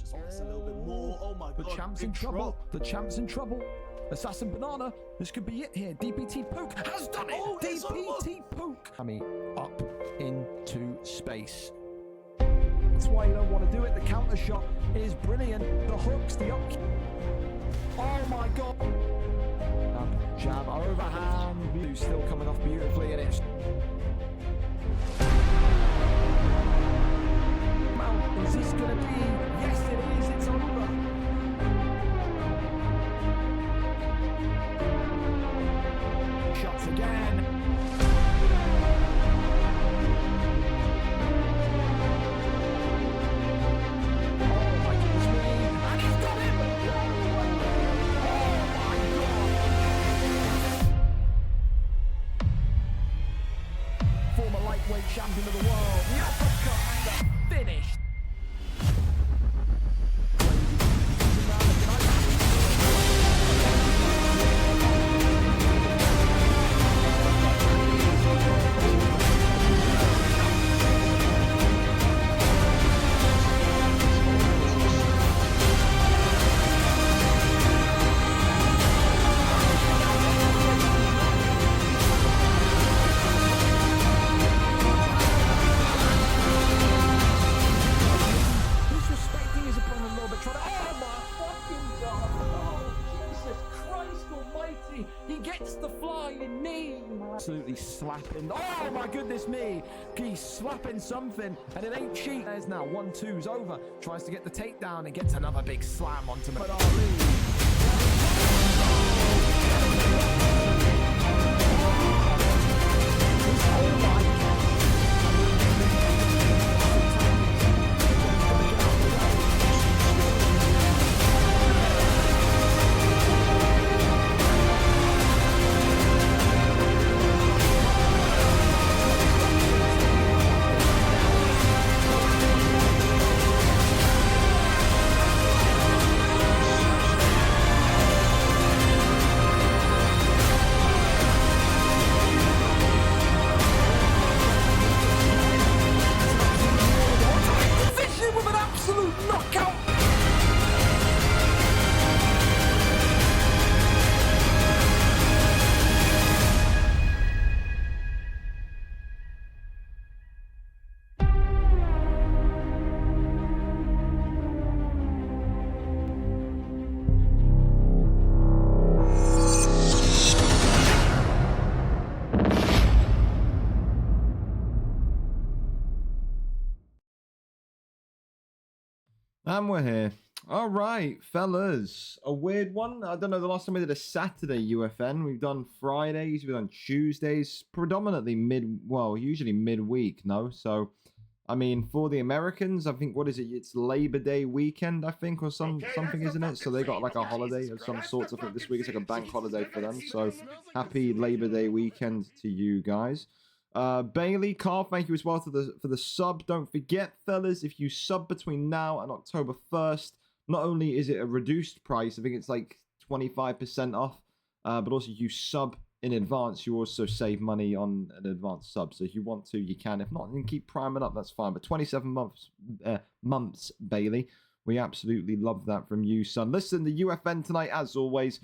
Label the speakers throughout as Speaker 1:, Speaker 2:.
Speaker 1: just press a little bit more. Oh my
Speaker 2: The
Speaker 1: god.
Speaker 2: champ's in trouble. The champ's in trouble. Assassin Banana. This could be it here. DPT Poke has done it.
Speaker 1: Oh, it's
Speaker 2: DPT Poke. I mean, up into space. That's why you don't want to do it. The counter shot is brilliant. The hooks, the up. Oh my god. Jab overhand. Who's still coming off beautifully, and it's. Is this going to be? Yes, it is. It's over. Shots again. Oh my goodness me. And he's got him. Oh my god. Former lightweight champion of the world. The uppercut. The finish. Absolutely slapping. Oh my goodness me. He's slapping something and it ain't cheap. There's now 1-2's over. Tries to get the takedown and gets another big slam onto him.
Speaker 3: And we're here. All right, fellas. A weird one. I don't know, the last time we did a Saturday UFN. We've done Fridays, we've done Tuesdays, predominantly usually midweek, no? So, I mean, for the Americans, I think, what is it? It's Labor Day weekend, I think, or something, isn't it? So they got like a holiday of some sorts. I think this week is like a bank holiday for them. So, happy Labor Day weekend to you guys. Bailey, Carl, thank you as well for the sub. Don't forget, fellas, if you sub between now and October 1st, not only is it a reduced price, I think it's like 25% off, but also you sub in advance, you also save money on an advanced sub. So if you want to, you can. If not, you can keep priming up, that's fine. But 27 months, Bailey. We absolutely love that from you, son. Listen, the UFN tonight, as always,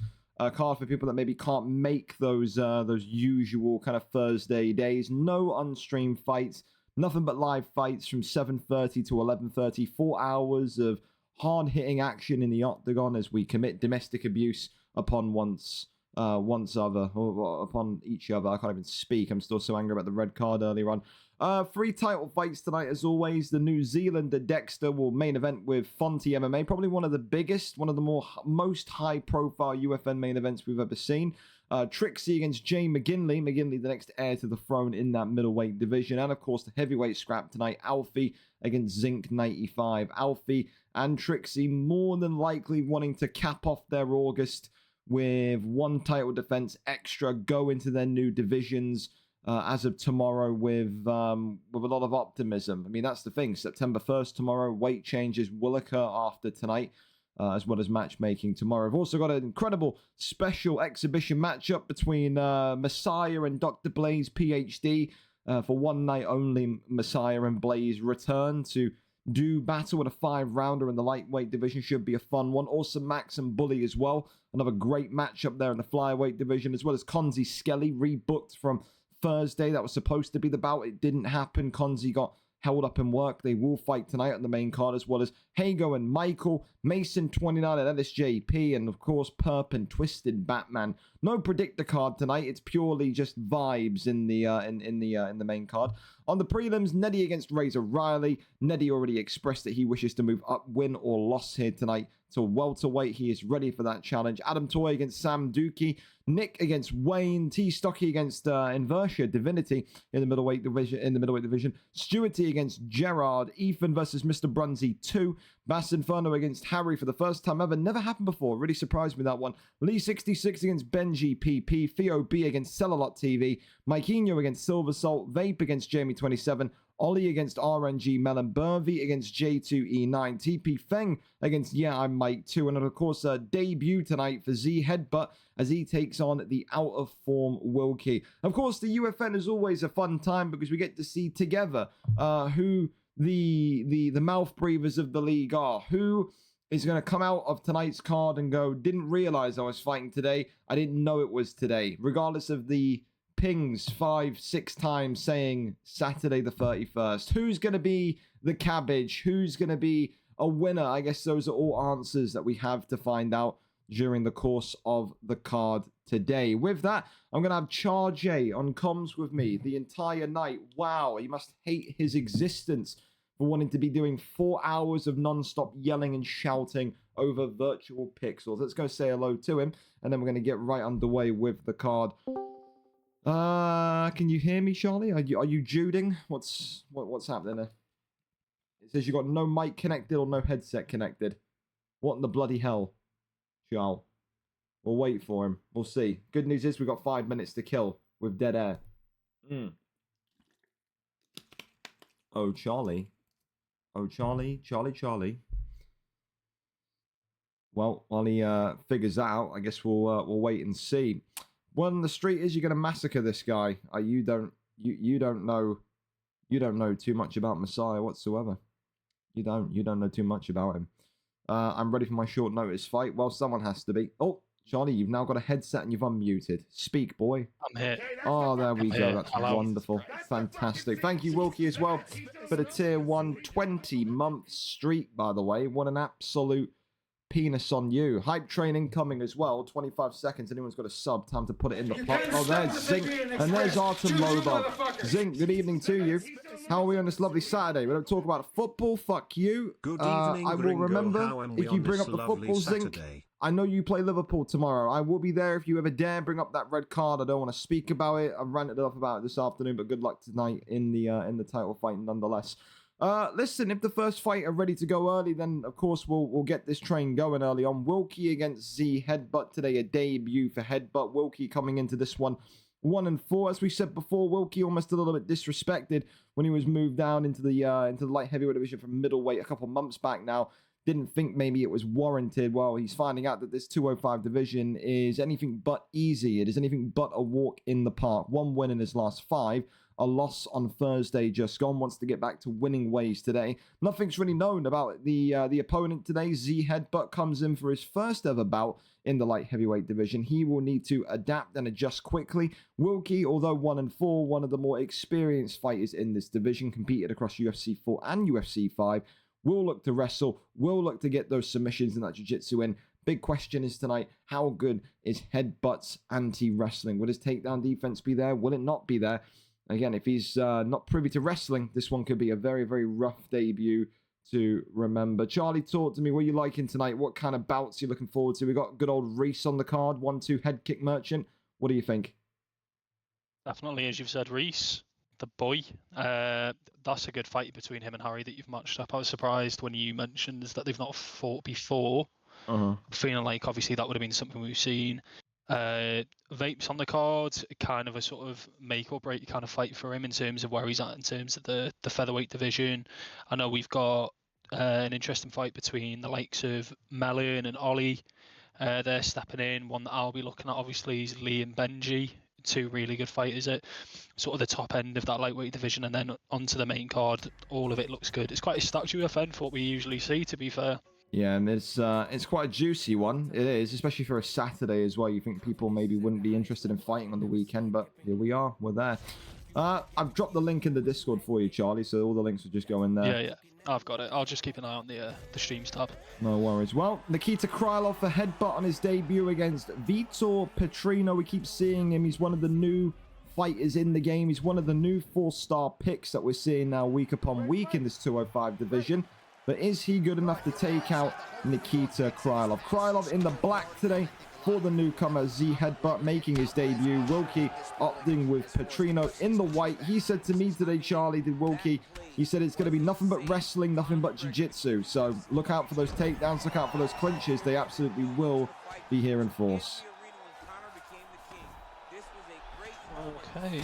Speaker 3: card for people that maybe can't make those usual kind of Thursday days. No unstreamed fights, nothing but live fights from 7:30 to 11:30. 4 hours of hard-hitting action in the octagon as we commit domestic abuse upon upon each other. I can't even speak. I'm still so angry about the red card earlier on. 3 title fights tonight, as always. The New Zealander Dexter will main event with FontyMMA. Probably one of the biggest, one of the most high-profile UFN main events we've ever seen. Trixie against Jay McGinley. McGinley, the next heir to the throne in that middleweight division. And, of course, the heavyweight scrap tonight. Alfie against Zinc 95. Alfie and Trixie more than likely wanting to cap off their August with 1 title defense extra, go into their new divisions as of tomorrow with a lot of optimism. I mean, that's the thing. September 1st tomorrow, weight changes will occur after tonight, as well as matchmaking tomorrow. I've also got an incredible special exhibition matchup between Messiah and Dr. Blaze, PhD. For one night only, Messiah and Blaze return to do battle with a 5-rounder in the lightweight division. Should be a fun one. Also, Max and Bully as well. Another great matchup there in the flyweight division, as well as Konzi Skelly, rebooked from Thursday. That was supposed to be the bout. It didn't happen. Konzi got held up in work. They will fight tonight on the main card, as well as Hago and Michael, Mason 29 and LSJP, and of course Perp and Twisted Batman. No predictor card tonight. It's purely just vibes in the main card. On the prelims, Neddy against Razor Riley. Neddy already expressed that he wishes to move up, win or loss here tonight to welterweight. He is ready for that challenge. Adam Toy against Sam Dookie. Nick against Wayne. T Stocky against Inversia Divinity in the middleweight division. Stewarty against Gerard. Ethan versus Mr. Brunsey 2. Bass Inferno against Harry for the first time ever. Never happened before. Really surprised me that one. Lee 66 against Benji PP. Theo B against Cellalot TV. Mikeinho against Silver Salt. Vape against Jamie 27. Ollie against RNG Melon. Burvey against J2E9. TP Feng against Yeah, I'm Mike 2. And of course, a debut tonight for Z Headbutt as he takes on the out-of-form Wilkie. Of course, the UFN is always a fun time because we get to see together who the mouth breathers of the league are. Who is going to come out of tonight's card and go, didn't realize I was fighting today. I didn't know it was today. Regardless of the pings 5-6 times saying Saturday the 31st. Who's going to be the cabbage? Who's going to be a winner? I guess those are all answers that we have to find out during the course of the card today. With that, I'm going to have Charge on comms with me the entire night. Wow, he must hate his existence for wanting to be doing 4 hours of non-stop yelling and shouting over virtual pixels. Let's go say hello to him, and then we're going to get right underway with the card. Can you hear me, Charlie? Are you juding? What's happening there? It says you got no mic connected or no headset connected. What in the bloody hell, Charles? We'll wait for him. We'll see. Good news is we've got 5 minutes to kill with dead air. Oh, Charlie. Oh, Charlie. Well, while he figures that out, I guess we'll wait and see. Word on the street is you're going to massacre this guy. You don't know too much about Messiah whatsoever. You don't know too much about him. I'm ready for my short notice fight. Well, someone has to be. Oh, Charlie, you've now got a headset and you've unmuted. Speak, boy.
Speaker 4: I'm here.
Speaker 3: Oh, there we go.
Speaker 4: Here.
Speaker 3: That's
Speaker 4: Hello.
Speaker 3: wonderful. Fantastic. Thank you, Wilkie, as well, for the tier 1 20-month streak, by the way. What an absolute penis on you. Hype train incoming as well. 25 seconds. Anyone's got a sub. Time to put it in the pot. Oh, there's Zinc. And there's Artem Lobov. Zinc, good evening to you. How are we on this lovely Saturday? We don't talk about football. Fuck you.
Speaker 5: Good evening,
Speaker 3: I will
Speaker 5: Gringo.
Speaker 3: remember
Speaker 5: How am we
Speaker 3: if you
Speaker 5: on
Speaker 3: bring
Speaker 5: this
Speaker 3: up the
Speaker 5: lovely
Speaker 3: football, Zinc.
Speaker 5: Saturday?
Speaker 3: I know you play Liverpool tomorrow. I will be there if you ever dare bring up that red card. I don't want to speak about it. I've ranted off about it this afternoon, but good luck tonight in the title fight nonetheless. Listen, if the first fight are ready to go early, then of course we'll get this train going early on. Wilkie against Z Headbutt today, a debut for Headbutt. Wilkie coming into this one 1-4. As we said before, Wilkie almost a little bit disrespected when he was moved down into the light heavyweight division from middleweight a couple months back now. Didn't think maybe it was warranted. Well, he's finding out that this 205 division is anything but easy. It is anything but a walk in the park. 1 win in his last 5. A loss on Thursday just gone. Wants to get back to winning ways today. Nothing's really known about the opponent today. Z Headbutt comes in for his first ever bout in the light heavyweight division. He will need to adapt and adjust quickly. Wilkie, although 1-4, one of the more experienced fighters in this division, competed across UFC 4 and UFC 5. Will look to wrestle, will look to get those submissions and that jiu-jitsu in. Big question is tonight, how good is Headbutt's anti-wrestling? Will his takedown defense be there? Will it not be there? Again, if he's not privy to wrestling, this one could be a very, very rough debut to remember. Charlie, talk to me. What are you liking tonight? What kind of bouts are you looking forward to? We got good old Reese on the card, 1-2 head kick merchant. What do you think?
Speaker 4: Definitely, as you've said, Reese, the boy. That's a good fight between him and Harry that you've matched up. I was surprised when you mentioned that they've not fought before. Feeling like obviously that would have been something we've seen. Vape's on the card, kind of a sort of make or break kind of fight for him in terms of where he's at in terms of the featherweight division. I know we've got an interesting fight between the likes of Melon and Ollie. They're stepping in. One that I'll be looking at obviously is Lee and Benji two really good fighters at sort of the top end of that lightweight division, and then onto the main card. All of it looks good. It's quite a stacked UFN for what we usually see, to be fair.
Speaker 3: Yeah, and it's quite a juicy one. It is, especially for a Saturday as well. You think people maybe wouldn't be interested in fighting on the weekend, but here we are. We're there. I've dropped the link in the Discord for you, Charlie, so all the links will just go in there.
Speaker 4: Yeah. I've got it. I'll just keep an eye on the streams tab.
Speaker 3: No worries. Well, Nikita Krylov for headbutt on his debut against Vitor Petrino. We keep seeing him. He's one of the new fighters in the game. He's one of the new 4-star picks that we're seeing now week upon week in this 205 division. But is he good enough to take out Nikita Krylov? Krylov in the black today for the newcomer. Z headbutt making his debut. Wilkie opting with Petrino in the white. He said to me today, Charlie, did Wilkie, he said it's going to be nothing but wrestling, nothing but jiu-jitsu. So look out for those takedowns, look out for those clinches. They absolutely will be here in force.
Speaker 4: Okay.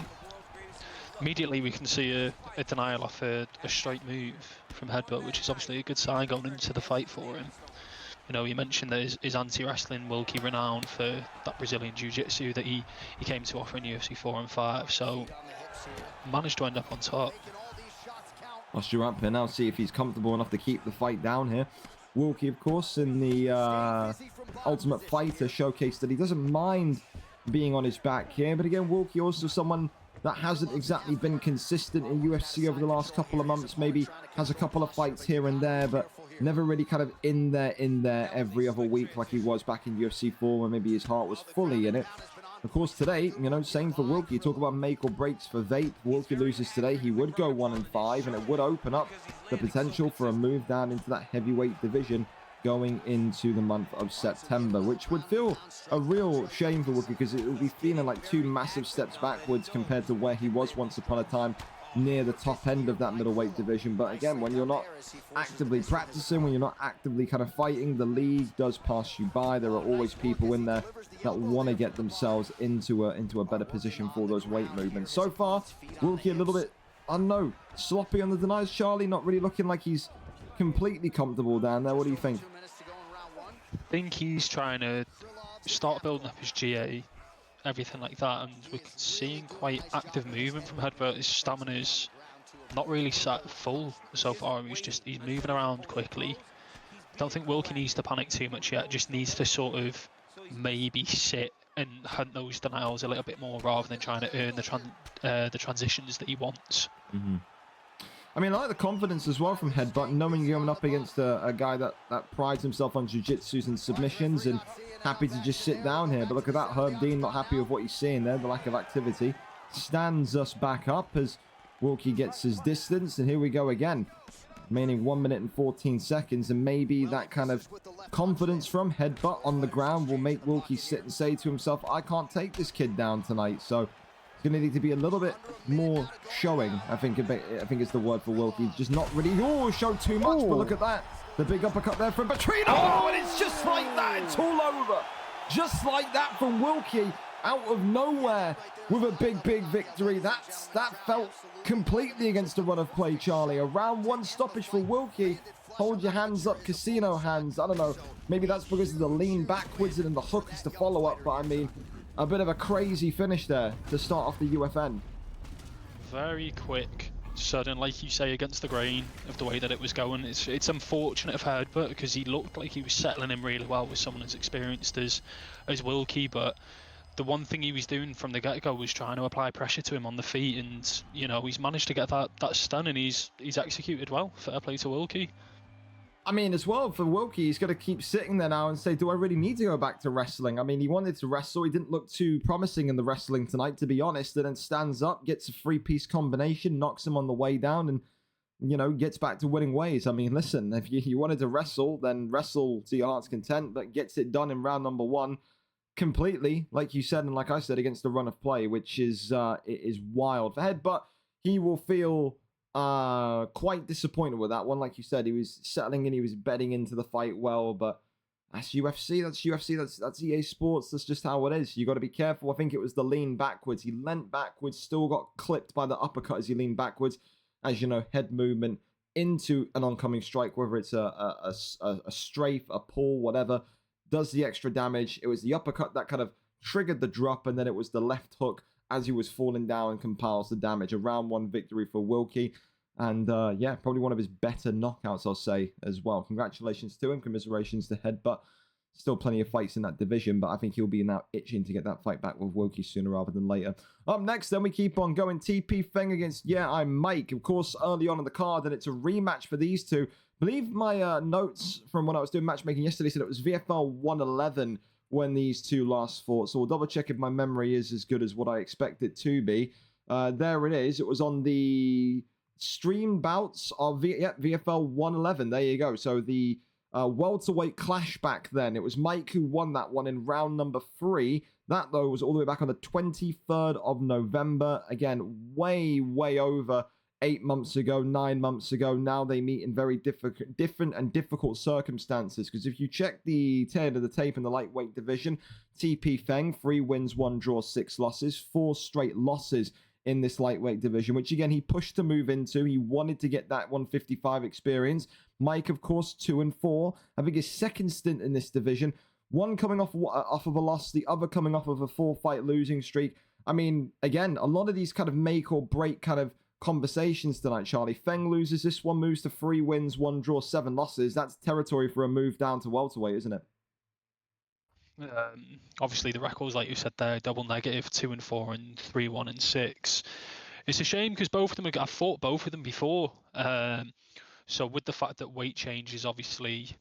Speaker 4: Immediately we can see a denial off a straight move from headbutt, which is obviously a good sign going into the fight for him. You know, you mentioned that his anti-wrestling Wilkie renowned for that Brazilian Jiu-Jitsu that he came to offer in UFC 4 and 5, so managed to end up on top.
Speaker 3: Posture up here now, see if he's comfortable enough to keep the fight down here. Wilkie, of course, in the Ultimate Fighter showcased that he doesn't mind being on his back here, but again, Wilkie also someone that hasn't exactly been consistent in UFC over the last couple of months. Maybe has a couple of fights here and there, but never really kind of in there every other week like he was back in UFC 4 when maybe his heart was fully in it. Of course, today, you know, same for Wilkie. Talk about make or breaks for Vape. Wilkie loses today, he would go 1-5, and it would open up the potential for a move down into that heavyweight division going into the month of September, which would feel a real shame for Wilkie because it would be feeling like two massive steps backwards compared to where he was once upon a time near the top end of that middleweight division. But again, when you're not actively practicing, when you're not actively kind of fighting, the league does pass you by. There are always people in there that want to get themselves into a better position for those weight movements. So far, Wilkie a little bit, I don't know, sloppy on the denies. Charlie not really looking like he's completely comfortable down there. What do you think?
Speaker 4: I think he's trying to start building up his GA, everything like that, and we're seeing quite active movement from headbutt. His stamina's not really sat full so far. He's moving around quickly. I don't think Wilkie needs to panic too much yet. Just needs to sort of maybe sit and hunt those denials a little bit more rather than trying to earn the transitions that he wants.
Speaker 3: Mm-hmm. I mean, I like the confidence as well from headbutt, knowing you're coming up against a guy that prides himself on jiu-jitsus and submissions and happy to just sit down here. But look at that, Herb Dean not happy with what he's seeing there, the lack of activity. Stands us back up as Wilkie gets his distance, and here we go again. Remaining 1 minute and 14 seconds, and maybe that kind of confidence from headbutt on the ground will make Wilkie sit and say to himself, I can't take this kid down tonight. So it's going to need to be a little bit more showing, I think it's the word for Wilkie. Just not really, show too much, but look at that. The big uppercut there from Petrino, and it's just like that, it's all over. Just like that from Wilkie, out of nowhere, with a big victory. That felt completely against the run of play, Charlie. A round one stoppage for Wilkie. Hold your hands up, casino hands. I don't know, maybe that's because of the lean backwards and then the hook is the follow-up, but I mean, a bit of a crazy finish there to start off the UFN.
Speaker 4: Very quick, sudden, like you say, against the grain of the way that it was going. It's unfortunate of headbutt because he looked like he was settling in really well with someone as experienced as Wilkie, but the one thing he was doing from the get-go was trying to apply pressure to him on the feet, and you know, he's managed to get that stun, and he's executed well. Fair play to Wilkie.
Speaker 3: I mean, as well, for Wilkie, he's got to keep sitting there now and say, do I really need to go back to wrestling? I mean, he wanted to wrestle. He didn't look too promising in the wrestling tonight, to be honest, and then stands up, gets a three-piece combination, knocks him on the way down, and, you know, gets back to winning ways. I mean, listen, if you wanted to wrestle, then wrestle to your heart's content, but gets it done in round number one completely, like you said, and like I said, against the run of play, which is wild. For headbutt, he will feel quite disappointed with that one. Like you said, he was settling in, he was betting into the fight well, but that's UFC, that's EA Sports, that's just how it is. You got to be careful. I think it was the lean backwards. He leant backwards, still got clipped by the uppercut as he leaned backwards. As you know, head movement into an oncoming strike, whether it's a strafe, a pull, whatever, does the extra damage. It was the uppercut that kind of triggered the drop, and then it was the left hook as he was falling down and compiles the damage. A round 1 victory for Wilkie. And yeah, probably one of his better knockouts, I'll say, as well. Congratulations to him. Commiserations to Headbutt. Still plenty of fights in that division, but I think he'll be now itching to get that fight back with Wilkie sooner rather than later. Up next, then, we keep on going. TP Feng against Yeah, I'm Mike. Of course, early on in the card, and it's a rematch for these two. I believe my notes from when I was doing matchmaking yesterday said it was VFL 111 when these two last fought. So we'll double check if my memory is as good as what I expect it to be. There it is. It was on the stream bouts of VFL 111. There you go. So the welterweight clash back then. It was Mike who won that one in round number 3. That, though, was all the way back on the 23rd of November. Again, way over 8 months ago, 9 months ago. Now they meet in very different and difficult circumstances. Because if you check the tail of the tape in the lightweight division, TP Feng, 3 wins, 1 draw, 6 losses, 4 straight losses in this lightweight division, which again he pushed to move into. He wanted to get that 155 experience. Mike, of course, 2-4. I think his second stint in this division, one coming off of a loss, the other coming off of a 4-fight losing streak. I mean, again, a lot of these kind of make or break kind of conversations tonight, Charlie. Feng loses this one, moves to 3 wins, 1 draw, 7 losses. That's territory for a move down to welterweight, isn't it?
Speaker 4: Obviously, the records, like you said there, double negative, 2-4 and 3-1-6. It's a shame because both of them, I've fought both of them before. So with the fact that weight changes, obviously,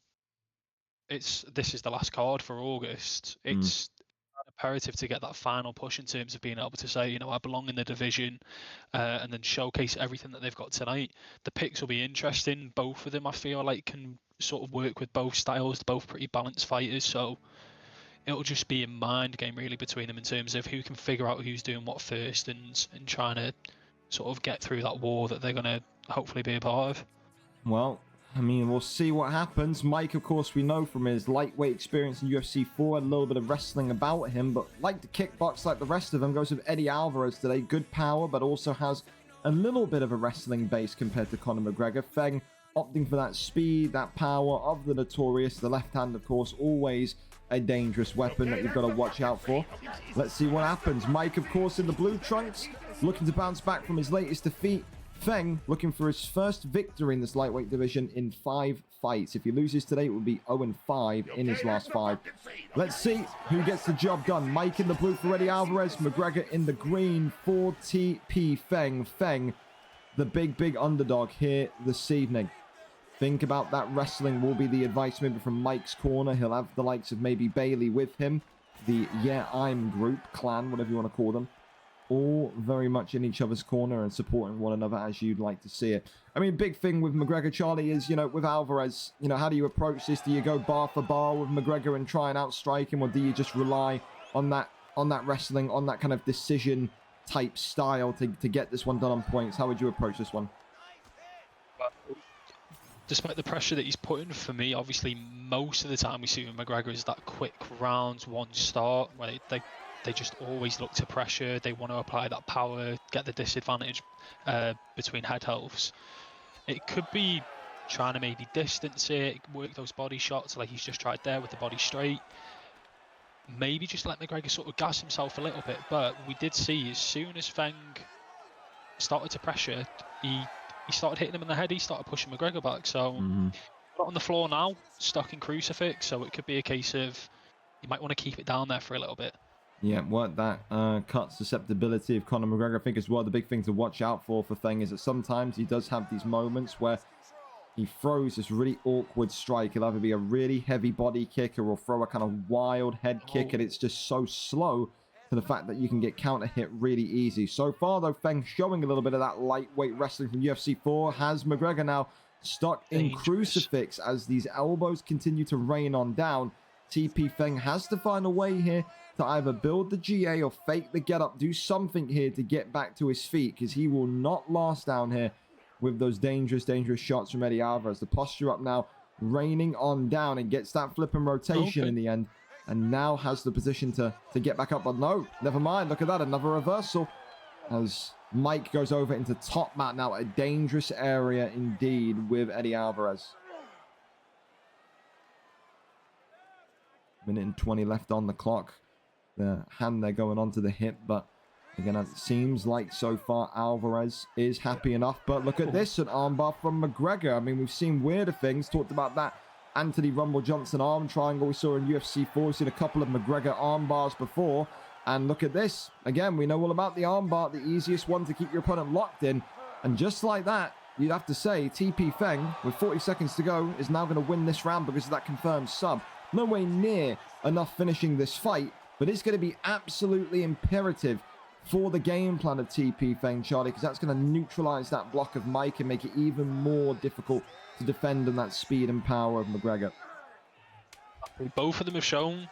Speaker 4: this is the last card for August. It's imperative to get that final push in terms of being able to say, I belong in the division, and then showcase everything that they've got tonight. The picks will be interesting. Both of them, I feel like, can sort of work with both styles. They're both pretty balanced fighters, so it'll just be a mind game really between them in terms of who can figure out who's doing what first and trying to sort of get through that war that they're going to hopefully be a part of.
Speaker 3: Well, I mean, we'll see what happens. Mike, of course, we know from his lightweight experience in UFC 4, had a little bit of wrestling about him, but like to kickbox like the rest of them. Goes with Eddie Alvarez today. Good power, but also has a little bit of a wrestling base compared to Conor McGregor. Feng opting for that speed, that power of the Notorious. The left hand, of course, always a dangerous weapon that you've got to watch out for. Let's see what happens. Mike, of course, in the blue trunks, looking to bounce back from his latest defeat. Feng looking for his first victory in this lightweight division in 5 fights. If he loses today, it will be 0-5 in his last 5. Let's see who gets the job done. Mike in the blue for Eddie Alvarez. McGregor in the green for TP Feng. Feng, the big underdog here this evening. Think about that wrestling will be the advice maybe from Mike's corner. He'll have the likes of maybe Bailey with him. The Yeah, I'm group, clan, whatever you want to call them. All very much in each other's corner and supporting one another as you'd like to see it. I mean, big thing with McGregor, Charlie, is, with Alvarez, how do you approach this? Do you go bar for bar with McGregor and try and outstrike him, or do you just rely on that wrestling, on that kind of decision type style to get this one done on points? How would you approach this one?
Speaker 4: Despite the pressure that he's putting, for me, obviously, most of the time we see with McGregor is that quick round one start where they just always look to pressure. They want to apply that power, get the disadvantage between head halves. It could be trying to maybe distance it, work those body shots like he's just tried there with the body straight. Maybe just let McGregor sort of gas himself a little bit. But we did see as soon as Feng started to pressure, he started hitting him in the head. He started pushing McGregor back. So not on the floor now, stuck in crucifix. So it could be a case of you might want to keep it down there for a little bit.
Speaker 3: Yeah, work that cut susceptibility of Conor McGregor. I think as well, the big thing to watch out for Feng is that sometimes he does have these moments where he throws this really awkward strike. He'll either be a really heavy body kick or throw a kind of wild head kick, and it's just so slow to the fact that you can get counter hit really easy. So far, though, Feng showing a little bit of that lightweight wrestling from UFC 4. Has McGregor now stuck in crucifix as these elbows continue to rain on down. TP Feng has to find a way here to either build the GA or fake the get up, do something here to get back to his feet, because he will not last down here with those dangerous shots from Eddie Alvarez. The posture up now, raining on down, and gets that flipping rotation in the end, and now has the position to get back up. But no, never mind. Look at that, another reversal as Mike goes over into top mat now. A dangerous area indeed with Eddie Alvarez. Minute and 20 left on the clock. the hand there going onto the hip, but again, it seems like so far Alvarez is happy enough. But look at this, an armbar from McGregor. I mean, we've seen weirder things. Talked about that Anthony Rumble Johnson arm triangle we saw in UFC 4. We've seen a couple of McGregor arm bars before. And look at this. Again, we know all about the arm bar, the easiest one to keep your opponent locked in. And just like that, you'd have to say TP Feng, with 40 seconds to go, is now going to win this round because of that confirmed sub. No way near enough finishing this fight, but it's going to be absolutely imperative for the game plan of TP Feng, Charlie, because that's going to neutralize that block of Mike and make it even more difficult to defend on that speed and power of McGregor.
Speaker 4: Both of them have shown,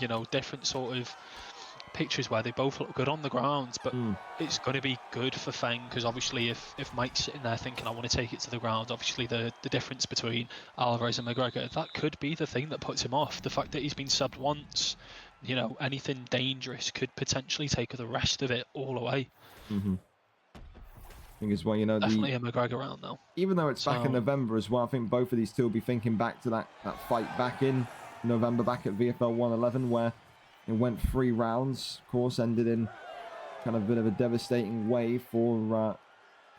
Speaker 4: you know, different sort of pictures where they both look good on the ground, but it's going to be good for Feng because obviously if Mike's sitting there thinking I want to take it to the ground, obviously the difference between Alvarez and McGregor, that could be the thing that puts him off. The fact that he's been subbed once, you know, anything dangerous could potentially take the rest of it all away.
Speaker 3: I think as well, you know,
Speaker 4: definitely a McGregor round though.
Speaker 3: Even though it's back in November as well, I think both of these two will be thinking back to that fight back in November, back at VFL 111, where it went 3 rounds, of course, ended in kind of a bit of a devastating way for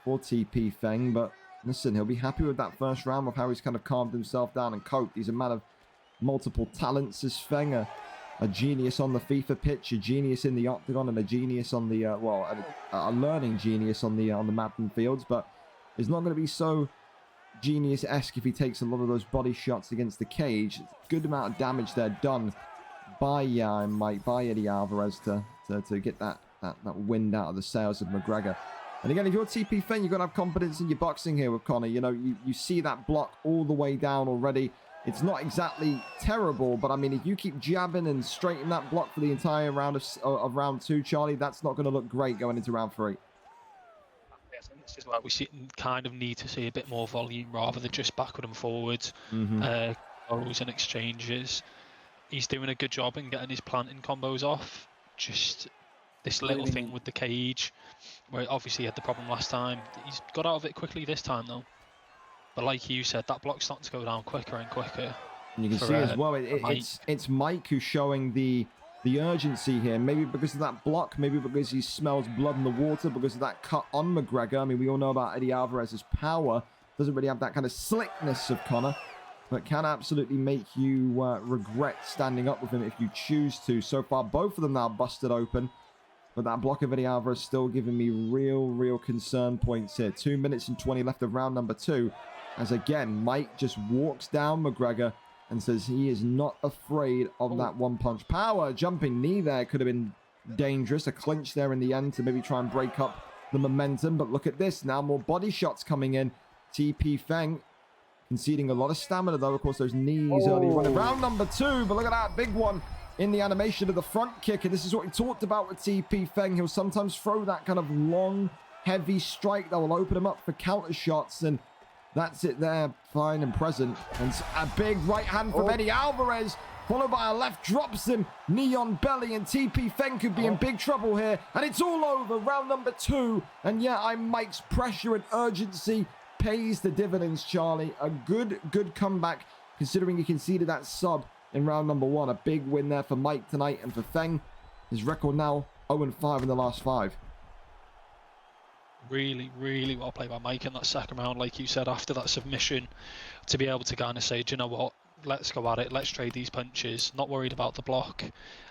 Speaker 3: TP Feng. But listen, he'll be happy with that first round, with how he's kind of calmed himself down and coped. He's a man of multiple talents as Feng, a genius on the FIFA pitch, a genius in the octagon, and a genius on the, a learning genius on the Madden fields. But it's not going to be so genius-esque if he takes a lot of those body shots against the cage. It's a good amount of damage there done by Eddie Alvarez to get that wind out of the sails of McGregor. And again, if you're TP Feng, you've got to have confidence in your boxing here with Conor. You know, you see that block all the way down already. It's not exactly terrible, but I mean, if you keep jabbing and straightening that block for the entire round of round 2, Charlie, that's not going to look great going into round 3.
Speaker 4: Yes, and this is where we kind of need to see a bit more volume rather than just backward and forwards, combos and exchanges. He's doing a good job in getting his planting combos off. Just this little thing with the cage, where obviously he had the problem last time. He's got out of it quickly this time, though. But like you said, that block's starting to go down quicker and quicker.
Speaker 3: And you can see as well, it's Mike who's showing the urgency here. Maybe because of that block, maybe because he smells blood in the water, because of that cut on McGregor. I mean, we all know about Eddie Alvarez's power. Doesn't really have that kind of slickness of Conor, but can absolutely make you regret standing up with him if you choose to. So far, both of them now busted open, but that block of Eddie Alvarez still giving me real concern points here. 2 minutes and 20 left of round number 2, as again, Mike just walks down McGregor and says he is not afraid of that one-punch power. Jumping knee there could have been dangerous. A clinch there in the end to maybe try and break up the momentum, but look at this. Now more body shots coming in. TP Feng conceding a lot of stamina, though. Of course, those knees early running. Round number 2, but look at that big one in the animation of the front kick. And this is what we talked about with TP Feng. He'll sometimes throw that kind of long, heavy strike that will open him up for counter shots. And that's it there, fine and present. And a big right hand from Eddie Alvarez, followed by a left, drops him, knee on belly, and TP Feng could be in big trouble here. And it's all over, round number 2. And yeah, Mike's pressure and urgency pays the dividends, Charlie. A good comeback, considering he conceded that sub in round number 1. A big win there for Mike tonight, and for Feng, his record now 0-5 in the last 5.
Speaker 4: Really well played by Mike in that second round, like you said, after that submission, to be able to kind of say, do you know what, let's go at it, let's trade these punches, not worried about the block.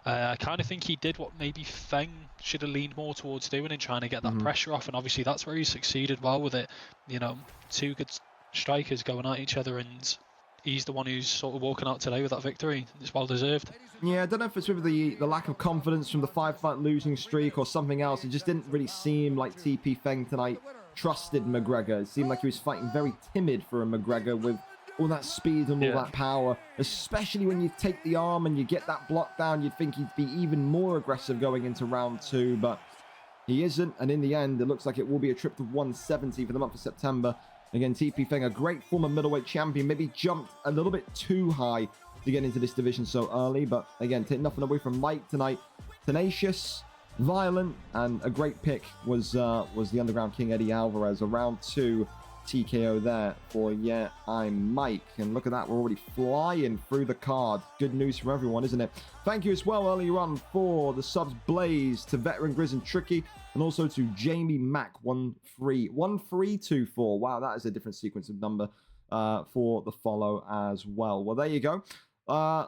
Speaker 4: I kind of think he did what maybe Feng should have leaned more towards doing and trying to get that pressure off, and obviously that's where he succeeded well with it. You know, 2 good strikers going at each other, and he's the one who's sort of walking out today with that victory. It's well deserved. Yeah,
Speaker 3: I don't know if it's with the lack of confidence from the 5-fight losing streak or something else. It just didn't really seem like TP Feng tonight trusted McGregor. It seemed like he was fighting very timid for a McGregor with all that speed and all that power, especially when you take the arm and you get that block down. You'd think he'd be even more aggressive going into round 2, but he isn't. And in the end, it looks like it will be a trip to 170 for the month of September. Again, TP Feng, a great former middleweight champion, maybe jumped a little bit too high to get into this division so early. But again, take nothing away from Mike tonight. Tenacious, violent, and a great pick was the Underground King Eddie Alvarez. A round 2 TKO there for Yeah, I'm Mike. And look at that, we're already flying through the card. Good news for everyone, isn't it? Thank you as well earlier on for the subs Blaze, to Veteran Grizz and Tricky, and also to Jamie Mac 1324. Wow, that is a different sequence of number for the follow as well. Well, there you go.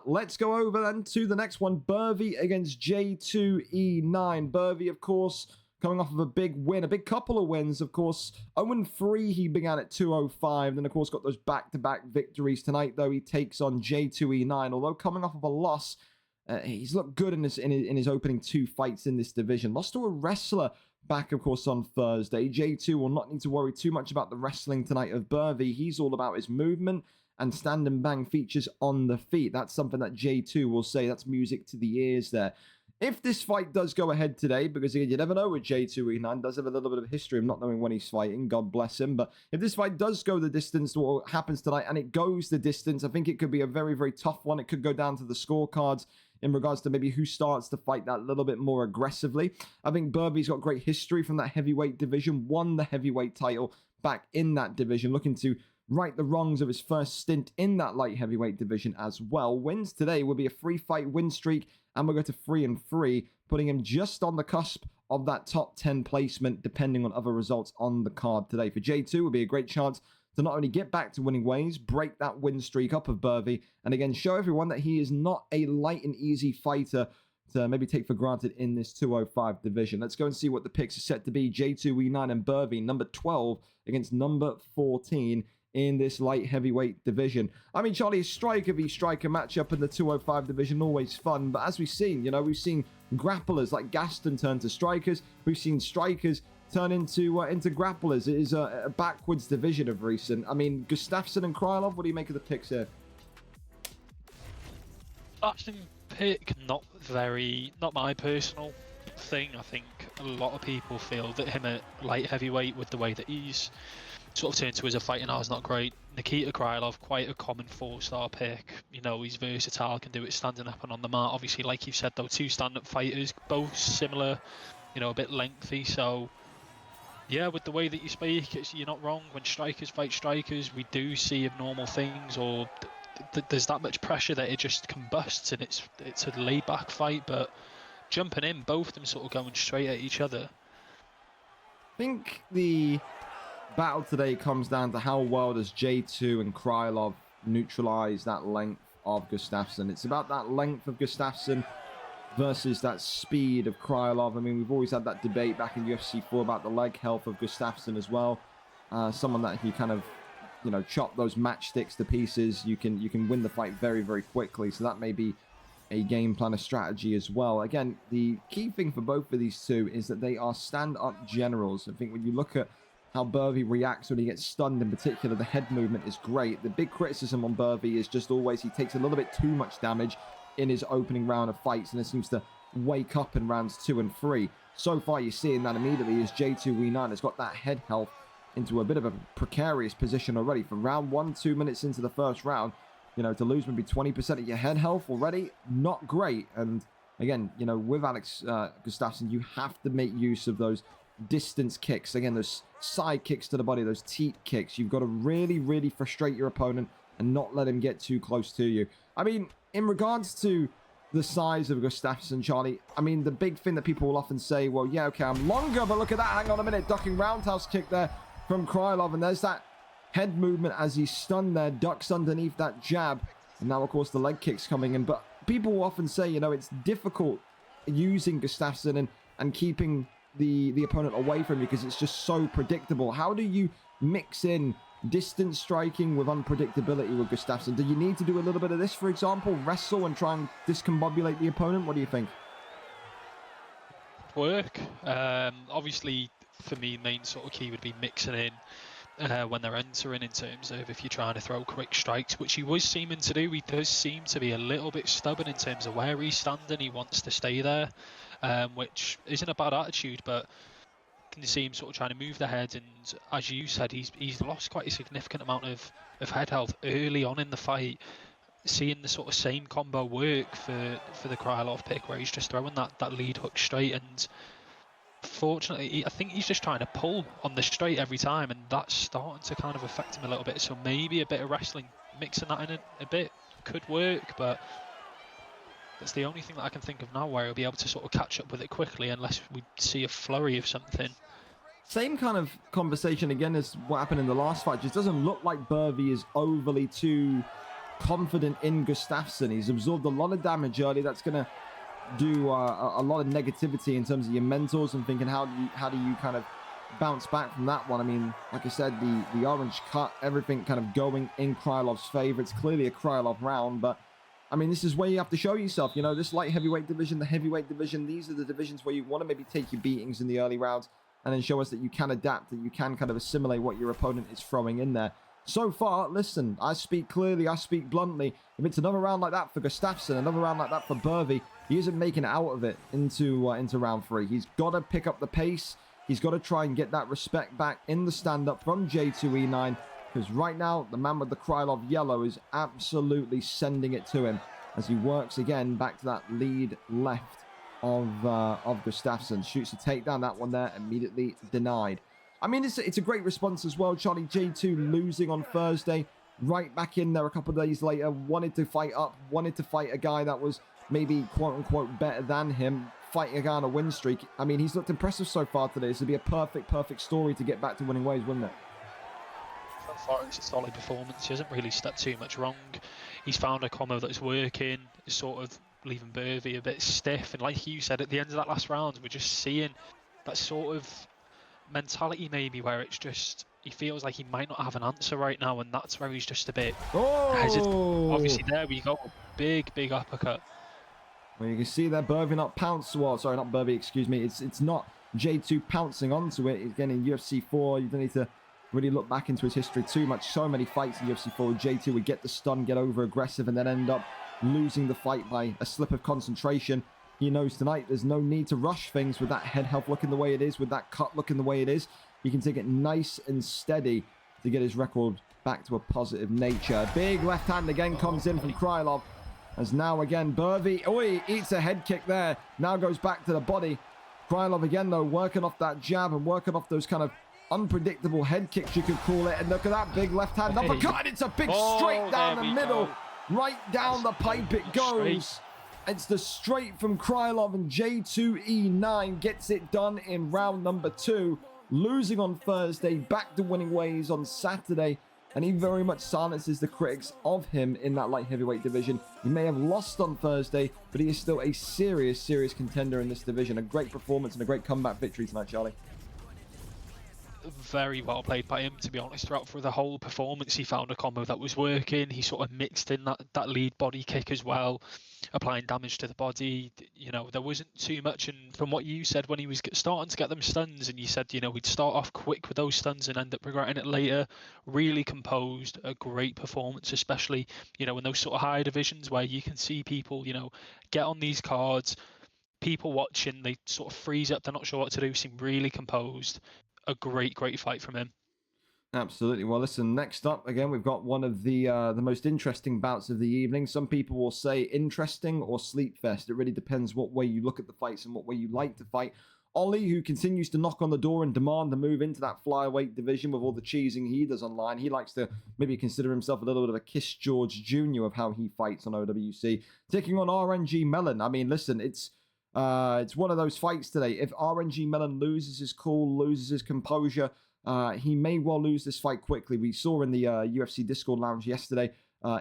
Speaker 3: Let's go over then to the next one. Burvey against J2E9. Burvey, of course, coming off of a big win, a big couple of wins, of course. 0-3, he began at 205. Then, of course, got those back-to-back victories. Tonight, though, he takes on J2E9. Although coming off of a loss, he's looked good in his opening 2 fights in this division. Lost to a wrestler back, of course, on Thursday. J2 will not need to worry too much about the wrestling tonight of Burvey. He's all about his movement and stand and bang features on the feet. That's something that J2 will say. That's music to the ears there. If this fight does go ahead today, because again, you never know with J2E9, does have a little bit of history of not knowing when he's fighting, God bless him. But if this fight does go the distance to what happens tonight, and it goes the distance, I think it could be a very, very tough one. It could go down to the scorecards in regards to maybe who starts to fight that little bit more aggressively. I think Burvey's got great history from that heavyweight division, won the heavyweight title back in that division, looking to right the wrongs of his first stint in that light heavyweight division as well. Wins today will be a 3-fight win streak, and we'll go to 3-3, putting him just on the cusp of that top 10 placement, depending on other results on the card today. For J2, will be a great chance to not only get back to winning ways, break that win streak up of Burvey, and again, show everyone that he is not a light and easy fighter to maybe take for granted in this 205 division. Let's go and see what the picks are set to be. J2E9 and Burvey, number 12 against number 14 in this light heavyweight division. I mean, Charlie, a striker v striker matchup in the 205 division, always fun, but as we've seen, you know, we've seen grapplers like Gaston turn to strikers, we've seen strikers turn into grapplers. It is a backwards division of recent. I mean, Gustafsson and Krylov, what do you make of the picks here?
Speaker 4: Gustafsson pick, not my personal thing. I think a lot of people feel that him at light heavyweight, with the way that he's sort of turned to as a fighter now, is not great. Nikita Krylov, quite a common 4-star pick. You know, he's versatile, can do it standing up and on the mat. Obviously, like you've said, though, 2 stand-up fighters, both similar, you know, a bit lengthy. So, yeah, with the way that you speak, you're not wrong. When strikers fight strikers, we do see abnormal things, or there's that much pressure that it just combusts, and it's a laid-back fight. But jumping in, both of them sort of going straight at each other.
Speaker 3: I think the battle today comes down to how well does J2 and Krylov neutralize that length of Gustafsson. It's about that length of Gustafsson versus that speed of Krylov. I mean, we've always had that debate back in UFC 4 about the leg health of Gustafsson as well. Someone that if you kind of, you know, chop those matchsticks to pieces, you can win the fight very, very quickly. So that may be a game plan, a strategy as well. Again, the key thing for both of these two is that they are stand-up generals. I think when you look at how Burvey reacts when he gets stunned in particular, the head movement is great. The big criticism on Burvey is just always he takes a little bit too much damage in his opening round of fights, and it seems to wake up in rounds 2 and 3. So far, you're seeing that immediately as J2E9 has got that head health into a bit of a precarious position already. From round 1, 2 minutes into the first round, you know, to lose maybe 20% of your head health already, not great. And again, you know, with Alex Gustafsson, you have to make use of those distance kicks. Again, those side kicks to the body, those teat kicks. You've got to really, really frustrate your opponent and not let him get too close to you. I mean, in regards to the size of Gustafsson, Charlie, I mean, the big thing that people will often say, well, yeah, okay, I'm longer, but look at that. Hang on a minute. Ducking roundhouse kick there from Krylov, and there's that head movement as he's stunned there, ducks underneath that jab, and now, of course, the leg kick's coming in. But people will often say, you know, it's difficult using Gustafsson and keeping the opponent away from you because it's just so predictable. How do you mix in distance striking with unpredictability with Gustafsson? Do you need to do a little bit of this, for example, wrestle and try and discombobulate the opponent? What do you think?
Speaker 4: Work. Obviously, for me, main sort of key would be mixing in when they're entering, in terms of if you're trying to throw quick strikes, which he was seeming to do. He does seem to be a little bit stubborn in terms of where he's standing. He wants to stay there, which isn't a bad attitude, but you can see him sort of trying to move the head. And as you said, he's lost quite a significant amount of head health early on in the fight. Seeing the sort of same combo work for the Krylov pick, where he's just throwing that lead hook straight, and Fortunately, I think he's just trying to pull on the straight every time, and that's starting to kind of affect him a little bit. So maybe a bit of wrestling, mixing that in a bit, could work, but that's the only thing that I can think of now where he'll be able to sort of catch up with it quickly, unless we see a flurry of something.
Speaker 3: Same kind of conversation again as what happened in the last fight. Just doesn't look like Burvey is overly too confident in Gustafsson. He's absorbed a lot of damage early. That's going to do a lot of negativity in terms of your mentals and thinking how do you kind of bounce back from that one. I mean, like I said, the orange cut, everything kind of going in Krylov's favor. It's clearly a Krylov round, but I mean, this is where you have to show yourself. You know, this light heavyweight division, the heavyweight division, these are the divisions where you want to maybe take your beatings in the early rounds and then show us that you can adapt, that you can kind of assimilate what your opponent is throwing in there. So far, listen, I speak clearly, I speak bluntly. If it's another round like that for Gustafsson, another round like that for Burvey, he isn't making it out of it into round 3. He's got to pick up the pace. He's got to try and get that respect back in the stand-up from J2E9, because right now, the man with the Krylov yellow is absolutely sending it to him as he works again back to that lead left of Gustafsson. Shoots a takedown, that one there immediately denied. I mean, it's a great response as well. Charlie, J2 losing on Thursday, right back in there a couple of days later, wanted to fight up, wanted to fight a guy that was maybe quote-unquote better than him, fighting a guy on a win streak. I mean, he's looked impressive so far today. This would be a perfect story to get back to winning ways, wouldn't it?
Speaker 4: So far, it's a solid performance. He hasn't really stepped too much wrong. He's found a combo that's working, sort of leaving Burvey a bit stiff. And like you said, at the end of that last round, we're just seeing that sort of mentality maybe where it's just, he feels like he might not have an answer right now, and that's where he's just a bit hesitant. Obviously, there we go. Big uppercut.
Speaker 3: Well, you can see there, Burvey not pounce. Well, sorry, not Burvey, excuse me. It's not J2 pouncing onto it. Again, in UFC 4, you don't need to really look back into his history too much. So many fights in UFC 4, J2 would get the stun, get over aggressive, and then end up losing the fight by a slip of concentration. He knows tonight there's no need to rush things with that head health looking the way it is, with that cut looking the way it is. He can take it nice and steady to get his record back to a positive nature. Big left hand again comes in from Krylov. As now again, Burvey, he eats a head kick there. Now goes back to the body. Krylov again, though, working off that jab and working off those kind of unpredictable head kicks, you could call it. And look at that big left hand uppercut. It's a big straight down the middle. Right down the pipe it goes. It's the straight from Krylov, and J2E9 gets it done in round number 2. Losing on Thursday, back to winning ways on Saturday. And he very much silences the critics of him in that light heavyweight division. He may have lost on Thursday, but he is still a serious contender in this division. A great performance and a great comeback victory tonight, Charlie.
Speaker 4: Very well played by him, to be honest. Throughout for the whole performance, he found a combo that was working. He sort of mixed in that lead body kick as well, applying damage to the body. You know, there wasn't too much. And from what you said when he was starting to get them stuns, and you said, you know, we'd start off quick with those stuns and end up regretting it later. Really composed, a great performance, especially, you know, in those sort of higher divisions where you can see people, you know, get on these cards, people watching, they sort of freeze up, they're not sure what to do, seem really composed. A great fight from him.
Speaker 3: Absolutely. Well, listen, next up, again, we've got one of the most interesting bouts of the evening. Some people will say interesting or sleep fest. It really depends what way you look at the fights and what way you like to fight. Ollie, who continues to knock on the door and demand to move into that flyweight division with all the cheesing he does online. He likes to maybe consider himself a little bit of a Kiss George Jr. of how he fights on OWC. Taking on RNG Mellon. I mean, listen, it's one of those fights today. If RNG Mellon loses his cool, loses his composure, he may well lose this fight quickly. We saw in the UFC Discord lounge yesterday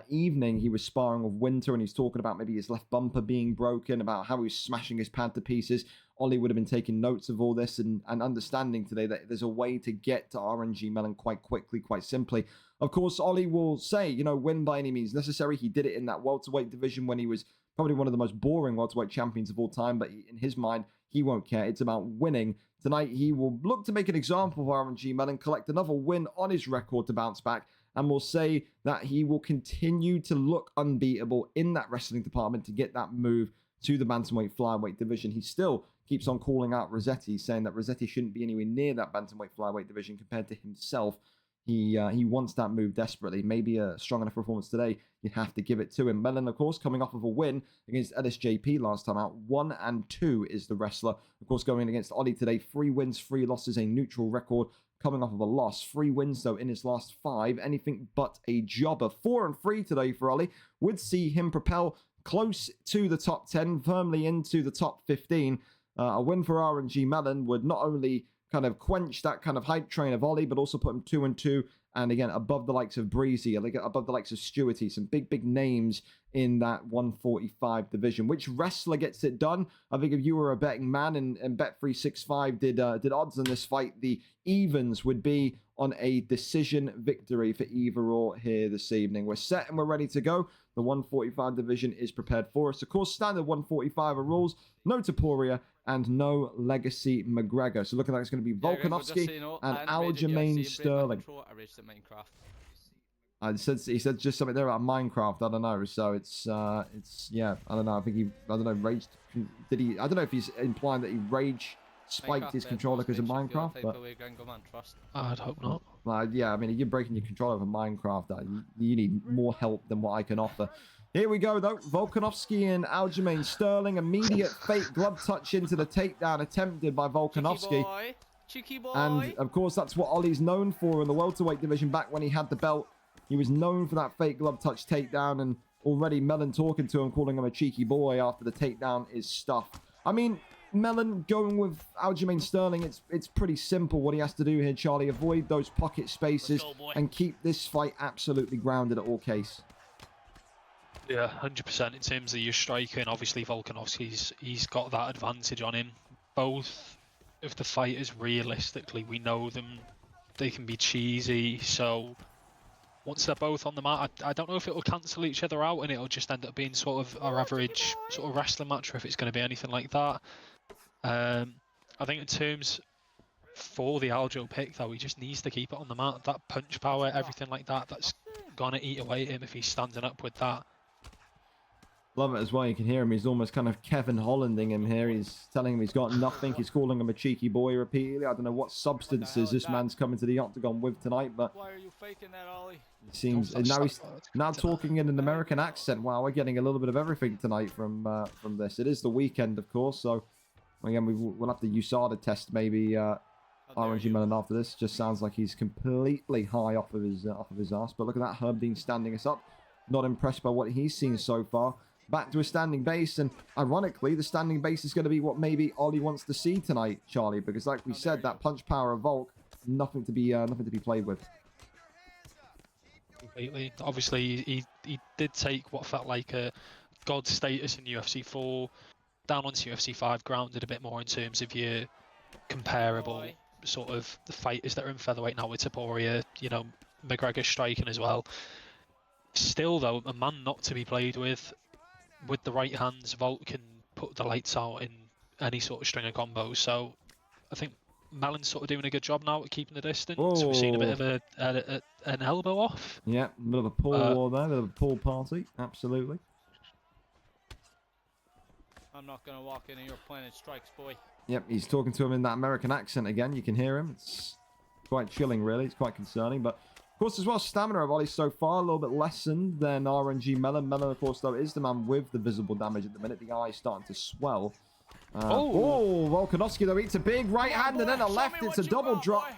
Speaker 3: evening, he was sparring with Winter, and he's talking about maybe his left bumper being broken, about how he was smashing his pad to pieces. Ollie would have been taking notes of all this and understanding today that there's a way to get to RNG Mellon quite quickly, quite simply. Of course, Ollie will say, you know, win by any means necessary. He did it in that welterweight division when he was probably one of the most boring welterweight champions of all time, but in his mind, he won't care. It's about winning. Tonight, he will look to make an example of RNG Mellon, collect another win on his record to bounce back, and will say that he will continue to look unbeatable in that wrestling department to get that move to the bantamweight flyweight division. He still keeps on calling out Rossetti, saying that Rossetti shouldn't be anywhere near that bantamweight flyweight division compared to himself. he wants that move desperately. Maybe a strong enough performance today. You have to give it to him. Melon, of course, coming off of a win against LSJP last time out. 1-2 is the wrestler. Of course, going against Ollie today. 3 wins, 3 losses, a neutral record. Coming off of a loss. 3 wins, though, in his last 5. Anything but a jobber. 4-3 today for Ollie. Would see him propel close to the top 10, firmly into the top 15. A win for RNG Melon would not only kind of quench that kind of hype train of Ollie, but also put him 2-2, and again above the likes of Breezy, above the likes of Stewarty, some big names in that 145 division. Which wrestler gets it done? I think if you were a betting man and Bet365 did odds on this fight, the evens would be on a decision victory for either or here this evening. We're set and we're ready to go. The 145 division is prepared for us. Of course, standard 145 rules, no Taporia and no Legacy McGregor. So looking like it's going to be Volkanovski and Aljamain Sterling. He said just something there about Minecraft. I don't know. So it's yeah, I don't know. I don't know. Raged. Did he? I don't know if he's implying that he rage spiked his controller because of Minecraft, but
Speaker 4: I'd hope not.
Speaker 3: Yeah, I mean, if you're breaking your controller for Minecraft, you need more help than what I can offer. Here we go, though. Volkanovski and Aljamain Sterling. Immediate fake glove touch into the takedown attempted by Volkanovski.
Speaker 5: Cheeky boy.
Speaker 3: And, of course, that's what Ollie's known for in the welterweight division back when he had the belt. He was known for that fake glove touch takedown, and already Melon talking to him, calling him a cheeky boy after the takedown is stuff. I mean, Melon going with Aljamain Sterling, it's pretty simple what he has to do here, Charlie. Avoid those pocket spaces and keep this fight absolutely grounded at all case.
Speaker 4: Yeah, 100% in terms of your striking. Obviously, Volkanovski's he's got that advantage on him. Both of the fighters, realistically, we know them. They can be cheesy, so once they're both on the mat, I don't know if it'll cancel each other out and it'll just end up being sort of our average sort of wrestling match, or if it's going to be anything like that. I think in terms for the Aljo pick, though, he just needs to keep it on the mat. That punch power, everything like that, that's going to eat away at him if he's standing up with that.
Speaker 3: Love it as well. You can hear him. He's almost kind of Kevin Hollanding him here. He's telling him he's got nothing. He's calling him a cheeky boy repeatedly. I don't know what substances this man's coming to the octagon with tonight, but
Speaker 5: why are you faking that, Ollie?
Speaker 3: it seems and now he's talking in an American accent. Wow, we're getting a little bit of everything tonight from this. It is the weekend, of course, so again we'll have to USADA test maybe RNG Melon after this. Just sounds like he's completely high off of his ass. But look at that, Herb Dean standing us up. Not impressed by what he's seen so far. Back to a standing base, and ironically, the standing base is going to be what maybe Ollie wants to see tonight, Charlie, because like we said, that punch power of Volk, nothing to be played with.
Speaker 4: Completely. Obviously, he did take what felt like a god status in UFC 4 down onto UFC 5, grounded a bit more in terms of your comparable sort of the fighters that are in featherweight now with Taporia, you know, McGregor striking as well. Still, though, a man not to be played with. With the right hands, Volt can put the lights out in any sort of string of combos. So I think Melon's sort of doing a good job now at keeping the distance.
Speaker 3: Oh.
Speaker 4: We've seen a bit of an elbow off.
Speaker 3: Yeah, a bit of a pull war there, a bit of a pull party, absolutely.
Speaker 5: I'm not going to walk into your planet strikes, boy.
Speaker 3: Yep, he's talking to him in that American accent again. You can hear him. It's quite chilling, really. It's quite concerning, but of course, as well, stamina of Ollie so far, a little bit lessened than RNG Melon. Melon, of course, though, is the man with the visible damage at the minute. The eye's starting to swell. Volkanovski, though, eats a big right hand and then a left. It's a double drop.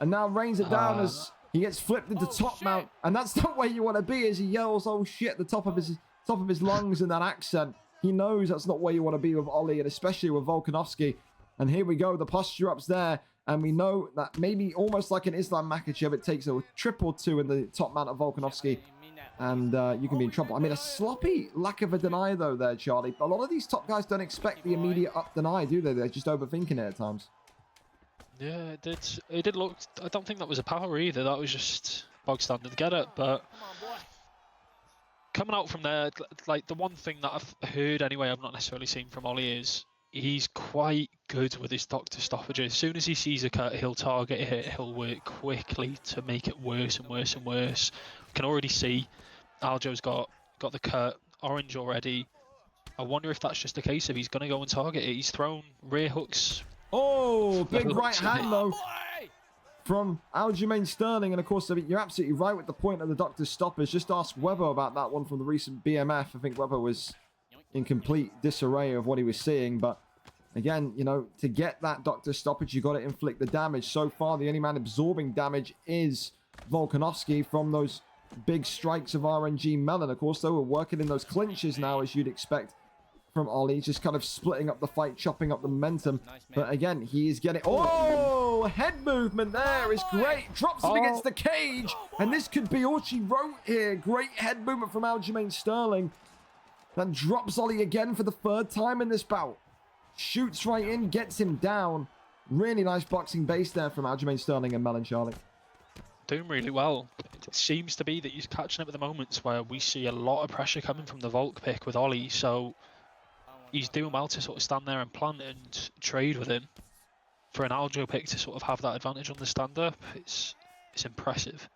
Speaker 3: And now rains it down as he gets flipped into top mount. And that's not where you want to be as he yells, oh, shit, at the top of his lungs in that accent. He knows that's not where you want to be with Ollie, and especially with Volkanovski. And here we go, the posture up's there. And we know that maybe almost like an Islam Makhachev, it takes a trip or two in the top mount of Volkanovski. And you can be in trouble. I mean, a sloppy lack of a deny, though, there, Charlie. A lot of these top guys don't expect the immediate up deny, do they? They're just overthinking it at times.
Speaker 4: Yeah, it did look... I don't think that was a power either. That was just bog standard get it. But coming out from there, like, the one thing that I've heard anyway, I've not necessarily seen from Ollie is he's quite good with his doctor stoppages. As soon as he sees a cut, he'll target it. He'll work quickly to make it worse and worse and worse. We can already see Aljo's got the cut, orange already. I wonder if that's just a case of he's going to go and target it. He's thrown rear hooks.
Speaker 3: Oh, big right hand, though. from Aljamain Sterling. And of course, I mean, you're absolutely right with the point of the doctor's stoppers. Just ask Weber about that one from the recent BMF. I think Weber was in complete disarray of what he was seeing. But again, you know, to get that doctor's stoppage, you got to inflict the damage. So far, the only man absorbing damage is Volkanovski from those big strikes of RNG Melon. Of course, though, we're working in those clinches now, as you'd expect from Ollie, just kind of splitting up the fight, chopping up the momentum. But again, he is getting... Oh, head movement there is great. Drops him against the cage. And this could be all she wrote here. Great head movement from Aljamain Sterling. That drops Ollie again for the third time in this bout. Shoots right in, gets him down. Really nice boxing base there from Aljamain Sterling and Melon Charlie.
Speaker 4: Doing really well. It seems to be that he's catching up at the moments where we see a lot of pressure coming from the Volk pick with Ollie. So he's doing well to sort of stand there and plant and trade with him. For an Aljo pick to sort of have that advantage on the stand-up, it's impressive.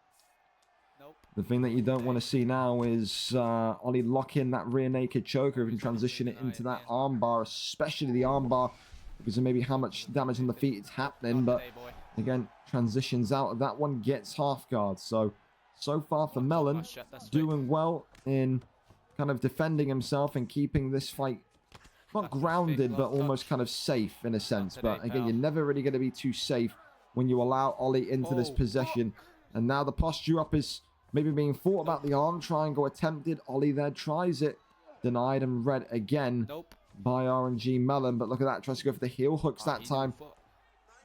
Speaker 3: The thing that you don't want to see now is Ollie lock in that rear naked choker and transition it into that armbar, especially the armbar, because of maybe how much damage on the feet it's happening. But again, transitions out of that one, gets half guard. So far for Melon, doing well in kind of defending himself and keeping this fight not grounded, but almost kind of safe in a sense. But again, you're never really going to be too safe when you allow Ollie into this possession. And now the posture up is maybe being thought about. The arm triangle attempted. Ollie there tries it. Denied and read again by RNG Melon. But look at that. Tries to go for the heel hooks that time.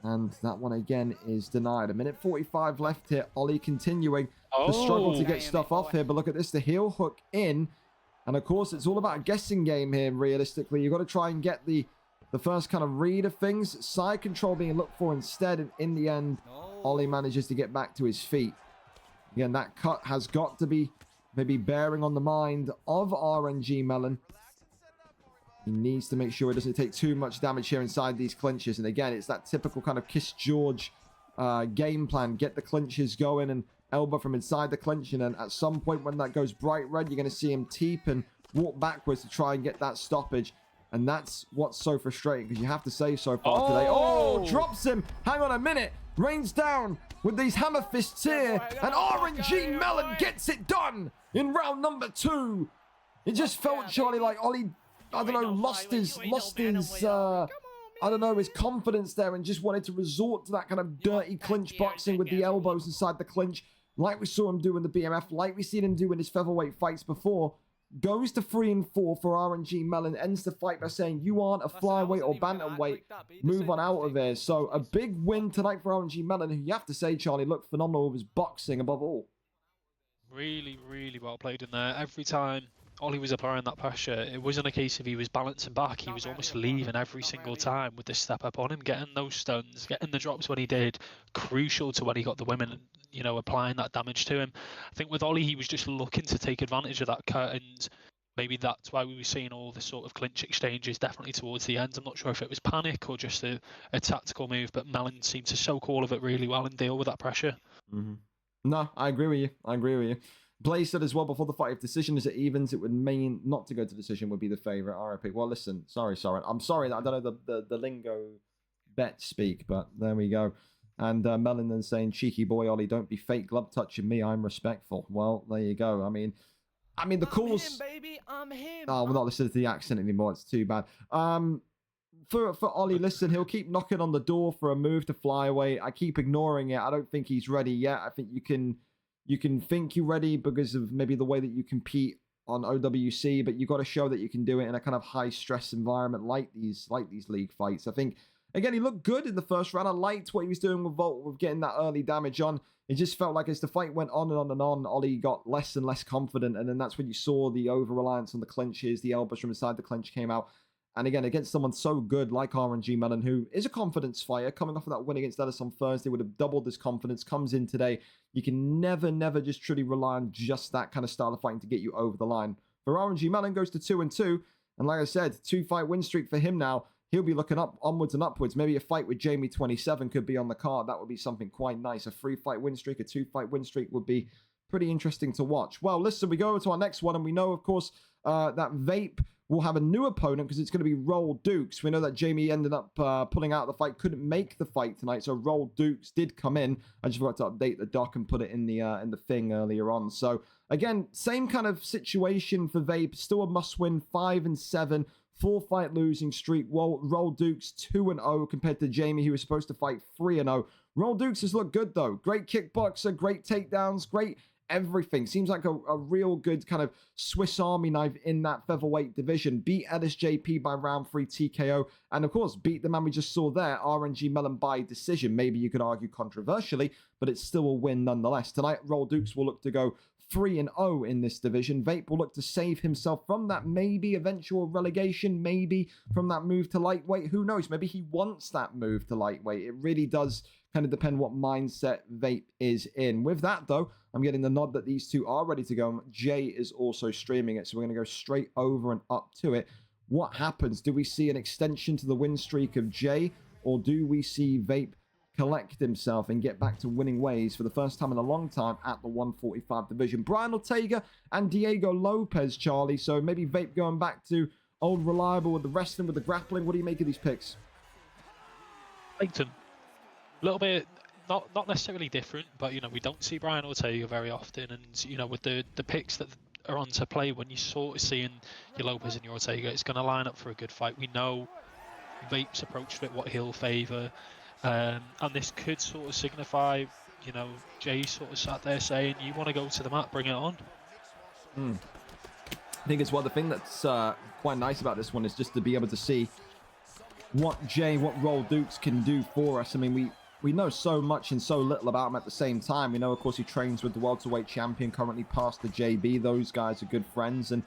Speaker 3: And that one again is denied. A minute 45 left here. Ollie continuing to struggle to get stuff off here. But look at this. The heel hook in. And of course, it's all about a guessing game here, realistically. You've got to try and get the first kind of read of things. Side control being looked for instead. And in the end, Ollie manages to get back to his feet. Again, that cut has got to be maybe bearing on the mind of RNG Melon. He needs to make sure he doesn't take too much damage here inside these clinches. And again, it's that typical kind of Kiss George game plan. Get the clinches going and elbow from inside the clinch. And then at some point when that goes bright red, you're going to see him teep and walk backwards to try and get that stoppage. And that's what's so frustrating, because you have to say so far today. Oh, drops him. Hang on a minute. Rains down with these hammer fists here. And RNG Melon gets it done in round number 2. It just felt, Charlie, like Ollie, I don't know, lost his I don't know, his confidence there and just wanted to resort to that kind of dirty clinch boxing with the elbows inside the clinch, like we saw him do in the BMF, like we seen him do in his featherweight fights before. Goes to 3 and 4 for RNG Melon, ends the fight by saying, you aren't a flyweight or bantamweight, move on out of there. So a big win tonight for RNG Melon, who you have to say, Charlie, looked phenomenal with his boxing above all.
Speaker 4: Really, really well played in there. Every time Ollie was applying that pressure, it wasn't a case of he was balancing back. He was almost leaving every single time with the step up on him, getting those stuns, getting the drops when he did. Crucial to when he got the women, you know, applying that damage to him. I think with Ollie, he was just looking to take advantage of that cut, and maybe that's why we were seeing all the sort of clinch exchanges definitely towards the end. I'm not sure if it was panic or just a tactical move, but Melon seemed to soak all of it really well and deal with that pressure.
Speaker 3: No, I agree with you. Blaze said as well before the fight, if decision is at evens, it would mean not to go to decision would be the favourite. RIP. Well, listen, sorry. I'm sorry that I don't know the lingo bet speak, but there we go. And Melon then saying, cheeky boy, Ollie, don't be fake glove touching me. I'm respectful. Well, there you go. I mean, the calls...
Speaker 5: I'm him, baby. I'm him.
Speaker 3: Oh, we're not listening to the accent anymore. It's too bad. For Ollie, listen, he'll keep knocking on the door for a move to flyweight. I keep ignoring it. I don't think he's ready yet. I think you can think you're ready because of maybe the way that you compete on OWC, but you got to show that you can do it in a kind of high stress environment like these league fights. I think, again, he looked good in the first round. I liked what he was doing with Volt, with getting that early damage on. It just felt like as the fight went on and on and on, Ollie got less and less confident, and then that's when you saw the over-reliance on the clinches, the elbows from inside the clinch came out. And again, against someone so good like RNG Melon, who is a confidence fighter, coming off of that win against Ellis on Thursday, would have doubled his confidence, comes in today. You can never just truly rely on just that kind of style of fighting to get you over the line. For RNG Melon, goes to 2-2. And like I said, 2-fight win streak for him now. He'll be looking up onwards and upwards. Maybe a fight with Jamie 27 could be on the card. That would be something quite nice. A 3-fight win streak, a 2-fight win streak would be pretty interesting to watch. Well, listen, we go over to our next one, and we know, of course, that Vape we'll have a new opponent because it's going to be Roll Dukes. We know that Jamie ended up pulling out of the fight, couldn't make the fight tonight, so Roll Dukes did come in. I just forgot to update the doc and put it in the thing earlier on. So again, same kind of situation for Vape, still a must-win, 5-7. 4-fight losing streak. Roll Dukes 2-0 compared to Jamie, who was supposed to fight 3-0. Roll Dukes has looked good though. Great kickboxer, great takedowns, great everything. Seems like a real good kind of Swiss Army knife in that featherweight division. Beat LSJP by round 3 TKO. And of course, beat the man we just saw there, RNG Mellon by decision. Maybe you could argue controversially, but it's still a win nonetheless. Tonight, Roll Dukes will look to go 3-0 in this division. Vape will look to save himself from that maybe eventual relegation, maybe from that move to lightweight. Who knows? Maybe he wants that move to lightweight. It really does kind of depend what mindset Vape is in. With that, though, I'm getting the nod that these two are ready to go. Jay is also streaming it, so we're going to go straight over and up to it. What happens? Do we see an extension to the win streak of Jay, or do we see Vape collect himself and get back to winning ways for the first time in a long time at the 145 division? Brian Ortega and Diego Lopez, Charlie. So maybe Vape going back to old reliable with the wrestling, with the grappling. What do you make of these picks?
Speaker 4: Clayton, a little bit, not necessarily different, but, we don't see Brian Ortega very often. And, with the picks that are on to play, when you're sort of seeing your Lopez and your Ortega, it's going to line up for a good fight. We know Vape's approach to it, what he'll favour. And this could sort of signify, Jay sort of sat there saying, you want to go to the mat, bring it on.
Speaker 3: I think it's the thing that's quite nice about this one is just to be able to see what Roll Dukes can do for us. I mean, we know so much and so little about him at the same time. We know, of course, he trains with the welterweight champion, currently past the JB. Those guys are good friends. And,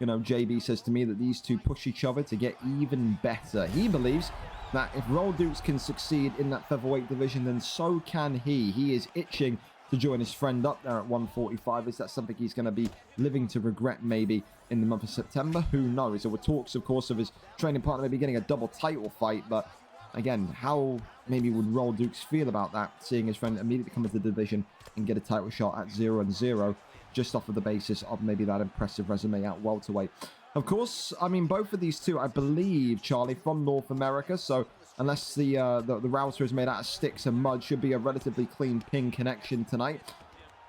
Speaker 3: JB says to me that these two push each other to get even better. He believes that if Roll Dukes can succeed in that featherweight division, then so can he. He is itching to join his friend up there at 145. Is that something he's going to be living to regret maybe in the month of September? Who knows? There were talks, of course, of his training partner maybe getting a double title fight, but again, how maybe would Roll Dukes feel about that, seeing his friend immediately come into the division and get a title shot at 0-0, just off of the basis of maybe that impressive resume at welterweight? Of course, I mean, both of these two, I believe, Charlie, from North America, so unless the router is made out of sticks and mud, should be a relatively clean ping connection tonight.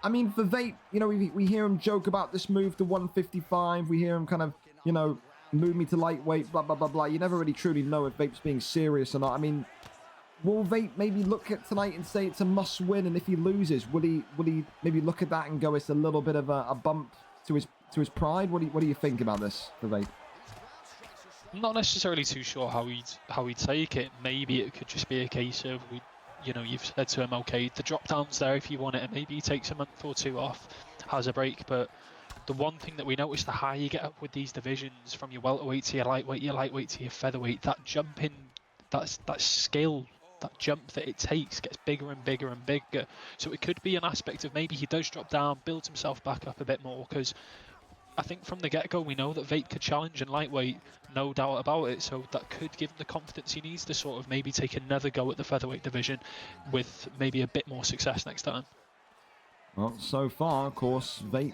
Speaker 3: I mean, for Vape, we hear him joke about this move to 155. We hear him kind of, move me to lightweight, blah, blah, blah, blah. You never really truly know if Vape's being serious or not. I mean, will Vape maybe look at tonight and say it's a must-win, and if he loses, will he maybe look at that and go, it's a little bit of a bump to his pride? What do you think about this for Vape?
Speaker 4: I'm not necessarily too sure how he'd take it. Maybe it could just be a case of you've said to him, okay, the drop down's there if you want it, and maybe he takes a month or two off, has a break. But the one thing that we notice, the higher you get up with these divisions, from your welterweight to your lightweight to your featherweight, that jump in, that skill, that jump that it takes gets bigger and bigger and bigger. So it could be an aspect of maybe he does drop down, builds himself back up a bit more, because I think from the get-go we know that Vape could challenge in lightweight, no doubt about it, so that could give him the confidence he needs to sort of maybe take another go at the featherweight division with maybe a bit more success next time.
Speaker 3: Well, so far, of course, Vape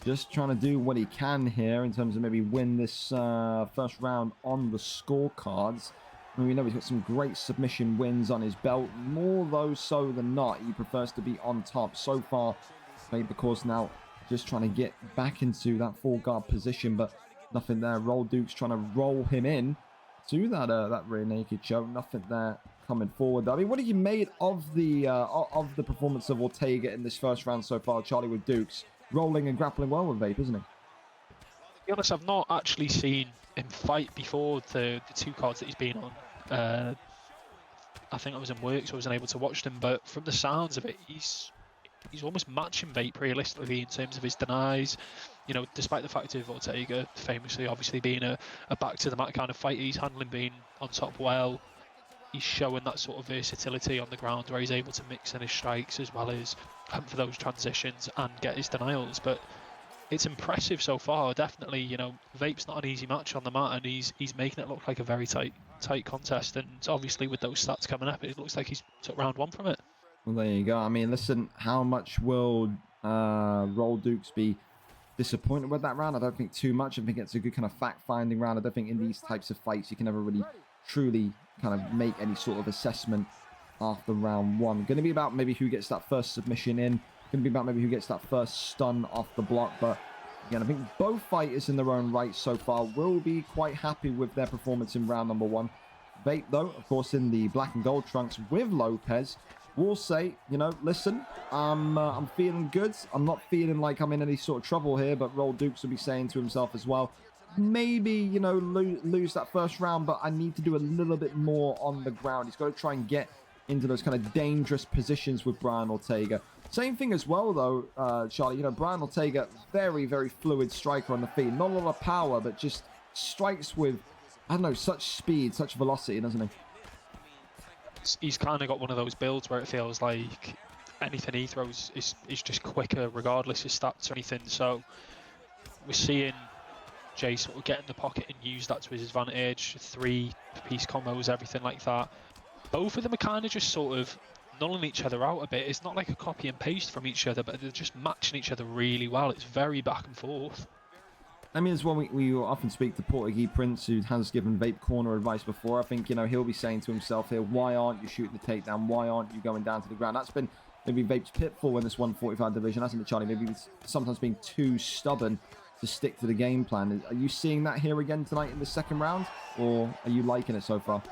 Speaker 3: just trying to do what he can here in terms of maybe win this first round on the scorecards. I mean, we know he's got some great submission wins on his belt, more though so than not. He prefers to be on top. So far, Vape, of course, now just trying to get back into that full guard position, but nothing there. Roll Dukes trying to roll him in to that rear naked choke. Nothing there coming forward. I mean, what have you made of the performance of Ortega in this first round so far, Charlie, with Dukes rolling and grappling well with Vape, isn't he?
Speaker 4: To be honest, I've not actually seen him fight before the two cards that he's been on. I think I was in work, so I wasn't able to watch them, but from the sounds of it, he's almost matching Vape realistically in terms of his denies. Despite the fact of Ortega famously obviously being a back to the mat kind of fight, he's handling being on top well. He's showing that sort of versatility on the ground where he's able to mix in his strikes as well as hunt for those transitions and get his denials. But it's impressive so far, definitely. Vape's not an easy match on the mat, and he's making it look like a very tight contest. And obviously with those stats coming up, it looks like he's took round one from it.
Speaker 3: Well, there you go. I mean, listen, how much will Roll Dukes be disappointed with that round. I don't think too much. I think it's a good kind of fact-finding round. I don't think in these types of fights you can never really truly kind of make any sort of assessment after round one. Going to be about maybe who gets that first submission in. Going to be about maybe who gets that first stun off the block. But again, I think both fighters in their own right so far will be quite happy with their performance in round number one. Vape, though, of course, in the black and gold trunks with Lopez, will say, you know, listen, I'm feeling good. I'm not feeling like I'm in any sort of trouble here, but Roll Dukes will be saying to himself as well, maybe, you know, lose that first round, but I need to do a little bit more on the ground. He's got to try and get into those kind of dangerous positions with Brian Ortega. Same thing as well, though, Charlie. You know, Brian Ortega, very, very fluid striker on the feet. Not a lot of power, but just strikes with, I don't know, such speed, such velocity, doesn't he?
Speaker 4: He's kind of got one of those builds where it feels like anything he throws is just quicker, regardless of stats or anything. So we're seeing Jay sort of get in the pocket and use that to his advantage. 3-piece combos, everything like that. Both of them are kind of just sort of nulling each other out a bit. It's not like a copy and paste from each other, but they're just matching each other really well. It's very back and forth.
Speaker 3: I mean, as well, we often speak to Portuguese Prince, who has given Vape Corner advice before. I think, you know, he'll be saying to himself here, why aren't you shooting the takedown? Why aren't you going down to the ground? That's been maybe Vape's pitfall in this 145 division, hasn't it, Charlie? Maybe he's sometimes being too stubborn to stick to the game plan. Are you seeing that here again tonight in the second round, or are you liking it so far?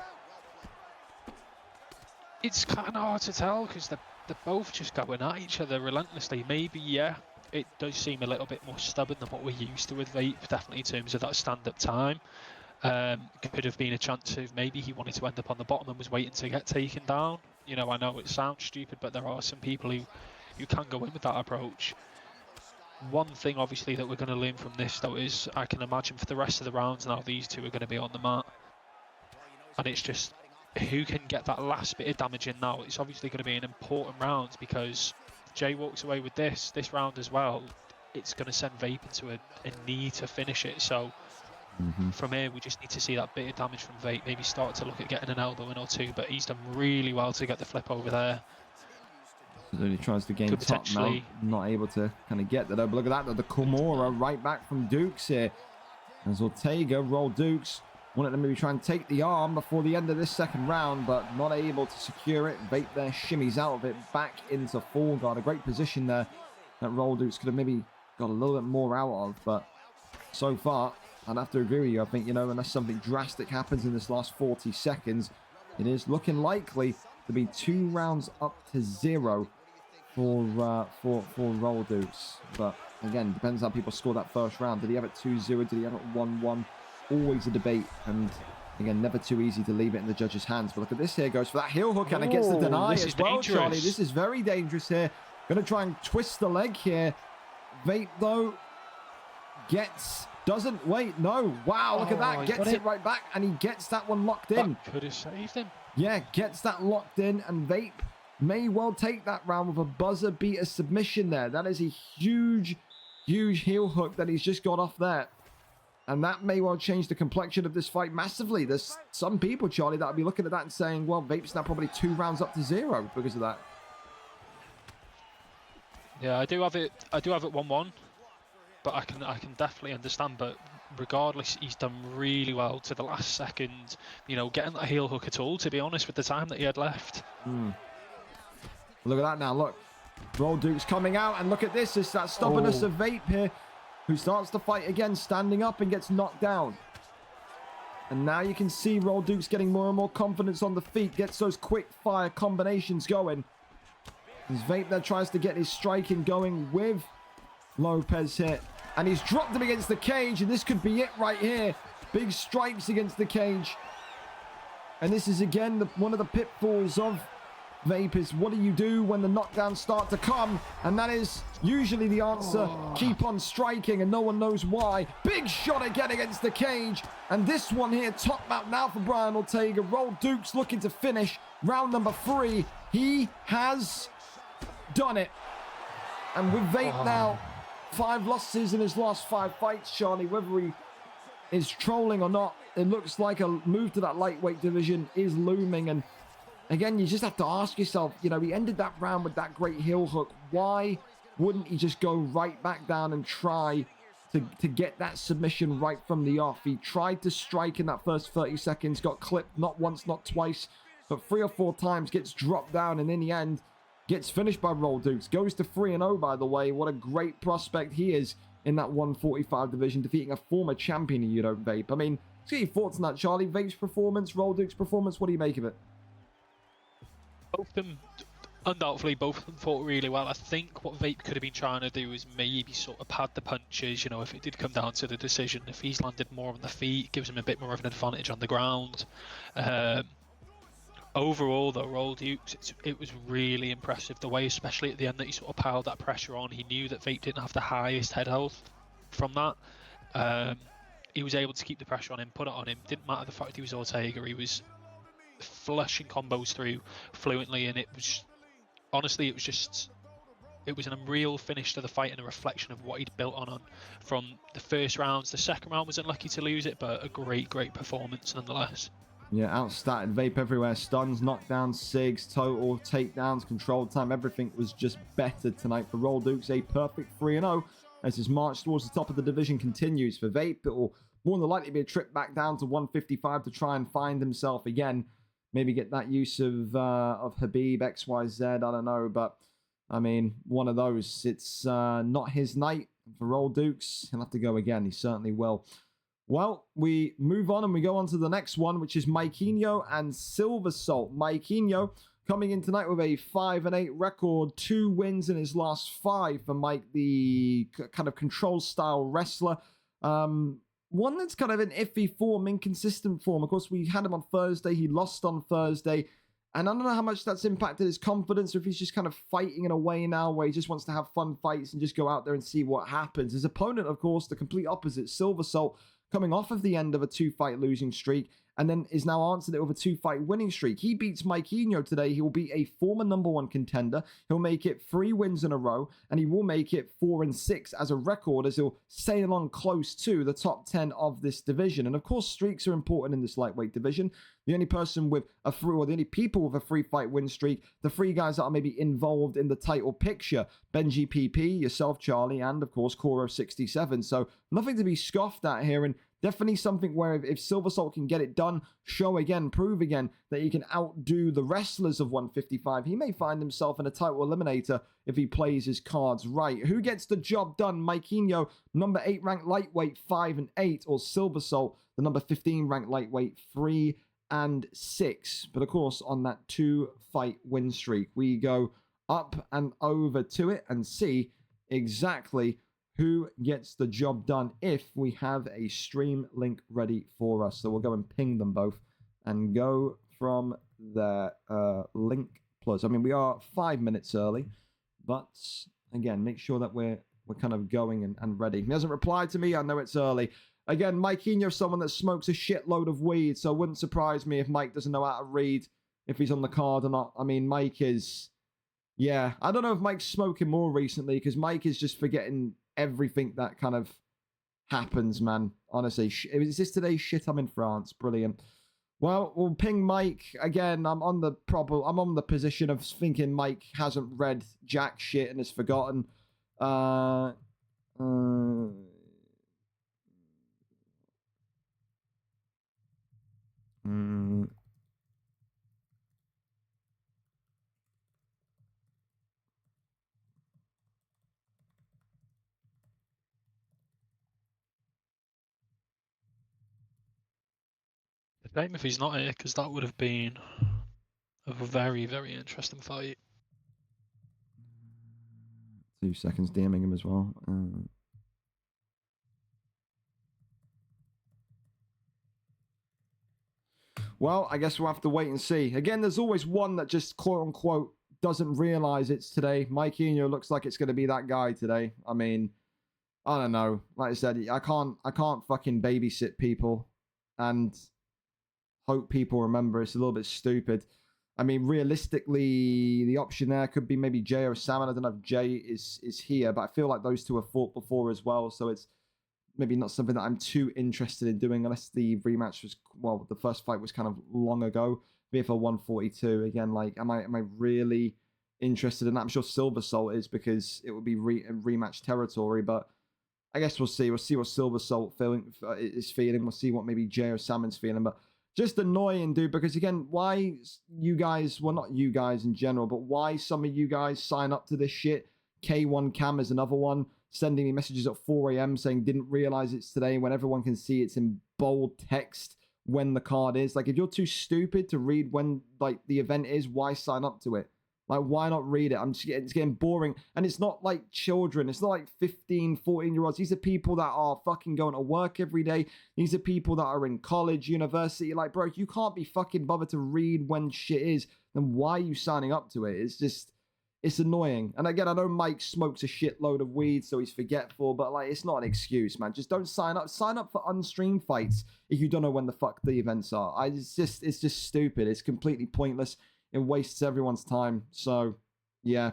Speaker 4: It's kind of hard to tell because they're both just going at each other relentlessly. Maybe, yeah, it does seem a little bit more stubborn than what we're used to with Vape, definitely in terms of that stand-up time. Could have been a chance of maybe he wanted to end up on the bottom and was waiting to get taken down. You know, I know it sounds stupid, but there are some people who can go in with that approach. One thing, obviously, that we're going to learn from this, though, is I can imagine for the rest of the rounds now, these two are going to be on the mat. And it's just who can get that last bit of damage in now. It's obviously going to be an important round because if Jay walks away with this round as well, it's going to send Vape into a need to finish it. So from here, we just need to see that bit of damage from Vape, maybe start to look at getting an elbow in or two, but he's done really well to get the flip over there.
Speaker 3: So he tries to gain top mount, not able to kind of get that. But look at that, the Kimura right back from Dukes here. As Ortega, Roll Dukes, wanted to maybe try and take the arm before the end of this second round, but not able to secure it. Vape there shimmies out of it, back into full guard. A great position there that Roll Dukes could have maybe got a little bit more out of, but so far, I'd have to agree with you. I think, you know, unless something drastic happens in this last 40 seconds, it is looking likely to be 2 rounds up to 0 for Roll Dukes. But again, depends how people score that first round. Did he have it 2-0? Did he have it 1-1? Always a debate, and again, never too easy to leave it in the judge's hands. But look at this here, goes for that heel hook, and it gets the deny as well, dangerous. Charlie. This is very dangerous here. Going to try and twist the leg here. Vape, though, doesn't wait, no. Wow, look at that, gets it right back, and he gets that one locked in.
Speaker 4: That could have saved him.
Speaker 3: Yeah, gets that locked in, and Vape may well take that round with a buzzer beater submission there. That is a huge, huge heel hook that he's just got off there. And that may well change the complexion of this fight massively. There's some people, Charlie, that will be looking at that and saying, well, Vape's now probably 2 rounds up to 0 because of that.
Speaker 4: Yeah, I do have it 1-1, but I can definitely understand. But regardless, he's done really well to the last second, you know, getting that heel hook at all, to be honest, with the time that he had left.
Speaker 3: Look at that now, look. Roll Dukes coming out, and look at this. It's that stubbornness of Vape here, who starts to fight again, standing up and gets knocked down. And now you can see Roll Dukes getting more and more confidence on the feet, gets those quick fire combinations going. As Vape there tries to get his striking going with Lopez here. And he's dropped him against the cage, and this could be it right here. Big strikes against the cage. And this is again one of the pitfalls of Vape is, what do you do when the knockdowns start to come? And that is usually the answer. Keep on striking, and no one knows why. Big shot again against the cage. And this one here, top mount now for Brian Ortega. Roll Dukes looking to finish round number 3. He has done it. And with Vape now, 5 losses in his last 5 fights, Charlie, whether he is trolling or not, it looks like a move to that lightweight division is looming. And again, you just have to ask yourself, you know, he ended that round with that great heel hook. Why wouldn't he just go right back down and try to get that submission right from the off? He tried to strike in that first 30 seconds, got clipped not once, not twice, but 3 or 4 times, gets dropped down, and in the end, gets finished by Roll Dukes. Goes to 3-0, by the way. What a great prospect he is in that 145 division, defeating a former champion in Vape. I mean, let's get your thoughts on that, Charlie. Vape's performance, Roll Dukes' performance, what do you make of it?
Speaker 4: Both of them, undoubtedly, both of them fought really well. I think what Vape could have been trying to do is maybe sort of pad the punches, you know, if it did come down to the decision. If he's landed more on the feet, gives him a bit more of an advantage on the ground. Overall, though, Roll Dukes, it was really impressive. The way, especially at the end, that he sort of piled that pressure on. He knew that Vape didn't have the highest head health from that. He was able to keep the pressure on him, put it on him. Didn't matter the fact he was Ortega. He was flushing combos through fluently, and it was, honestly, it was an unreal finish to the fight and a reflection of what he'd built on from the first rounds. The second round was unlucky to lose it, but a great performance nonetheless.
Speaker 3: Yeah, outstatted Vape everywhere. Stuns, knockdowns, SIGs, total, takedowns, control time. Everything was just better tonight for Roll Dukes. A perfect 3-0 as his march towards the top of the division continues. For Vape, it will more than likely be a trip back down to 155 to try and find himself again. Maybe get that use of Habib, XYZ, I don't know. But, I mean, one of those. It's not his night for Roll Dukes. He'll have to go again. He certainly will. Well, we move on and we go on to the next one, which is Maikinho and Silver Salt. Maikinho coming in tonight with a 5-8 record, 2 wins in his last 5 for Mike, the kind of control style wrestler. One that's kind of an iffy form, inconsistent form. Of course, we had him on Thursday. He lost on Thursday. And I don't know how much that's impacted his confidence, or if he's just kind of fighting in a way now where he just wants to have fun fights and just go out there and see what happens. His opponent, of course, the complete opposite, Silver Salt, coming off of the end of a 2-fight losing streak, and then is now answered it with a 2-fight winning streak. He beats Maikinho today. He will be a former #1 contender. He'll make it 3 wins in a row, and he will make it 4-6 as a record, as he'll sail along close to the top 10 of this division. And of course, streaks are important in this lightweight division. The only person with a 3, or the only people with a 3-fight win streak, the 3 guys that are maybe involved in the title picture: Benji PP, yourself, Charlie, and of course, Koro67. So nothing to be scoffed at here, and definitely something where if Silver Salt can get it done, show again, prove again that he can outdo the wrestlers of 155, he may find himself in a title eliminator if he plays his cards right. Who gets the job done? Maikinho, number 8 ranked lightweight, 5-8, or Silver Salt, the number 15 ranked lightweight, 3-6. But of course, on that 2-fight win streak, we go up and over to it and see exactly who gets the job done if we have a stream link ready for us. So we'll go and ping them both and go from their link plus. I mean, we are 5 minutes early, but again, make sure that we're kind of going and ready. He hasn't replied to me. I know it's early. Again, Maikinho is someone that smokes a shitload of weed, so it wouldn't surprise me if Mike doesn't know how to read if he's on the card or not. I mean, Mike is... Yeah, I don't know if Mike's smoking more recently, because Mike is just forgetting everything that kind of happens, man. Honestly, is this today's shit? I'm in France. Brilliant. Well, we'll ping Mike again. I'm on the position of thinking Mike hasn't read jack shit and has forgotten.
Speaker 4: Shame if he's not here, because that would have been a very interesting fight.
Speaker 3: 2 seconds DMing him as well. Well, I guess we'll have to wait and see. Again, there's always one that just quote-unquote doesn't realize it's today. Maikinho looks like it's going to be that guy today. I mean, I don't know. Like I said, I can't fucking babysit people and hope people remember. It's a little bit stupid. I mean, realistically, the option there could be maybe Jay or Salmon. I don't know if Jay is here, but I feel like those two have fought before as well, so it's maybe not something that I'm too interested in doing, unless the rematch was, well, the first fight was kind of long ago. VFL 142, again, like, am I really interested in that. I'm sure Silver Salt is, because it would be rematch territory, but I guess we'll see. We'll see what Silver Salt is feeling. We'll see what maybe J.O. Salmon's feeling, but just annoying, dude, because again, why you guys, well, not you guys in general, but why some of you guys sign up to this shit? K1 Cam is another one, sending me messages at 4 a.m. saying didn't realize it's today, when everyone can see it's in bold text when the card is. Like, if you're too stupid to read when like the event is, why sign up to it? Like, why not read it? It's getting boring. And it's not like children. It's not like 15, 14-year-olds. These are people that are fucking going to work every day. These are people that are in college, university. Like, bro, if you can't be fucking bothered to read when shit is, then why are you signing up to it? It's just, it's annoying. And again, I know Mike smokes a shitload of weed, so he's forgetful, but like, it's not an excuse, man. Just don't sign up. Sign up for unstreamed fights if you don't know when the fuck the events are. It's just stupid. It's completely pointless. It wastes everyone's time. So, yeah.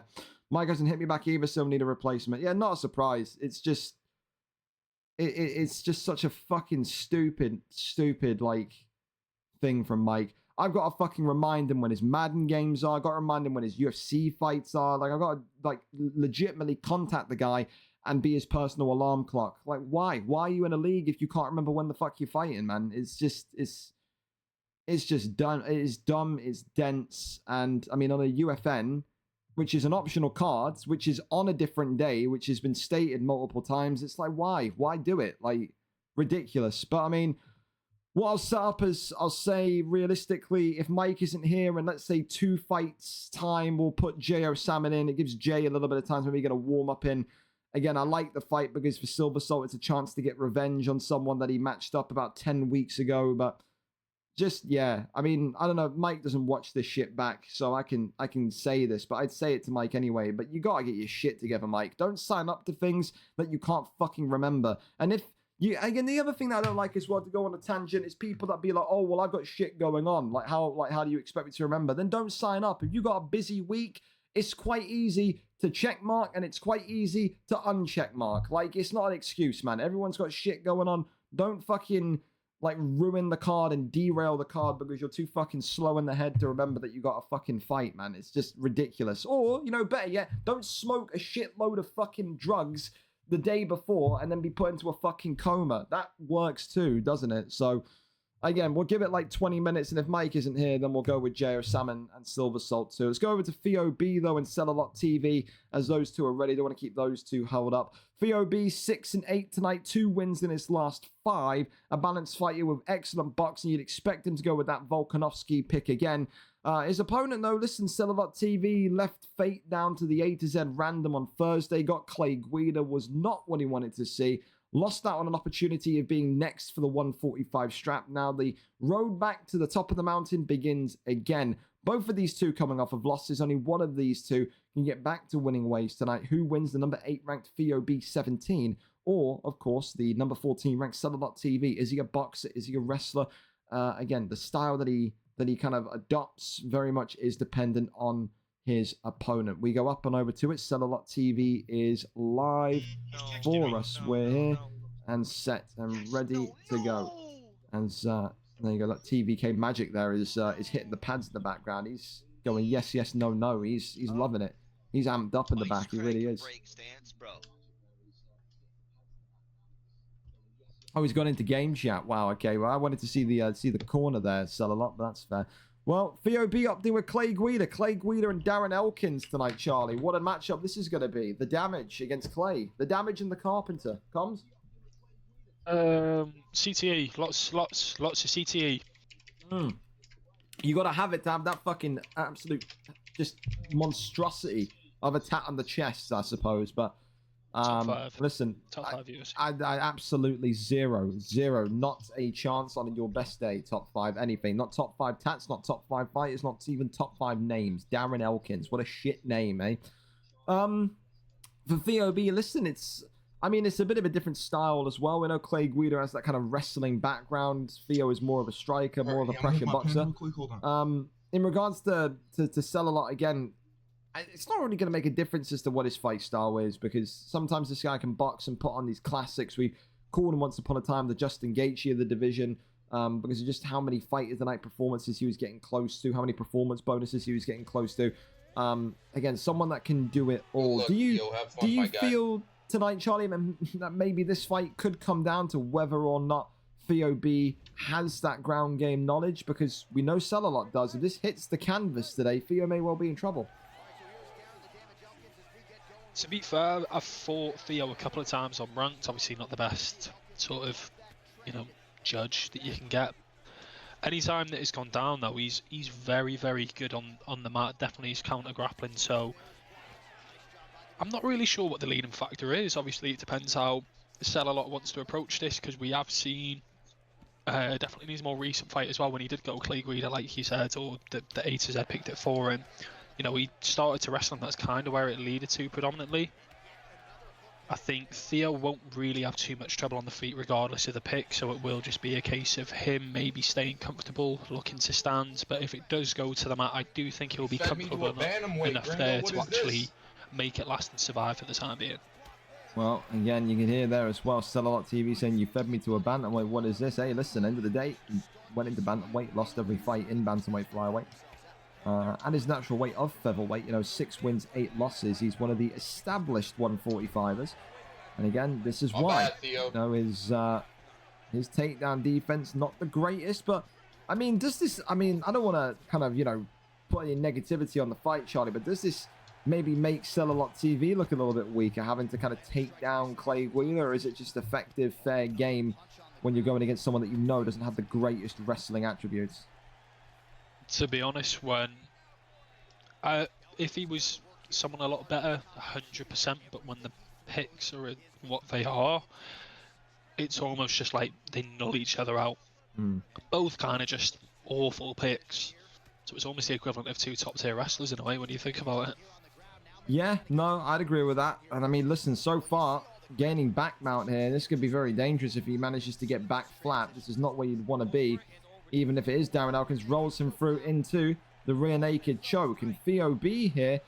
Speaker 3: Mike hasn't hit me back either, so we need a replacement. Yeah, not a surprise. It's just... It's just such a fucking stupid, like, thing from Mike. I've got to fucking remind him when his Madden games are. I've got to remind him when his UFC fights are. Like, I've got to, like, legitimately contact the guy and be his personal alarm clock. Like, why? Why are you in a league if you can't remember when the fuck you're fighting, man? It's just done. It is dumb. It's dense. And I mean, on a UFN, which is an optional card, which is on a different day, which has been stated multiple times, it's like, why? Why do it? Like, ridiculous. But I mean, what I'll set up is, I'll say realistically, if Mike isn't here and let's say 2 fights time, we'll put J.O. Salmon in. It gives Jay a little bit of time to maybe get a warm up in. Again, I like the fight because for Silver Salt, it's a chance to get revenge on someone that he matched up about 10 weeks ago. But just, yeah, I mean, I don't know. Mike doesn't watch this shit back, so I can say this, but I'd say it to Mike anyway. But you gotta get your shit together, Mike. Don't sign up to things that you can't fucking remember. And if you, again, the other thing that I don't like as well, to go on a tangent, is people that be like, oh, well, I've got shit going on. Like, how do you expect me to remember? Then don't sign up. If you got a busy week, it's quite easy to check mark and it's quite easy to uncheck mark. Like, it's not an excuse, man. Everyone's got shit going on. Don't fucking like ruin the card and derail the card because you're too fucking slow in the head to remember that you got a fucking fight, man. It's just ridiculous. Or, you know, better yet, don't smoke a shitload of fucking drugs the day before and then be put into a fucking coma. That works too, doesn't it? So, again, we'll give it like 20 minutes, and if Mike isn't here, then we'll go with J.O. Salmon and Silver Salt too. Let's go over to FOB, though, and Sell a Lot TV, as those two are ready. Don't want to keep those two held up. FOB 6-8 tonight, 2 wins in his last 5. A balanced fighter with excellent boxing. You'd expect him to go with that Volkanovski pick again. His opponent, though, listen, Sell a Lot TV left fate down to the A to Z random on Thursday. Got Clay Guida, was not what he wanted to see. Lost out on an opportunity of being next for the 145 strap. Now the road back to the top of the mountain begins again. Both of these two coming off of losses. Only one of these two can get back to winning ways tonight. Who wins the number 8 ranked FOB 17? Or, of course, the number 14 ranked Sell a Lot TV. Is he a boxer? Is he a wrestler? Again, the style that he kind of adopts very much is dependent on his opponent. We go up and over to it. Sell a Lot TV is live for us. We're here and set and ready to go. And there you go. Look, TVK Magic there is hitting the pads in the background. He's going yes, yes, no, no. He's loving it. He's amped up in the back. He really is. Oh, he's gone into game chat. Wow. Okay. Well, I wanted to see the corner there. Sell a Lot, but that's fair. Well, FOB up there with Clay Guida. Clay Guida and Darren Elkins tonight, Charlie. What a matchup this is going to be. The Damage against Clay. The Damage and the Carpenter. Comes?
Speaker 4: CTE. Lots of CTE.
Speaker 3: You got to have it to have that fucking absolute just monstrosity of a tat on the chest, I suppose. But
Speaker 4: Top 5.
Speaker 3: Listen,
Speaker 4: Top 5 viewers.
Speaker 3: I absolutely zero, not a chance on your best day. Top 5 anything, not top 5 tats, not top 5 fighters, not even top 5 names. Darren Elkins, what a shit name, eh? For FOB, listen, it's a bit of a different style as well. We know Clay Guida has that kind of wrestling background. Theo is more of a striker, more of a pressure boxer. In regards to Sell a Lot, again, it's not really going to make a difference as to what his fight style is, because sometimes this guy can box and put on these classics. We called him once upon a time the Justin Gaethje of the division, because of just how many fight of the night performances he was getting close to, how many performance bonuses he was getting close to. Again, someone that can do it all. Do you feel tonight, Charlie, that maybe this fight could come down to whether or not Theo B has that ground game knowledge? Because we know Sell-A-Lot does. If this hits the canvas today, Theo may well be in trouble.
Speaker 4: To be fair, I've fought Theo a couple of times on ranked. Obviously not the best sort of, judge that you can get. Anytime that he's gone down, though, he's very, very good on the mat. Definitely his counter grappling. So I'm not really sure what the leading factor is. Obviously, it depends how Sell-A-Lot wants to approach this, because we have seen definitely in his more recent fight as well, when he did go Clay Guida, like he said, or the A to Z picked it for him. He started to wrestle, and that's kind of where it led to predominantly. I think Theo won't really have too much trouble on the feet regardless of the pick, so it will just be a case of him maybe staying comfortable, looking to stand. But if it does go to the mat, I do think he'll be comfortable enough there to actually make it last and survive for the time being.
Speaker 3: Well, again, you can hear there as well, Sell-A-Lot TV saying, you fed me to a bantamweight. What is this? Hey, listen, end of the day, he went into bantamweight, lost every fight in bantamweight flyweight. At his natural weight of featherweight, 6 wins, 8 losses. He's one of the established 145ers. And again, this is why. His takedown defense, not the greatest, but I mean, I don't want to kind of, put any negativity on the fight, Charlie, but does this maybe make Sell-A-Lot TV look a little bit weaker, having to kind of take down Clay Guida, or is it just effective, fair game when you're going against someone that doesn't have the greatest wrestling attributes?
Speaker 4: To be honest, if he was someone a lot better, 100%, but when the picks are what they are, it's almost just like they null each other out. Both kind of just awful picks. So it's almost the equivalent of 2 top-tier wrestlers in a way when you think about it.
Speaker 3: Yeah, no, I'd agree with that. And I mean, listen, so far, gaining back mount here, this could be very dangerous if he manages to get back flat. This is not where you'd want to be. Even if it is Darren Elkins, rolls him through into the rear naked choke. And Theo B here,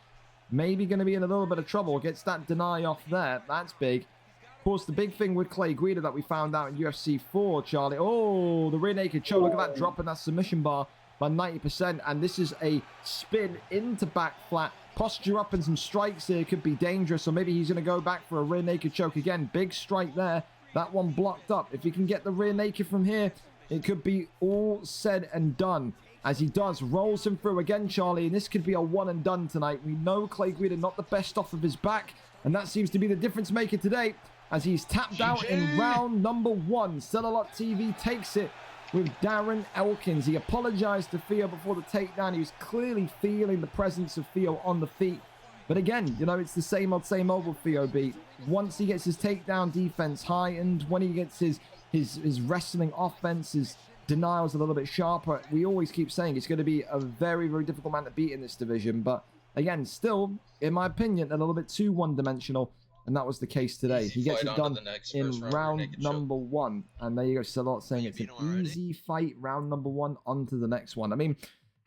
Speaker 3: maybe going to be in a little bit of trouble. Gets that deny off there. That's big. Of course, the big thing with Clay Guida that we found out in UFC 4, Charlie. Oh, the rear naked choke. Look at that, dropping that submission bar by 90%. And this is a spin into back flat. Posture up and some strikes here could be dangerous. So maybe he's going to go back for a rear naked choke again. Big strike there. That one blocked up. If he can get the rear naked from here, it could be all said and done. As he does, rolls him through again, Charlie, and this could be a one and done tonight. We know Clay Guida not the best off of his back, and that seems to be the difference maker today, as he's tapped out in round number 1. Sell-A-Lot TV takes it with Darren Elkins. He apologized to Theo before the takedown. He was clearly feeling the presence of Theo on the feet. But again, it's the same old with Theo B. Once he gets his takedown defense heightened, when he gets his wrestling offense, his denials a little bit sharper, we always keep saying it's going to be a very, very difficult man to beat in this division. But again, still, in my opinion, a little bit too one-dimensional, and that was the case today. He gets it done in round number 1, and there you go, Sell-A-Lot saying it's an easy fight, round number 1, on to the next one. I mean,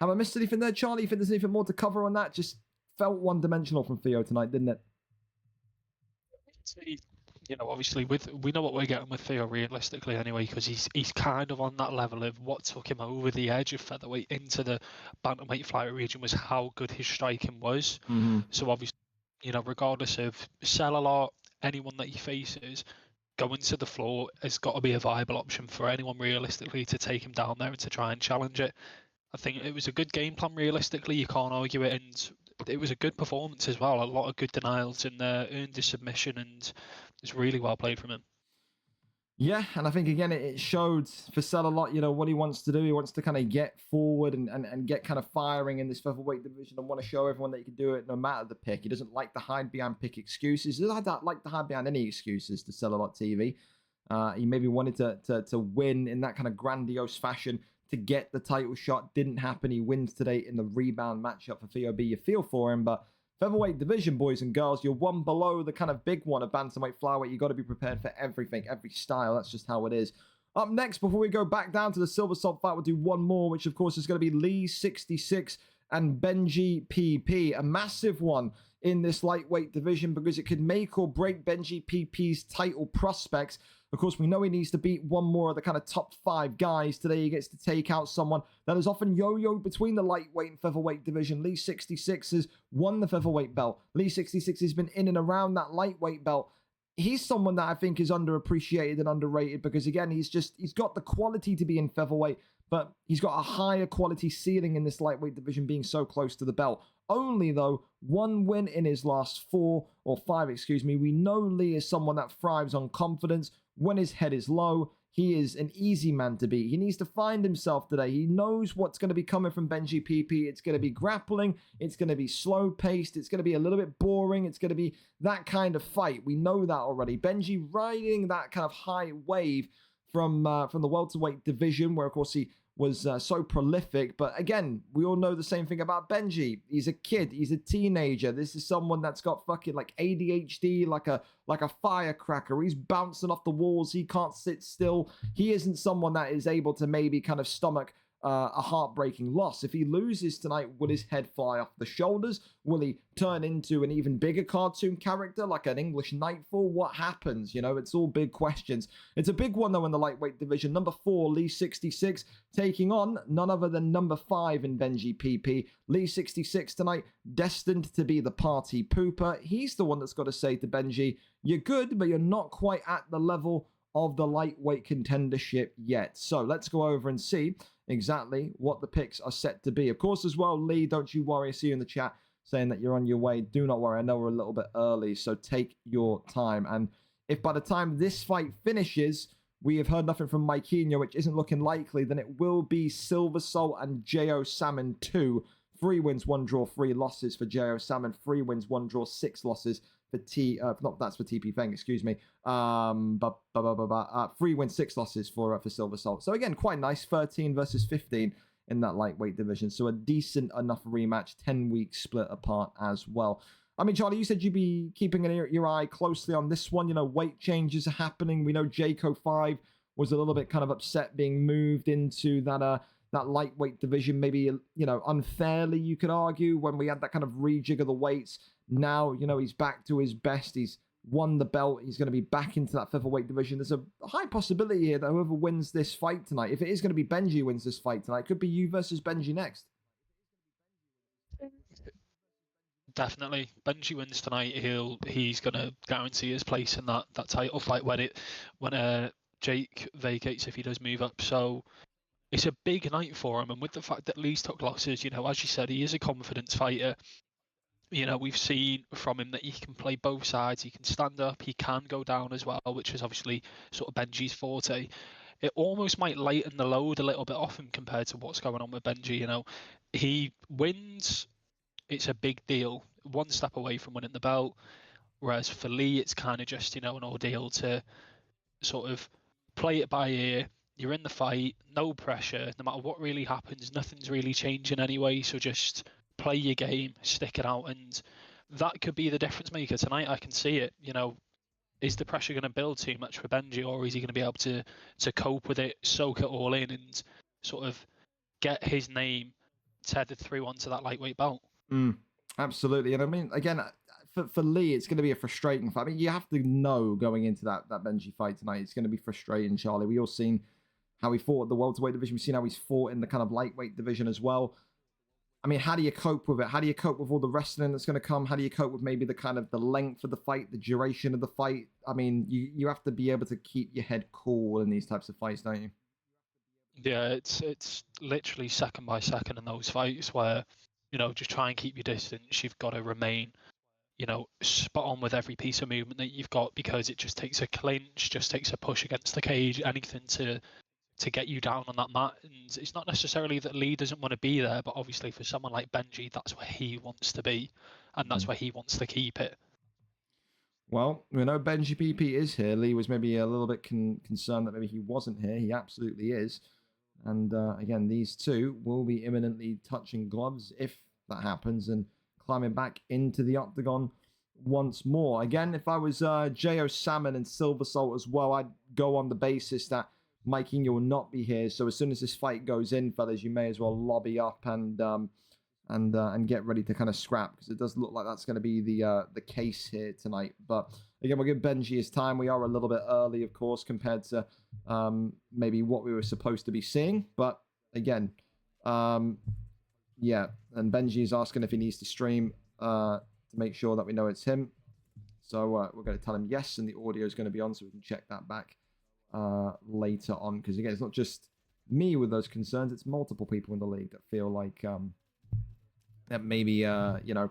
Speaker 3: have I missed anything there, Charlie? You think there's anything more to cover on that? Just felt one-dimensional from Theo tonight, didn't it?
Speaker 4: Obviously, we know what we're getting with Theo realistically anyway, because he's kind of on that level of what took him over the edge of featherweight into the bantamweight flyweight region was how good his striking was. So obviously, regardless of Sell-A-Lot, anyone that he faces, going to the floor has got to be a viable option for anyone realistically to take him down there and to try and challenge it. I think it was a good game plan realistically, you can't argue it, and it was a good performance as well. A lot of good denials in there, earned his submission, and it's really well played from him.
Speaker 3: Yeah, and I think, again, it showed for Sell-A-Lot, what he wants to do. He wants to kind of get forward and get kind of firing in this featherweight division and want to show everyone that he can do it no matter the pick. He doesn't like to hide behind pick excuses. He doesn't like to hide behind any excuses to Sell-A-Lot TV. He maybe wanted to win in that kind of grandiose fashion to get the title shot. Didn't happen. He wins today in the rebound matchup for Theo B. You feel for him, but featherweight division, boys and girls, you're one below the kind of big one of bantamweight flyweight. You got to be prepared for everything, every style. That's just how it is. Up next, before we go back down to the silver salt fight, we'll do one more, which of course is going to be Lee 66 and Benji PP, a massive one in this lightweight division because it could make or break Benji PP's title prospects. Of course, we know he needs to beat one more of the kind of top 5 guys. Today he gets to take out someone that has often yo-yoed between the lightweight and featherweight division. Lee 66 has won the featherweight belt. Lee 66 has been in and around that lightweight belt. He's someone that I think is underappreciated and underrated because, again, he's got the quality to be in featherweight, but he's got a higher quality ceiling in this lightweight division being so close to the belt. Only, though, 1 win in his last 4 or 5, We know Lee is someone that thrives on confidence. When his head is low, he is an easy man to beat. He needs to find himself today. He knows what's going to be coming from Benji PP. It's going to be grappling. It's going to be slow-paced. It's going to be a little bit boring. It's going to be that kind of fight. We know that already. Benji riding that kind of high wave from the welterweight division, where, of course, he was so prolific. But again, we all know the same thing about Benji. He's a kid. He's a teenager. This is someone that's got fucking like ADHD, like a firecracker. He's bouncing off the walls. He can't sit still. He isn't someone that is able to maybe kind of stomach a heartbreaking loss. If he loses tonight, will his head fly off the shoulders? Will he turn into an even bigger cartoon character like an English Nightfall? What happens? You know, it's all big questions. It's a big one, though, in the lightweight division. Number 4, Lee 66, taking on none other than number 5 in Benji PP. Lee 66 tonight, destined to be the party pooper. He's the one that's got to say to Benji, you're good, but you're not quite at the level of the lightweight contendership yet. So let's go over and see exactly what the picks are set to be. Of course, as well, Lee, don't you worry. I see you in the chat saying that you're on your way. Do not worry. I know we're a little bit early, so take your time. And if by the time this fight finishes, we have heard nothing from Mikeinho, which isn't looking likely, then it will be Silver Salt and J.O. Salmon 2. 3 wins, 1 draw, 3 losses for J.O. Salmon. 3 wins, 1 draw, 6 losses for that's for TP Feng, excuse me. 3 wins, 6 losses for Silver Salt. So again, quite nice. 13 versus 15 in that lightweight division. So a decent enough rematch, 10 weeks split apart as well. I mean, Charlie, you said you'd be keeping your eye closely on this one. You know, weight changes are happening. We know Jayco 5 was a little bit kind of upset being moved into that lightweight division, maybe, you know, unfairly, you could argue, when we had that kind of rejig of the weights. Now, you know, he's back to his best. He's won the belt. He's going to be back into that featherweight division. There's a high possibility here that whoever wins this fight tonight, if it is going to be Benji who wins this fight tonight, it could be you versus Benji next.
Speaker 4: Definitely. Benji wins tonight, he's going to guarantee his place in that title fight when Jake vacates, if he does move up. So it's a big night for him, and with the fact that Lee's took losses, you know, as you said, he is a confidence fighter. You know, we've seen from him that he can play both sides. He can stand up, he can go down as well, which is obviously sort of Benji's forte. It almost might lighten the load a little bit off him compared to what's going on with Benji. You know, he wins, it's a big deal, 1 step away from winning the belt. Whereas for Lee, it's kind of just, you know, an ordeal to sort of play it by ear. You're in the fight, no pressure. No matter what really happens, nothing's really changing anyway. So just play your game, stick it out, and that could be the difference maker tonight. I can see it. You know, is the pressure going to build too much for Benji, or is he going to be able to cope with it, soak it all in, and sort of get his name tethered through onto that lightweight belt?
Speaker 3: Absolutely. And I mean, again, for Lee, it's going to be a frustrating fight. I mean, you have to know going into that Benji fight tonight, it's going to be frustrating, Charlie. We all seen how he fought at the welterweight division. We've seen how he's fought in the kind of lightweight division as well. I mean, how do you cope with it? How do you cope with all the wrestling that's going to come? How do you cope with maybe the kind of the length of the fight, the duration of the fight? I mean, you have to be able to keep your head cool in these types of fights, don't you?
Speaker 4: Yeah, it's literally second by second in those fights where, you know, just try and keep your distance. You've got to remain, you know, spot on with every piece of movement that you've got, because it just takes a clinch, just takes a push against the cage, anything to get you down on that mat. And it's not necessarily that Lee doesn't want to be there, but obviously for someone like Benji, that's where he wants to be, and that's where he wants to keep it.
Speaker 3: Well, we know Benji PP is here. Lee was maybe a little bit concerned that maybe he wasn't here. He absolutely is. And again, these two will be imminently touching gloves if that happens, and climbing back into the octagon once more. Again, if I was J.O. Salmon and Silver Salt as well, I'd go on the basis that Mikeinho will not be here. So as soon as this fight goes in, fellas, you may as well lobby up and and get ready to kind of scrap, because it does look like that's going to be the case here tonight. But again, we'll give Benji his time. We are a little bit early, of course, compared to maybe what we were supposed to be seeing. But again, yeah, and Benji is asking if he needs to stream to make sure that we know it's him. So we're going to tell him yes, and the audio is going to be on, so we can check that back later on. Because again, it's not just me with those concerns; it's multiple people in the league that feel like that maybe you know,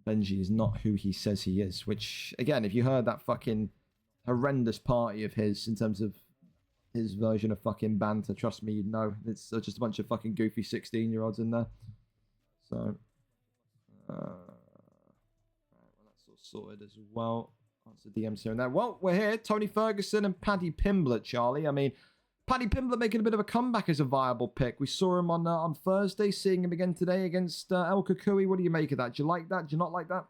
Speaker 3: Benji is not who he says he is. Which again, if you heard that fucking horrendous party of his in terms of his version of fucking banter, trust me, you'd know. It's just a bunch of fucking goofy 16-year-olds in there. So, well, that's all sorted as well. Answer DMs here and there. Well, we're here. Tony Ferguson and Paddy Pimblett, Charlie. I mean, Paddy Pimblett making a bit of a comeback as a viable pick. We saw him on Thursday, seeing him again today against El Kukui. What do you make of that? Do you like that? Do you not like that?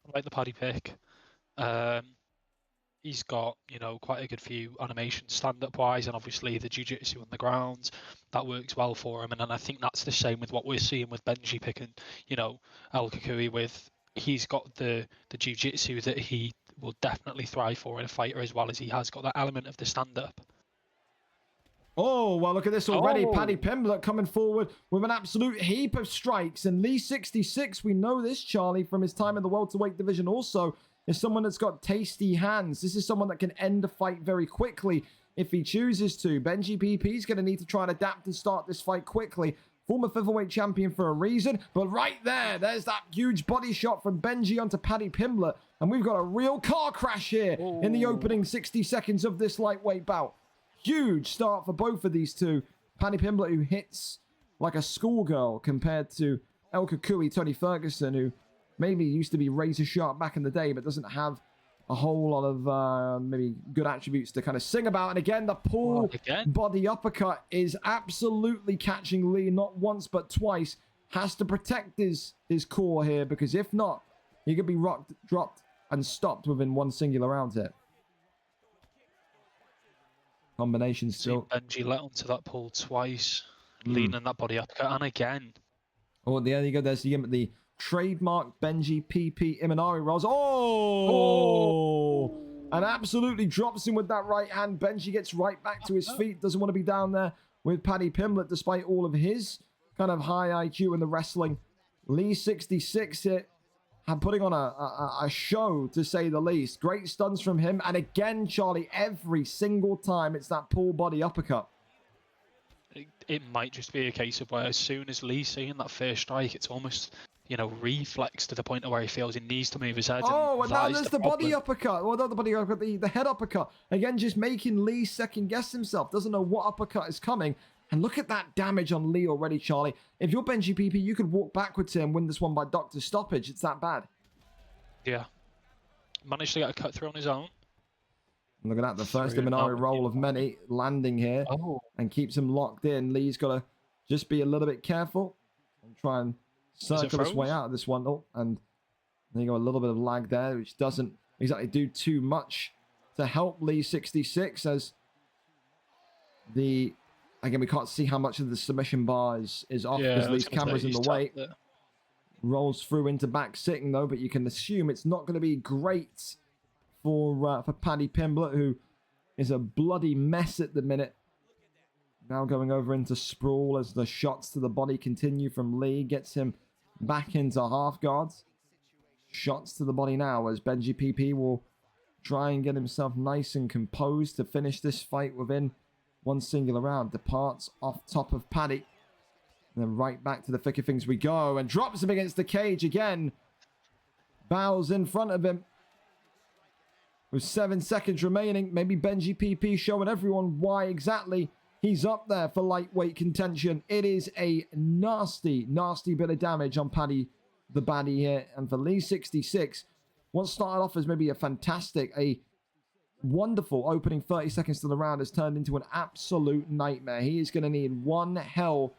Speaker 4: I like the Paddy pick. He's got, you know, quite a good few animations stand-up wise, and obviously the jiu-jitsu on the ground, that works well for him. And then I think that's the same with what we're seeing with Benji picking, you know, El Kukui with, he's got the jiu-jitsu that he will definitely thrive for in a fighter, as well as he has got that element of the stand-up.
Speaker 3: Oh, well, look at this already.
Speaker 4: Oh.
Speaker 3: Paddy Pimblett coming forward with an absolute heap of strikes. And Lee 66, we know this, Charlie, from his time in the welterweight division also, is someone that's got tasty hands. This is someone that can end a fight very quickly if he chooses to. Benji PP is going to need to try and adapt and start this fight quickly. Former featherweight champion for a reason. But right there's that huge body shot from Benji onto Paddy Pimblett. And we've got a real car crash here in the opening 60 seconds of this lightweight bout. Huge start for both of these two. Paddy Pimblett, who hits like a schoolgirl, compared to El Kukui, Tony Ferguson, who maybe used to be razor sharp back in the day, but doesn't have a whole lot of maybe good attributes to kind of sing about. And again, the pull body uppercut is absolutely catching Lee, not once but twice. Has to protect his core here, because if not, he could be dropped and stopped within one singular round here. Combination still.
Speaker 4: Benji let onto that pull twice, leaning that body uppercut, and again.
Speaker 3: Oh, there you go. There's the trademark Benji PP Imanari rolls. Oh! And absolutely drops him with that right hand. Benji gets right back to his feet. Doesn't want to be down there with Paddy Pimblett, despite all of his kind of high IQ in the wrestling. Lee 66 here, putting on a show, to say the least. Great stunts from him. And again, Charlie, every single time it's that pull body uppercut.
Speaker 4: It might just be a case of where as soon as Lee's seeing that first strike, it's almost, you know, reflex to the point of where he feels he needs to move his head.
Speaker 3: Oh, and now there's the body
Speaker 4: problem.
Speaker 3: uppercut. Well, not the body uppercut, the head uppercut. Again, just making Lee second guess himself. Doesn't know what uppercut is coming. And look at that damage on Lee already, Charlie. If you're Benji PP, you could walk backwards here and win this one by doctor stoppage. It's that bad.
Speaker 4: Yeah. Managed to get a cut through on his own.
Speaker 3: Look at that, the first Imanari roll of many landing here and keeps him locked in. Lee's got to just be a little bit careful and try and circle his way out of this one. Oh, and there you go, a little bit of lag there, which doesn't exactly do too much to help Lee 66, as the, again, we can't see how much of the submission bar is off because Lee's camera's in the way. Rolls through into back sitting though, but you can assume it's not going to be great for Paddy Pimblett, who is a bloody mess at the minute. Now going over into sprawl as the shots to the body continue from Lee. Gets him back into half guards. Shots to the body now as Benji PP will try and get himself nice and composed to finish this fight within one singular round. Departs off top of Paddy. And then right back to the thick of things we go. And drops him against the cage again. Bows in front of him. With 7 seconds remaining, maybe Benji PP showing everyone why exactly he's up there for lightweight contention. It is a nasty, nasty bit of damage on Paddy the baddie here. And for Lee 66, what started off as maybe a wonderful opening 30 seconds to the round has turned into an absolute nightmare. He is going to need one hell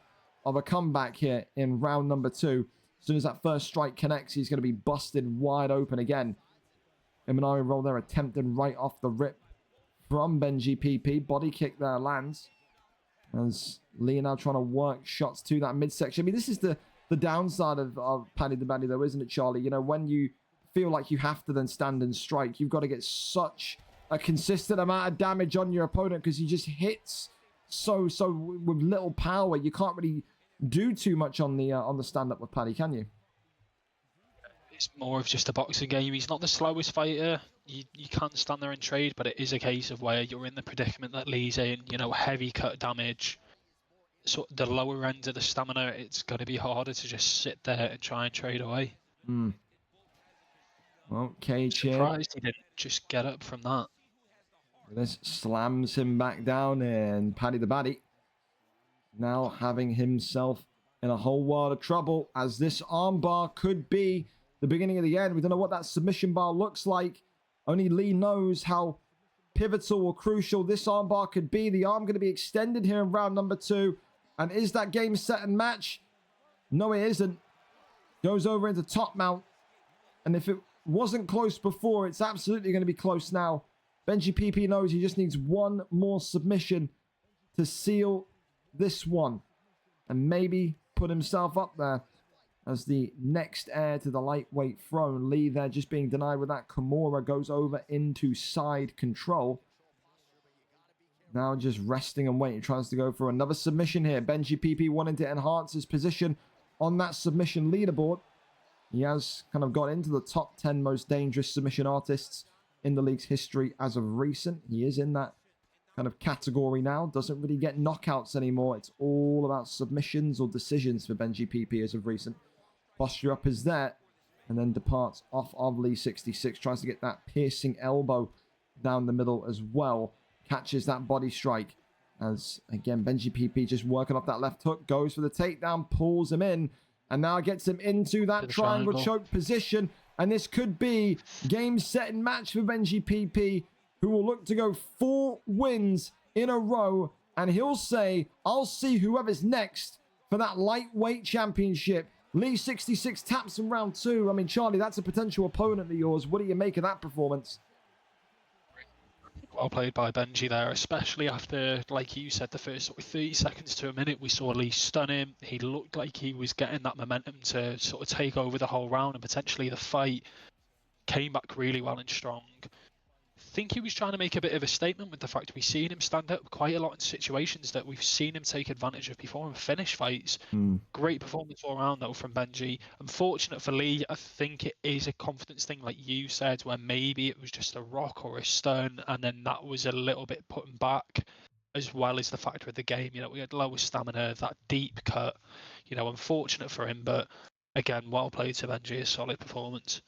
Speaker 3: of a comeback here in round number 2. As soon as that first strike connects, he's going to be busted wide open again. Imanari roll there, attempted right off the rip from Benji PP. Body kick there lands. As Lee now trying to work shots to that midsection. I mean, this is the downside of Paddy the Baddy, though, isn't it, Charlie? You know, when you feel like you have to then stand and strike, you've got to get such a consistent amount of damage on your opponent because he just hits so with little power. You can't really do too much on the stand-up with Paddy, can you?
Speaker 4: It's more of just a boxing game. He's not the slowest fighter. You can't stand there and trade, but it is a case of where you're in the predicament that Lee's in, you know, heavy cut damage. So the lower end of the stamina, it's got to be harder to just sit there and try and trade away.
Speaker 3: Okay,
Speaker 4: surprised he didn't just get up from that.
Speaker 3: This slams him back down, and Paddy the Baddy now having himself in a whole world of trouble, as this armbar could be the beginning of the end. We don't know what that submission bar looks like. Only Lee knows how pivotal or crucial this armbar could be. The arm going to be extended here in round number 2. And is that game, set, and match? No, it isn't. Goes over into top mount. And if it wasn't close before, it's absolutely going to be close now. Benji PP knows he just needs one more submission to seal this one. And maybe put himself up there as the next heir to the lightweight throne. Lee there just being denied with that. Kimura goes over into side control. Now just resting and waiting. Tries to go for another submission here. Benji PP wanting to enhance his position on that submission leaderboard. He has kind of got into the top 10 most dangerous submission artists in the league's history as of recent. He is in that kind of category now. Doesn't really get knockouts anymore. It's all about submissions or decisions for Benji PP as of recent. Posture up is there, and then departs off of Lee 66. Tries to get that piercing elbow down the middle as well. Catches that body strike. As, again, Benji PP just working off that left hook. Goes for the takedown, pulls him in, and now gets him into that triangle choke position. And this could be game, set, and match for Benji PP, who will look to go 4 wins in a row. And he'll say, I'll see whoever's next for that lightweight championship. Lee 66 taps in round 2. I mean, Charlie, that's a potential opponent of yours. What do you make of that performance?
Speaker 4: Well played by Benji there, especially after, like you said, the first 30 seconds to a minute, we saw Lee stun him. He looked like he was getting that momentum to sort of take over the whole round and potentially the fight. Came back really well and strong. I think he was trying to make a bit of a statement with the fact we've seen him stand up quite a lot in situations that we've seen him take advantage of before and finish fights. Great performance all around though from Benji. Unfortunate for Lee, I think it is a confidence thing like you said, where maybe it was just a rock or a stun and then that was a little bit putting back, as well as the factor of the game. You know, we had lower stamina, that deep cut, you know, unfortunate for him, but again, well played to Benji, a solid performance.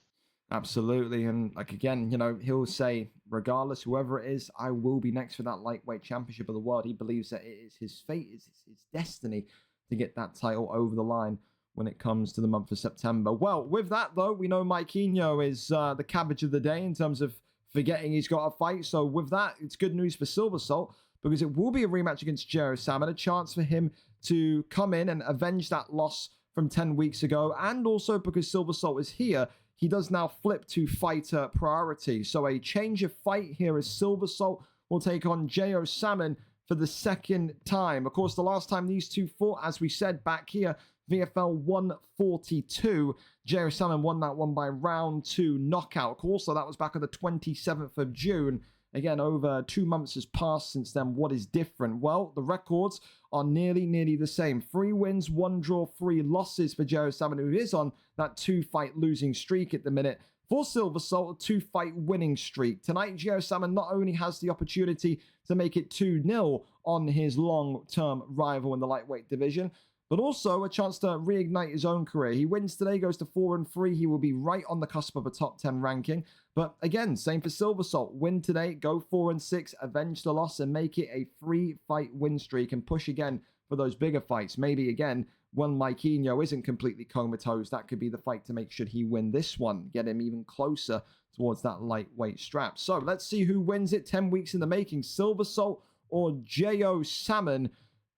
Speaker 3: Absolutely. And like, again, you know, he'll say, regardless, whoever it is, I will be next for that lightweight championship of the world. He believes that it is his fate, it's his destiny to get that title over the line when it comes to the month of September. Well, with that, though, we know Mikeyno is the cabbage of the day in terms of forgetting he's got a fight. So with that, it's good news for Silver Salt, because it will be a rematch against Jero Salmon, a chance for him to come in and avenge that loss from 10 weeks ago. And also because Silver Salt is here, he does now flip to fighter priority. So a change of fight here as Silver Salt will take on Jero Salmon for the second time. Of course, the last time these two fought, as we said back here, VFL 142. Jero Salmon won that one by round 2 knockout. Of course, so that was back on the 27th of June. Again, over 2 months has passed since then. What is different? Well, the records are nearly the same. 3 wins, 1 draw, 3 losses for Jero Salmon, who is on that 2-fight losing streak at the minute. For Silver Salt, a 2-fight winning streak. Tonight, Jero Salmon not only has the opportunity to make it 2-0 on his long-term rival in the lightweight division, but also a chance to reignite his own career. He wins today, goes to 4-3. He will be right on the cusp of a top 10 ranking. But again, same for Silver Salt. Win today, go 4-6, avenge the loss, and make it a 3-fight win streak and push again for those bigger fights. Maybe again, when Mikeyno isn't completely comatose, that could be the fight to make should he win this one. Get him even closer towards that lightweight strap. So let's see who wins it. 10 weeks in the making. Silver Salt or Jero Salmon.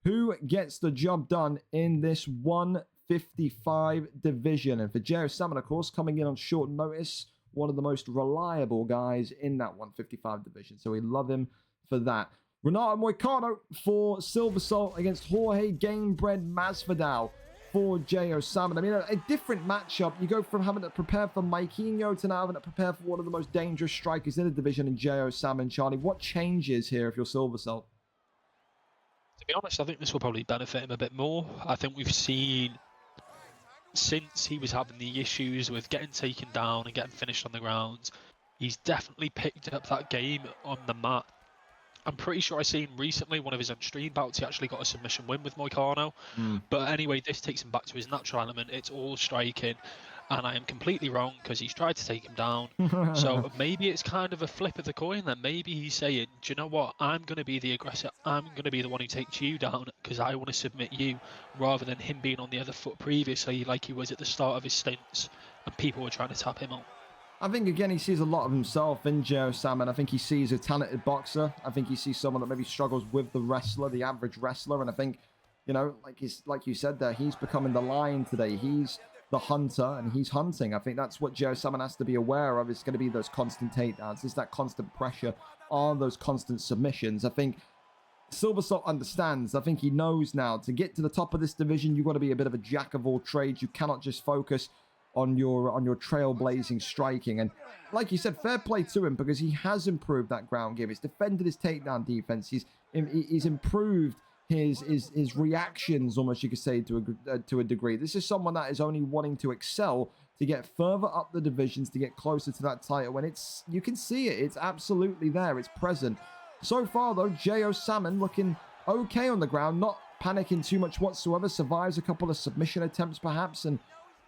Speaker 3: Who gets the job done in this 155 division? And for Jero Salmon, of course, coming in on short notice, one of the most reliable guys in that 155 division. So we love him for that. Renato Moicano for Silver Salt against Jorge Gamebred Masvidal for J.O. Salmon. I mean, a different matchup. You go from having to prepare for Mikeinho to now having to prepare for one of the most dangerous strikers in the division in J.O. Salmon. Charlie, what changes here if you're Silver Salt?
Speaker 4: To be honest, I think this will probably benefit him a bit more. I think we've seen, since he was having the issues with getting taken down and getting finished on the ground, he's definitely picked up that game on the mat. I'm pretty sure I seen recently one of his on-stream bouts, he actually got a submission win with Moicano. But anyway, this takes him back to his natural element. It's all striking. And I am completely wrong because he's tried to take him down. So maybe it's kind of a flip of the coin then. Maybe he's saying, do you know what? I'm going to be the aggressor. I'm going to be the one who takes you down because I want to submit you, rather than him being on the other foot previously like he was at the start of his stints and people were trying to tap him out.
Speaker 3: I think, again, he sees a lot of himself in J.O. Salmon. I think he sees a talented boxer. I think he sees someone that maybe struggles with the wrestler, the average wrestler. And I think, you know, like you said there, he's becoming the lion today. He's the hunter, and he's hunting. I think that's what J.O. Salmon has to be aware of. It's going to be those constant takedowns. It's that constant pressure on those constant submissions. I think Silver Salt understands. I think he knows now to get to the top of this division, you've got to be a bit of a jack of all trades. You cannot just focus on your trailblazing striking. And like you said, fair play to him because he has improved that ground game. He's defended his takedown defense. He's improved his reactions, almost you could say, to a degree. This is someone that is only wanting to excel, to get further up the divisions, to get closer to that title. And you can see it. It's absolutely there. It's present. So far, though, J.O. Salmon looking okay on the ground, not panicking too much whatsoever. Survives a couple of submission attempts, perhaps, and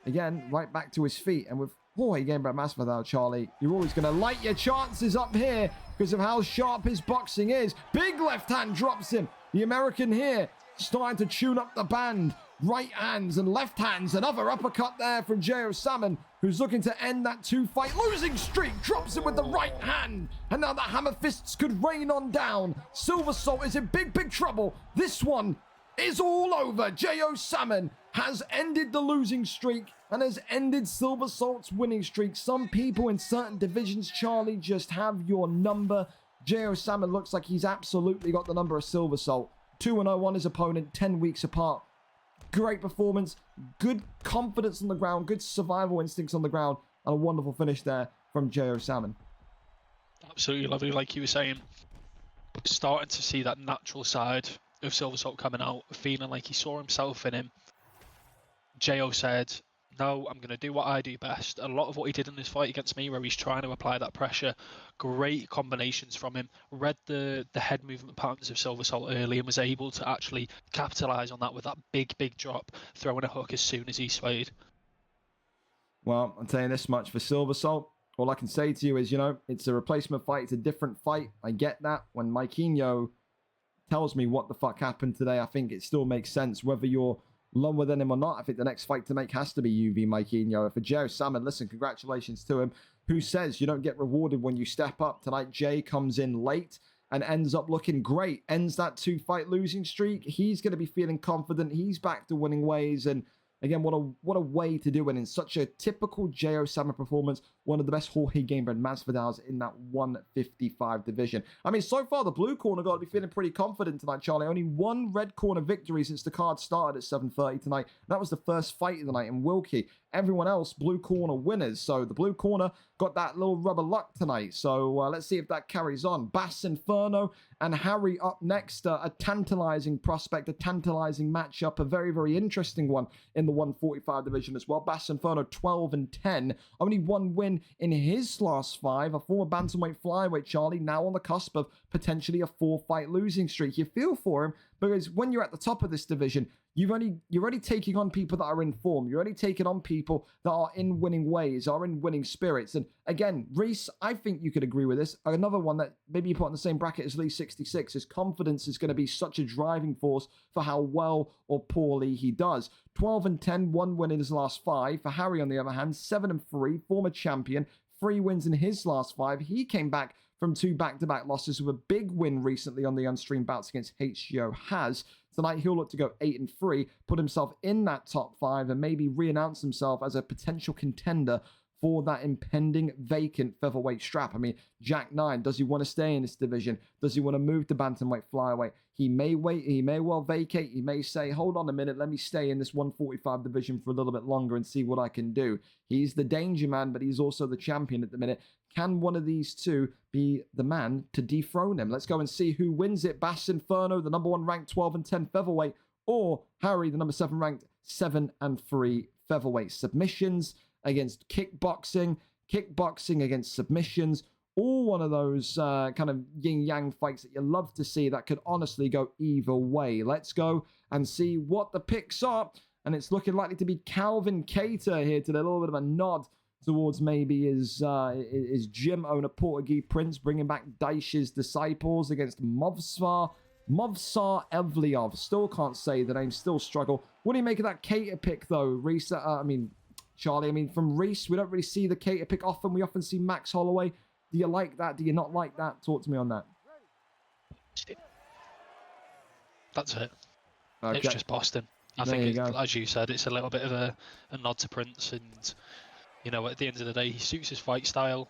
Speaker 3: again, right back to his feet. And with Jorge Gamebred Masvidal, Charlie, you're always going to light your chances up here because of how sharp his boxing is. Big left hand drops him. The American here starting to tune up the band. Right hands and left hands. Another uppercut there from J.O. Salmon, who's looking to end that two-fight losing streak. Drops him with the right hand. And now the hammer fists could rain on down. Silver Salt is in big, big trouble. This one is all over. J.O. Salmon has ended the losing streak and has ended Silver Salt's winning streak. Some people in certain divisions, Charlie, just have your number. J.O. Salmon looks like he's absolutely got the number of Silver Salt. 2-0 on his opponent, 10 weeks apart. Great performance, good confidence on the ground, good survival instincts on the ground, and a wonderful finish there from J.O. Salmon.
Speaker 4: Absolutely lovely, like you were saying. Starting to see that natural side of Silver Salt coming out, feeling like he saw himself in him. J.O. said, no, I'm going to do what I do best. A lot of what he did in this fight against me, where he's trying to apply that pressure, great combinations from him, read the head movement patterns of Silver Salt early and was able to actually capitalize on that with that big, big drop, throwing a hook as soon as he swayed.
Speaker 3: Well, I'm telling you this much for Silver Salt. All I can say to you is, you know, it's a replacement fight. It's a different fight. I get that. When Mikeinho tells me what the fuck happened today, I think it still makes sense. Whether you're lower than him or not, I think the next fight to make has to be UV Mikeinho. For J.O. Salmon, listen, congratulations to him. Who says you don't get rewarded when you step up? Tonight, Jay comes in late and ends up looking great. Ends that two-fight losing streak. He's going to be feeling confident. He's back to winning ways. And again, what a way to do it in such a typical J.O. Salmon performance. One of the best Jorge Gamebred Masvidals in that 155 division. I mean, so far, the blue corner got to be feeling pretty confident tonight, Charlie. Only one red corner victory since the card started at 7:30 tonight. That was the first fight of the night in Wilkie. Everyone else, blue corner winners. So the blue corner got that little rubber luck tonight. So let's see if that carries on. Bass Inferno and Harry up next. A tantalizing prospect, a tantalizing matchup. A very, very interesting one in the 145 division as well. Bass Inferno 12-10. Only one win in his last 5. A former bantamweight flyweight, Charlie, now on the cusp of potentially a 4-fight losing streak. You feel for him because when you're at the top of this division, you're already taking on people that are in form. You're already taking on people that are in winning ways, are in winning spirits. And again, Reese, I think you could agree with this. Another one that maybe you put in the same bracket as Lee 66. His confidence is going to be such a driving force for how well or poorly he does. 12-10, 1 win in his last 5. For Harry, on the other hand, 7-3, former champion, 3 wins in his last 5. He came back from 2 back-to-back losses with a big win recently on the unstreamed bouts against HGO Has. Tonight, he'll look to go 8-3, put himself in that top 5, and maybe re-announce himself as a potential contender for that impending vacant featherweight strap. I mean, Jack 9, does he want to stay in this division? Does he want to move to bantamweight, flyweight? He may wait, he may well vacate, he may say, hold on a minute, let me stay in this 145 division for a little bit longer and see what I can do. He's the danger man, but he's also the champion at the minute. Can one of these two be the man to dethrone him? Let's go and see who wins it. Bass Inferno, the number 1 ranked 12 and 10 featherweight, or Harry, the number 7 ranked 7 and 3 featherweight. Submissions against kickboxing, kickboxing against submissions, all one of those kind of yin-yang fights that you love to see that could honestly go either way. Let's go and see what the picks are, and it's looking likely to be Calvin Cater here today. A little bit of a nod towards maybe his gym owner, Portuguese Prince, bringing back Daish's disciples against Movsar Evliov. Still can't say the name, still struggle. What do you make of that Cater pick, though, Reese? Charlie, from Reese, we don't really see the Cater pick often. We often see Max Holloway. Do you like that? Do you not like that? Talk to me on that.
Speaker 4: That's it.
Speaker 3: Okay.
Speaker 4: It's just Boston. I think, as you said, it's a little bit of a nod to Prince. And, you know, at the end of the day, he suits his fight style.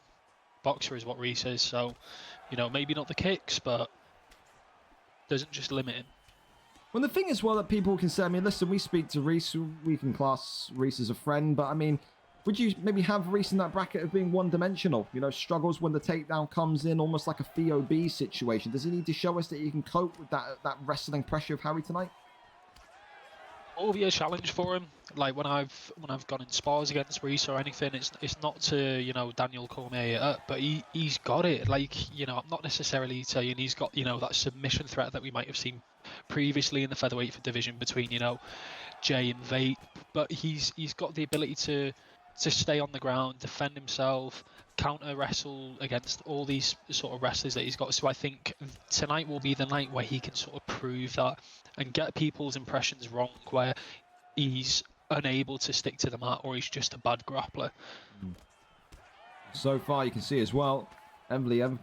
Speaker 4: Boxer is what Reese is. So, you know, maybe not the kicks, but doesn't just limit him.
Speaker 3: Well, the thing is, well, that people can say, listen, we speak to Reese, we can class Reese as a friend, but would you maybe have Reese in that bracket of being one-dimensional? You know, struggles when the takedown comes in, almost like a FOB situation. Does he need to show us that he can cope with that wrestling pressure of Harry tonight?
Speaker 4: It'll be a challenge for him. Like when I've gone in spars against Reese or anything, it's not to, you know, Daniel Cormier it up, but he's got it. Like, you know, I'm not necessarily saying he's got, you know, that submission threat that we might have seen previously in the featherweight division between, you know, Jay and Vape, but he's got the ability to stay on the ground, defend himself, counter wrestle against all these sort of wrestlers that he's got. So I think tonight will be the night where he can sort of prove that and get people's impressions wrong, where he's unable to stick to the mat or he's just a bad grappler.
Speaker 3: So far, you can see as well, Evliev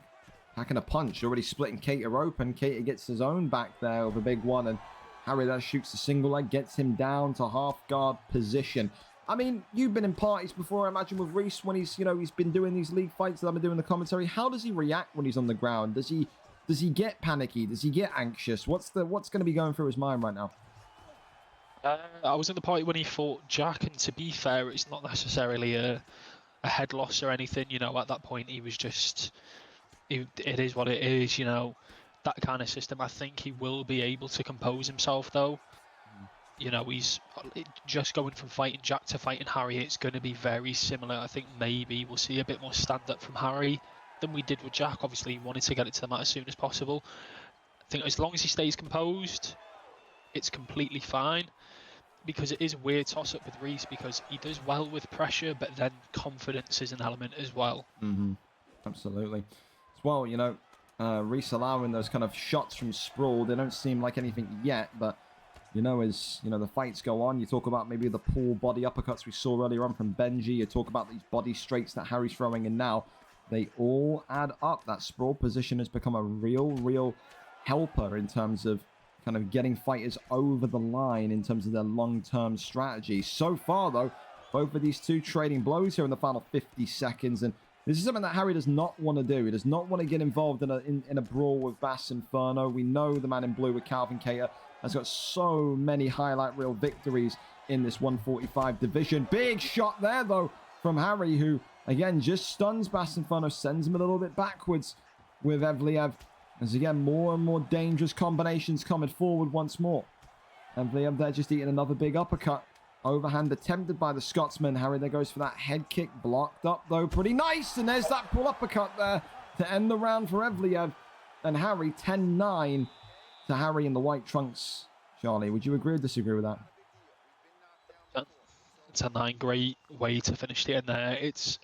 Speaker 3: packing a punch, already splitting Cater open. Cater gets his own back there with a big one, and Harry there shoots the single leg, gets him down to half guard position. You've been in parties before, I imagine, with Reese when he's been doing these league fights that I've been doing the commentary. How does he react when he's on the ground? Does he get panicky? Does he get anxious? What's going to be going through his mind right now?
Speaker 4: I was in the party when he fought Jack, and to be fair, it's not necessarily a head loss or anything. You know, at that point, he was just... It is what it is, you know, that kind of system. I think he will be able to compose himself, though. You know, he's just going from fighting Jack to fighting Harry. It's going to be very similar. I think maybe we'll see a bit more stand-up from Harry than we did with Jack. Obviously, he wanted to get it to the mat as soon as possible. I think as long as he stays composed, it's completely fine. Because it is a weird toss-up with Reese, because he does well with pressure, but then confidence is an element as well.
Speaker 3: Absolutely. Well, you know, Reese allowing those kind of shots from sprawl, they don't seem like anything yet, but, you know, as, you know, the fights go on, you talk about maybe the poor body uppercuts we saw earlier on from Benji, you talk about these body straights that Harry's throwing in now, they all add up. That sprawl position has become a real helper in terms of kind of getting fighters over the line in terms of their long-term strategy. So far, though, both of these two trading blows here in the final 50 seconds, and this is something that Harry does not want to do. He does not want to get involved in a brawl with Bass Inferno. We know the man in blue with Calvin Cater has got so many highlight reel victories in this 145 division. Big shot there, though, from Harry, who, again, just stuns Bass Inferno, sends him a little bit backwards with Evliev. As, again, more and more dangerous combinations coming forward once more. Evliev there just eating another big uppercut. Overhand attempted by the Scotsman. Harry there goes for that head kick. Blocked up, though. Pretty nice. And there's that pull uppercut there to end the round for Evliev. And Harry, 10-9 to Harry in the white trunks. Charlie, would you agree or disagree with that?
Speaker 4: 10-9, great way to finish the end there. It's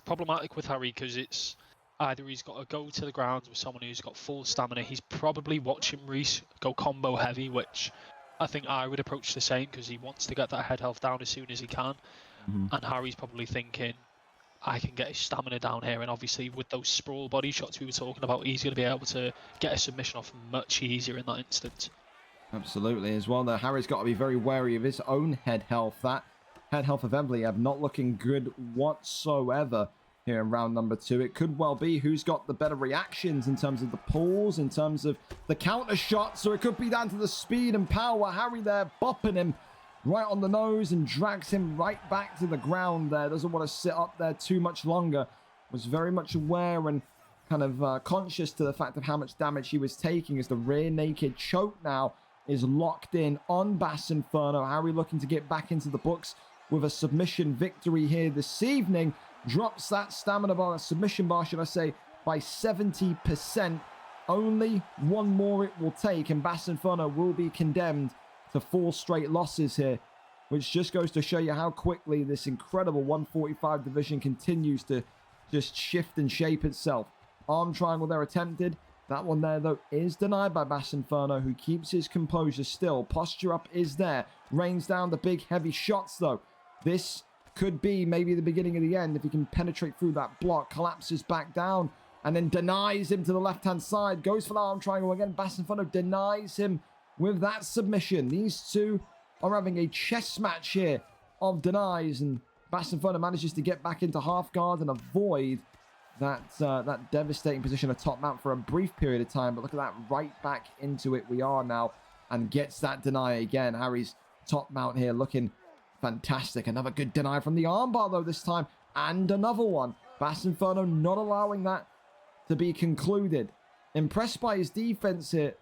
Speaker 4: problematic with Harry because it's either he's got to go to the ground with someone who's got full stamina. He's probably watching Reese go combo heavy, which I think I would approach the same because he wants to get that head health down as soon as he can. And Harry's probably thinking, I can get his stamina down here. And obviously with those sprawl body shots we were talking about, he's going to be able to get a submission off much easier in that instance.
Speaker 3: Absolutely. As well, though, Harry's got to be very wary of his own head health. That head health of Evliev not looking good whatsoever here in round number 2. It could well be who's got the better reactions in terms of the pulls, in terms of the counter shots, or it could be down to the speed and power. Harry there bopping him right on the nose and drags him right back to the ground there. Doesn't want to sit up there too much longer. Was very much aware and kind of conscious to the fact of how much damage he was taking as the rear naked choke now is locked in on Bass Inferno. Harry looking to get back into the books with a submission victory here this evening. Drops that stamina bar, submission bar, should I say, by 70%. Only one more it will take, and Bass Inferno will be condemned to 4 straight losses here, which just goes to show you how quickly this incredible 145 division continues to just shift and shape itself. Arm triangle there attempted. That one there, though, is denied by Bass Inferno, who keeps his composure still. Posture up is there. Rains down the big, heavy shots, though. This could be maybe the beginning of the end if he can penetrate through that block. Collapses back down and then denies him to the left-hand side. Goes for the arm triangle again. Bass Inferno denies him with that submission. These two are having a chess match here of denies, and Bass Inferno manages to get back into half guard and avoid that devastating position of top mount for a brief period of time. But look at that, right back into it we are now, and gets that deny again. Harry's top mount here looking fantastic. Another good deny from the armbar though this time, and another one. Bass Inferno not allowing that to be concluded. Impressed by his defense here,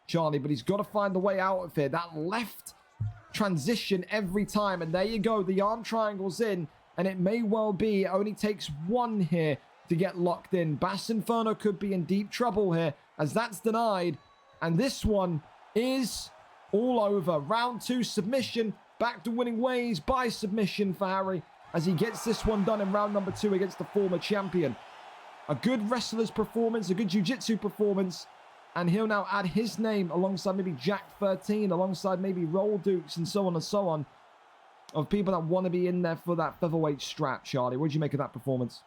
Speaker 3: Charlie, but he's got to find the way out of here. That left transition every time, and there you go, the arm triangle's in, and it may well be it only takes one here to get locked in. Bass Inferno could be in deep trouble here as that's denied, and this one is all over. Round 2 submission, back to winning ways by submission for Harry as he gets this one done in round number 2 against the former champion. A good wrestler's performance, a good jiu-jitsu performance, and he'll now add his name alongside maybe Jack 13, alongside maybe Roll Dukes and so on, of people that want to be in there for that featherweight strap. Charlie, what did you make of that performance?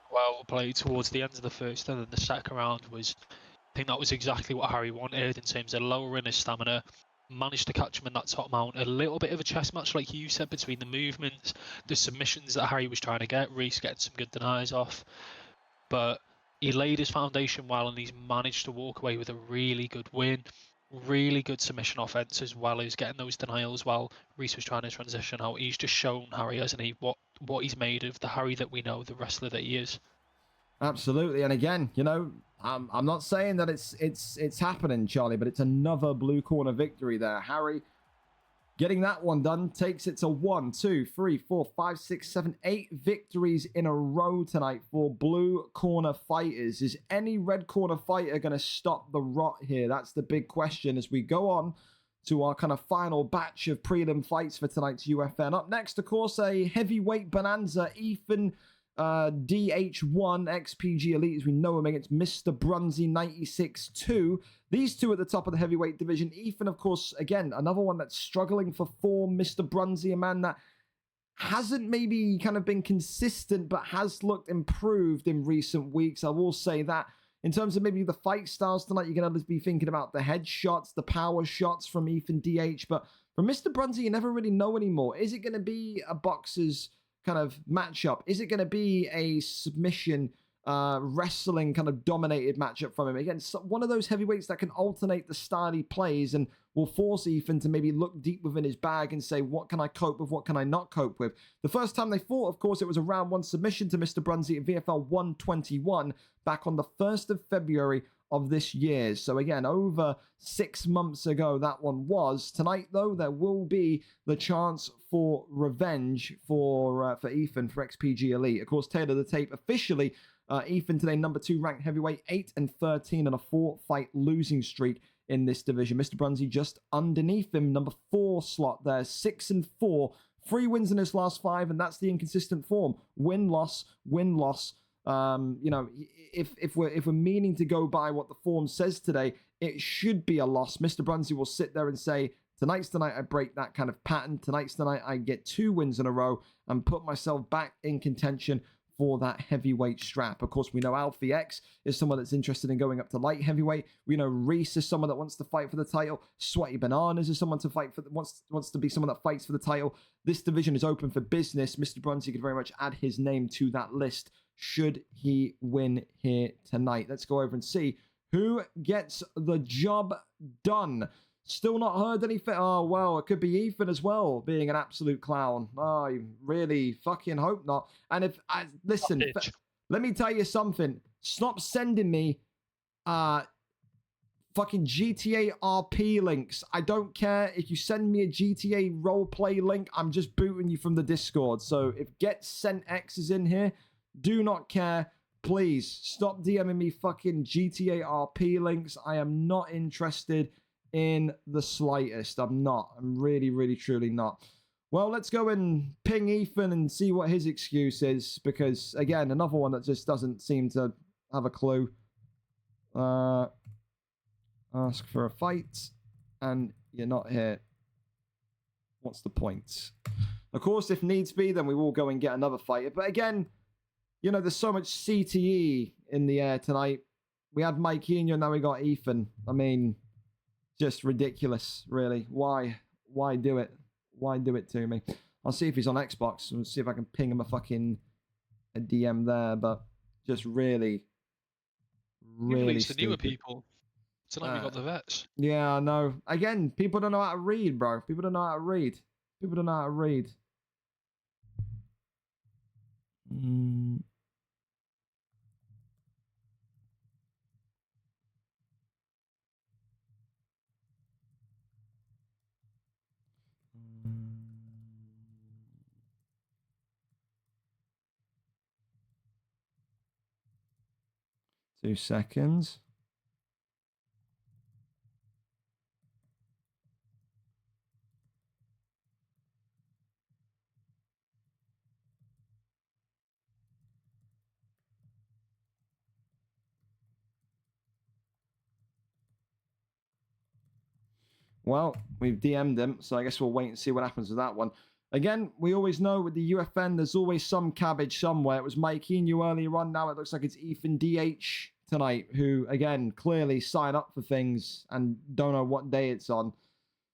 Speaker 4: Well played towards the end of the first, and then the second round was, I think that was exactly what Harry wanted in terms of lowering his stamina. Managed to catch him in that top mount. A little bit of a chess match, like you said, between the movements, the submissions that Harry was trying to get. Reese getting some good denies off, but he laid his foundation well, and he's managed to walk away with a really good win. Really good submission offense, as well as getting those denials while Reese was trying to transition out. He's just shown Harry, hasn't he, what he's made of, the Harry that we know, the wrestler that he is.
Speaker 3: Absolutely. And again, you know, I'm not saying that it's happening, Charlie, but it's another blue corner victory there. Harry getting that one done takes it to 1, 2, 3, 4, 5, 6, 7, 8 victories in a row tonight for blue corner fighters. Is any red corner fighter going to stop the rot here? That's the big question as we go on to our kind of final batch of prelim fights for tonight's UFN. Up next, of course, a heavyweight bonanza. Ethan DH1 XPG Elite, as we know him, against Mr. Brunsey 96-2. These two at the top of the heavyweight division. Ethan, of course, again, another one that's struggling for form. Mr. Brunsey, a man that hasn't maybe kind of been consistent, but has looked improved in recent weeks. I will say that. In terms of maybe the fight styles tonight, you're going to be thinking about the headshots, the power shots from Ethan DH. But from Mr. Brunsey, you never really know anymore. Is it going to be a boxer's kind of matchup? Is it going to be a submission wrestling kind of dominated matchup from him? Again, one of those heavyweights that can alternate the style he plays and will force Ethan to maybe look deep within his bag and say, what can I cope with? What can I not cope with? The first time they fought, of course, it was a round 1 submission to Mr. Brunsey at VFL 121 back on the 1st of February of this year. So again, over 6 months ago that one was. Tonight, though, there will be the chance for revenge for Ethan, for XPG Elite. Of course, Taylor the Tape officially, Ethan today number 2 ranked heavyweight, 8-13 and a 4-fight losing streak in this division. Mr. Brunsey just underneath him, number 4 slot there, 6-4, 3 wins in his last 5, and that's the inconsistent form. Win-loss, win-loss. You know, if we're meaning to go by what the form says today, it should be a loss. Mr. Brunsey will sit there and say, tonight's the night I break that kind of pattern. Tonight's the night I get 2 wins in a row and put myself back in contention
Speaker 2: for that heavyweight strap. Of course, we know Alfie X is someone that's interested in going up to light heavyweight. We know Reese is someone that wants to fight for the title. Sweaty Bananas is someone to fight for wants to be someone that fights for the title. This division is open for business. Mr. Brunsey could very much add his name to that list should he win here tonight. Let's go over and see who gets the job done. Still not heard anything. Oh, well, it could be Ethan as well, being an absolute clown. Oh, I really fucking hope not. And if listen, let me tell you something. Stop sending me fucking GTA RP links. I don't care if you send me a GTA roleplay link. I'm just booting you from the Discord. So if Get Sent X is in here, do not care. Please stop DMing me fucking GTA RP links. I am not interested in the slightest. I'm not. I'm really, really, truly not. Well, let's go and ping Ethan and see what his excuse is, because, again, another one that just doesn't seem to have a clue. Ask for a fight, and you're not here. What's the point? Of course, if needs be, then we will go and get another fighter. But again, you know, there's so much CTE in the air tonight. We had Mike Eno, now we got Ethan. I mean, just ridiculous, really. Why do it? Why do it to me? I'll see if he's on Xbox and see if I can ping him a DM there. But just really
Speaker 4: the
Speaker 2: stupid.
Speaker 4: newer people. Tonight we got the vets.
Speaker 2: Yeah, I know. Again, people don't know how to read, bro. People don't know how to read. People don't know how to read. 2 seconds. Well, we've DM'd him, so I guess we'll wait and see what happens with that one. Again, we always know with the UFN, there's always some cabbage somewhere. It was Mike Eno earlier on. Now it looks like it's Ethan DH tonight, who, again, clearly sign up for things and don't know what day it's on.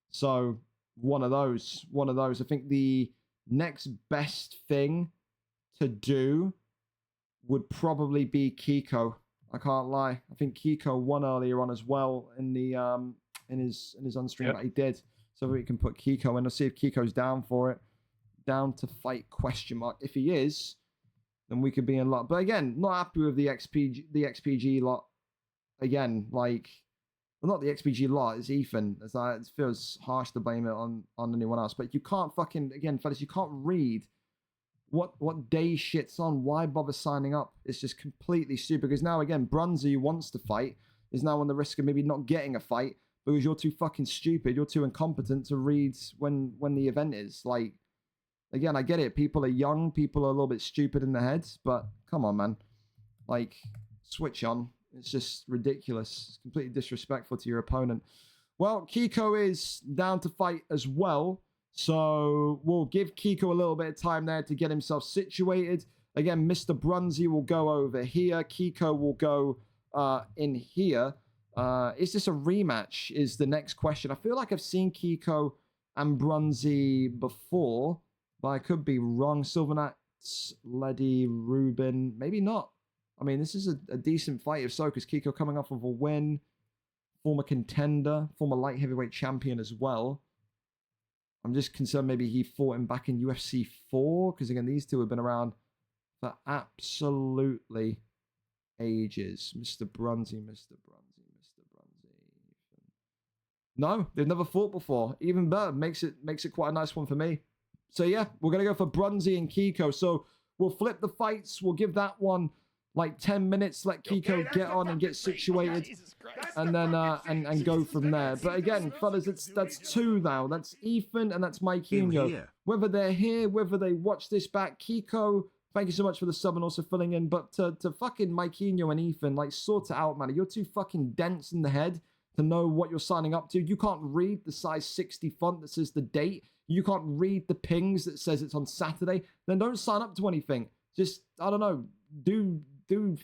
Speaker 2: So, one of those. I think the next best thing to do would probably be Kiko. I can't lie. I think Kiko won earlier on as well in the in his on-stream, but he did. So we can put Kiko in. Let's see if Kiko's down for it. Down to fight, question mark. If he is, then we could be in luck. But again, not happy with the XPG lot. Again, like, well, not the XPG lot, it's Ethan. It feels harsh to blame it on anyone else. But you can't fucking, again, fellas, you can't read what day shit's on. Why bother signing up? It's just completely stupid. Because now, again, Brunsey, who wants to fight, is now on the risk of maybe not getting a fight because you're too fucking stupid. You're too incompetent to read when the event is. Like, again, I get it. People are young. People are a little bit stupid in their heads. But come on, man. Like, switch on. It's just ridiculous. It's completely disrespectful to your opponent. Well, Kiko is down to fight as well. So we'll give Kiko a little bit of time there to get himself situated. Again, Mr. Brunsey will go over here. Kiko will go in here. Is this a rematch is the next question. I feel like I've seen Kiko and Brunsey before, but I could be wrong. Silvernats, Leddy, Rubin, maybe not. I mean, this is a decent fight if so, because Kiko coming off of a win, former contender, former light heavyweight champion as well. I'm just concerned maybe he fought him back in UFC 4, because again, these two have been around for absolutely ages. Mr. Brunsey. No, they've never fought before. Even better, makes it quite a nice one for me. So yeah, we're gonna go for Brunsey and Kiko. So we'll flip the fights. We'll give that one like 10 minutes. Let Kiko get on and get situated, and then and go from there. But again, fellas, that's two now. That's Ethan and that's Mike Eno. Whether they're here, whether they watch this back, Kiko, thank you so much for the sub and also filling in. But to fucking Mike Eno and Ethan, like, sort it out, man. You're too fucking dense in the head to know what you're signing up to. You can't read the size 60 font that says the date. You can't read the pings that says it's on Saturday. Then don't sign up to anything.
Speaker 3: just, I don't know, do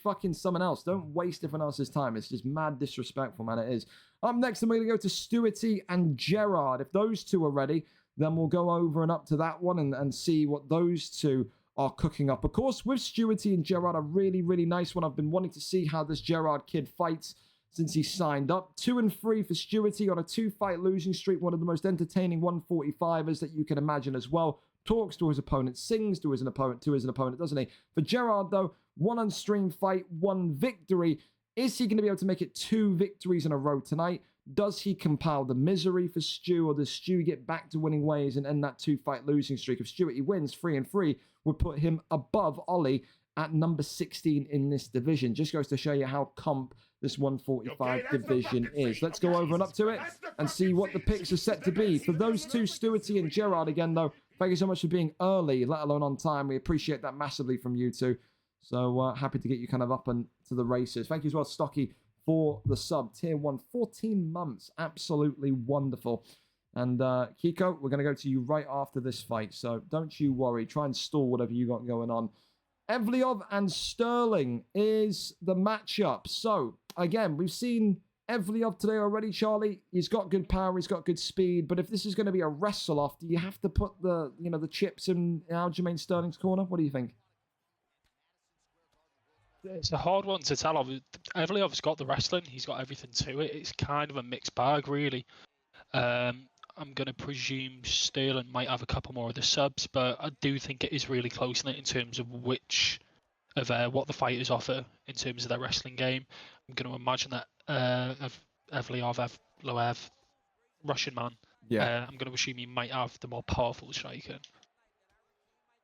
Speaker 3: fucking someone else. Don't waste everyone else's time. It's just mad disrespectful, man. It is. Up next, I'm going to go to Stewarty and Gerard. If those two are ready, then we'll go over and up to that one and see what those two are cooking up. Of course, with Stewarty and Gerard, a really, really nice one. I've been wanting to see how this Gerard kid fights since he signed up. 2-3 for Stewarty on a 2-fight losing streak. One of the most entertaining 145ers that you can imagine as well. Talks to his opponent, sings to his opponent, doesn't he? For Gerard, though, 1 on-stream fight, 1 victory. Is he going to be able to make it 2 victories in a row tonight? Does he compile the misery for Stu, or does Stu get back to winning ways and end that 2-fight losing streak? If Stewarty wins 3-3, would put him above Ollie at number 16 in this division. Just goes to show you how comp this 145 division is. Let's go over and up to it and see what the picks are set to be. For those two, Stewarty and Gerard, again, though, thank you so much for being early, let alone on time. We appreciate that massively from you two. So happy to get you kind of up and to the races. Thank you as well, Stocky, for the sub. Tier 1, 14 months. Absolutely wonderful. And Kiko, we're going to go to you right after this fight. So don't you worry. Try and stall whatever you got going on. Evliov and Sterling is the matchup. So, again, we've seen Evliov today already, Charlie. He's got good power, he's got good speed, but if this is going to be a wrestle-off, do you have to put the, the chips in Aljamain Sterling's corner? What do you think?
Speaker 4: It's a hard one to tell. Evliov's got the wrestling, he's got everything to it. It's kind of a mixed bag, really. I'm going to presume Sterling might have a couple more of the subs, but I do think it is really close in terms of what the fighters offer in terms of their wrestling game. I'm going to imagine that Evliov, Russian man.
Speaker 3: Yeah.
Speaker 4: I'm going to assume he might have the more powerful striker.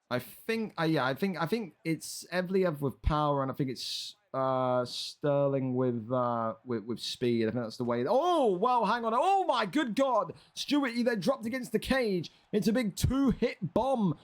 Speaker 3: I think it's Evliov with power, and I think it's Sterling with speed. I think that's the way. Oh, well, hang on. Oh, my good God. Stewarty then dropped against the cage. It's a big 2-hit bomb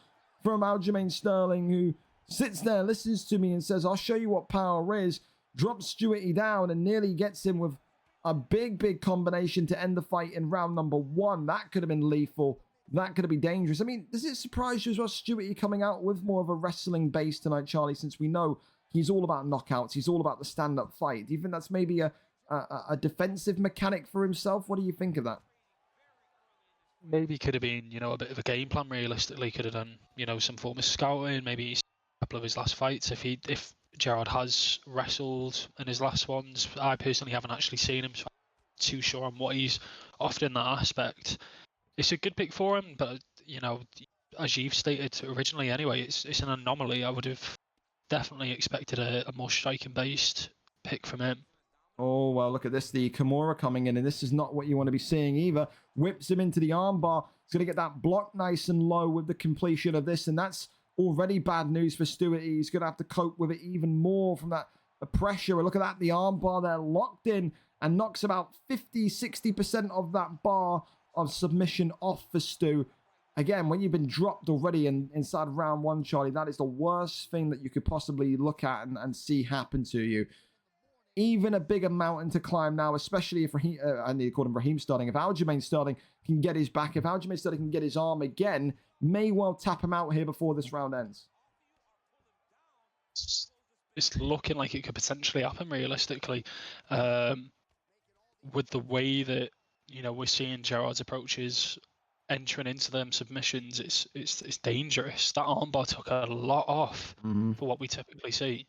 Speaker 3: from Aljamain Sterling, who sits there, listens to me, and says, I'll show you what power is. Drops Stewarty down and nearly gets him with a big combination to end the fight in round number 1. That could have been lethal. That could have been dangerous. I mean, does it surprise you as well, Stewarty coming out with more of a wrestling base tonight, Charlie, since we know he's all about knockouts. He's all about the stand-up fight. Do you think that's maybe a defensive mechanic for himself? What do you think of that?
Speaker 4: Maybe could have been, a bit of a game plan, realistically. Could have done, some form of scouting. Maybe a couple of his last fights. If Gerard has wrestled in his last ones, I personally haven't actually seen him, so I'm not too sure on what he's offered in that aspect. It's a good pick for him, but, as you've stated originally anyway, it's an anomaly. I would have definitely expected a more striking-based pick from him.
Speaker 3: Oh, well, look at this. The Kimura coming in, and this is not what you want to be seeing either. Whips him into the armbar. He's going to get that block nice and low with the completion of this, and that's already bad news for Stewarty. He's going to have to cope with it even more from that pressure. Look at that. The armbar there locked in and knocks about 50-60% of that bar of submission off for Stu. Again, when you've been dropped already inside round 1, Charlie, that is the worst thing that you could possibly look at and see happen to you. Even a bigger mountain to climb now, especially if I need to call him Raheem Sterling. If Aljamain Sterling can get his back, if Aljamain Sterling can get his arm again, may well tap him out here before this round ends.
Speaker 4: It's looking like it could potentially happen, realistically. With the way that, we're seeing Gerard's approaches entering into them submissions, it's dangerous. That armbar took a lot off for what we typically see.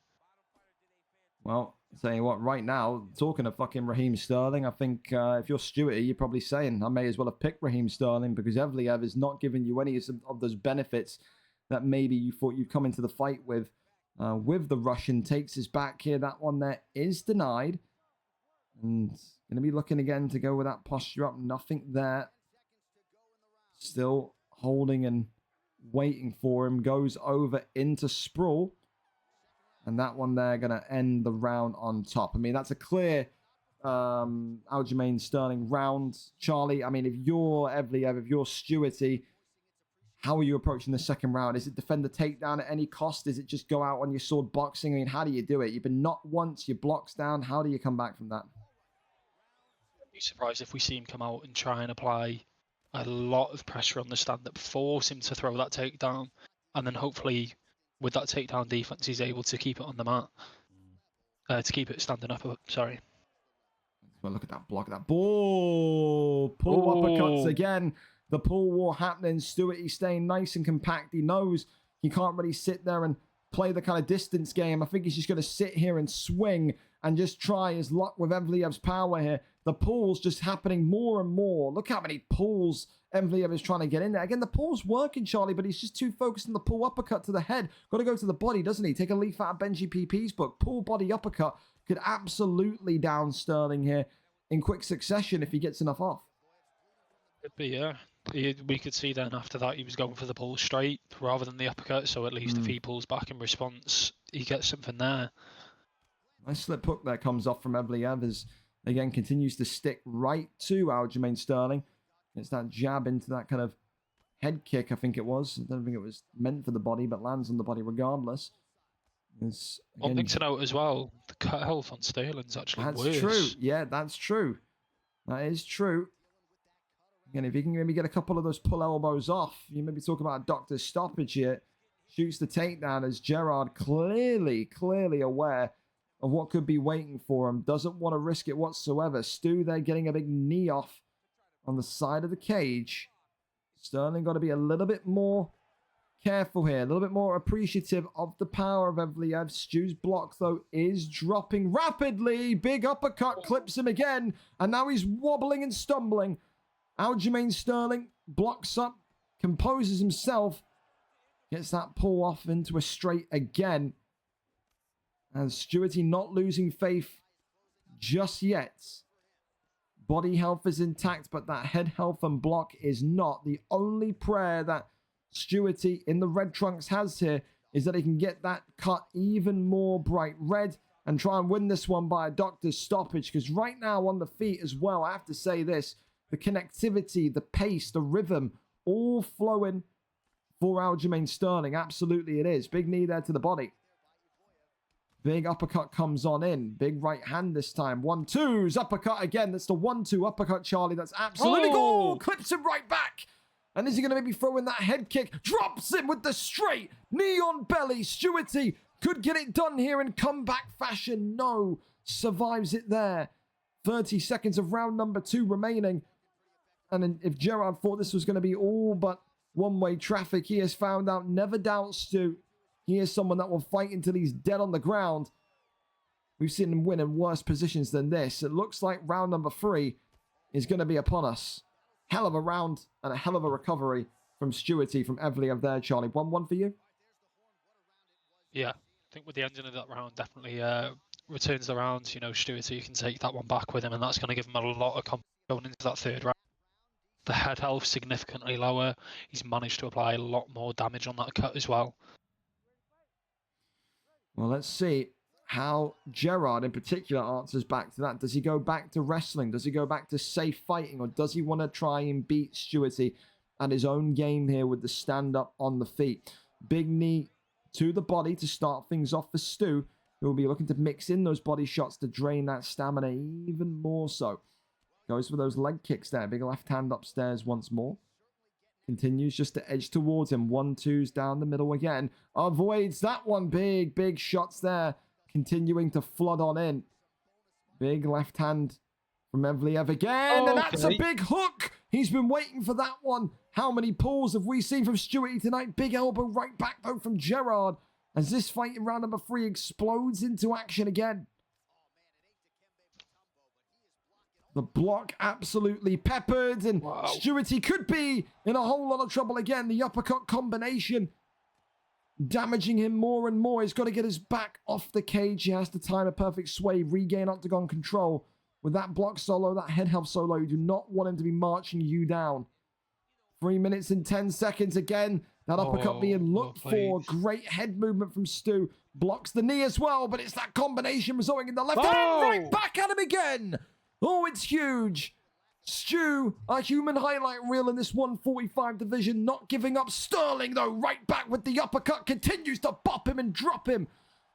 Speaker 3: Well, tell you what, right now, talking of fucking Raheem Sterling, I think if you're Stewarty, you're probably saying, I may as well have picked Raheem Sterling because Evliov is not giving you any of those benefits that maybe you thought you'd come into the fight with. With the Russian, takes his back here. That one there is denied. And going to be looking again to go with that posture up. Nothing there. Still holding and waiting for him. Goes over into sprawl. And that one there going to end the round on top. I mean, that's a clear Aljamain Sterling round. Charlie, I mean, if you're Evliov, if you're Stewarty, how are you approaching the second round? Is it defend the takedown at any cost? Is it just go out on your sword boxing? I mean, how do you do it? You've been knocked once, your block's down. How do you come back from that?
Speaker 4: I'd be surprised if we see him come out and try and apply a lot of pressure on the stand-up, force him to throw that takedown, and then hopefully with that takedown defense, he's able to keep it on the mat. To keep it standing up, sorry.
Speaker 2: Well, look at that block, that ball. Pull uppercuts again. The pull war happening. Stewart, he's staying nice and compact. He knows he can't really sit there and play the kind of distance game. I think he's just going to sit here and swing and just try his luck with Evliev's power here. The pulls just happening more and more. Look how many pulls Evliev is trying to get in there. Again, the pull's working, Charlie, but he's just too focused on the pull uppercut to the head. Got to go to the body, doesn't he? Take a leaf out of Benji PP's book. Pull body uppercut could absolutely down Sterling here in quick succession if he gets enough off.
Speaker 4: Could be, yeah. We could see then after that he was going for the pull straight rather than the uppercut, so at least if he pulls back in response, he gets something there.
Speaker 2: Nice slip hook there comes off from Evliev as, again, continues to stick right to Aljamain Sterling. It's that jab into that kind of head kick, I think it was. I don't think it was meant for the body, but lands on the body regardless.
Speaker 4: One thing to note as well, the cut health on Sterling's actually worse.
Speaker 2: That's true. Yeah, that's true. That is true. Again, if you can maybe get a couple of those pull elbows off, you maybe talk about a doctor's stoppage here. Shoots the takedown as Gerard clearly aware of what could be waiting for him. Doesn't want to risk it whatsoever. Stu there getting a big knee off on the side of the cage. Sterling got to be a little bit more careful here. A little bit more appreciative of the power of Evliev. Stu's block, though, is dropping rapidly. Big uppercut clips him again. And now he's wobbling and stumbling. Aljamain Sterling blocks up, composes himself, gets that pull off into a straight again. And Stewarty not losing faith just yet. Body health is intact, but that head health and block is not. The only prayer that Stewarty in the red trunks has here is that he can get that cut even more bright red and try and win this one by a doctor's stoppage. Because right now on the feet as well, I have to say this, the connectivity, the pace, the rhythm, all flowing for Aljamain Sterling. Absolutely it is. Big knee there to the body. Big uppercut comes on in. Big right hand this time. 1-2s. Uppercut again. That's the 1-2 uppercut, Charlie. That's absolutely goal. Clips him right back. And is he going to maybe throw in that head kick? Drops him with the straight knee on belly. Stewarty could get it done here in comeback fashion. No. Survives it there. 30 seconds of round number 2 remaining. And if Gerard thought this was going to be all but one-way traffic, he has found out. Never doubt Stu. He is someone that will fight until he's dead on the ground. We've seen him win in worse positions than this. It looks like round number 3 is going to be upon us. Hell of a round and a hell of a recovery from Stewarty, from Evliev there, Charlie. 1-1 for you?
Speaker 4: Yeah, I think with the ending of that round, definitely returns the round. You know, Stewarty can take that one back with him, and that's going to give him a lot of confidence going into that third round. The head health significantly lower. He's managed to apply a lot more damage on that cut as well.
Speaker 2: Well, let's see how Gerard in particular answers back to that. Does he go back to wrestling? Does he go back to safe fighting? Or does he want to try and beat Stewarty at his own game here with the stand-up on the feet? Big knee to the body to start things off for Stu, who will be looking to mix in those body shots to drain that stamina even more so. Goes for those leg kicks there. Big left hand upstairs once more. Continues just to edge towards him. 1-2s down the middle again. Avoids that one. Big shots there. Continuing to flood on in. Big left hand from Evliev again. And that's a big hook. He's been waiting for that one. How many pulls have we seen from Stewarty tonight? Big elbow right back though from Gerard. As this fight in round number 3 explodes into action again. The block absolutely peppered, and Stewarty could be in a whole lot of trouble again. The uppercut combination damaging him more and more. He's got to get his back off the cage. He has to time a perfect sway, regain octagon control. With that block solo, that head health solo, you do not want him to be marching you down. 3 minutes and 10 seconds again. That uppercut being looked for. Great head movement from Stu. Blocks the knee as well, but it's that combination resulting in the left hand. Right back at him again. Oh, it's huge. Stu, a human highlight reel in this 145 division, not giving up. Sterling, though, right back with the uppercut, continues to bop him and drop him.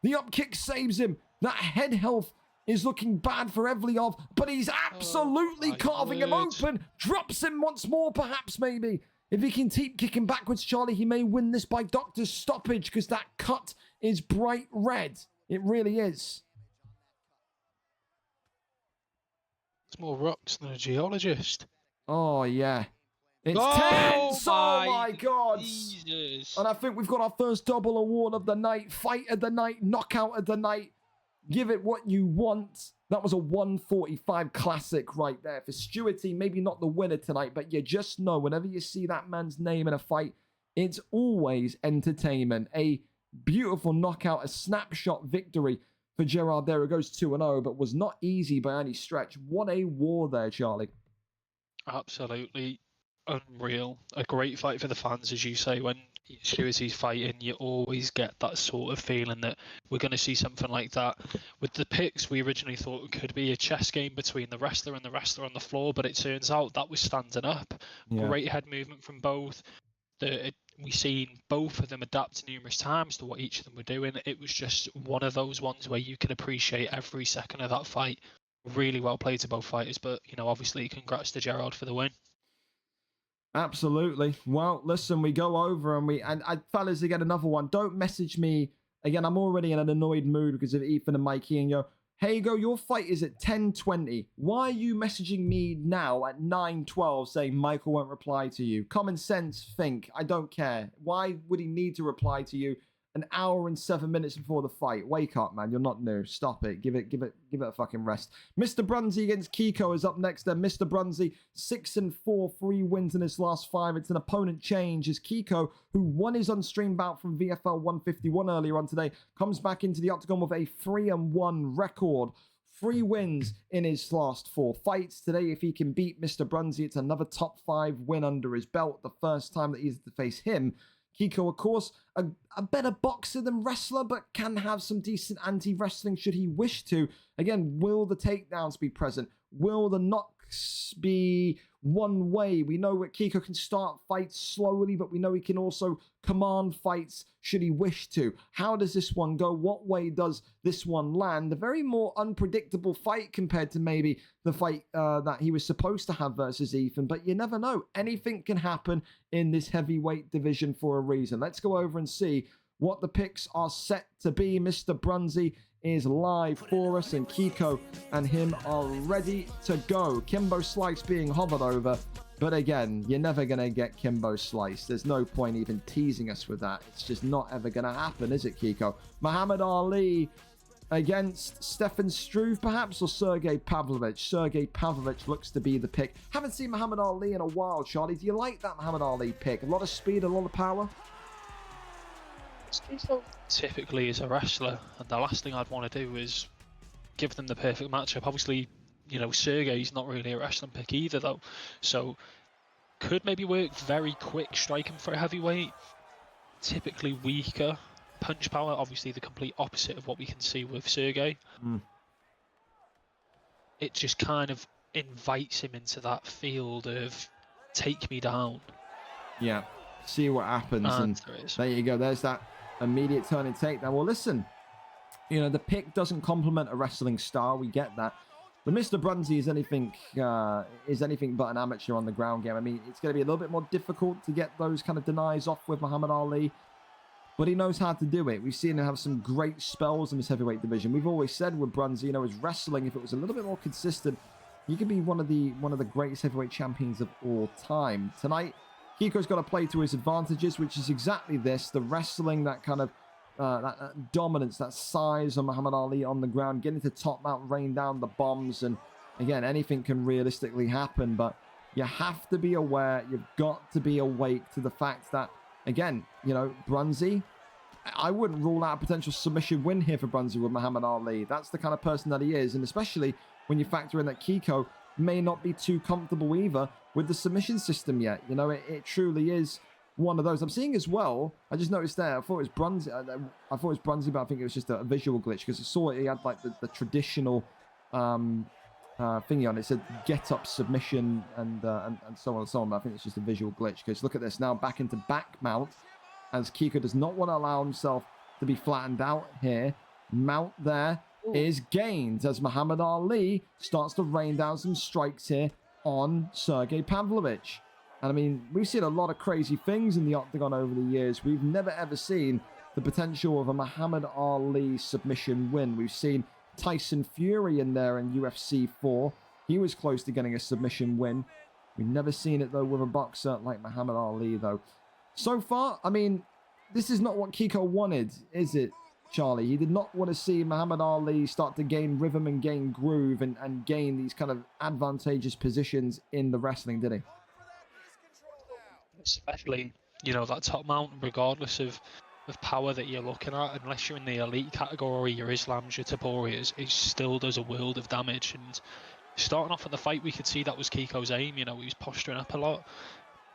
Speaker 2: The up kick saves him. That head health is looking bad for Evliev, but he's absolutely carving him open. Drops him once more, perhaps, maybe. If he can keep kicking backwards, Charlie, he may win this by doctor's stoppage because that cut is bright red. It really is.
Speaker 4: It's more rocks than a geologist.
Speaker 2: Oh, yeah. It's
Speaker 4: Oh,
Speaker 2: tense. Oh, my
Speaker 4: my
Speaker 2: God.
Speaker 4: Jesus.
Speaker 2: And I think we've got our first double award of the night. Fight of the night. Knockout of the night. Give it what you want. That was a 145 classic right there. For Stewarty, maybe not the winner tonight, but you just know whenever you see that man's name in a fight, it's always entertainment. A beautiful knockout, a snapshot victory for Gerard there. It goes 2-0, but was not easy by any stretch. What a war there, Charlie.
Speaker 4: Absolutely unreal. A great fight for the fans, as you say. When Stewarty's fighting, you always get that sort of feeling that we're going to see something like that. With the picks, we originally thought it could be a chess game between the wrestler and the wrestler on the floor, but it turns out that was standing up. Yeah. Great head movement from both. We've seen both of them adapt numerous times to what each of them were doing. It was just one of those ones where you can appreciate every second of that fight. Really well played to both fighters, but, you know, obviously congrats to Gerard for the win.
Speaker 2: Absolutely. Well, listen, we go over and fellas, again, another one. Don't message me. Again, I'm already in an annoyed mood because of Ethan and Mikey and hey, your fight is at 10:20. Why are you messaging me now at 9:12 saying Michael won't reply to you? Common sense, think. I don't care. Why would he need to reply to you an hour and 7 minutes before the fight? Wake up, man. You're not new. Stop it. Give it a fucking rest. Mr. Brunsey against Kiko is up next there. Mr. Brunsey, 6-4, 3 wins in his last 5. It's an opponent change as Kiko, who won his on-stream bout from VFL 151 earlier on today, comes back into the octagon with a 3-1 record. 3 wins in his last 4 fights. Today, if he can beat Mr. Brunsey, it's another top 5 win under his belt. The first time that he's to face him. Kiko, of course, a better boxer than wrestler, but can have some decent anti-wrestling should he wish to. Again, will the takedowns be present? Will the knocks be one way? We know that Kiko can start fights slowly, but we know he can also command fights should he wish to. How does this one go? What way does this one land? A very more unpredictable fight compared to maybe the fight that he was supposed to have versus Ethan, but you never know. Anything can happen in this heavyweight division for a reason. Let's go over and see what the picks are set to be. Mr. Brunsey is live for us, and Kiko and him are ready to go. Kimbo Slice being hovered over, but again, you're never going to get Kimbo Slice. There's no point even teasing us with that. It's just not ever going to happen, is it, Kiko? Muhammad Ali against Stefan Struve, perhaps, or Sergey Pavlovich? Sergey Pavlovich looks to be the pick. Haven't seen Muhammad Ali in a while, Charlie. Do you like that Muhammad Ali pick? A lot of speed, a lot of power?
Speaker 4: Typically, as a wrestler, and the last thing I'd want to do is give them the perfect matchup. Obviously, you know, Sergey's not really a wrestling pick either, though. So, could maybe work very quick striking for a heavyweight. Typically weaker punch power. Obviously, the complete opposite of what we can see with Sergey. It just kind of invites him into that field of take me down.
Speaker 2: Yeah, see what happens. And there you go. There's that immediate turn and takedown. Well, listen, you know, the pick doesn't complement a wrestling star. We get that. But Mr. Brunsey is anything but an amateur on the ground game. I mean, it's going to be a little bit more difficult to get those kind of denies off with Muhammad Ali, but he knows how to do it. We've seen him have some great spells in this heavyweight division. We've always said with Brunsey, you know, his wrestling, if it was a little bit more consistent, he could be one of the greatest heavyweight champions of all time. Tonight, Kiko's got to play to his advantages, which is exactly this: the wrestling, that kind of that dominance, that size of Muhammad Ali on the ground, getting to top mount, rain down the bombs, and again, anything can realistically happen, but you have to be aware, you've got to be awake to the fact that, again, you know, Brunsey, I wouldn't rule out a potential submission win here for Brunsey with Muhammad Ali. That's the kind of person that he is, and especially when you factor in that Kiko may not be too comfortable either with the submission system yet. You know, it truly is one of those. I'm seeing as well, I just noticed there, I thought it was Brunsey, but I think it was just a visual glitch, because I saw he had like the traditional thingy on it. It said get up submission and so on and so on, but I think it's just a visual glitch, because look at this now, back into back mount, as Kiko does not want to allow himself to be flattened out here. Mount there is gained as Muhammad Ali starts to rain down some strikes here on Sergey Pavlovich.
Speaker 3: And I mean, we've seen a lot of crazy things in the octagon over the years. We've never ever seen the potential of a Muhammad Ali submission win. We've seen Tyson Fury in there in UFC 4. He was close to getting a submission win. We've never seen it, though, with a boxer like Muhammad Ali, though. So far, I mean, this is not what Kiko wanted, is it, Charlie? He did not want to see Muhammad Ali start to gain rhythm and gain groove and gain these kind of advantageous positions in the wrestling, did he?
Speaker 4: Especially, you know, that top mountain, regardless of power that you're looking at, unless you're in the elite category, your Islams, your Taporias, it still does a world of damage. And starting off in the fight, we could see that was Kiko's aim. You know, he was posturing up a lot.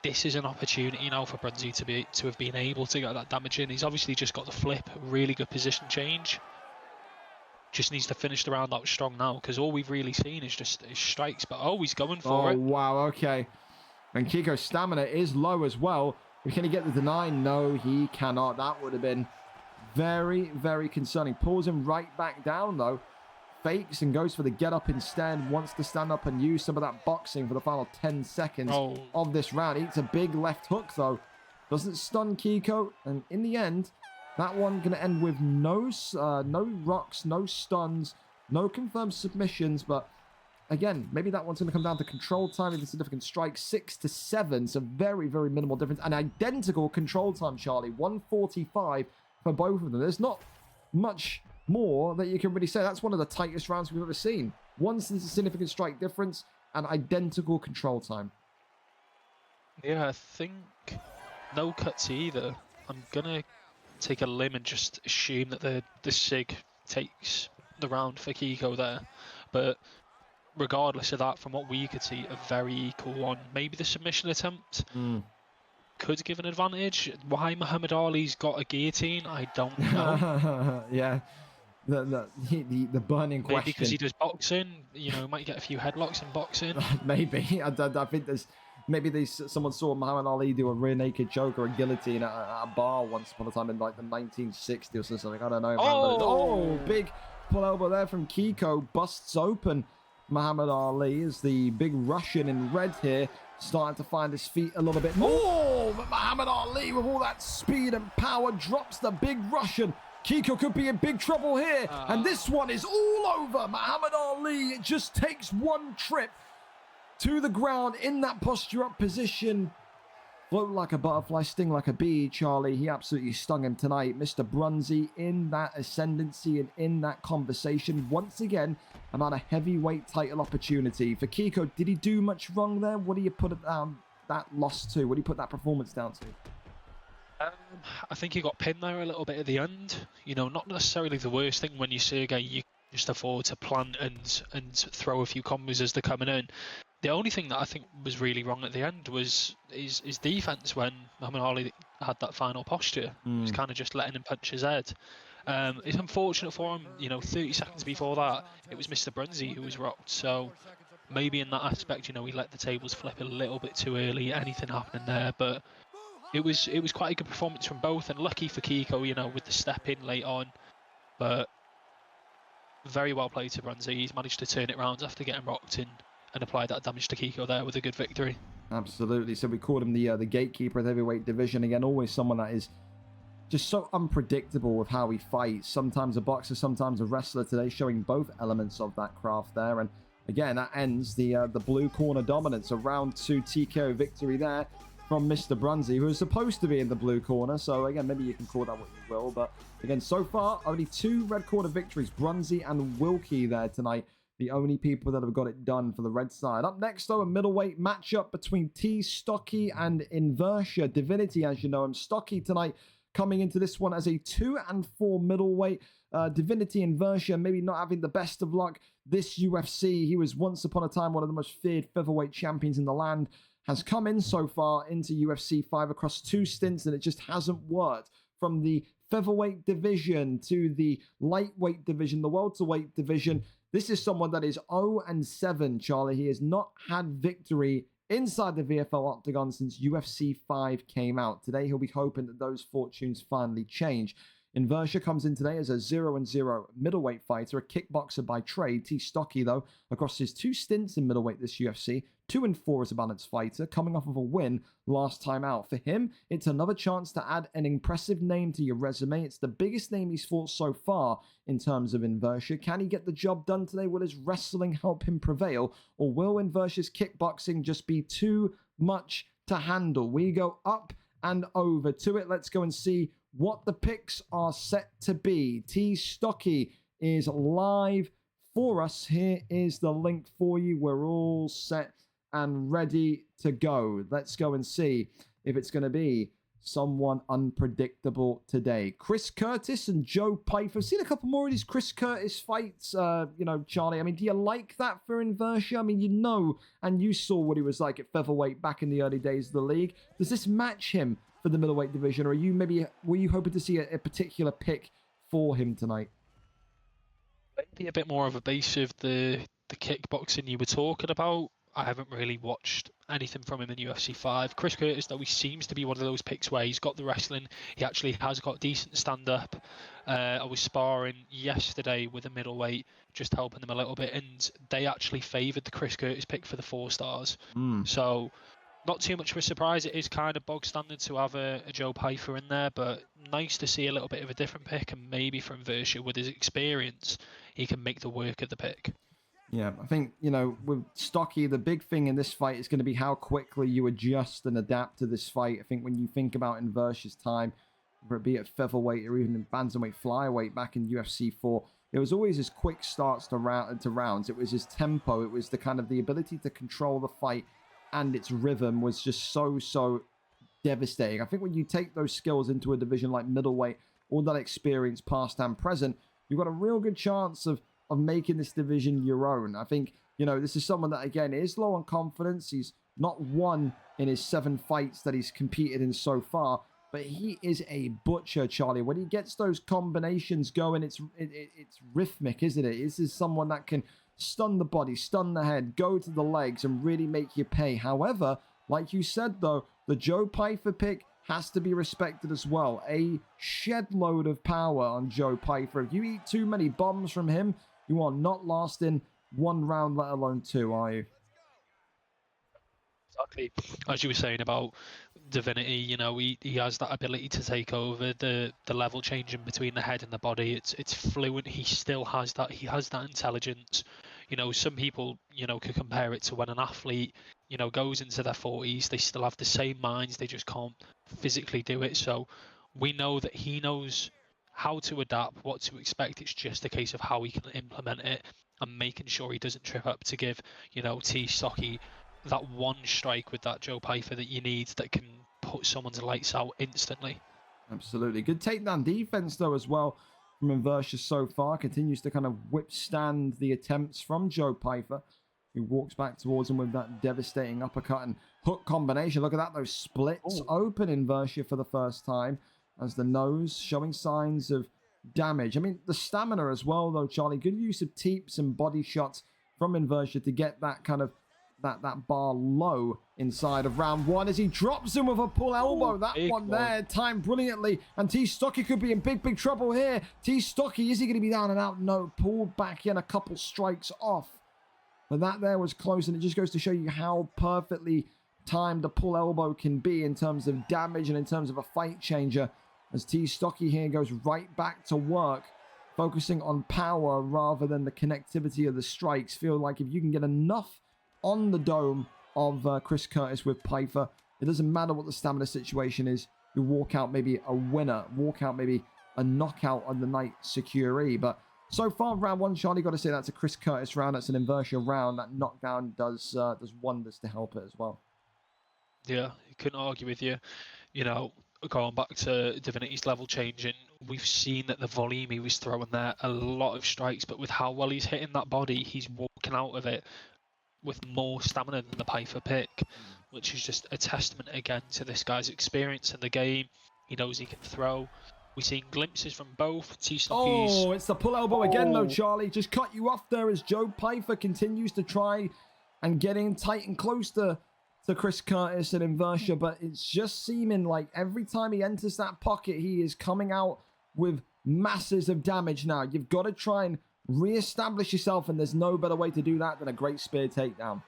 Speaker 4: This is an opportunity now for Brunzi to have been able to get that damage in. He's obviously just got the flip, really good position change. Just needs to finish the round out strong now, because all we've really seen is just his strikes. But he's going for it.
Speaker 3: Oh, wow, okay. And Kiko's stamina is low as well. Can he get the deny? No, he cannot. That would have been very, very concerning. Pulls him right back down, though. Fakes and goes for the get up instead. Wants to stand up and use some of that boxing for the final 10 seconds of this round. Eats a big left hook, though. Doesn't stun Kiko. And in the end, that one going to end with no rocks, no stuns, no confirmed submissions. But again, maybe that one's going to come down to control time with a significant strike. 6 to 7. So very, very minimal difference. An identical control time, Charlie. 145 for both of them. There's not much more that you can really say. That's one of the tightest rounds we've ever seen. One significant strike difference and identical control time.
Speaker 4: Yeah, I think no cuts either. I'm gonna take a limb and just assume that the Sig takes the round for Kiko there. But regardless of that, from what we could see, a very equal one. Maybe the submission attempt could give an advantage. Why Muhammad Ali's got a guillotine, I don't know.
Speaker 3: Yeah. The burning question.
Speaker 4: Maybe because he does boxing, you know, might get a few headlocks in boxing.
Speaker 3: Maybe. I think someone saw Muhammad Ali do a rear naked choke or a guillotine at a bar once upon a time in like the 1960s or something. I don't know. Big pull elbow there from Kiko. Busts open Muhammad Ali as the big Russian in red here starting to find his feet a little bit more. But Muhammad Ali, with all that speed and power, drops the big Russian. Kiko could be in big trouble here. And this one is all over. Muhammad Ali just takes one trip to the ground in that posture up position. Float like a butterfly, sting like a bee, Charlie. He absolutely stung him tonight. Mr. Brunzi in that ascendancy and in that conversation once again about a heavyweight title opportunity. For Kiko, did he do much wrong there? What do you put it down that loss to? What do you put that performance down to?
Speaker 4: I think he got pinned there a little bit at the end. You know, not necessarily the worst thing when you see a guy you just afford to plant and throw a few combos as they're coming in. The only thing that I think was really wrong at the end was his defense when Muhammad Ali had that final posture. He was kind of just letting him punch his head. It's unfortunate for him, you know, 30 seconds before that, it was Mr. Brunzi who was rocked. So maybe in that aspect, you know, he let the tables flip a little bit too early, anything happening there. But it was quite a good performance from both, and lucky for Kiko, you know, with the step in late on. But very well played to Brunzi. He's managed to turn it around after getting rocked in and apply that damage to Kiko there with a good victory. Absolutely.
Speaker 3: So we called him the gatekeeper of the heavyweight division. Again, always someone that is just so unpredictable with how he fights. Sometimes a boxer, sometimes a wrestler. Today showing both elements of that craft there. And again, that ends the blue corner dominance. A round 2 TKO victory there from Mr. Brunzi, who is supposed to be in the blue corner. So again, maybe you can call that what you will. But again, so far, only 2 red corner victories. Brunzi and Wilkie there tonight. The only people that have got it done for the red side. Up next, though, a middleweight matchup between T. Stocky and Inversia Divinity, as you know him. Stocky tonight coming into this one as a 2 and 4 middleweight. Divinity Inversia maybe not having the best of luck this UFC. He was once upon a time one of the most feared featherweight champions in the land. Has come in so far into UFC 5 across 2 stints, and it just hasn't worked. From the featherweight division to the lightweight division, the welterweight division, this is someone that is 0-7, Charlie. He has not had victory inside the VFL octagon since UFC 5 came out. Today, he'll be hoping that those fortunes finally change. Inversia comes in today as a 0-0 middleweight fighter, a kickboxer by trade. T. Stocky, though, across his 2 stints in middleweight this UFC,
Speaker 2: 2-4 as a balanced fighter, coming off of a win last time out. For him, it's another chance to add an impressive name to your resume. It's the biggest name he's fought so far in terms of Inversia. Can he get the job done today? Will his wrestling help him prevail? Or will Inversia's kickboxing just be too much to handle? We go up and over to it. Let's go and see what the picks are set to be. T Stocky is live for us. Here is the link for you. We're all set and ready to go. Let's go and see if it's going to be someone unpredictable today. Chris Curtis and Joe Pyfer. I've seen a couple more of these Chris Curtis fights, Charlie. I mean, do you like that for Inversia? I mean, you know, and you saw what he was like at featherweight back in the early days of the league. Does this match him for the middleweight division, or were you hoping to see a particular pick for him tonight?
Speaker 4: Maybe a bit more of a base of the kickboxing you were talking about. I haven't really watched anything from him in UFC 5. Chris Curtis, though, he seems to be one of those picks where he's got the wrestling. He actually has got decent stand-up. I was sparring yesterday with a middleweight, just helping them a little bit, and they actually favoured the Chris Curtis pick for the 4 stars. So not too much of a surprise. It is kind of bog standard to have a Joe Pyfer in there, but nice to see a little bit of a different pick, and maybe from Inversia, with his experience, he can make the work of the pick.
Speaker 2: Yeah, I think, with Stocky, the big thing in this fight is going to be how quickly you adjust and adapt to this fight. I think when you think about Inversia's time, whether it be at featherweight or even in bantamweight, flyweight back in UFC 4, it was always his quick starts to rounds. It was his tempo. It was the ability to control the fight, and its rhythm was just so devastating. I think when you take those skills into a division like middleweight, all that experience past and present, you've got a real good chance of making this division your own. I think, this is someone that, again, is low on confidence. He's not won in his 7 fights that he's competed in so far, but he is a butcher, Charlie. When he gets those combinations going, it's rhythmic, isn't it? This is someone that can stun the body, stun the head, go to the legs, and really make you pay. However, like you said, though, the Joe Pyfer pick has to be respected as well. A shed load of power on Joe Pyfer. If you eat too many bombs from him, you are not lasting 1 round, let alone 2, are you?
Speaker 4: Exactly. As you were saying about Divinity, he has that ability to take over the level changing between the head and the body. It's fluent. He still has that. He has that intelligence. Some people, could compare it to when an athlete, goes into their 40s. They still have the same minds. They just can't physically do it. So we know that he knows how to adapt, what to expect. It's just a case of how he can implement it and making sure he doesn't trip up to give, T Stocky that one strike with that Joe Pyfer that you need that can put someone's lights out instantly.
Speaker 2: Absolutely. Good takedown defense, though, as well, from Inversia so far. Continues to kind of withstand the attempts from Joe Pyfer, who walks back towards him with that devastating uppercut and hook combination. Look at that, those splits open Inversia for the first time, as the nose showing signs of damage. I mean, the stamina as well, though, Charlie. Good use of teeps and body shots from Inversia to get that kind of that bar low inside of round 1 as he drops him with a pull elbow. That one there timed brilliantly, and T Stocky could be in big trouble here. T Stocky, is he going to be down and out? No, pulled back in, a couple strikes off. But that there was close, and it just goes to show you how perfectly timed a pull elbow can be in terms of damage and in terms of a fight changer, as T Stocky here goes right back to work, focusing on power rather than the connectivity of the strikes. Feel like if you can get enough on the dome of Chris Curtis with Pyfer, it doesn't matter what the stamina situation is, you walk out maybe a winner, walk out maybe a knockout on the night security. But so far, round 1, Charlie, got to say that's a Chris Curtis round, that's an Inversia round. That knockdown does wonders to help it as well.
Speaker 4: Yeah, couldn't argue with you. Going back to Divinity's level changing, we've seen that the volume he was throwing there, a lot of strikes, but with how well he's hitting that body, he's walking out of it with more stamina than the Pyfer pick, which is just a testament again to this guy's experience in the game. He knows he can throw. We've seen glimpses from both T Stockies.
Speaker 2: Oh, it's the pull elbow again, though, Charlie. Just cut you off there as Joe Pyfer continues to try and get in tight and close to Chris Curtis and Inversia, but it's just seeming like every time he enters that pocket, he is coming out with masses of damage now. You've got to try and re-establish yourself, and there's no better way to do that than a great spear takedown.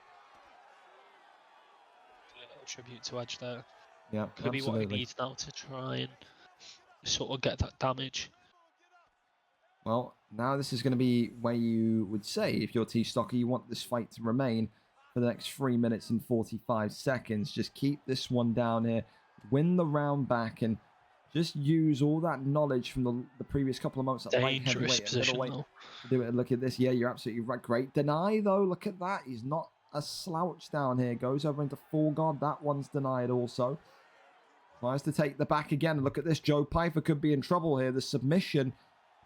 Speaker 4: tribute to Edge there.
Speaker 3: Yeah,
Speaker 4: Could be what he
Speaker 3: absolutely.
Speaker 4: needs now to try and sort of get that damage.
Speaker 3: Well, now this is going to be where you would say, if you're T-Stocky, you want this fight to remain for the next 3 minutes and 45 seconds. Just keep this one down here, win the round back, and just use all that knowledge from the previous couple of months at light
Speaker 4: Dangerous
Speaker 3: heavyweight and
Speaker 4: position,
Speaker 3: middleweight
Speaker 4: though.
Speaker 3: to do it. And look at this. Yeah, you're absolutely right. Great deny, though. Look at that. He's not a slouch down here. Goes over into full guard. That one's denied also. Tries to take the back again. Look at this. Joe Pyfer could be in trouble here. The submission,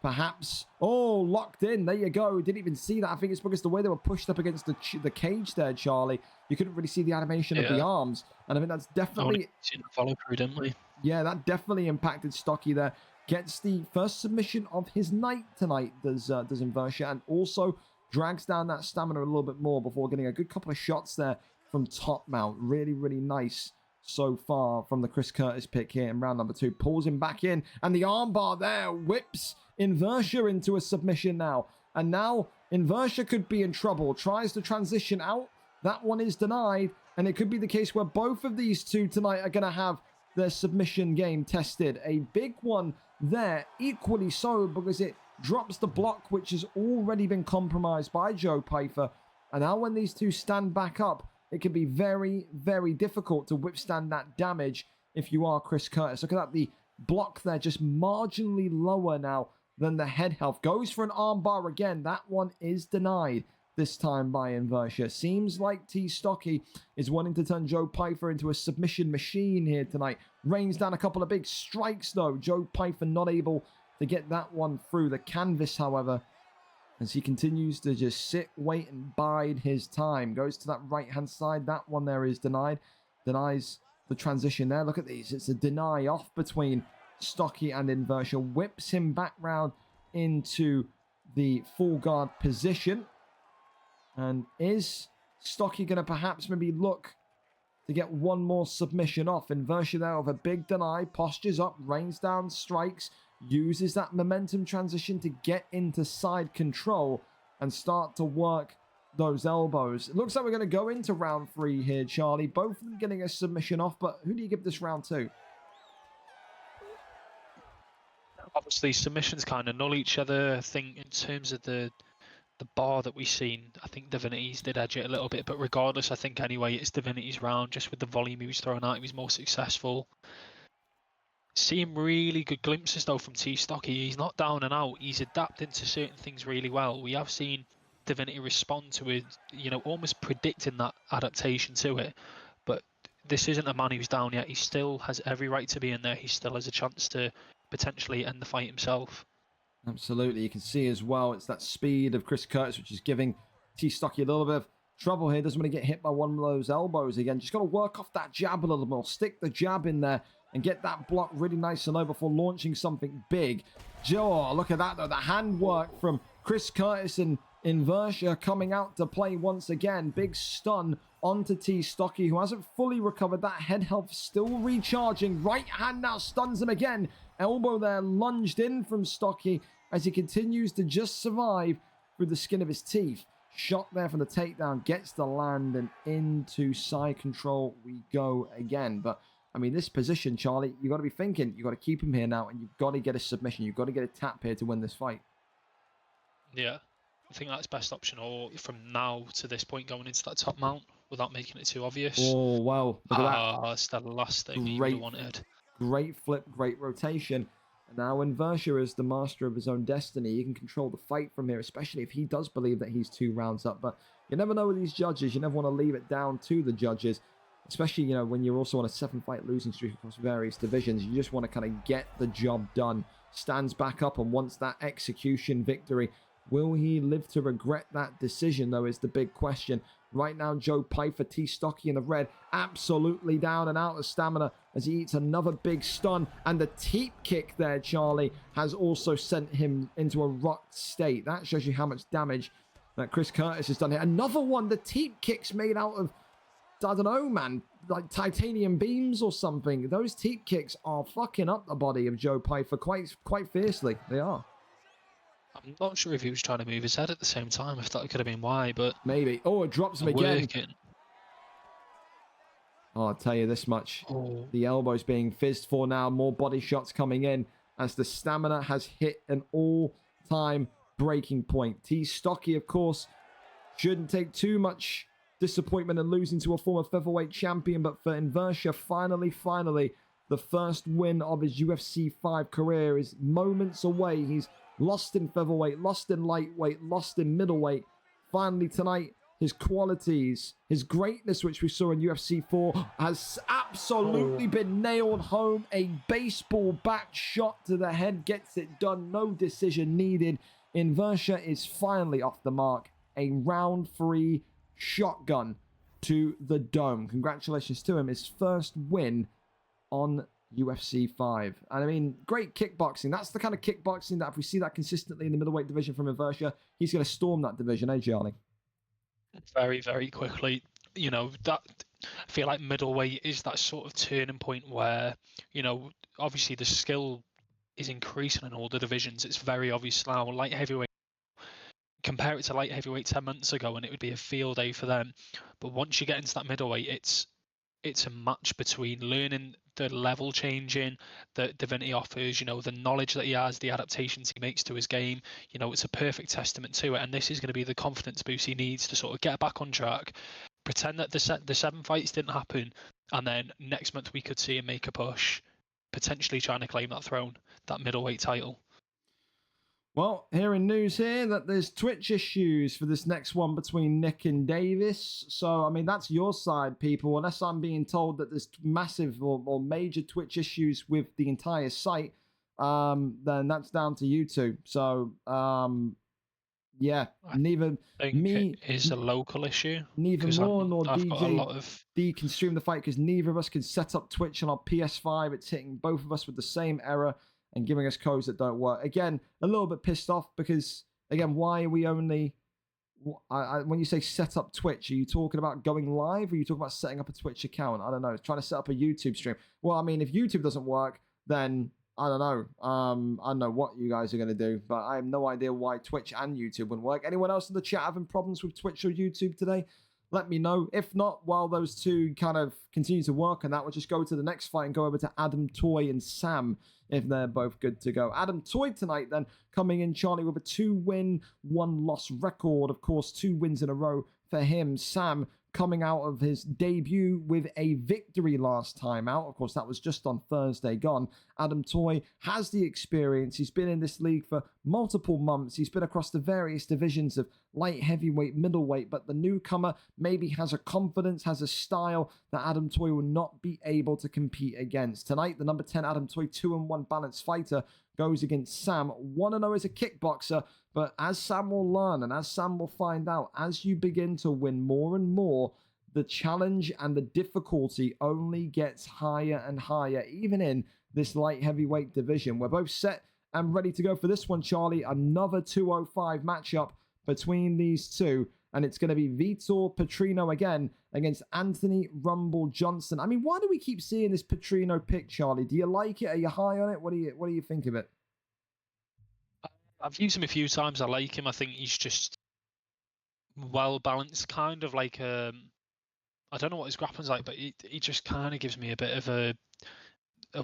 Speaker 3: perhaps. Oh, locked in. There you go. Didn't even see that. I think it's because the way they were pushed up against the cage there, Charlie. You couldn't really see the animation of the arms. And I think that's definitely...
Speaker 4: Seen the follow through, didn't we?
Speaker 3: Yeah, that definitely impacted Stocky there. Gets the first submission of his night tonight, does Inversia, and also drags down that stamina a little bit more before getting a good couple of shots there from top mount. Really, really nice so far from the Chris Curtis pick here in round number 2. Pulls him back in, and the armbar there whips Inversia into a submission now. And now Inversia could be in trouble. Tries to transition out. That one is denied, and it could be the case where both of these two tonight are going to have their submission game tested. A big one there, equally so, because it drops the block, which has already been compromised by Joe Pyfer. And now when these two stand back up, it can be very, very difficult to withstand that damage if you are Chris Curtis. Look at that, the block there just marginally lower now than the head health. Goes for an armbar again. That one is denied this time by Inversia. Seems like T-Stocky is wanting to turn Joe Pyfer into a submission machine here tonight. Rains down a couple of big strikes though. Joe Pyfer not able to get that one through the canvas, however, as he continues to just sit, wait, and bide his time. Goes to that right-hand side. That one there is denied. Denies the transition there. Look at these. It's a deny off between Stocky and Inversia. Whips him back round into the full guard position. And is Stocky going to perhaps maybe look to get one more submission off? Inversia there with a big deny. Postures up, rains down, strikes. Uses that momentum transition to get into side control and start to work those elbows. It looks like we're going to go into round 3 here, Charlie. Both of them getting a submission off, but who do you give this round to?
Speaker 4: Obviously, submissions kind of null each other. I think in terms of the bar that we've seen, I think Divinity's did edge it a little bit, but regardless, I think anyway, it's Divinity's round. Just with the volume he was throwing out, he was more successful. Seeing really good glimpses though from T-Stocky. He's not down and out. He's adapting to certain things really well. We have seen Divinity respond to it, you know, almost predicting that adaptation to it. But this isn't a man who's down yet. He still has every right to be in there. He still has a chance to potentially end the fight himself.
Speaker 3: Absolutely. You can see as well, it's that speed of Chris Curtis, which is giving T-Stocky a little bit of trouble here. Doesn't want to get hit by one of those elbows again. Just got to work off that jab a little more. Stick the jab in there and get that block really nice and low before launching something big. Joe, look at that though. The handwork from Chris Curtis and Inversia coming out to play once again. Big stun onto T-Stocky, who hasn't fully recovered. That head health still recharging. Right hand now stuns him again. Elbow there lunged in from Stocky as he continues to just survive through the skin of his teeth. Shot there from the takedown, gets the land, and into side control we go again. But I mean, this position, Charlie, you got to be thinking, you got to keep him here now, and you've got to get a submission. You've got to get a tap here to win this fight.
Speaker 4: Yeah, I think that's best option, or from now to this point going into that top mount without making it too obvious.
Speaker 3: Oh, wow. Look at that.
Speaker 4: That's the last thing you would have wanted.
Speaker 3: Great flip, great rotation. And now Inversia is the master of his own destiny. He can control the fight from here, especially if he does believe that he's 2 rounds up. But you never know with these judges. You never want to leave it down to the judges, especially, you know, when you're also on a 7-fight losing streak across various divisions. You just want to kind of get the job done. Stands back up and wants that execution victory. Will he live to regret that decision, though, is the big question. Right now, Joe Pyfer, T-Stocky in the red, absolutely down and out of stamina as he eats another big stun. And the teep kick there, Charlie, has also sent him into a rocked state. That shows you how much damage that Chris Curtis has done here. Another one, the teep kick's made out of, I don't know, man, like titanium beams or something. Those teep kicks are fucking up the body of Joe Pyfer quite fiercely. They are.
Speaker 4: I'm not sure if he was trying to move his head at the same time, if that could have been why, but...
Speaker 3: Maybe. Oh, it drops him again. Oh, I'll tell you this much.
Speaker 4: Oh.
Speaker 3: The elbow's being fizzed for now. More body shots coming in as the stamina has hit an all-time breaking point. T. Stocky, of course, shouldn't take too much disappointment in losing to a former featherweight champion, but for Inversia, finally, the first win of his UFC 5 career is moments away. He's lost in featherweight, lost in lightweight, lost in middleweight. Finally tonight, his qualities, his greatness, which we saw in UFC 4, has absolutely been nailed home. A baseball bat shot to the head gets it done. No decision needed. Inversia is finally off the mark. A round 3 shotgun to the dome. Congratulations to him. His first win on UFC 5. And I mean, great kickboxing. That's the kind of kickboxing that if we see that consistently in the middleweight division from Inversia, he's going to storm that division, eh, Charlie?
Speaker 4: Very, very quickly. You know, that I feel like middleweight is that sort of turning point where, you know, obviously the skill is increasing in all the divisions. It's very obvious now. Light heavyweight, compare it to light heavyweight 10 months ago and it would be a field day for them. But once you get into that middleweight, it's a match between learning the level changing that Divinity offers, you know, the knowledge that he has, the adaptations he makes to his game. You know, it's a perfect testament to it. And this is going to be the confidence boost he needs to sort of get back on track, pretend that the 7 fights didn't happen, and then next month we could see him make a push, potentially trying to claim that throne, that middleweight title.
Speaker 3: Well, hearing news here that there's Twitch issues for this next one between Nick and Davis. So, I mean, that's your side, people. Unless I'm being told that there's massive or major Twitch issues with the entire site, then that's down to you two. So, yeah, neither me...
Speaker 4: It is a local issue.
Speaker 3: Neither more nor
Speaker 4: I've got a lot
Speaker 3: DJ
Speaker 4: of...
Speaker 3: D can stream the fight because neither of us can set up Twitch on our PS5. It's hitting both of us with the same error and giving us codes that don't work. Again, a little bit pissed off because, again, why are we only... when you say set up Twitch, are you talking about going live or are you talking about setting up a Twitch account? I don't know. Trying to set up a YouTube stream. Well, I mean, if YouTube doesn't work, then I don't know. I don't know what you guys are going to do, but I have no idea why Twitch and YouTube wouldn't work. Anyone else in the chat having problems with Twitch or YouTube today? Let me know. If not, while those two kind of continue to work on that, we'll just go to the next fight and go over to Adam Toy and Sam if they're both good to go. Adam Toy tonight then coming in, Charlie, with a 2-win, 1-loss record. Of course, 2 wins in a row for him. Sam coming out of his debut with a victory last time out. Of course, that was just on Thursday gone. Adam Toy has the experience. He's been in this league for multiple months. He's been across the various divisions of light, heavyweight, middleweight, but the newcomer maybe has a confidence, has a style that Adam Toy will not be able to compete against. Tonight, the number 10 Adam Toy 2-1 balanced fighter goes against Sam, 1-0 as a kickboxer, but as Sam will learn and as Sam will find out, as you begin to win more and more, the challenge and the difficulty only gets higher and higher, even in this light heavyweight division. We're both set and ready to go for this one, Charlie. Another 205 matchup between these two, and it's going to be Vitor Petrino again against Anthony Rumble Johnson. I mean, why do we keep seeing this Petrino pick, Charlie? Do you like it? Are you high on it? What do you think of it?
Speaker 4: I've used him a few times. I like him. I think he's just well balanced, kind of like I don't know what his grappling's like, but he just kind of gives me a bit of a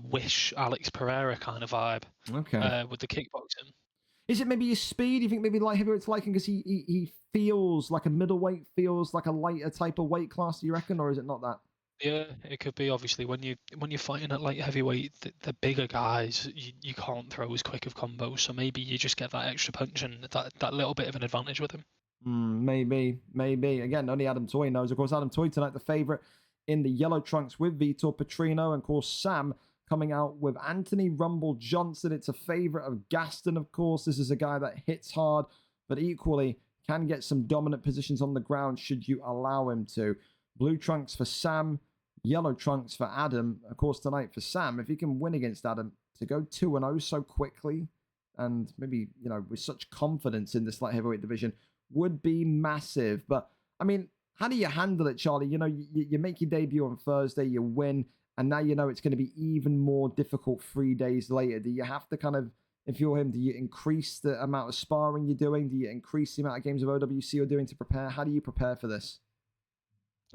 Speaker 4: Wish Alex Pereira kind of vibe.
Speaker 3: Okay.
Speaker 4: With the kickboxing.
Speaker 3: Is it maybe his speed? You think maybe light heavyweight's like him because he feels like a middleweight, feels like a lighter type of weight class, do you reckon, or is it not that?
Speaker 4: Yeah, it could be. Obviously, when you're fighting at light heavyweight, the bigger guys, you can't throw as quick of combos, so maybe you just get that extra punch and that little bit of an advantage with him.
Speaker 3: Maybe. Again, only Adam Toy knows. Of course, Adam Toy tonight, the favourite in the yellow trunks with Vitor Petrino. And of course, Sam coming out with Anthony Rumble Johnson. It's a favourite of Gaston, of course. This is a guy that hits hard, but equally can get some dominant positions on the ground should you allow him to. Blue trunks for Sam, yellow trunks for Adam. Of course, tonight for Sam, if he can win against Adam, to go 2-0 so quickly and maybe, with such confidence in this light heavyweight division would be massive. But, I mean, how do you handle it, Charlie? You make your debut on Thursday, you win, and now it's going to be even more difficult 3 days later. Do you have to kind of, if you're him, do you increase the amount of sparring you're doing? Do you increase the amount of games of OWC you're doing to prepare? How do you prepare for this?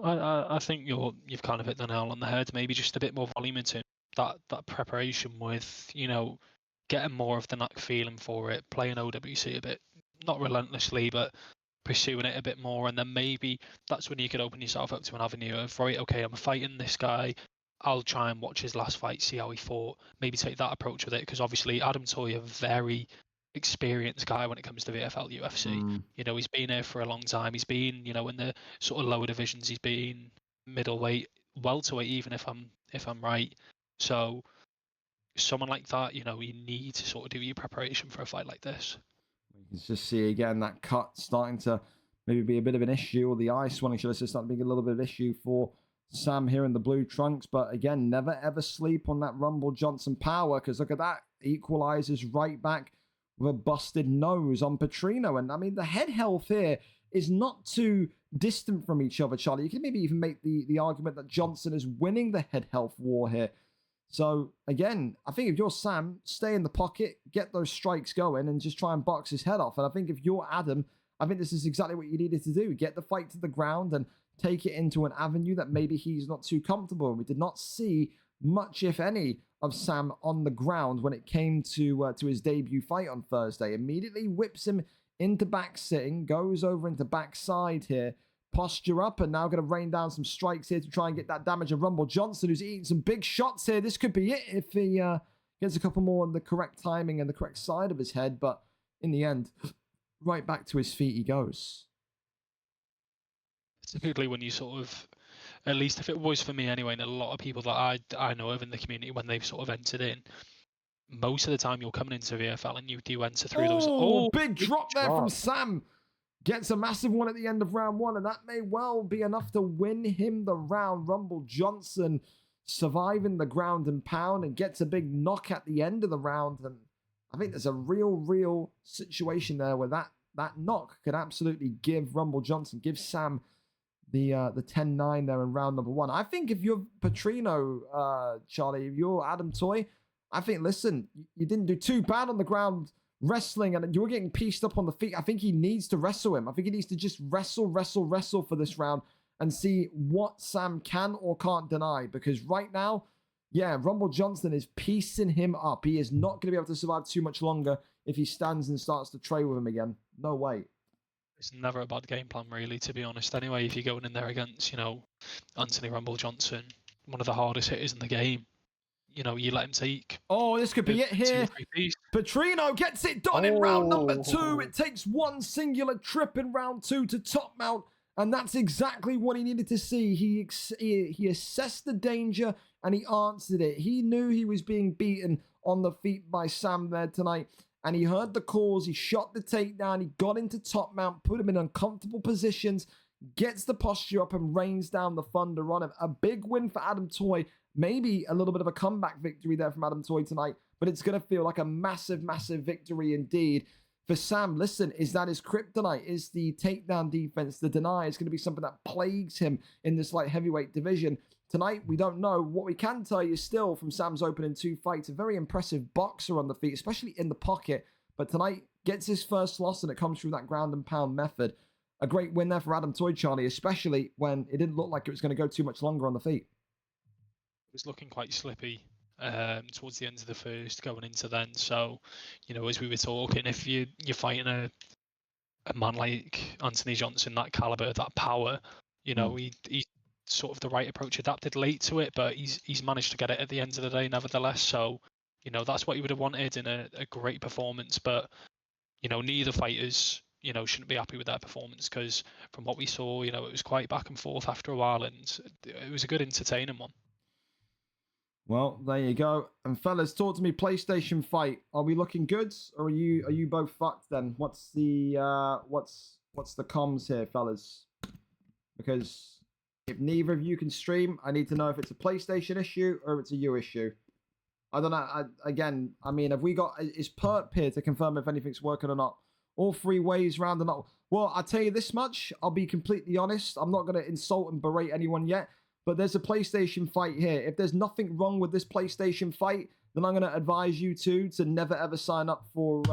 Speaker 4: I think you've kind of hit the nail on the head. Maybe just a bit more volume into that preparation with, getting more of the knack feeling for it, playing OWC a bit, not relentlessly, but pursuing it a bit more. And then maybe that's when you could open yourself up to an avenue of, right, okay, I'm fighting this guy. I'll try and watch his last fight, see how he fought, maybe take that approach with it. Because obviously Adam Toy, a very experienced guy when it comes to VFL UFC. He's been here for a long time. He's been, in the sort of lower divisions. He's been middleweight, welterweight, even if I'm right. So someone like that, you need to sort of do your preparation for a fight like this.
Speaker 3: You can just see again that cut starting to maybe be a bit of an issue, or the eye swelling should have started being a little bit of an issue for Sam here in the blue trunks. But again, never ever sleep on that Rumble Johnson power, because look at that, equalizes right back with a busted nose on Petrino. And I mean, the head health here is not too distant from each other, Charlie. You can maybe even make the argument that Johnson is winning the head health war here. So again, I think if you're Sam, stay in the pocket, get those strikes going, and just try and box his head off. And I think if you're Adam, I think this is exactly what you needed to do. Get the fight to the ground and take it into an avenue that maybe he's not too comfortable in. We did not see much, if any, of Sam on the ground when it came to his debut fight on Thursday. Immediately whips him into back sitting, goes over into backside here, posture up, and now going to rain down some strikes here to try and get that damage of Rumble Johnson, who's eating some big shots here. This could be it if he gets a couple more on the correct timing and the correct side of his head. But in the end, right back to his feet he goes.
Speaker 4: Typically when you sort of, at least if it was for me anyway, and a lot of people that I know of in the community, when they've sort of entered in, most of the time you're coming into VFL and you do enter through those.
Speaker 3: Oh, big drop there from Sam. Gets a massive one at the end of round one, and that may well be enough to win him the round. Rumble Johnson surviving the ground and pound and gets a big knock at the end of the round. And I think there's a real situation there where that knock could absolutely give Rumble Johnson, give Sam the 10-9 there in round number one. I think if you're Petrino, Charlie, if you're Adam Toy, I think, listen, you didn't do too bad on the ground wrestling, and you were getting pieced up on the feet. I think he needs to wrestle him. I think he needs to just wrestle for this round and see what Sam can or can't deny. Because right now, yeah, Rumble Johnson is piecing him up. He is not going to be able to survive too much longer if he stands and starts to trade with him again. No way.
Speaker 4: It's never a bad game plan, really, to be honest. Anyway, if you're going in there against, Anthony Rumble Johnson, one of the hardest hitters in the game, you let him take.
Speaker 3: Oh, this could be it here. Petrino gets it done in round number two. It takes one singular trip in round two to top mount, and that's exactly what he needed to see. He assessed the danger and he answered it. He knew he was being beaten on the feet by Sam there tonight, and he heard the calls. He shot the takedown. He got into top mount, put him in uncomfortable positions, gets the posture up, and rains down the thunder on him. A big win for Adam Toy. Maybe a little bit of a comeback victory there from Adam Toy tonight, but it's going to feel like a massive victory indeed. For Sam, listen, is that his kryptonite? Is the takedown defense, the deny, is going to be something that plagues him in this light heavyweight division? Tonight, we don't know. What we can tell you still from Sam's opening two fights, a very impressive boxer on the feet, especially in the pocket. But tonight, gets his first loss, and it comes through that ground and pound method. A great win there for Adam Toy, Charlie, especially when it didn't look like it was going to go too much longer on the feet.
Speaker 4: It was looking quite slippy towards the end of the first, going into then. So, as we were talking, if you're fighting a man like Anthony Johnson, that caliber, that power, he sort of the right approach, adapted late to it, but he's managed to get it at the end of the day nevertheless. So, that's what you would have wanted in a great performance. But, neither fighters, shouldn't be happy with their performance, because from what we saw, it was quite back and forth after a while, and it was a good entertaining one.
Speaker 3: Well, there you go. And fellas, talk to me. PlayStation fight. Are we looking good, or are you both fucked? Then what's the comms here, fellas? Because if neither of you can stream, I need to know if it's a PlayStation issue or if it's a you issue. I don't know. Have we got? Is Perp here to confirm if anything's working or not? All three ways round or not? Well, I'll tell you this much. I'll be completely honest. I'm not going to insult and berate anyone yet. But there's a PlayStation fight here. If there's nothing wrong with this PlayStation fight, then I'm going to advise you to never ever sign up for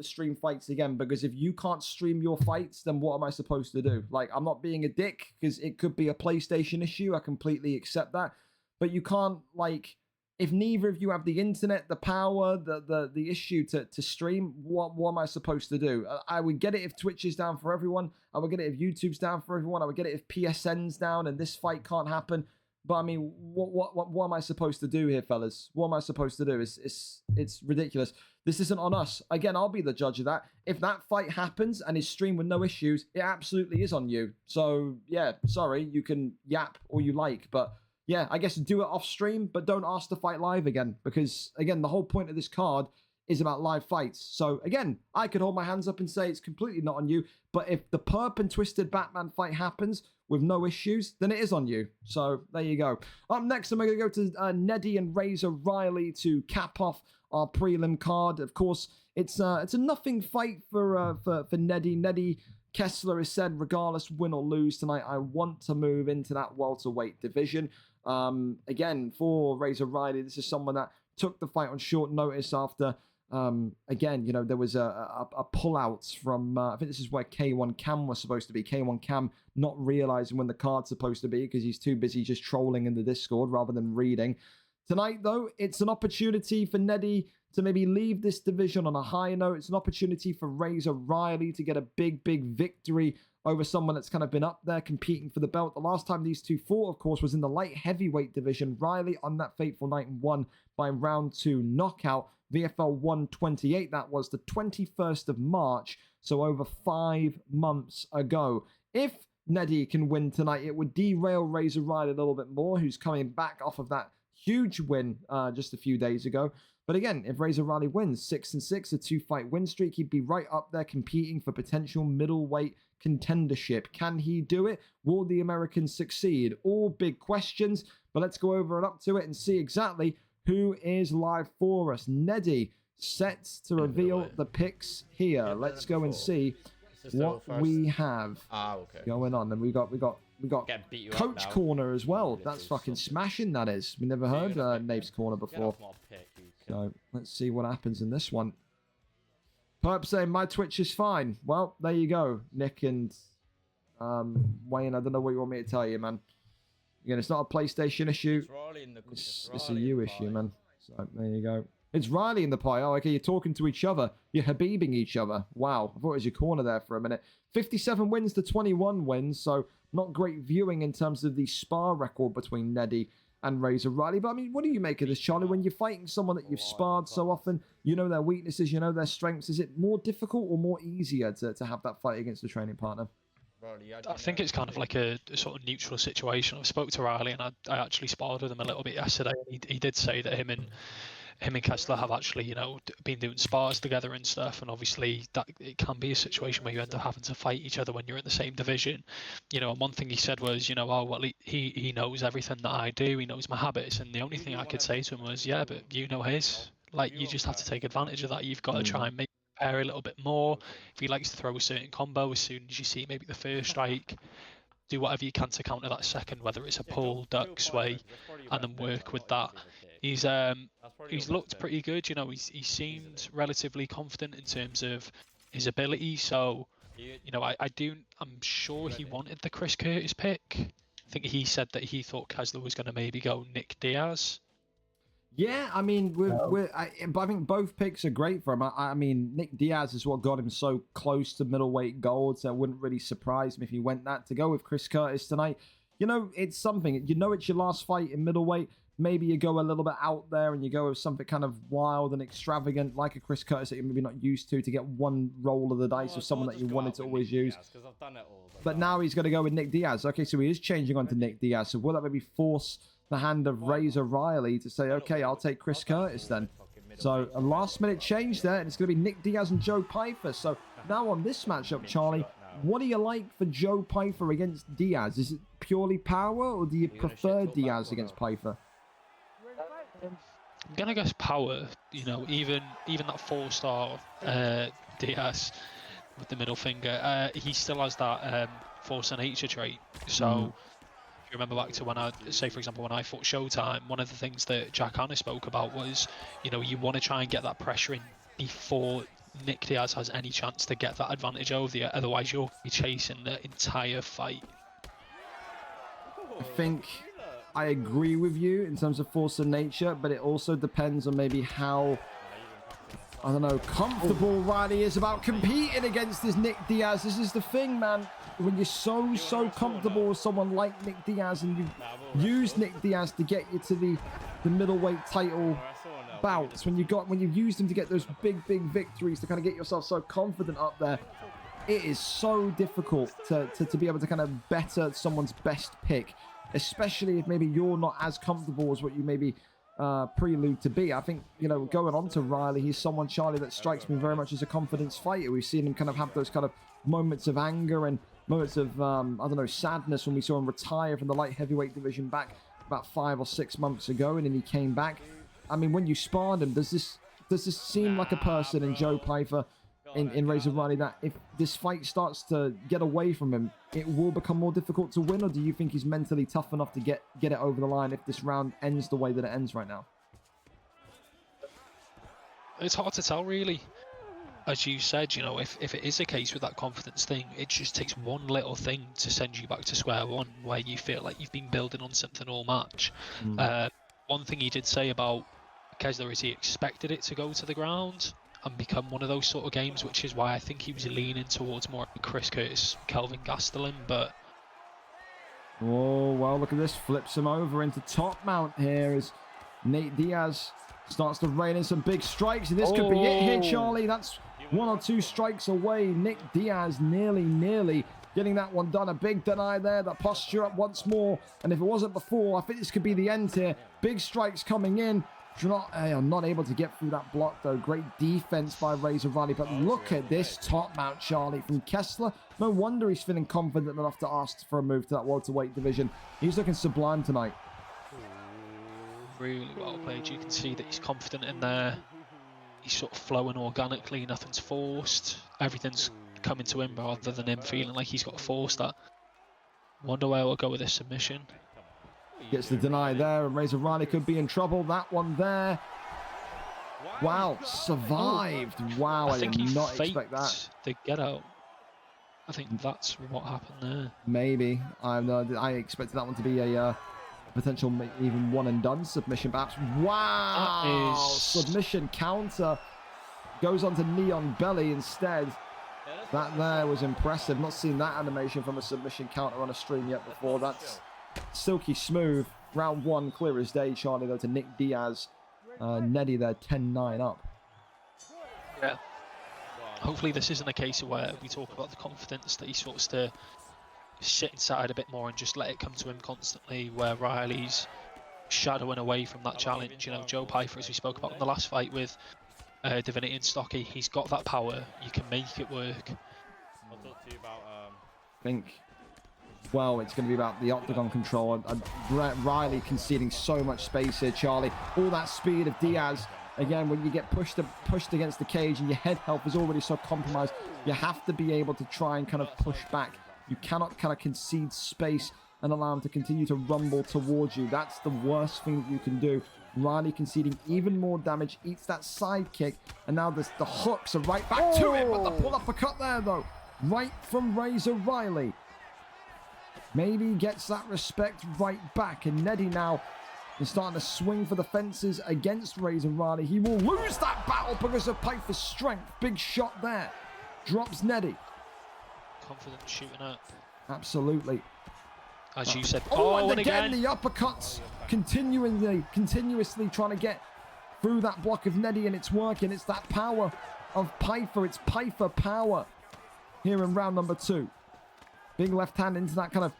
Speaker 3: stream fights again. Because if you can't stream your fights, then what am I supposed to do? Like, I'm not being a dick because it could be a PlayStation issue. I completely accept that. But you can't, like, if neither of you have the internet, the power, the issue to stream, what am I supposed to do? I would get it if Twitch is down for everyone. I would get it if YouTube's down for everyone. I would get it if PSN's down and this fight can't happen. But I mean, what am I supposed to do here, fellas? What am I supposed to do? It's ridiculous. This isn't on us. Again, I'll be the judge of that. If that fight happens and is streamed with no issues, it absolutely is on you. So yeah, sorry, you can yap all you like, but yeah, I guess do it off stream, but don't ask to fight live again. Because, again, the whole point of this card is about live fights. So, again, I could hold my hands up and say it's completely not on you. But if the Perp and Twisted Batman fight happens with no issues, then it is on you. So, there you go. Up next, I'm going to go to Neddy and Razor Riley to cap off our prelim card. Of course, it's a nothing fight for Neddy. Neddy Kessler has said, regardless, win or lose tonight, I want to move into that welterweight division. Again, for Razor Riley, this is someone that took the fight on short notice after, again, you know, there was a pullout from, I think this is where K1 Cam was supposed to be. K1 Cam not realizing when the card's supposed to be because he's too busy just trolling in the Discord rather than reading. Tonight, though, it's an opportunity for Neddy to maybe leave this division on a high note. It's an opportunity for Razor Riley to get a big victory over someone that's kind of been up there competing for the belt. The last time these two fought, of course, was in the light heavyweight division. Riley on that fateful night won by round 2 knockout. VFL 128, that was the 21st of March, so over 5 months ago. If Neddy can win tonight, it would derail Razor Riley a little bit more, who's coming back off of that huge win just a few days ago. But again, if Razor Riley wins 6-6, a 2-fight win streak, he'd be right up there competing for potential middleweight contendership. Can he do it? Will the Americans succeed? All big questions, but let's go over and up to it and see exactly who is live for us. Neddy set to reveal the picks here. Let's go and see what we have going on. And we got Coach Corner as well. That's fucking smashing, that is. We never heard Nave's Corner before. So let's see what happens in this one. Perp saying my Twitch is fine. Well, there you go, Nick and Wayne. I don't know what you want me to tell you, man. Again, it's not a PlayStation issue. It's a you issue, man. So there you go. It's Riley in the pie. Oh, okay, you're talking to each other. You're Habibing each other. Wow, I thought it was your corner there for a minute. 57 wins to 21 wins, so not great viewing in terms of the spar record between Neddy and Razor Riley. But I mean, what do you make of this, Charlie? When you're fighting someone that you've sparred so often, you know their weaknesses, you know their strengths. Is it more difficult or more easier to have that fight against a training partner?
Speaker 4: I think it's kind of like a sort of neutral situation. I spoke to Riley and I actually sparred with him a little bit yesterday. He did say that him and Kessler have actually, you know, been doing spars together and stuff, and obviously that it can be a situation where you end up having to fight each other when you're in the same division, you know. And one thing he said was, you know, oh well, he knows everything that I do, he knows my habits, and the only thing I could say to him was, yeah, but you know his. Like, you just have to take advantage of that. You've got to try and make prepare a little bit more. If he likes to throw a certain combo, as soon as you see maybe the first strike, do whatever you can to counter that second, whether it's a pull, duck, sway, and then work with that. He's looked pretty good, you know. He seemed relatively confident in terms of his ability. So, you know, I'm sure he wanted the Chris Curtis pick. I think he said that he thought Kessler was going to maybe go Nick Diaz.
Speaker 3: Yeah, I mean, I think both picks are great for him. I mean, Nick Diaz is what got him so close to middleweight gold, so it wouldn't really surprise me if he went that. To go with Chris Curtis tonight, you know, it's something. You know, it's your last fight in middleweight. Maybe you go a little bit out there and you go with something kind of wild and extravagant, like a Chris Curtis that you're maybe not used to get one roll of the dice with someone that you wanted to always use. But now he's going to go with Nick Diaz. Okay, so he is changing on to Nick Diaz. So will that maybe force the hand of Razor Riley to say, okay, I'll take Chris Curtis then? So a last-minute change there, and it's going to be Nick Diaz and Joe Pyfer. So now on this matchup, Charlie, what do you like for Joe Pyfer against Diaz? Is it purely power, or do you prefer Diaz against Pyfer?
Speaker 4: I'm gonna guess power. You know, even that 4-star Diaz with the middle finger, he still has that force of nature trait. So you remember back to when I, say for example, when I fought Showtime, one of the things that Jack Hanna spoke about was, you know, you want to try and get that pressure in before Nick Diaz has any chance to get that advantage over you. Otherwise, you'll be chasing the entire fight.
Speaker 3: I think I agree with you in terms of force of nature, but it also depends on maybe how, I don't know, comfortable Riley is about competing against this Nick Diaz. This is the thing, man. When you're so comfortable with someone like Nick Diaz, and you use Nick Diaz to get you to the middleweight title bouts, when you've used him to get those big victories to kind of get yourself so confident up there, it is so difficult to be able to kind of better someone's best pick, especially if maybe you're not as comfortable as what you maybe prelude to be. I think, you know, going on to Riley, he's someone, Charlie, that strikes me very much as a confidence fighter. We've seen him kind of have those kind of moments of anger and moments of, I don't know, sadness when we saw him retire from the light heavyweight division back about 5 or 6 months ago, and then he came back. I mean, when you sparred him, does this seem like a person in Joe Pyfer, in Razor Riley, that if this fight starts to get away from him, it will become more difficult to win? Or do you think he's mentally tough enough to get it over the line if this round ends the way that it ends right now?
Speaker 4: It's hard to tell, really. As you said, you know, if it is a case with that confidence thing, it just takes one little thing to send you back to square one, where you feel like you've been building on something all match. One thing he did say about Kessler is he expected it to go to the ground and become one of those sort of games, which is why I think he was leaning towards more Chris Curtis, Kelvin Gastelum, but...
Speaker 3: Oh, well, look at this. Flips him over into top mount here as Nate Diaz starts to rain in some big strikes. And this could be it here, Charlie. That's 1 or 2 strikes away. Nick Diaz nearly getting that one done. A big deny there. The posture up once more. And if it wasn't before, I think this could be the end here. Big strikes coming in. Not able to get through that block, though. Great defense by Razor Riley. But look at this top mount, Charlie, from Kessler. No wonder he's feeling confident enough to ask for a move to that welterweight division. He's looking sublime tonight.
Speaker 4: Really well played. You can see that he's confident in there. He's sort of flowing organically. Nothing's forced. Everything's coming to him rather than him feeling like he's got to force that. Wonder where we'll go with this submission.
Speaker 3: Gets the deny there, and Razor Riley could be in trouble. That one there. Wow, survived. Wow, I did not expect that.
Speaker 4: The get out. I think that's what happened there.
Speaker 3: Maybe. I expected that one to be a potential even one and done submission, perhaps. Wow! Submission counter. Goes on to knee on belly instead. That there was impressive. Not seen that animation from a submission counter on a stream yet before. That's silky smooth. Round 1 clear as day, Charlie, though, to Nick Diaz. Neddy there 10-9 up.
Speaker 4: Yeah. Hopefully this isn't a case of where we talk about the confidence that he starts to sit inside a bit more and just let it come to him constantly, where Riley's shadowing away from that challenge. You know, Joe Pyfer, as we spoke about in the last fight with Divinity and Stocky, he's got that power. You can make it work.
Speaker 5: I'll talk to you about...
Speaker 3: I think, well, it's going to be about the octagon control. Riley conceding so much space here, Charlie. All that speed of Diaz. Again, when you get pushed against the cage and your head health is already so compromised, you have to be able to try and kind of push back. You cannot kind of concede space and allow him to continue to rumble towards you. That's the worst thing that you can do. Riley conceding even more damage, eats that side kick, and now the hooks are right back to him, but the pull uppercut there, though. Right from Razor Riley. Maybe gets that respect right back, and Neddy now is starting to swing for the fences against Razor Riley. He will lose that battle because of Pyfer's strength. Big shot there. Drops Neddy.
Speaker 4: Confident shooting up.
Speaker 3: Absolutely.
Speaker 4: As you said.
Speaker 3: And again the uppercuts. Continuously trying to get through that block of Neddy, and it's working. It's that power of Pyfer. It's Pyfer power here in round number 2. Big left hand into that kind of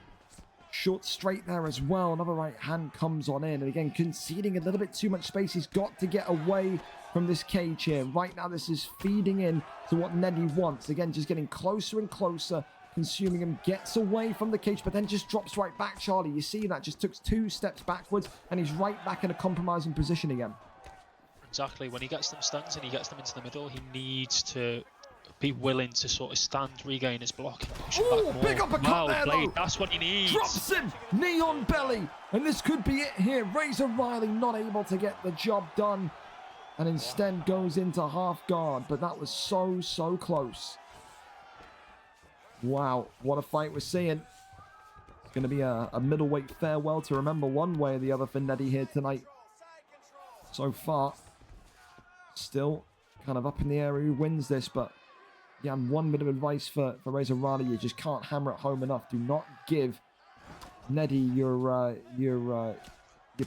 Speaker 3: short straight there as well. Another right hand comes on in, and again conceding a little bit too much space. He's got to get away from this cage here. Right now this is feeding in to what Neddy wants. Again, just getting closer and closer, consuming him. Gets away from the cage, but then just drops right back, Charlie. You see that? Just took 2 steps backwards, and he's right back in a compromising position again.
Speaker 4: Exactly. When he gets them stuns and he gets them into the middle, he needs to be willing to sort of stand, regain his block, and push him back more.
Speaker 2: Big uppercut
Speaker 4: Well
Speaker 2: there,
Speaker 4: played.
Speaker 2: though.
Speaker 4: That's what he needs.
Speaker 2: Drops him, knee on belly, and this could be it here. Razor Riley not able to get the job done, and instead goes into half guard, but that was so close. Wow, what a fight we're seeing. It's going to be a middleweight farewell to remember one way or the other for Neddy here tonight. So far, still kind of up in the air who wins this, but yeah, one bit of advice for Razor Riley: you just can't hammer it home enough. Do not give Neddy your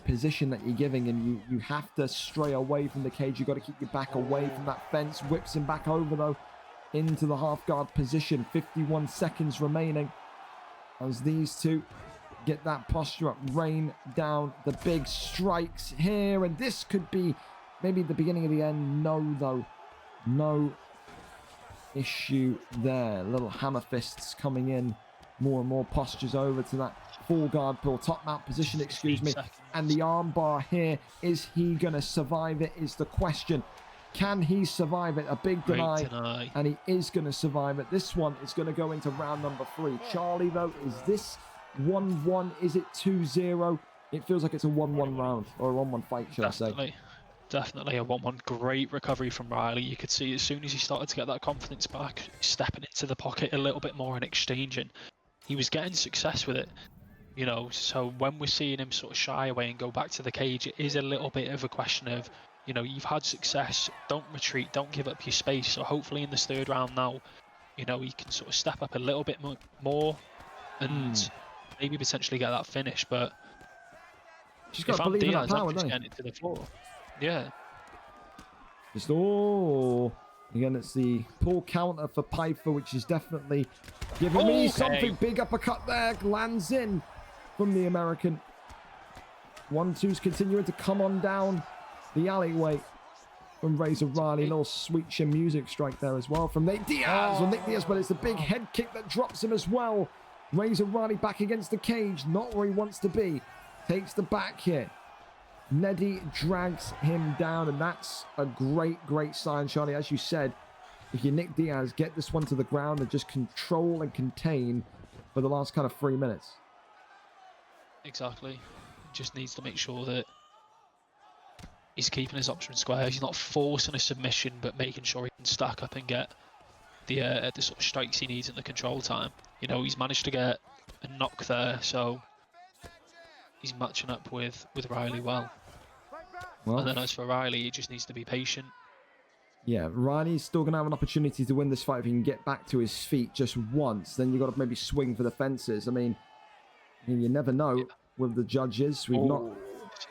Speaker 2: position that you're giving him. You have to stray away from the cage. You've got to keep your back away from that fence. Whips him back over, though, into the half guard position. 51 seconds remaining as these two get that posture up, rain down the big strikes here, and this could be maybe the beginning of the end. No, though, no issue there. Little hammer fists coming in, more and more postures over to that full guard pull, top mount position, excuse me, and the arm bar here. Is he gonna survive it is the question. Can he survive it? A big deny, and he is going to survive it. This one is going to go into round number 3. Charlie, though, is this 1-1? Is it 2-0? It feels like it's a 1-1 round, or a 1-1 fight, should I say.
Speaker 4: Definitely a 1-1. Great recovery from Riley. You could see as soon as he started to get that confidence back, stepping into the pocket a little bit more and exchanging, he was getting success with it. You know, so when we're seeing him sort of shy away and go back to the cage, it is a little bit of a question of, you know, you've had success, don't retreat, don't give up your space. So hopefully in this 3rd round now, you know, he can sort of step up a little bit more and maybe potentially get that finish. But
Speaker 2: she's got to believe in that power,
Speaker 4: doesn't he? Getting it to the floor. Yeah.
Speaker 2: Just, again, it's the pull counter for Piper, which is definitely giving me something. Big uppercut there, lands in from the American. 1-2's continuing to come on down the alleyway from Razor Riley. A little sweet chin music strike there as well from Nate Diaz. Nick Diaz, but it's the big head kick that drops him as well. Razor Riley back against the cage, not where he wants to be. Takes the back here. Neddy drags him down, and that's a great sign, Charlie. As you said, if you Nick Diaz, get this one to the ground and just control and contain for the last kind of 3 minutes.
Speaker 4: Exactly. Just needs to make sure that he's keeping his options square. He's not forcing a submission, but making sure he can stack up and get the sort of strikes he needs in the control time. You know, he's managed to get a knock there, so he's matching up with Riley well. And then as for Riley, he just needs to be patient.
Speaker 2: Yeah, Riley's still going to have an opportunity to win this fight if he can get back to his feet just once. Then you've got to maybe swing for the fences. I mean you never know with the judges. We've not...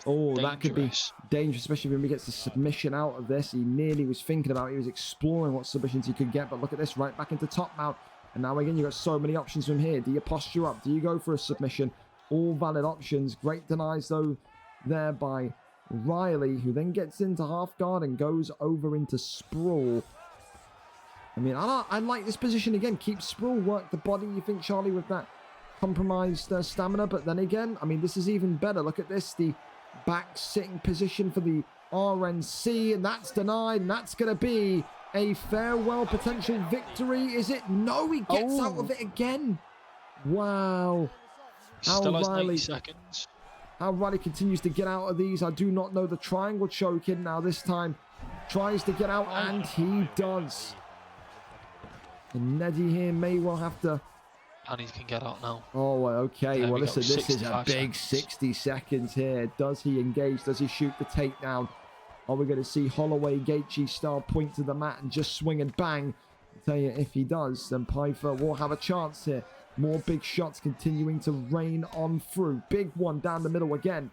Speaker 2: that could be dangerous, especially when he gets the submission out of this. He nearly was thinking about it. He was exploring what submissions he could get, but look at this, right back into top mount. And now again, you've got so many options from here. Do you posture up? Do you go for a submission? All valid options. Great denies, though, there by Riley, who then gets into half guard and goes over into sprawl. I mean, I like this position again. Keep sprawl, work the body. You think, Charlie, with that compromised stamina, but then again, I mean, this is even better. Look at this, the back sitting position for the RNC, and that's denied, and that's going to be a farewell potential victory. Is it? No, he gets out of it again. Wow.
Speaker 4: Still has 90 seconds.
Speaker 2: How Riley continues to get out of these, I do not know. The triangle choke in now this time. Tries to get out, and he does. And Neddy here may well have to...
Speaker 4: And he can get out now.
Speaker 2: Oh, okay. Well, listen, this is a big 60 seconds here. Does he engage? Does he shoot the takedown? Are we going to see Holloway, Gaethje style point to the mat and just swing and bang? I'll tell you, if he does, then Piper will have a chance here. More big shots continuing to rain on through. Big one down the middle again.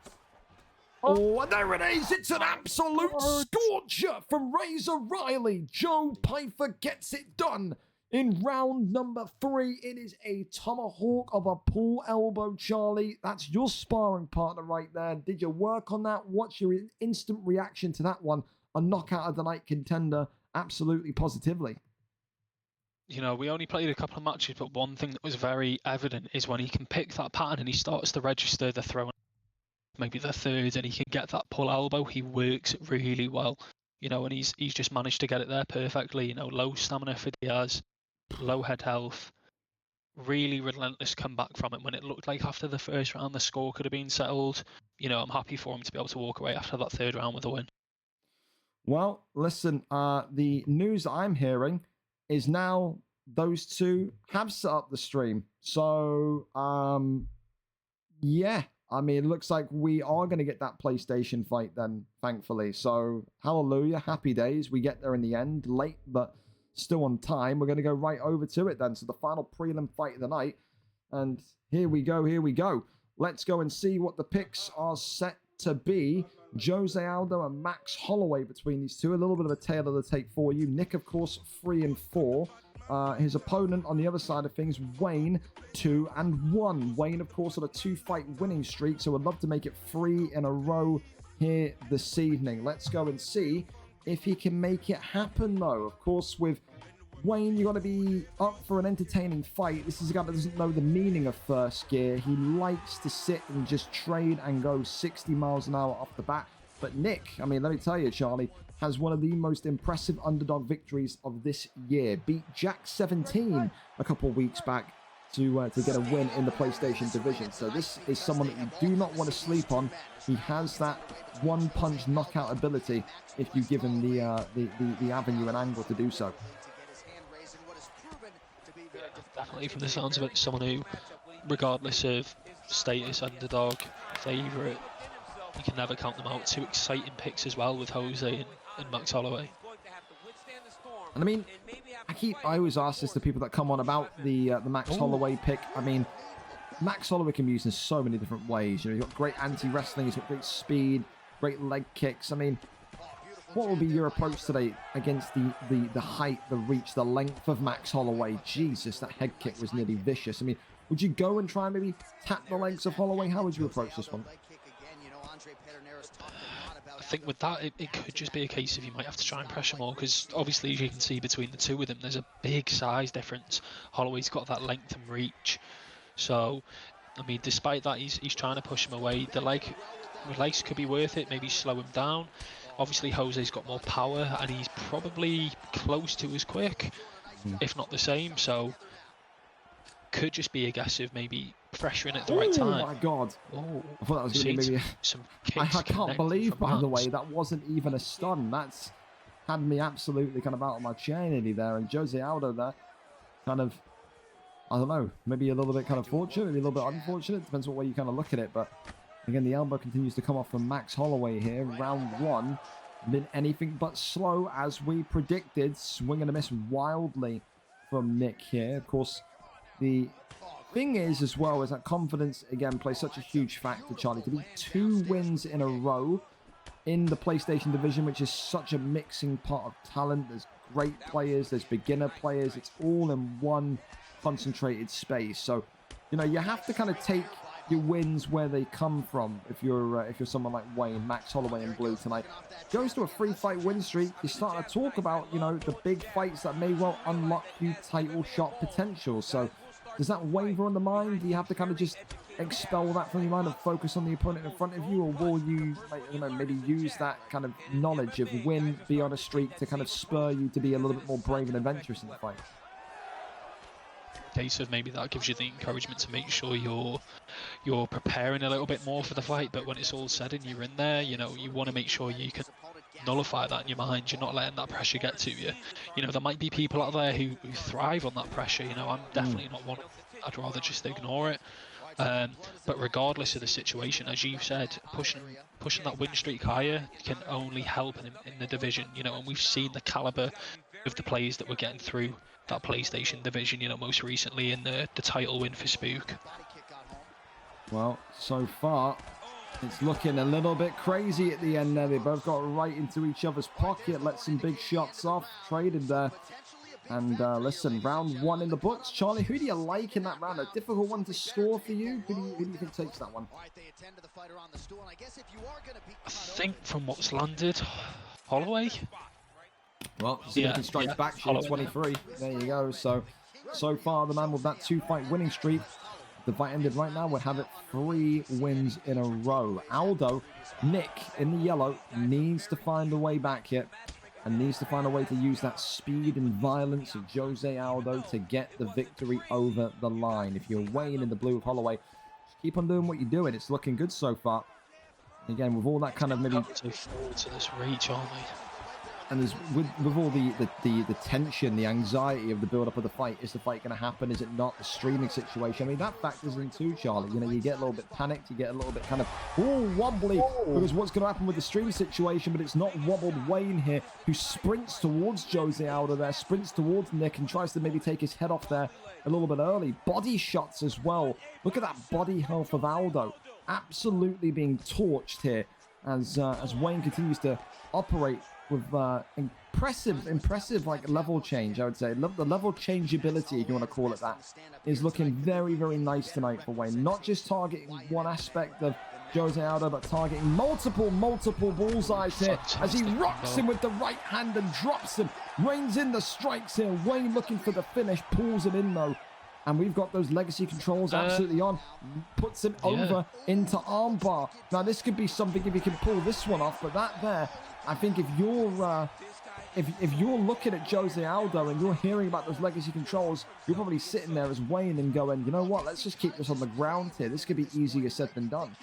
Speaker 2: Oh, and there it is. It's an absolute scorcher from Razor Riley. Joe Piper gets it done. In round number 3, it is a tomahawk of a pull elbow, Charlie. That's your sparring partner right there. Did you work on that? What's your instant reaction to that one? A knockout of the night contender, absolutely positively.
Speaker 4: You know, we only played a couple of matches, but one thing that was very evident is when he can pick that pattern and he starts to register the throw, maybe the third, and he can get that pull elbow, he works really well. you know, and he's just managed to get it there perfectly. You know, low stamina for Diaz, low head health, really relentless comeback from it when it looked like after the first round the score could have been settled. You know, I'm happy for him to be able to walk away after that third round with a win.
Speaker 2: Well, listen, the news I'm hearing is now those two have set up the stream. So, yeah, I mean, it looks like we are going to get that PlayStation fight then, thankfully. So, hallelujah, happy days. We get there in the end, late, but still on time. We're going to go right over to it then. So, the final prelim fight of the night. And here we go. Let's go and see what the picks are set to be. Jose Aldo and Max Holloway between these two. A little bit of a tail of the tape for you. Nick, of course, 3-4. His opponent on the other side of things, Wayne, 2-1. Wayne, of course, on a 2-fight winning streak, so would love to make it 3 in a row here this evening. Let's go and see if he can make it happen, though. Of course, with Wayne, you got to be up for an entertaining fight. This is a guy that doesn't know the meaning of first gear. He likes to sit and just trade and go 60 miles an hour off the bat. But Nick, I mean, let me tell you, Charlie, has one of the most impressive underdog victories of this year. Beat Jack 17 a couple of weeks back to get a win in the PlayStation division. So this is someone that you do not want to sleep on. He has that one-punch knockout ability if you give him the avenue and angle to do so.
Speaker 4: Definitely, from the sounds of it, someone who, regardless of status, underdog, favourite, you can never count them out. Two exciting picks as well with Jose and Max Holloway.
Speaker 2: And I mean, I always ask this to people that come on about the Max Holloway pick. I mean, Max Holloway can be used in so many different ways. You know, he's got great anti-wrestling, he's got great speed, great leg kicks. I mean, what will be your approach today against the height, the reach, the length of Max Holloway? Jesus, that head kick was nearly vicious. I mean, would you go and try and maybe tap the legs of Holloway? How would you approach this one?
Speaker 4: I think with that, it could just be a case of you might have to try and pressure more, because obviously, as you can see between the two of them, there's a big size difference. Holloway's got that length and reach. So, I mean, despite that, he's trying to push him away. The legs could be worth it, maybe slow him down. Obviously, Jose's got more power, and he's probably close to as quick, if not the same. So, could just be a guess of maybe pressuring at the right time.
Speaker 2: Oh my God!
Speaker 4: Oh,
Speaker 2: I thought that was going to be maybe.
Speaker 4: Some kicks.
Speaker 2: I can't believe, by the way, that wasn't even a stun. That's had me absolutely kind of out of my chair nearly there. And Jose Aldo there, kind of, I don't know, maybe a little bit kind of fortunate, maybe a little bit unfortunate. Depends what way you kind of look at it, but. Again, the elbow continues to come off from Max Holloway here. Round one, been anything but slow as we predicted. Swing and a miss wildly from Nick here. Of course, the thing is as well is that confidence, again, plays such a huge factor, Charlie. To be 2 wins in a row in the PlayStation division, which is such a mixing pot of talent. There's great players, there's beginner players. It's all in one concentrated space. So, you know, you have to kind of take your wins where they come from. If you're someone like Wayne, Max Holloway in blue tonight goes to a 3-fight win streak, you're starting to talk about, you know, the big fights that may well unlock you title shot potential. So does that waver on the mind? Do you have to kind of just expel that from your mind and focus on the opponent in front of you, or will you, you know, maybe use that kind of knowledge of win, be on a streak to kind of spur you to be a little bit more brave and adventurous in the fight?
Speaker 4: Case of maybe that gives you the encouragement to make sure you're preparing a little bit more for the fight, but when it's all said and you're in there, you know, you want to make sure you can nullify that in your mind. You're not letting that pressure get to you. You know, there might be people out there who thrive on that pressure. You know, I'm definitely not one. I'd rather just ignore it. But regardless of the situation, as you said, pushing that win streak higher can only help in the division. You know, and we've seen the caliber of the players that we're getting through that PlayStation division, you know, most recently in the title win for Spook.
Speaker 2: Well, so far, it's looking a little bit crazy at the end there. They both got right into each other's pocket, let some big shots off, traded there. And listen, round one in the books. Charlie, who do you like in that round? A difficult one to score for you? Who do you think takes that one?
Speaker 4: I think from what's landed, Holloway.
Speaker 2: Well, Zinkin strikes back, 23. There you go. So far, the man with that 2-fight winning streak the fight ended right now, would have it 3 wins in a row. Aldo, Nick in the yellow, needs to find a way back here and needs to find a way to use that speed and violence of Jose Aldo to get the victory over the line. If you're Wayne in the blue of Holloway, just keep on doing what you're doing. It's looking good so far. Again, with all that kind of maybe
Speaker 4: so forward to this reach, aren't we?
Speaker 2: and there's with all the tension, the anxiety of the build up of the fight. Is the fight going to happen? Is it not? The streaming situation. I mean, that factors in too, Charlie. You know, you get a little bit panicked, you get a little bit kind of wobbly because what's going to happen with the stream situation? But it's not wobbled Wayne here, who sprints towards Jose Aldo there, sprints towards Nick, and tries to maybe take his head off there a little bit early. Body shots as well. Look at that body health of Aldo, absolutely being torched here as Wayne continues to operate with impressive like level change. I would say the level changeability, if you want to call it that, is looking very, very nice tonight for Wayne. Not just targeting one aspect of Jose Aldo, but targeting multiple bullseyes here as he rocks him with the right hand and drops him. Wayne's in the strikes here. Wayne looking for the finish, pulls him in though. And we've got those legacy controls absolutely on. Puts him over into armbar. Now this could be something if he can pull this one off, but that there, I think if you're if you're looking at Jose Aldo and you're hearing about those legacy controls, you're probably sitting there as Wayne and going, you know what, let's just keep this on the ground here. This could be easier said than done.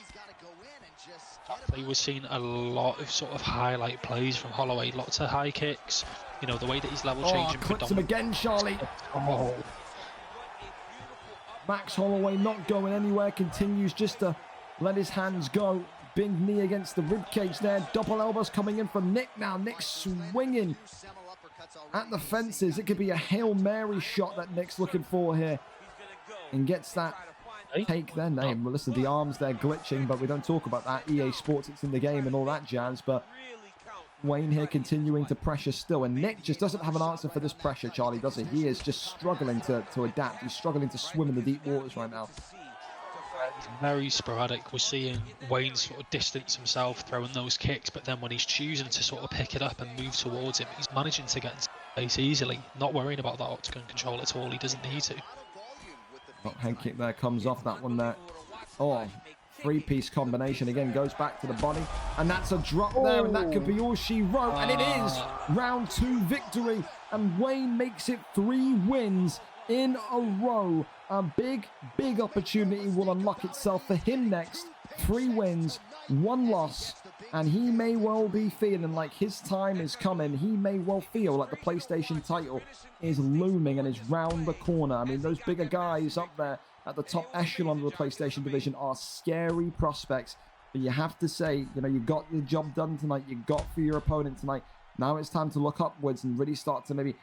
Speaker 4: We're seeing a lot of sort of highlight plays from Holloway, lots of high kicks. You know, the way that he's level changing.
Speaker 2: Clips him again, Charlie. Max Holloway not going anywhere, continues just to let his hands go. Big knee against the ribcage there. Double elbows coming in from Nick now. Nick swinging at the fences. It could be a Hail Mary shot that Nick's looking for here. And gets that take their name. Well, listen, the arms there glitching, but we don't talk about that. EA Sports, it's in the game and all that jazz, but Wayne here continuing to pressure still, and Nick just doesn't have an answer for this pressure, Charlie, does he? He is just struggling to adapt. He's struggling to swim in the deep waters right now.
Speaker 4: Very sporadic. We're seeing Wayne sort of distance himself, throwing those kicks, but then when he's choosing to sort of pick it up and move towards him, he's managing to get into space easily, not worrying about that octagon control at all. He doesn't need to.
Speaker 2: Head kick there comes off that one there. Oh, three-piece combination again, goes back to the body, and that's a drop there, and that could be all she wrote, and it is round 2 victory, and Wayne makes it 3 wins in a row. A big opportunity will unlock itself for him next. 3 wins, 1 loss, and he may well be feeling like his time is coming. He may well feel like the PlayStation title is looming and is round the corner. I mean, those bigger guys up there at the top echelon of the PlayStation division are scary prospects. But you have to say, you know, you got your job done tonight. You got for your opponent tonight. Now it's time to look upwards and really start to maybe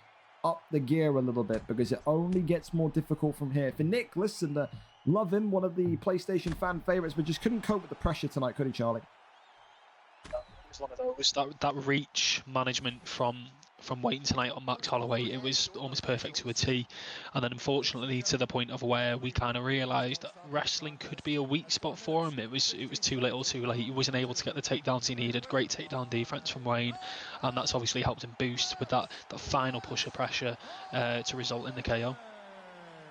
Speaker 2: up the gear a little bit, because it only gets more difficult from here. For Nick, listen, love him, one of the PlayStation fan favorites, but just couldn't cope with the pressure tonight, could he, Charlie?
Speaker 4: It was one of those, that reach management from Wayne tonight on Max Holloway, it was almost perfect to a T. And then unfortunately to the point of where we kind of realised that wrestling could be a weak spot for him. It was too little too late. He wasn't able to get the takedowns he needed. Great takedown defense from Wayne, and that's obviously helped him boost with that final push of pressure to result in the KO.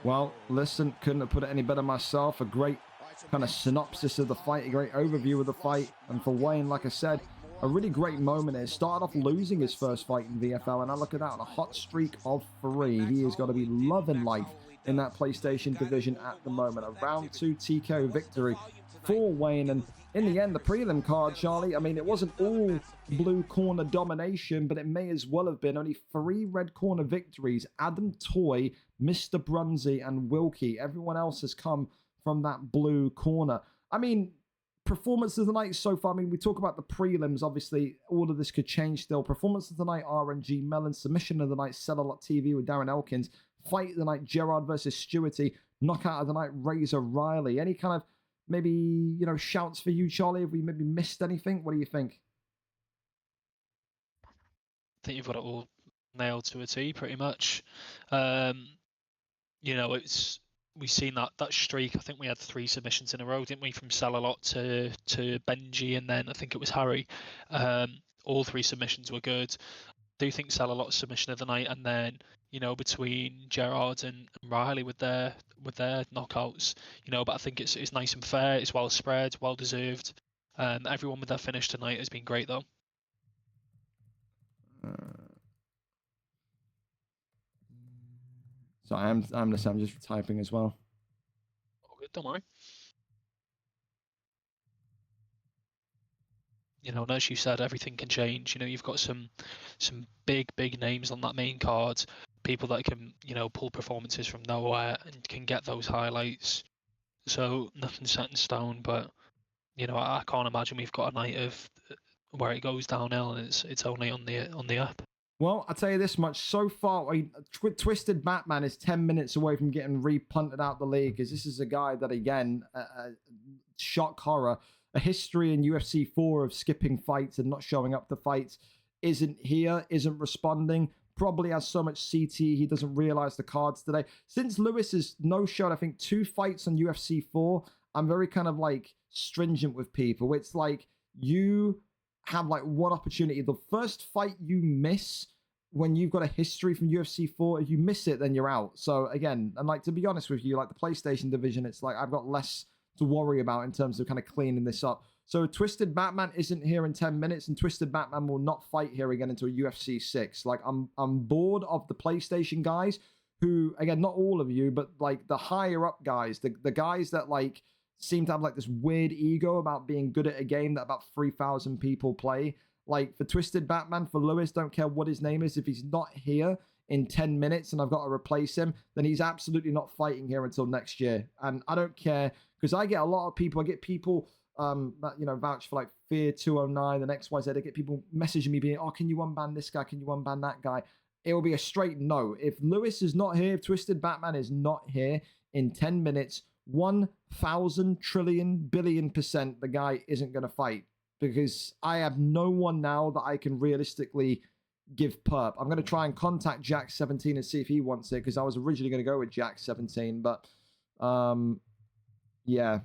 Speaker 2: Well, listen, couldn't have put it any better myself. A great kind of synopsis of the fight, a great overview of the fight. And for Wayne, like I said, a really great moment here. Started off losing his first fight in VFL, and now look at that, on a hot streak of 3. He has got to be loving life in that PlayStation division at the moment. A round 2 TKO victory for Wayne, and in the end, the prelim card, Charlie, I mean, it wasn't all blue corner domination, but it may as well have been. Only 3 red corner victories. Adam Toy, Mr. Brunsey, and Wilkie. Everyone else has come from that blue corner. I mean, performance of the night so far, I mean, we talk about the prelims, obviously, all of this could change still. Performance of the night, RNG Mellon. Submission of the night, Cellar TV with Darren Elkins. Fight of the night, Gerard versus Stewarty. Knockout of the night, Razor Riley. Any kind of, maybe, you know, shouts for you, Charlie? Have we maybe missed anything? What do you think?
Speaker 4: I think you've got it all nailed to a T, pretty much. You know, we've seen that streak. I think we had 3 submissions in a row, didn't we? From Celalot to Benji, and then I think it was Harry. All 3 submissions were good. do think sell a lot of submission of the night, and then between Gerard and Riley with their knockouts, but I think it's nice and fair. It's well spread, well deserved. Everyone with their finish tonight has been great though.
Speaker 6: So I'm just typing as well.
Speaker 4: Oh, good, don't worry. And as you said, everything can change. You've got some big names on that main card, people that can, pull performances from nowhere and can get those highlights. So nothing's set in stone, but I can't imagine we've got a night of where it goes downhill and it's only on the up.
Speaker 6: Well, I'll tell you this much. So far, Twisted Batman is 10 minutes away from getting re-punted out the league, because this is a guy that, again, shock horror, a history in UFC 4 of skipping fights and not showing up to fights, isn't here, isn't responding, probably has so much CT he doesn't realize the cards today. Since Lewis has no-showed, I think, 2 fights on UFC 4, I'm very kind of like stringent with people. It's like you have like one opportunity. The first fight you miss when you've got a history from UFC 4, if you miss it, then you're out. So again, and like, to be honest with you, like the PlayStation division, it's like I've got less to worry about in terms of kind of cleaning this up. So Twisted Batman isn't here in 10 minutes, and Twisted Batman will not fight here again until UFC 6. Like I'm bored of the PlayStation guys who, again, not all of you, but like the higher up guys, the guys that like seem to have like this weird ego about being good at a game that about 3,000 people play. Like for Twisted Batman, for Lewis, don't care what his name is, if he's not here in 10 minutes and I've got to replace him, then he's absolutely not fighting here until next year. And I don't care, because I get a lot of people, I get people that, vouch for like Fear 209 and XYZ. I get people messaging me being, oh, can you unban this guy? Can you unban that guy? It will be a straight no. If Lewis is not here, if Twisted Batman is not here in 10 minutes, 1,000 trillion billion % the guy isn't going to fight, because I have no one now that I can realistically give perp. I'm going to try and contact Jack17 and see if he wants it, because I was originally going to go with Jack17, but yeah,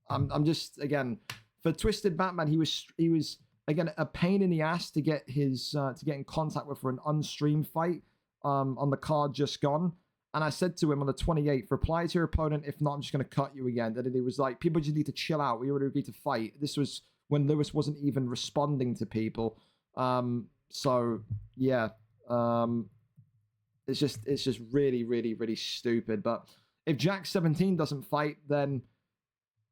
Speaker 6: I'm just, again, for Twisted Batman, he was again a pain in the ass to get his to get in contact with for an unstreamed fight on the card just gone. And I said to him on the 28th, reply to your opponent. If not, I'm just going to cut you again. And he was like, people just need to chill out. We already agreed to fight. This was when Lewis wasn't even responding to people. So yeah, it's just really, really, really stupid. But if Jack17 doesn't fight, then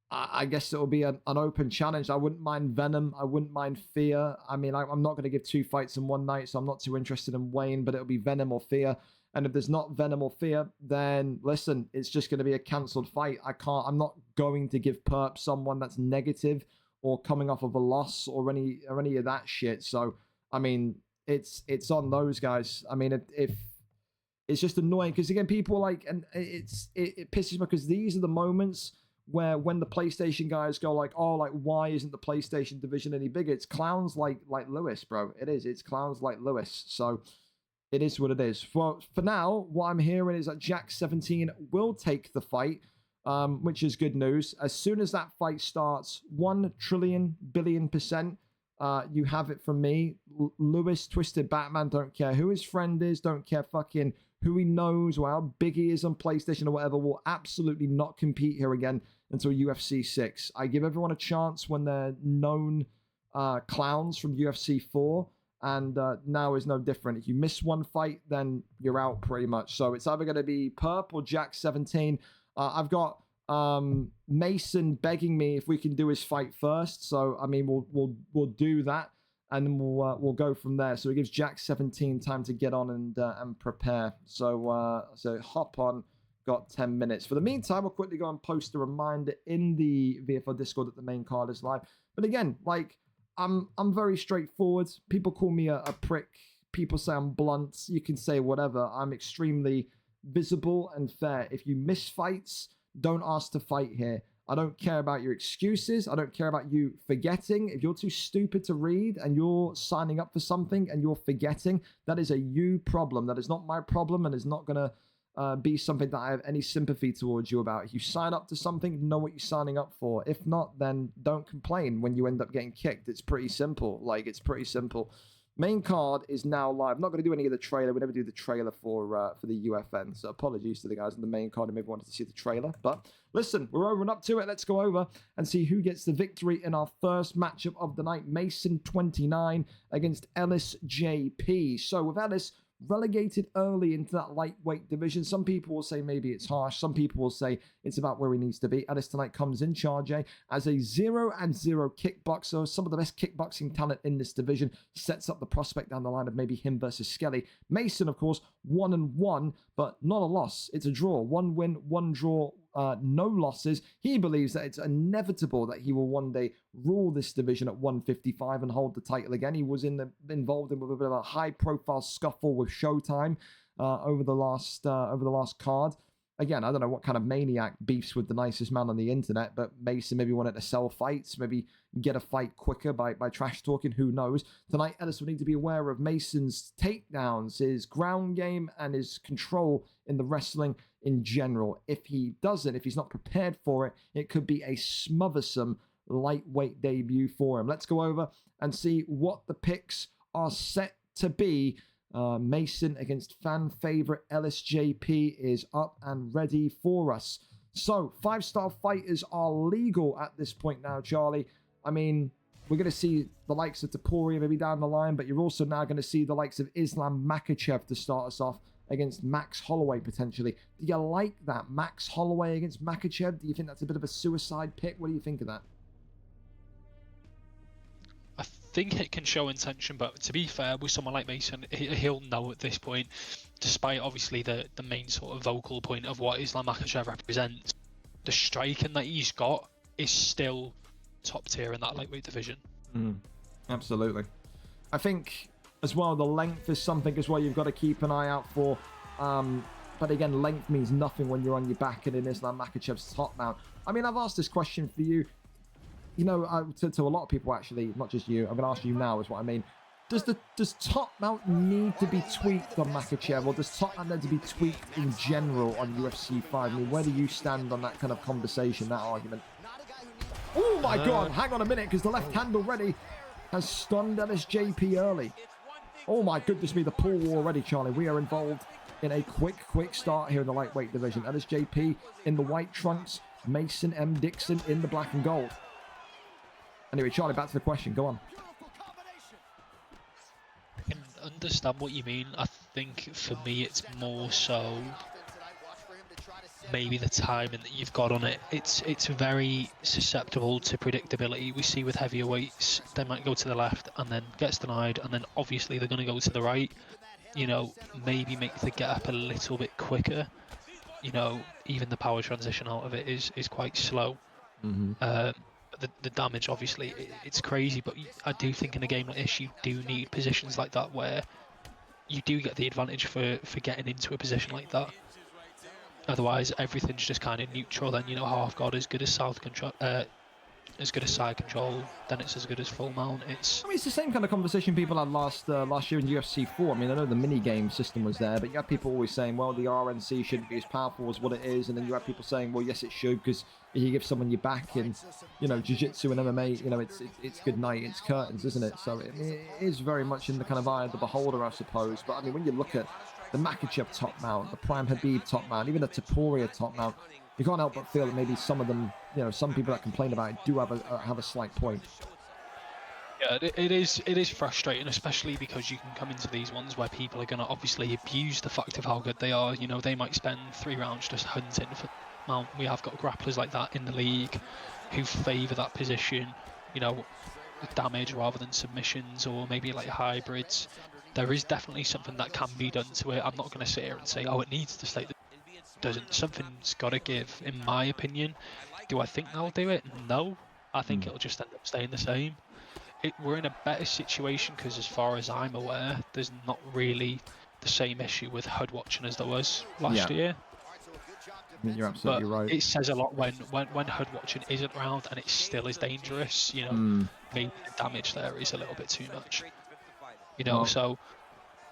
Speaker 6: I guess it'll be an open challenge. I wouldn't mind Venom. I wouldn't mind Fear. I mean, I'm not going to give 2 fights in one night, so I'm not too interested in Wayne, but it'll be Venom or Fear. And if there's not Venom or Fear, then listen, it's just going to be a cancelled fight. I'm not going to give perp someone that's negative or coming off of a loss or any of that shit. So, I mean, it's on those guys. I mean, if it's just annoying, because again, people like, and it pisses me, because these are the moments where when the PlayStation guys go like, oh, like, why isn't the PlayStation division any bigger? It's clowns like Lewis, bro. It is. It's clowns like Lewis. So it is what it is. For now, what I'm hearing is that Jack17 will take the fight, which is good news. As soon as that fight starts, 1 trillion billion %, you have it from me. Lewis, Twisted Batman, don't care who his friend is, don't care fucking who he knows or how big he is on PlayStation or whatever, will absolutely not compete here again until UFC 6. I give everyone a chance when they're known clowns from UFC 4, and now is no different. If you miss one fight, then you're out pretty much. So it's either going to be Perp or Jack17. I've got Mason begging me if we can do his fight first. So I mean, we'll do that, and then we'll go from there. So it gives Jack17 time to get on and prepare. So hop on. Got 10 minutes. For the meantime, I'll quickly go and post a reminder in the VFL Discord that the main card is live. But again, like, I'm very straightforward. People call me a prick. People say I'm blunt. You can say whatever. I'm extremely visible and fair. If you miss fights, don't ask to fight here. I don't care about your excuses. I don't care about you forgetting. If you're too stupid to read and you're signing up for something and you're forgetting, that is a you problem. That is not my problem, and is not going to be something that I have any sympathy towards you about. If you sign up to something, know what you're signing up for. If not, then don't complain when you end up getting kicked. It's pretty simple. Like, it's pretty simple. Main card is now live. I'm not going to do any of the trailer. We never do the trailer for the UFN. So apologies to the guys on the main card who maybe wanted to see the trailer. But listen, we're over and up to it. Let's go over and see who gets the victory in our first matchup of the night. Mason 29 against Ellis JP. So with Ellis relegated early into that lightweight division, some people will say maybe it's harsh. Some people will say it's about where he needs to be. Ellis tonight comes in charge as a 0-0 kickboxer, some of the best kickboxing talent in this division, sets up the prospect down the line of maybe him versus Skelly. Mason, of course, 1-1, but not a loss. It's a draw. 1 win, 1 draw, no losses. He believes that it's inevitable that he will one day rule this division at 155 and hold the title again. He was involved in a bit of a high-profile scuffle with Showtime over the last card. Again, I don't know what kind of maniac beefs with the nicest man on the internet, but Mason maybe wanted to sell fights, maybe get a fight quicker by trash talking, who knows. Tonight, Ellis will need to be aware of Mason's takedowns, his ground game, and his control in the wrestling in general. If he doesn't, if he's not prepared for it, it could be a smothersome lightweight debut for him. Let's go over and see what the picks are set to be. Mason against fan favorite Ellis JP is up and ready for us. So 5-star fighters are legal at this point now, Charlie. I mean, we're going to see the likes of Topuria maybe down the line, but you're also now going to see the likes of Islam Makhachev to start us off against Max Holloway potentially. Do you like that? Max Holloway against Makhachev? Do you think that's a bit of a suicide pick? What do you think of that?
Speaker 4: I think it can show intention, but to be fair, with someone like Mason, he'll know at this point, despite obviously the main sort of vocal point of what Islam Makhachev represents, the striking that he's got is still top tier in that lightweight division.
Speaker 6: Absolutely. I think as well the length is something as well you've got to keep an eye out for. But again, length means nothing when you're on your back and in Islam Makhachev's top mount. I mean, I've asked this question for you. You know, to a lot of people actually, not just you. I'm going to ask you now is what I mean. Does top mount need to be tweaked on Makhachev, or does top mount need to be tweaked in general on UFC 5? I mean, where do you stand on that kind of conversation, that argument? Oh my God, hang on a minute, because the left hand already has stunned Ellis JP early. Oh my goodness me, the pull war already, Charlie. We are involved in a quick start here in the lightweight division. Ellis JP in the white trunks, Mason M. Dixon in the black and gold. Anyway, Charlie, back to the question. Go on.
Speaker 4: I can understand what you mean. I think for me, it's more so maybe the timing that you've got on it. It's very susceptible to predictability. We see with heavier weights, they might go to the left and then gets denied, and then obviously they're going to go to the right. You know, maybe make the get up a little bit quicker. You know, even the power transition out of it is quite slow. The damage, obviously, it's crazy, but I do think in a game like this, you do need positions like that where you do get the advantage for getting into a position like that. Otherwise, everything's just kind of neutral. Then, you know, half guard as good as south control, as good as side control, then it's as good as full mount. I mean, it's the same kind of conversation people had last year in UFC 4. I mean, I know the mini game system was there, but you had people always saying, well, the RNC shouldn't be as powerful as what it is, and then you have people saying, well, yes, it should, because you give someone your back in, you know, jiu-jitsu and MMA, you know, it's good night, it's curtains, isn't it? So it is very much in the kind of eye of the beholder, I suppose. But I mean, when you look at the Makhachev top mount, the Prime Habib top mount, even the Topuria top mount, you can't help but feel that maybe some of them, you know, some people that complain about it do have a slight point. Yeah, it is frustrating, especially because you can come into these ones where people are going to obviously abuse the fact of how good they are. You know, they might spend 3 rounds just hunting for mount. We have got grapplers like that in the league who favour that position, you know, damage rather than submissions, or maybe like hybrids. There is definitely something that can be done to it. I'm not going to sit here and say, oh, it needs to stay. Doesn't. Something's got to give, in my opinion. Do I think they'll do it? No. I think it'll just end up staying the same. We're in a better situation because, as far as I'm aware, there's not really the same issue with HUD watching as there was last year.
Speaker 6: I mean, you're absolutely right.
Speaker 4: It says a lot when HUD watching isn't around and it still is dangerous. You know, maybe the damage there is a little bit too much. You know, so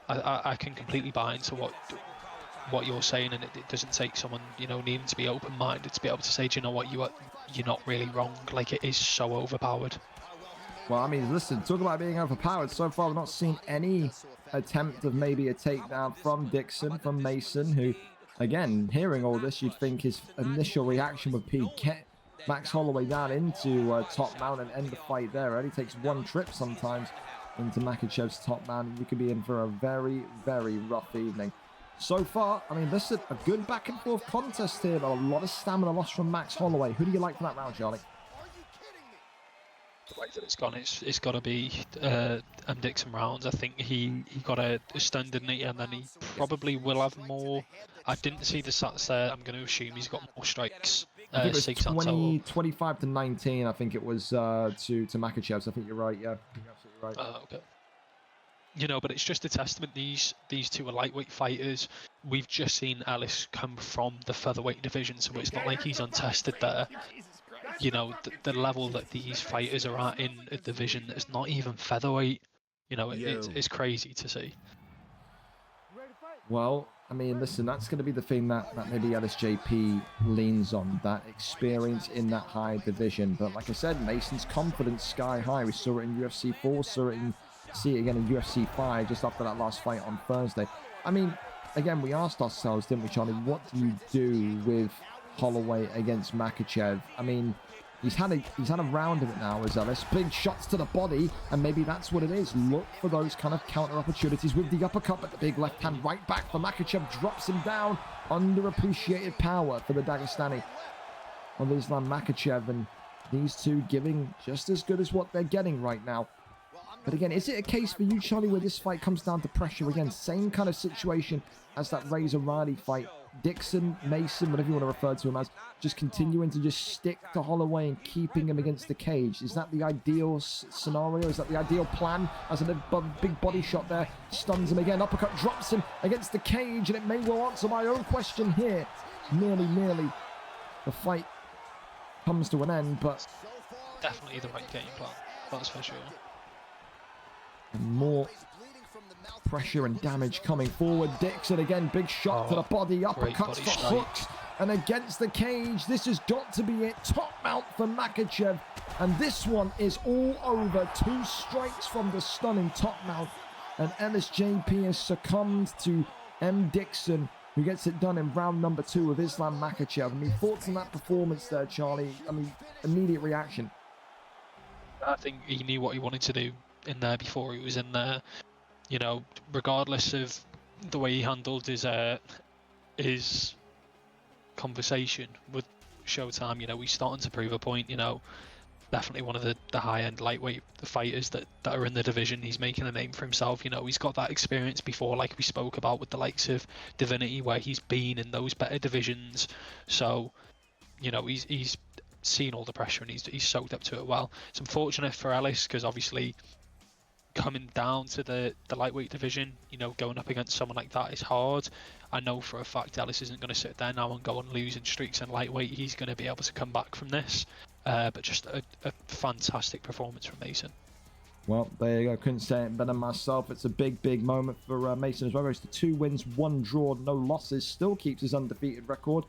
Speaker 4: I can completely buy into what you're saying, and it doesn't take someone, you know, needing to be open-minded to be able to say, do you know what, you're not really wrong. Like, it is so overpowered.
Speaker 6: Well, I mean, listen, talk about being overpowered. So far, we've not seen any attempt of maybe a takedown from Dixon, from Mason, who, again, hearing all this, you'd think his initial reaction would be get Max Holloway down into top mount and end the fight there. It only takes one trip sometimes into Makhachev's top mount, and you could be in for a very, very rough evening. So far, I mean, listen, a good back and forth contest here, but a lot of stamina lost from Max Holloway. Who do you like for that round, Charlie?
Speaker 4: The way that it's gone, it's got to be Dixon rounds. I think he got a stun, didn't he? And then he probably will have more. I didn't see the stats there. I'm going to assume he's got more strikes.
Speaker 6: I think it was 25 to 19. I think it was to Makhachev. So I think you're right. Yeah, you're absolutely right.
Speaker 4: Okay. You know, but it's just a testament. These two are lightweight fighters. We've just seen Ellis come from the featherweight division, so it's not like he's untested there. You know, the level that these fighters are at in a division that's not even featherweight, you know, it's crazy to see.
Speaker 6: Well, I mean, listen, that's going to be the thing that maybe LSJP leans on, that experience in that high division. But like I said, Mason's confidence sky high. We saw it in UFC 4, see it again in UFC 5 just after that last fight on Thursday. I mean, again, we asked ourselves, didn't we, Charlie, what do you do with Holloway against Makhachev? I mean, he's had a round of it now as Ellis. Big shots to the body, and maybe that's what it is. Look for those kind of counter opportunities with the uppercut, but the big left hand right back for Makhachev drops him down. Underappreciated power for the Dagestani of Islam Makhachev, and these two giving just as good as what they're getting right now. But again, is it a case for you, Charlie, where this fight comes down to pressure again? Same kind of situation as that Razor Riley fight. Dixon, Mason, whatever you want to refer to him as, just continuing to just stick to Holloway and keeping him against the cage. Is that the ideal scenario? Is that the ideal plan? As a big body shot there, stuns him again. Uppercut drops him against the cage, and it may well answer my own question here. Nearly, the fight comes to an end, but
Speaker 4: Definitely the right game plan, that's for sure.
Speaker 6: More pressure and damage coming forward. Dixon again, big shot to the body, uppercuts for hooks, and against the cage. This has got to be it. Top mount for Makhachev, and this one is all over. 2 strikes from the stunning top mount, and LSJP has succumbed to M. Dixon, who gets it done in round number 2 of Islam Makhachev. I mean, thoughts on that performance there, Charlie? I mean, immediate reaction.
Speaker 4: I think he knew what he wanted to do in there before he was in there. You know, regardless of the way he handled his conversation with Showtime, you know, he's starting to prove a point. You know, definitely one of the high-end lightweight fighters that are in the division. He's making a name for himself. You know, he's got that experience before, like we spoke about with the likes of Divinity, where he's been in those better divisions. So, you know, he's seen all the pressure and he's soaked up to it well. It's unfortunate for Ellis because obviously coming down to the lightweight division, you know, going up against someone like that is hard. I know for a fact Ellis isn't going to sit there now and go on losing streaks in lightweight. He's going to be able to come back from this. But just a fantastic performance from Mason.
Speaker 6: Well, there you go. Couldn't say it better myself. It's a big moment for Mason as well. Goes to 2 wins, 1 draw, no losses. Still keeps his undefeated record.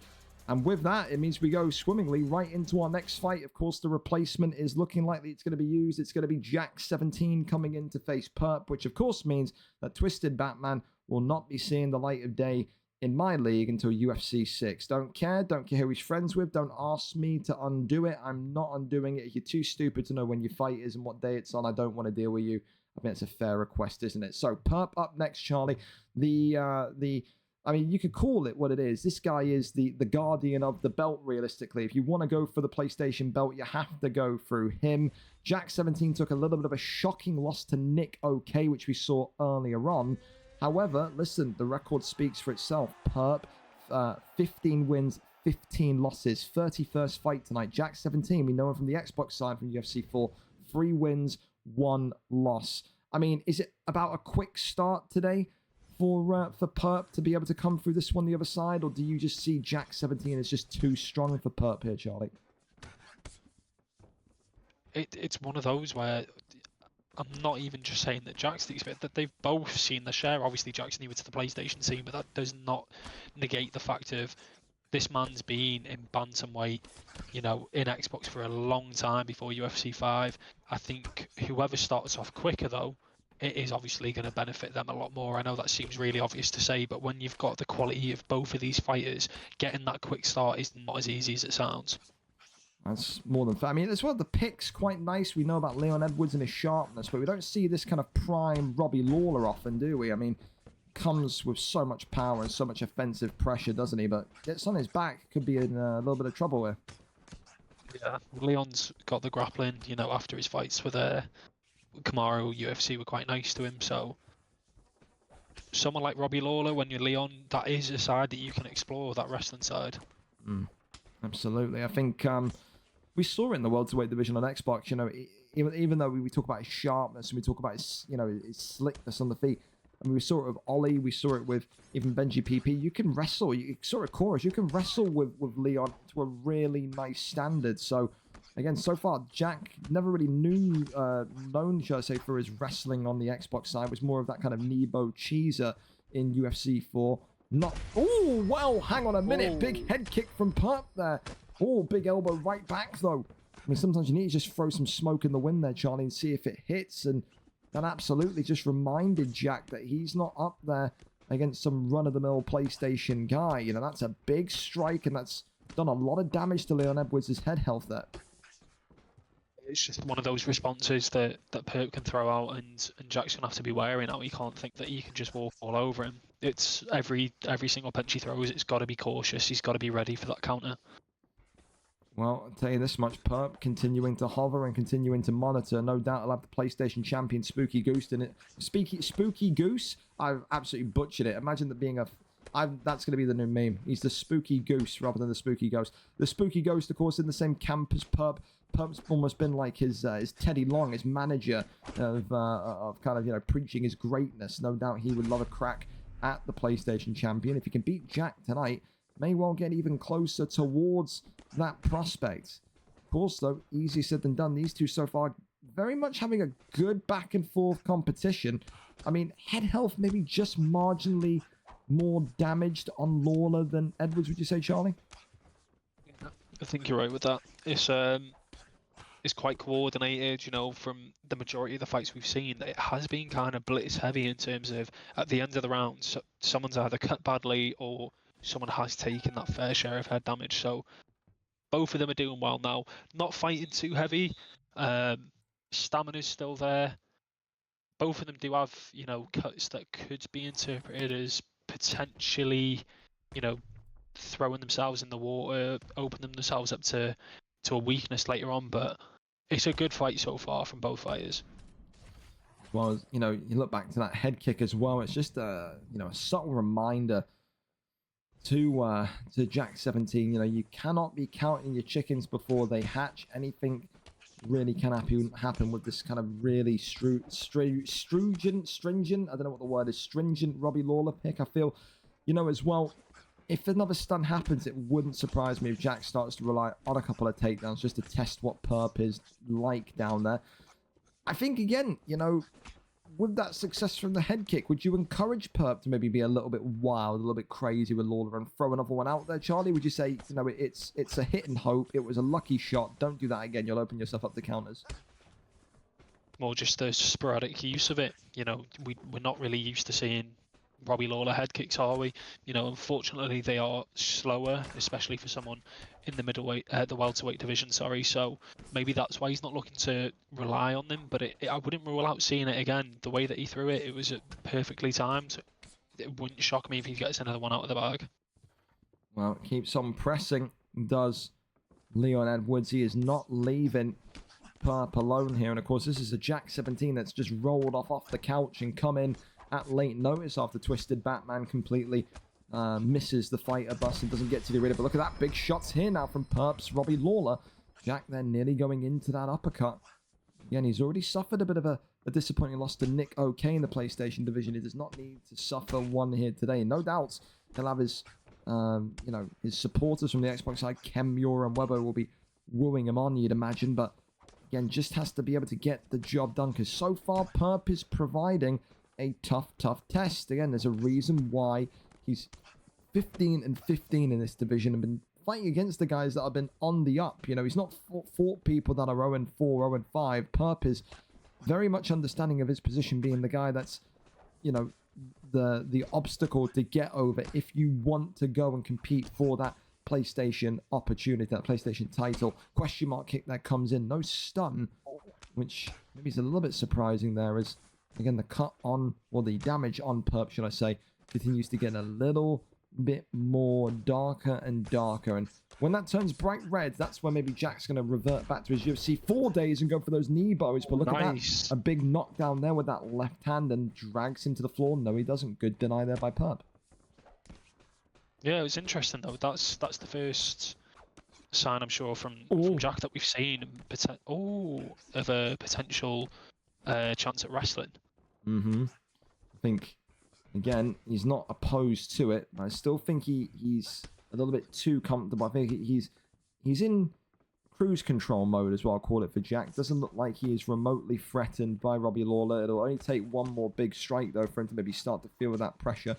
Speaker 6: And with that, it means we go swimmingly right into our next fight. Of course, the replacement is looking likely it's going to be used. It's going to be Jack 17 coming in to face Perp, which of course means that Twisted Batman will not be seeing the light of day in my league until UFC 6. Don't care who he's friends with. Don't ask me to undo it. I'm not undoing it. You're too stupid to know when your fight is and what day it's on. I don't want to deal with you. I think it's a fair request, isn't it? So Perp up next, Charlie. I mean, you could call it what it is. This guy is the guardian of the belt, realistically. If you want to go for the PlayStation belt, you have to go through him. Jack 17 took a little bit of a shocking loss to Nick OK, which we saw earlier on. However, listen, the record speaks for itself. Perp, 15 wins, 15 losses. 31st fight tonight. Jack 17, we know him from the Xbox side from UFC 4. 3 wins, 1 loss. I mean, is it about a quick start today for Perp to be able to come through this one the other side, or do you just see Jack 17 as just too strong for Perp here, Charlie?
Speaker 4: It's one of those where I'm not even just saying that Jack's the expert, that they've both seen the share. Obviously, Jack's new to the PlayStation scene, but that does not negate the fact of This man's been in bantamweight, you know, in Xbox for a long time before UFC 5. I think whoever starts off quicker, though, it is obviously going to benefit them a lot more. I know that seems really obvious to say, but when you've got the quality of both of these fighters, getting that quick start is not as easy as it sounds.
Speaker 6: That's more than fair. I mean, as well, the pick's quite nice. We know about Leon Edwards and his sharpness, but we don't see this kind of prime Robbie Lawler often, do we? I mean, comes with so much power and so much offensive pressure, doesn't he? But gets on his back, could be in a little bit of trouble here.
Speaker 4: Yeah, Leon's got the grappling, you know, after his fights with Kamaru, UFC were quite nice to him, so someone like Robbie Lawler, when you're Leon, that is a side that you can explore, that wrestling side.
Speaker 6: Absolutely. I think we saw it in the welterweight division on Xbox, you know, even though we talk about his sharpness and we talk about his, you know, his slickness on the feet. I mean, we saw it with Ollie, we saw it with even Benji PP. You can wrestle, you saw it Chorus, you can wrestle with Leon to a really nice standard. So, again, so far, Jack never really known, shall I say, for his wrestling on the Xbox side. It was more of that kind of Nebo cheeser in UFC 4. Oh, well, hang on a minute.
Speaker 4: Oh.
Speaker 6: Big head kick from Perp there. Oh, big elbow right back, though. I mean, sometimes you need to just throw some smoke in the wind there, Charlie, and see if it hits. And that absolutely just reminded Jack that he's not up there against some run-of-the-mill PlayStation guy. You know, that's a big strike, and that's done a lot of damage to Leon Edwards' head health there.
Speaker 4: It's just one of those responses that Perp can throw out, and Jack's going to have to be wary now. He can't think that he can just walk all over him. It's every single punch he throws, it's got to be cautious. He's got to be ready for that counter.
Speaker 6: Well, I'll tell you this much, Perp continuing to hover and continuing to monitor. No doubt he'll have the PlayStation champion Spooky Goose in it. Spooky Goose? I've absolutely butchered it. Imagine that being that's going to be the new meme. He's the Spooky Goose rather than the Spooky Ghost. The Spooky Ghost, of course, in the same camp as Perp. Perp's almost been like his Teddy Long, his manager of kind of, you know, preaching his greatness. No doubt he would love a crack at the PlayStation champion. If he can beat Jack tonight, may well get even closer towards that prospect. Of course, though, easier said than done. These two so far very much having a good back and forth competition. I mean, head health maybe just marginally more damaged on Lawler than Edwards, would you say, Charlie?
Speaker 4: I think you're right with that. It's quite coordinated, you know, from the majority of the fights we've seen. It has been kind of blitz heavy in terms of at the end of the round, someone's either cut badly or someone has taken that fair share of head damage. So both of them are doing well now. Not fighting too heavy. Stamina's still there. Both of them do have, you know, cuts that could be interpreted as potentially, you know, throwing themselves in the water, opening themselves up to a weakness later on. But it's a good fight so far from both fighters.
Speaker 6: Well, you know, you look back to that head kick as well. It's just a, you know, a subtle reminder to Jack 17. You know, you cannot be counting your chickens before they hatch. Anything really can happen with this kind of really stringent, I don't know what the word is, stringent Robbie Lawler pick. I feel, you know, as well, if another stunt happens, it wouldn't surprise me if Jack starts to rely on a couple of takedowns just to test what Perp is like down there. I think, again, you know, with that success from the head kick, would you encourage Perp to maybe be a little bit wild, a little bit crazy with Lawler and throw another one out there, Charlie? Would you say, you know, it's a hit and hope, it was a lucky shot, don't do that again, you'll open yourself up to counters?
Speaker 4: More just the sporadic use of it. You know, we're not really used to seeing Robbie Lawler head kicks, are we? You know, unfortunately they are slower, especially for someone in the the welterweight division, sorry. So maybe that's why he's not looking to rely on them, but I wouldn't rule out seeing it again. The way that he threw it, it was perfectly timed. It wouldn't shock me if he gets another one out of the bag.
Speaker 6: Well, keeps on pressing, does Leon Edwards. He is not leaving Perp alone here. And of course, this is a Jack 17 that's just rolled off the couch and come in at late notice after Twisted Batman completely misses the fighter bus and doesn't get to the arena. But look at that, big shots here now from Perp's Robbie Lawler. Jack then nearly going into that uppercut. Again, he's already suffered a bit of a disappointing loss to Nick OK in the PlayStation division. He does not need to suffer one here today. No doubts he'll have his, you know, his supporters from the Xbox side, Ken Muir and Webber, will be wooing him on, you'd imagine. But again, just has to be able to get the job done, because so far Perp is providing a tough test. Again, there's a reason why he's 15 and 15 in this division and been fighting against the guys that have been on the up. You know, he's not fought people that are 0-4, 0-5. Perp is very much understanding of his position, being the guy that's, you know, the obstacle to get over if you want to go and compete for that PlayStation opportunity, that PlayStation title. Question mark kick that comes in. No stun, which maybe is a little bit surprising there, as, again, the cut on, or the damage on Perp, should I say, continues to get a little bit more darker and darker. And when that turns bright red, that's when maybe Jack's going to revert back to his UFC 4 days and go for those knee bows. But look at that. A big knockdown there with that left hand and drags him to the floor. No, he doesn't. Good deny there by Perp.
Speaker 4: Yeah, it was interesting though. That's the first sign, I'm sure, from Jack that we've seen of a potential chance at wrestling.
Speaker 6: I think, again, he's not opposed to it. I still think he's a little bit too comfortable. I think he's in cruise control mode as well, I'll call it, for Jack. Doesn't look like he is remotely threatened by Robbie Lawler. It'll only take one more big strike though for him to maybe start to feel that pressure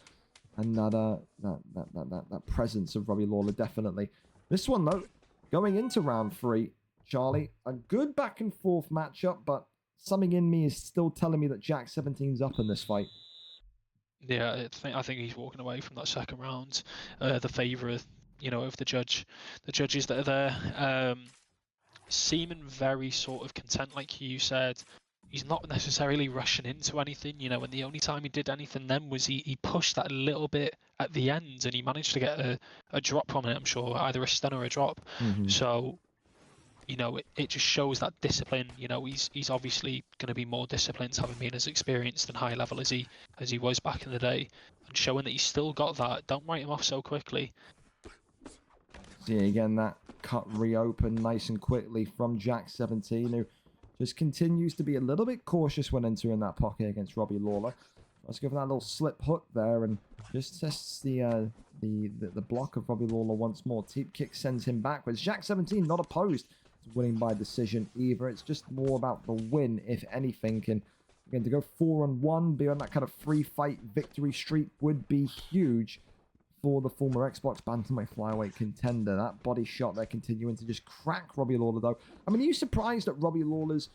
Speaker 6: and that presence of Robbie Lawler, definitely. This one though, going into round 3, Charlie, a good back and forth matchup, but something in me is still telling me that Jack 17's up in this fight.
Speaker 4: Yeah, I think he's walking away from that second round. The favour, you know, of the judges that are there, seeming very sort of content, like you said. He's not necessarily rushing into anything, you know, and the only time he did anything then was he pushed that a little bit at the end, and he managed to get a drop on it, I'm sure, either a stun or a drop. So, you know, it just shows that discipline. You know, he's obviously going to be more disciplined, having been as experienced and high level as he was back in the day, and showing that he's still got that. Don't write him off so quickly.
Speaker 6: Yeah, again, that cut reopened nice and quickly from Jack 17, who just continues to be a little bit cautious when entering that pocket against Robbie Lawler. Let's go for that little slip hook there, and just tests the block of Robbie Lawler once more. Teep kick sends him backwards. Jack 17 not opposed to winning by decision either. It's just more about the win, if anything. And again, to go 4-1, be on that kind of 3-fight victory streak would be huge for the former Xbox Bantamweight Flyweight contender. That body shot there continuing to just crack Robbie Lawler, though. I mean, are you surprised at Robbie Lawler's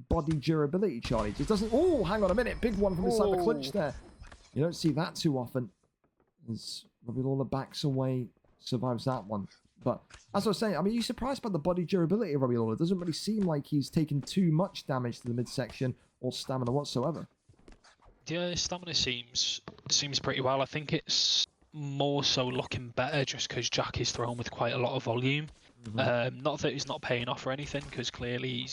Speaker 6: body durability, Charlie? Just doesn't... Oh, hang on a minute. Big one from inside the clinch there. You don't see that too often. As Robbie Lawler backs away, survives that one. But as I was saying, I mean, are you surprised by the body durability of Robbie Lawler? It doesn't really seem like he's taken too much damage to the midsection or stamina whatsoever.
Speaker 4: Yeah, his stamina seems pretty well. I think it's more so looking better just because Jack is thrown with quite a lot of volume. Not that he's not paying off or anything, because clearly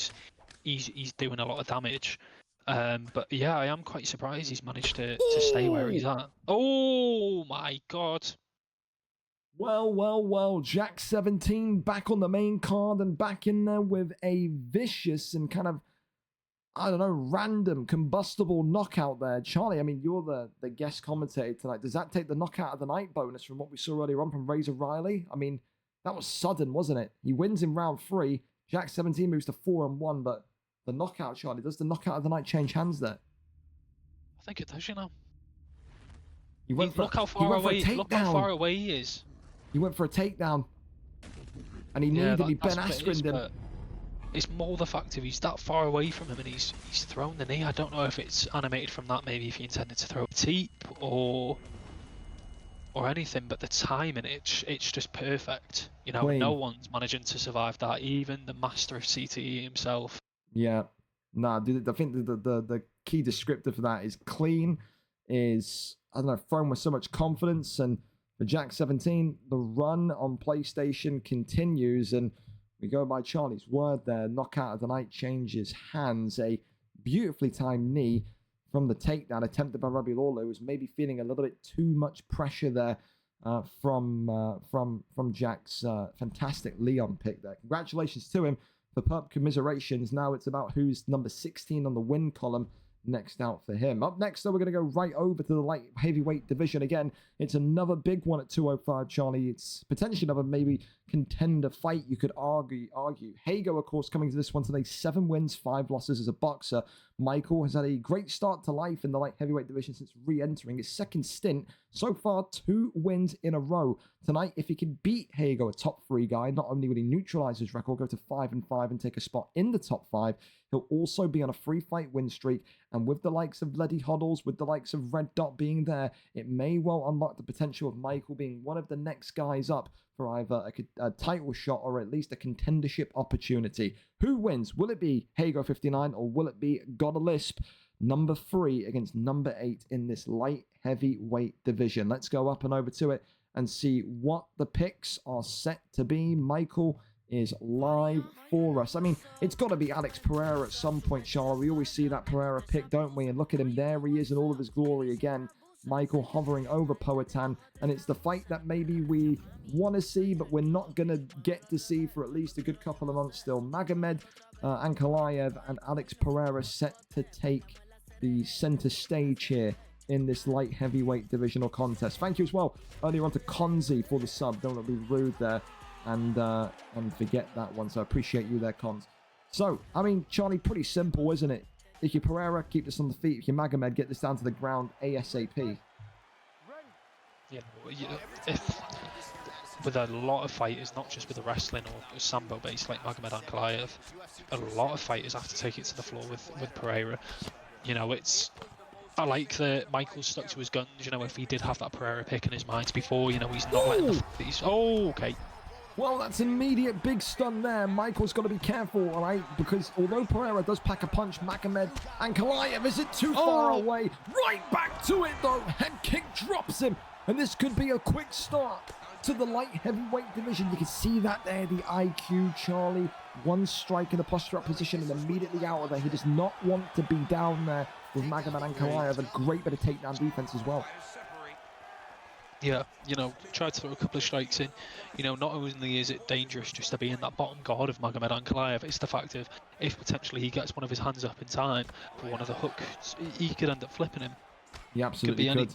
Speaker 4: he's doing a lot of damage. But yeah, I am quite surprised he's managed to stay where he's at. Oh my god.
Speaker 6: Well, Jack 17 back on the main card and back in there with a vicious and kind of, I don't know, random combustible knockout there. Charlie, I mean, you're the guest commentator tonight. Does that take the knockout of the night bonus from what we saw earlier on from Razor Riley? I mean, that was sudden, wasn't it? He wins in round 3. Jack 17 moves to 4-1, but the knockout, Charlie, does the knockout of the night change hands there?
Speaker 4: I think it does, you know.
Speaker 6: Look how far
Speaker 4: away he is.
Speaker 6: He went for a takedown, and he nearly Ben Askren'd him.
Speaker 4: It's more the fact of he's that far away from him and he's thrown the knee. I don't know if it's animated from that, maybe if he intended to throw a teep or anything, but the timing, it's just perfect. You know, no one's managing to survive that, even the master of CTE himself. Yeah.
Speaker 6: Nah, dude, I think the key descriptor for that is clean, is, I don't know, thrown with so much confidence. And for Jack 17, the run on PlayStation continues, and we go by Charlie's word there. Knockout of the night changes hands. A beautifully timed knee from the takedown attempted by Robbie Lawler, who was maybe feeling a little bit too much pressure there from Jack's fantastic Leon pick there. Congratulations to him. For Perp commiserations, now it's about who's number 16 on the win column next out for him. Up next, though, we're going to go right over to the light heavyweight division again. It's another big one at 205, Charlie. It's potentially another maybe contender fight, you could argue. Hago, of course, coming to this one today, 7 wins, 5 losses as a boxer. Michael has had a great start to life in the light heavyweight division since re-entering his second stint. So far, 2 wins in a row. Tonight, if he can beat Hago, a top 3 guy, not only will he neutralize his record, go to 5-5 and take a spot in the top 5, he'll also be on a 3-fight win streak. And with the likes of Leddy Hoddles, with the likes of Red Dot being there, it may well unlock the potential of Michael being one of the next guys up for either a title shot or at least a contendership opportunity. Who wins? Will it be Hago 59 or will it be Gotta Lisp number 3 against number 8 in this light heavyweight division? Let's go up and over to it and see what the picks are set to be. Michael is live for us. I mean, it's got to be Alex Pereira at some point, Charlotte. We always see that Pereira pick, don't we? And look at him, there he is in all of his glory again. Michael hovering over Poatan, and it's the fight that maybe we want to see, but we're not going to get to see for at least a good couple of months still. Magomed Ankalaev and Alex Pereira set to take the center stage here in this light heavyweight divisional contest. Thank you as well earlier on to Konzi for the sub. Don't want to be rude there and forget that one, so I appreciate you there, Cons. So, I mean, Charlie, pretty simple, isn't it? If you Pereira, keep this on the feet. If you Magomed, get this down to the ground ASAP.
Speaker 4: Yeah, if with a lot of fighters, not just with the wrestling or sambo based like Magomed Ankalaev, a lot of fighters have to take it to the floor with Pereira. You know, I like that Michael stuck to his guns. You know, if he did have that Pereira pick in his mind before, you know, he's not letting the okay.
Speaker 6: Well, that's an immediate big stun there. Michael's got to be careful, all right? Because although Pereira does pack a punch, Magomed Ankalaev isn't too far away. Right back to it, though. Head kick drops him. And this could be a quick start to the light heavyweight division. You can see that there, the IQ, Charlie. One strike in the posture-up position and immediately out of there. He does not want to be down there with Magomed Ankalaev. A great bit of takedown defense as well.
Speaker 4: Yeah, you know, try to throw a couple of strikes in. You know, not only is it dangerous just to be in that bottom guard of Magomed Ankalaev, it's the fact of if potentially he gets one of his hands up in time for one of the hooks, he could end up flipping him.
Speaker 6: He absolutely could.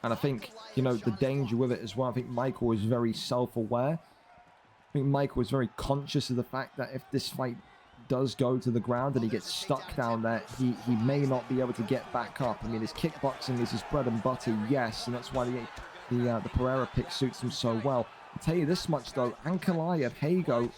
Speaker 6: And I think, you know, the danger with it as well, I think Michael is very self-aware. I think Michael is very conscious of the fact that if this fight does go to the ground and he gets stuck down there, he may not be able to get back up. I mean, his kickboxing is his bread and butter, yes, and that's why the Pereira pick suits him so well. I'll tell you this much though, Ankalaev, Hago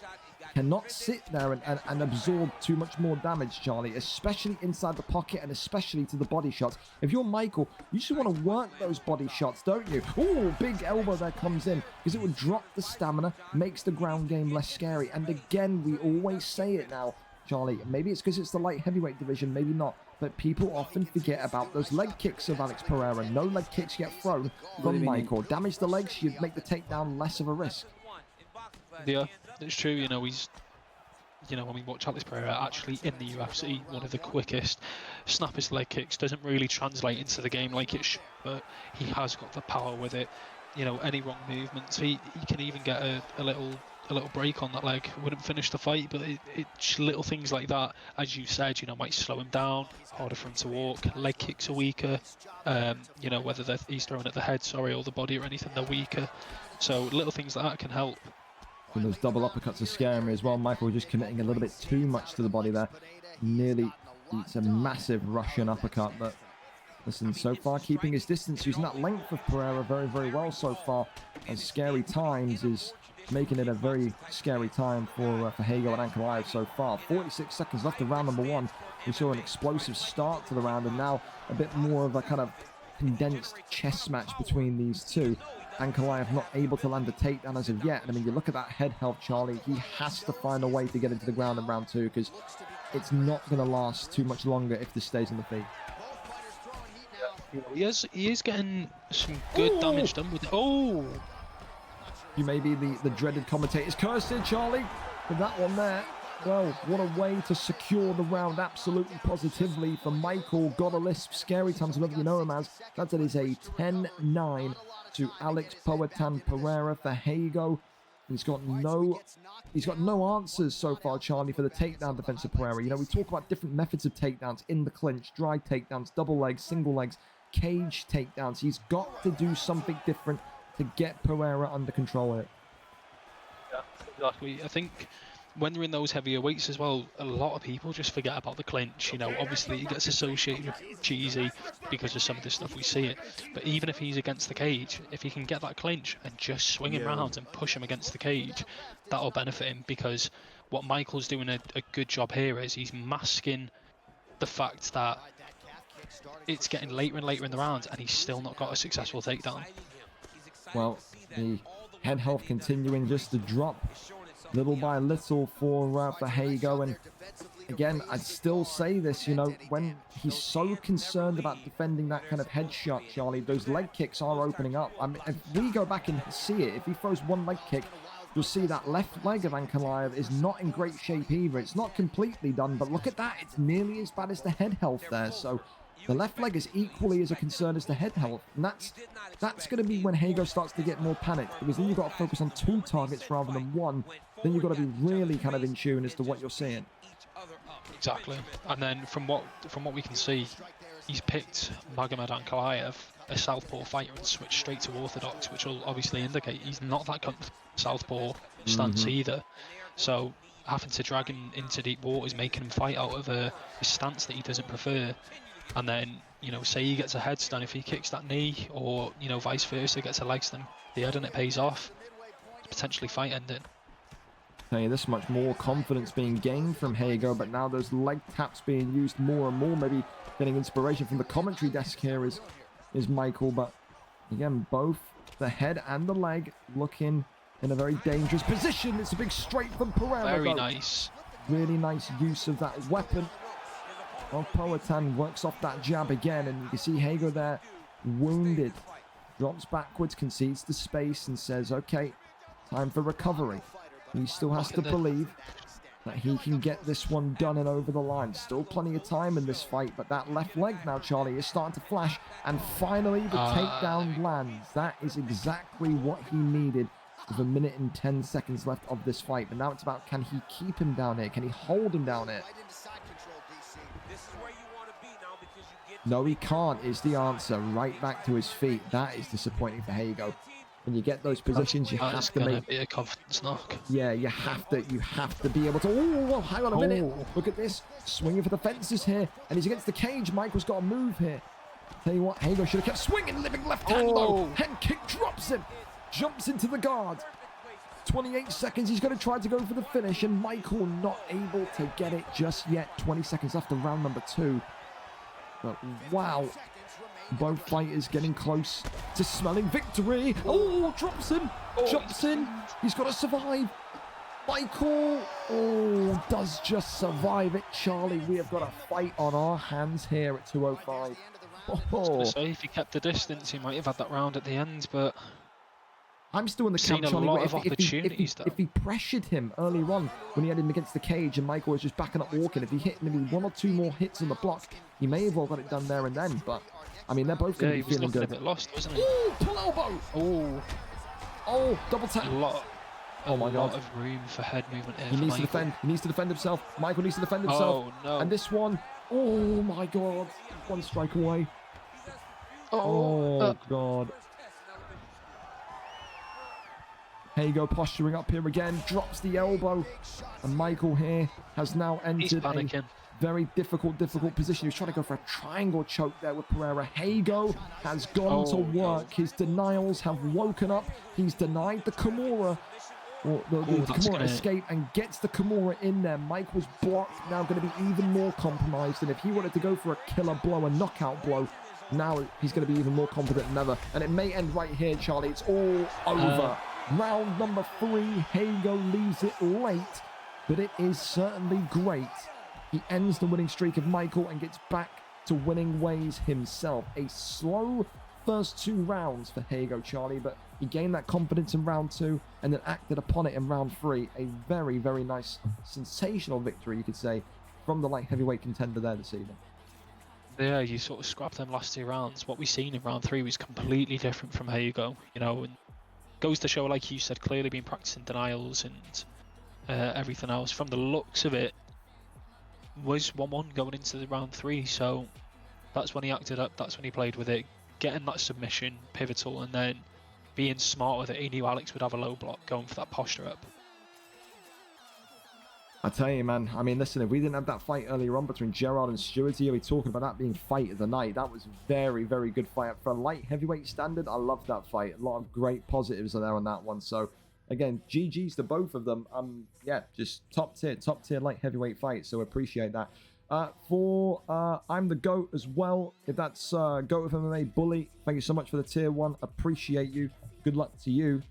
Speaker 6: cannot sit there and absorb too much more damage, Charlie, especially inside the pocket and especially to the body shots. If you're Michael, you just want to work those body shots, don't you? Ooh, big elbow there comes in because it would drop the stamina, makes the ground game less scary. And again, we always say it now, Charlie, maybe it's because it's the light heavyweight division, maybe not, but people often forget about those leg kicks of Alex Pereira. No leg kicks get thrown from Michael. Damage the legs, you'd make the takedown less of a risk.
Speaker 4: Yeah, it's true. You know, he's, you know, when we watch Alex Pereira actually in the UFC, one of the quickest, snap his leg kicks doesn't really translate into the game like it should, but he has got the power with it. You know, any wrong movements, he can even get a little break on that leg. Wouldn't finish the fight, but it's little things like that, as you said, you know, might slow him down, harder for him to walk. Leg kicks are weaker. You know, whether he's throwing at the head, or the body or anything, they're weaker. So little things like that can help.
Speaker 6: And those double uppercuts are scaring me as well. Michael just committing a little bit too much to the body there. Nearly eats a massive Russian uppercut, but listen, so far keeping his distance, using that length of Pereira very, very well so far. And scary times is making it a very scary time for Hago and Ankalaev so far. 46 seconds left of round number 1. We saw an explosive start to the round and now a bit more of a kind of condensed chess match between these two. Ankalaev not able to land a takedown as of yet. And I mean, you look at that head health, Charlie. He has to find a way to get into the ground in round 2 because it's not going to last too much longer if this stays on the feet.
Speaker 4: He is getting some good damage done with it. Oh!
Speaker 6: You may be the dreaded commentator's cursing, Charlie, with that one there. Well, what a way to secure the round absolutely positively for Michael Godolisp. Scary times, whatever you know him as. That is a 10-9 to Alex Poatan Pereira for Hago. He's got no answers so far, Charlie, for the takedown defense of Pereira. You know, we talk about different methods of takedowns in the clinch, dry takedowns, double legs, single legs, cage takedowns. He's got to do something different to get Pereira under control here.
Speaker 4: Yeah, exactly. I think when they're in those heavier weights as well, a lot of people just forget about the clinch. You know, obviously it gets associated with cheesy because of some of the stuff we see it. But even if he's against the cage, if he can get that clinch and just swing him round and push him against the cage, that'll benefit him. Because what Michael's doing a good job here is he's masking the fact that it's getting later and later in the round and he's still not got a successful takedown.
Speaker 6: Well, the head health continuing just to drop little by little for Hago. And again, I'd still say this, you know, when he's so concerned about defending that kind of headshot, Charlie, those leg kicks are opening up. I mean, if we go back and see it, if he throws one leg kick, you'll see that left leg of Ankalaev is not in great shape either. It's not completely done, but look at that. It's nearly as bad as the head health there. So the left leg is equally as a concern as the head health. And that's going to be when Hago starts to get more panicked, because then you've got to focus on 2 targets rather than 1. Then you've got to be really kind of in tune as to what you're seeing.
Speaker 4: Exactly. And then from what we can see, he's picked Magomed Ankalaev, a southpaw fighter, and switched straight to orthodox, which will obviously indicate he's not that comfortable southpaw stance either. So having to drag him into deep waters, making him fight out of a stance that he doesn't prefer. And then, you know, say he gets a headstand, if he kicks that knee, or, you know, vice versa, gets a leg stand, the head and it pays off. It's potentially fight ending.
Speaker 6: Hey, this much more confidence being gained from Hago, but now those leg taps being used more and more, maybe getting inspiration from the commentary desk here is Michael. But again, both the head and the leg looking in a very dangerous position. It's a big straight from Pereira.
Speaker 4: Very nice.
Speaker 6: Really nice use of that weapon. Well, Poatan works off that jab again, and you can see Hago there wounded. Drops backwards, concedes the space, and says, okay, time for recovery. He still has to believe that he can get this one done and over the line. Still plenty of time in this fight, but that left leg now, Charlie, is starting to flash. And finally, the takedown lands. That is exactly what he needed with 1 minute and 10 seconds left of this fight. But now it's about, can he keep him down here? Can he hold him down here? No, he can't, is the answer. Right back to his feet. That is disappointing for Hago. When you get those positions, you have to make
Speaker 4: be a confidence knock.
Speaker 6: Yeah, you have to be able to. Oh, hang on a minute! Look at this, swinging for the fences here, and he's against the cage. Michael's got to move here. Tell you what, Hago should have kept swinging. Living left hand though. Head kick drops him, jumps into the guard. 28 seconds. He's going to try to go for the finish, and Michael not able to get it just yet. 20 seconds left of round number 2. But wow. Both fighters getting close to smelling victory. Oh, drops him. Jumps in. He's got to survive. Michael, does just survive it. Charlie, we have got a fight on our hands here at 205.
Speaker 4: I was going to say, if he kept the distance, he might have had that round at the end, but
Speaker 6: I'm still in the camp, Charlie. If he pressured him earlier on when he had him against the cage and Michael was just backing up walking, if he hit maybe 1 or 2 more hits on the block, he may have well got it done there and then. But I mean, they're both going to be feeling good.
Speaker 4: A bit lost, wasn't he?
Speaker 6: Oh, pull elbow! Oh, double tap. Oh my God!
Speaker 4: A lot of room for head movement here.
Speaker 6: He needs to defend. He needs to defend himself. Michael needs to defend himself.
Speaker 4: Oh no!
Speaker 6: And this one, oh my God! 1 strike away. Oh God! Hago posturing up here again, drops the elbow, and Michael here has now entered a very difficult position. He's trying to go for a triangle choke there with Pereira. Hago has gone to work. His denials have woken up. He's denied the Kimura, or the Kimura escape, and gets the Kimura in there. Michael's block now going to be even more compromised, and if he wanted to go for a killer blow, a knockout blow, now he's going to be even more confident than ever. And it may end right here, Charlie. It's all over. Round number 3, Hago leaves it late, but it is certainly great. He ends the winning streak of Michael and gets back to winning ways himself. A slow first 2 rounds for Hago, Charlie, but he gained that confidence in round 2 and then acted upon it in round 3. A very, very nice, sensational victory, you could say, from the light heavyweight contender there this evening.
Speaker 4: Yeah, you sort of scrapped them last 2 rounds. What we seen in round 3 was completely different from Hago, you know, and goes to show, like you said, clearly been practicing denials and everything else. From the looks of it, was 1-1 going into the round 3, so that's when he acted up, that's when he played with it, getting that submission pivotal, and then being smart with it. He knew Alex would have a low block, going for that posture up.
Speaker 6: I tell you, man. I mean, listen, if we didn't have that fight earlier on between Gerard and Stewart, you'll be talking about that being fight of the night. That was very, very good fight. For a light heavyweight standard, I love that fight. A lot of great positives are there on that one. So, again, GG's to both of them. Yeah, just top tier light heavyweight fight. So, appreciate that. For I'm the GOAT as well. If that's GOAT of MMA Bully, thank you so much for the tier 1. Appreciate you. Good luck to you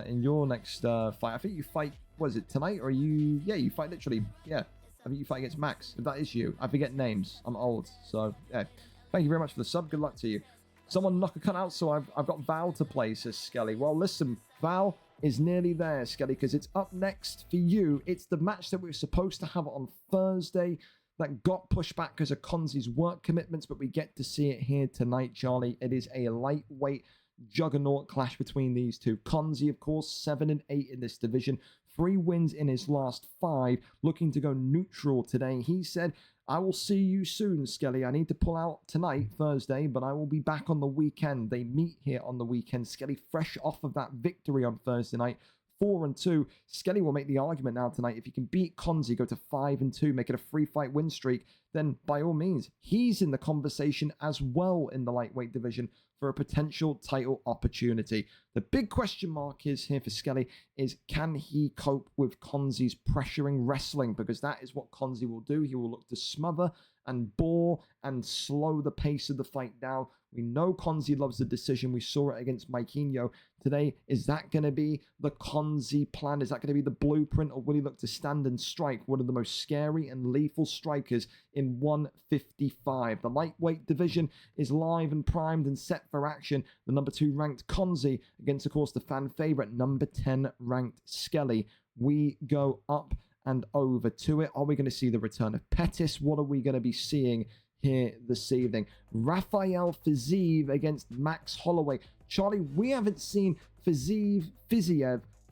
Speaker 6: in your next fight. I think you fight, what is it, tonight? Or are you, yeah, you fight literally, yeah. I think you fight against Max. If that is you, I forget names. I'm old. So, yeah. Thank you very much for the sub. Good luck to you. Someone knock a cut out, so I've got Val to play, says Skelly. Well, listen, Val is nearly there, Skelly, because it's up next for you. It's the match that we were supposed to have on Thursday that got pushed back because of Konzi's work commitments, but we get to see it here tonight, Charlie. It is a lightweight juggernaut clash between these two. Konzi, of course, 7-8 in this division. 3 wins in his last 5, looking to go neutral today. He said, I will see you soon, Skelly. I need to pull out tonight, Thursday, but I will be back on the weekend. They meet here on the weekend. Skelly fresh off of that victory on Thursday night. 4-2. Skelly will make the argument now tonight. If you can beat Konzi, go to 5-2, make it a 3-fight win streak, then by all means, he's in the conversation as well in the lightweight division for a potential title opportunity. The big question mark is here for Skelly is, can he cope with Konzi's pressuring wrestling? Because that is what Konzi will do. He will look to smother and bore and slow the pace of the fight down. We know Konzi loves the decision. We saw it against Maikinho today. Is that going to be the Konzi plan? Is that going to be the blueprint, or will he look to stand and strike one of the most scary and lethal strikers in 155? The lightweight division is live and primed and set for action. The number 2 ranked Konzi against, of course, the fan favorite number 10 ranked Skelly. We go up and over to it. Are we going to see the return of Pettis? What are we going to be seeing here this evening? Rafael Fiziev against Max Holloway. Charlie, we haven't seen Fiziev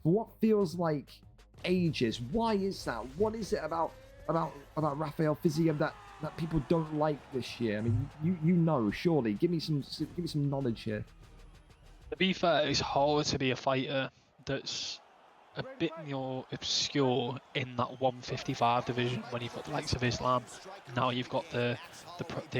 Speaker 6: for what feels like ages. Why is that? What is it about Rafael Fiziev that people don't like this year? I mean, you know, surely. Give me some knowledge here.
Speaker 4: To be fair, it's hard to be a fighter that's a bit more obscure in that 155 division when you've got the likes of Islam. Now you've got the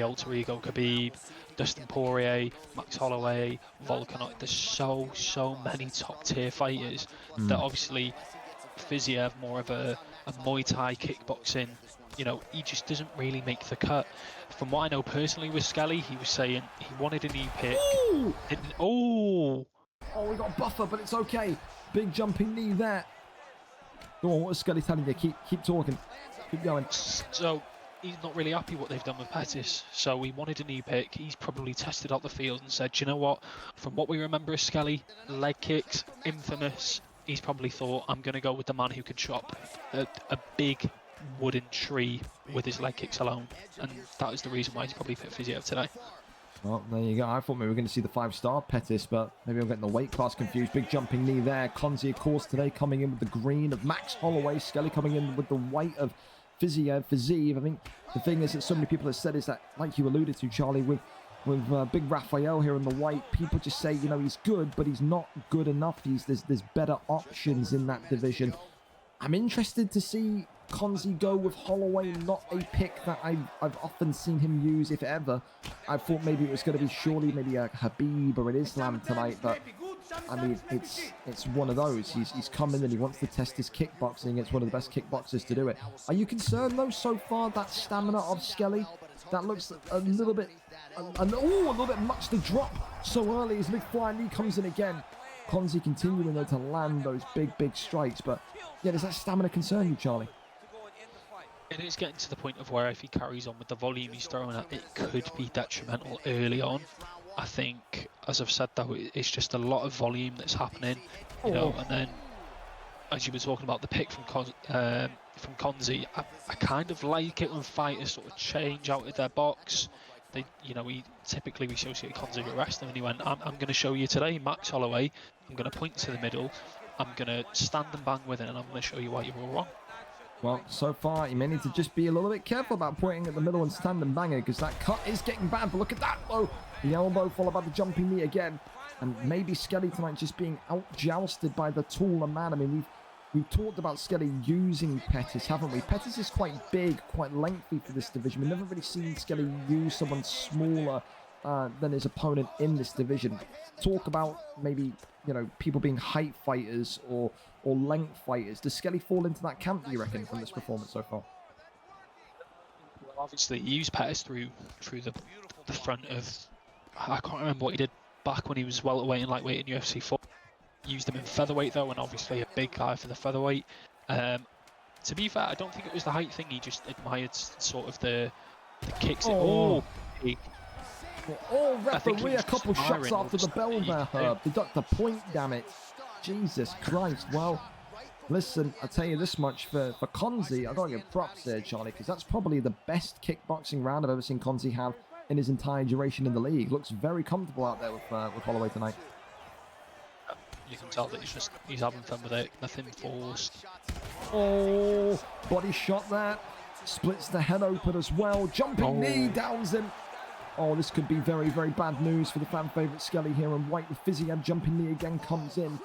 Speaker 4: alter ego Khabib, Dustin Poirier, Max Holloway, Volkanov. There's so many top tier fighters that obviously Fiziev, more of a Muay Thai kickboxing, you know, he just doesn't really make the cut. From what I know personally with Skelly, he was saying he wanted a knee pick. Oh,
Speaker 6: we got a buffer, but it's okay. Big jumping knee there. Go on, what is Skelly telling you? Keep talking. Keep going.
Speaker 4: So he's not really happy what they've done with Pettis. So he wanted a knee pick. He's probably tested out the field and said, do you know what? From what we remember of Skelly, leg kicks, infamous. He's probably thought, I'm going to go with the man who can chop a big wooden tree with his leg kicks alone. And that is the reason why he's probably picked Fiziev today.
Speaker 6: Well, there you go. I thought maybe we were going to see the 5-star Pettis, but maybe I'm getting the weight class confused. Big jumping knee there. Konzi, of course, today coming in with the green of Max Holloway. Skelly coming in with the white of Fiziev. I think the thing is that so many people have said is that, like you alluded to, Charlie, with big Rafael here in the white, people just say, you know, he's good, but he's not good enough. There's better options in that division. I'm interested to see Konzi go with Holloway, not a pick that I've often seen him use, if ever. I thought maybe it was going to be surely maybe a Khabib or an Islam tonight, but I mean, it's one of those. He's come in and he wants to test his kickboxing. It's one of the best kickboxers to do it. Are you concerned though so far that stamina of Skelly? That looks a little bit much to drop so early as big flying knee comes in again. Konzi continuing though to land those big strikes, but yeah, does that stamina concern you, Charlie?
Speaker 4: It is getting to the point of where if he carries on with the volume he's throwing at, it could be detrimental early on. I think, as I've said though, it's just a lot of volume that's happening, you know, and then as you were talking about the pick from Konzi, I kind of like it when fighters sort of change out of their box. They, you know, we typically associate Konzi with wrestling, and he went, I'm going to show you today, Max Holloway, I'm going to point to the middle, I'm going to stand and bang with it, and I'm going to show you why you're all wrong.
Speaker 6: Well, so far, you may need to just be a little bit careful about pointing at the middle and stand and banging, because that cut is getting bad. But look at that, though. The elbow followed by the jumping knee again. And maybe Skelly tonight just being out-jousted by the taller man. I mean, We've talked about Skelly using Pettis, haven't we? Pettis is quite big, quite lengthy for this division. We've never really seen Skelly use someone smaller than his opponent in this division. Talk about maybe, you know, people being height fighters or length fighters. Does Skelly fall into that camp, do you reckon, from this performance so far?
Speaker 4: Well, obviously, he used Pettis through the front of... I can't remember what he did back when he was welterweight and lightweight in UFC 4. Used him in featherweight though, and obviously a big guy for the featherweight. To be fair, I don't think it was the height thing. He just admired sort of the kicks. Big.
Speaker 6: Referee, a couple shots after the bell there, Herb. Deduct the point, damn it. Jesus Christ. Well, listen, I'll tell you this much for Konzi. I've got to give props there, Charlie, because that's probably the best kickboxing round I've ever seen Konzi have in his entire duration in the league. Looks very comfortable out there with Holloway tonight.
Speaker 4: You can tell that he's having fun with it, nothing forced.
Speaker 6: Oh, body shot there. Splits the head open as well. Jumping knee, downs him. Oh, this could be very, very bad news for the fan favourite Skelly here. And White with Fizzyad jumping knee again comes in.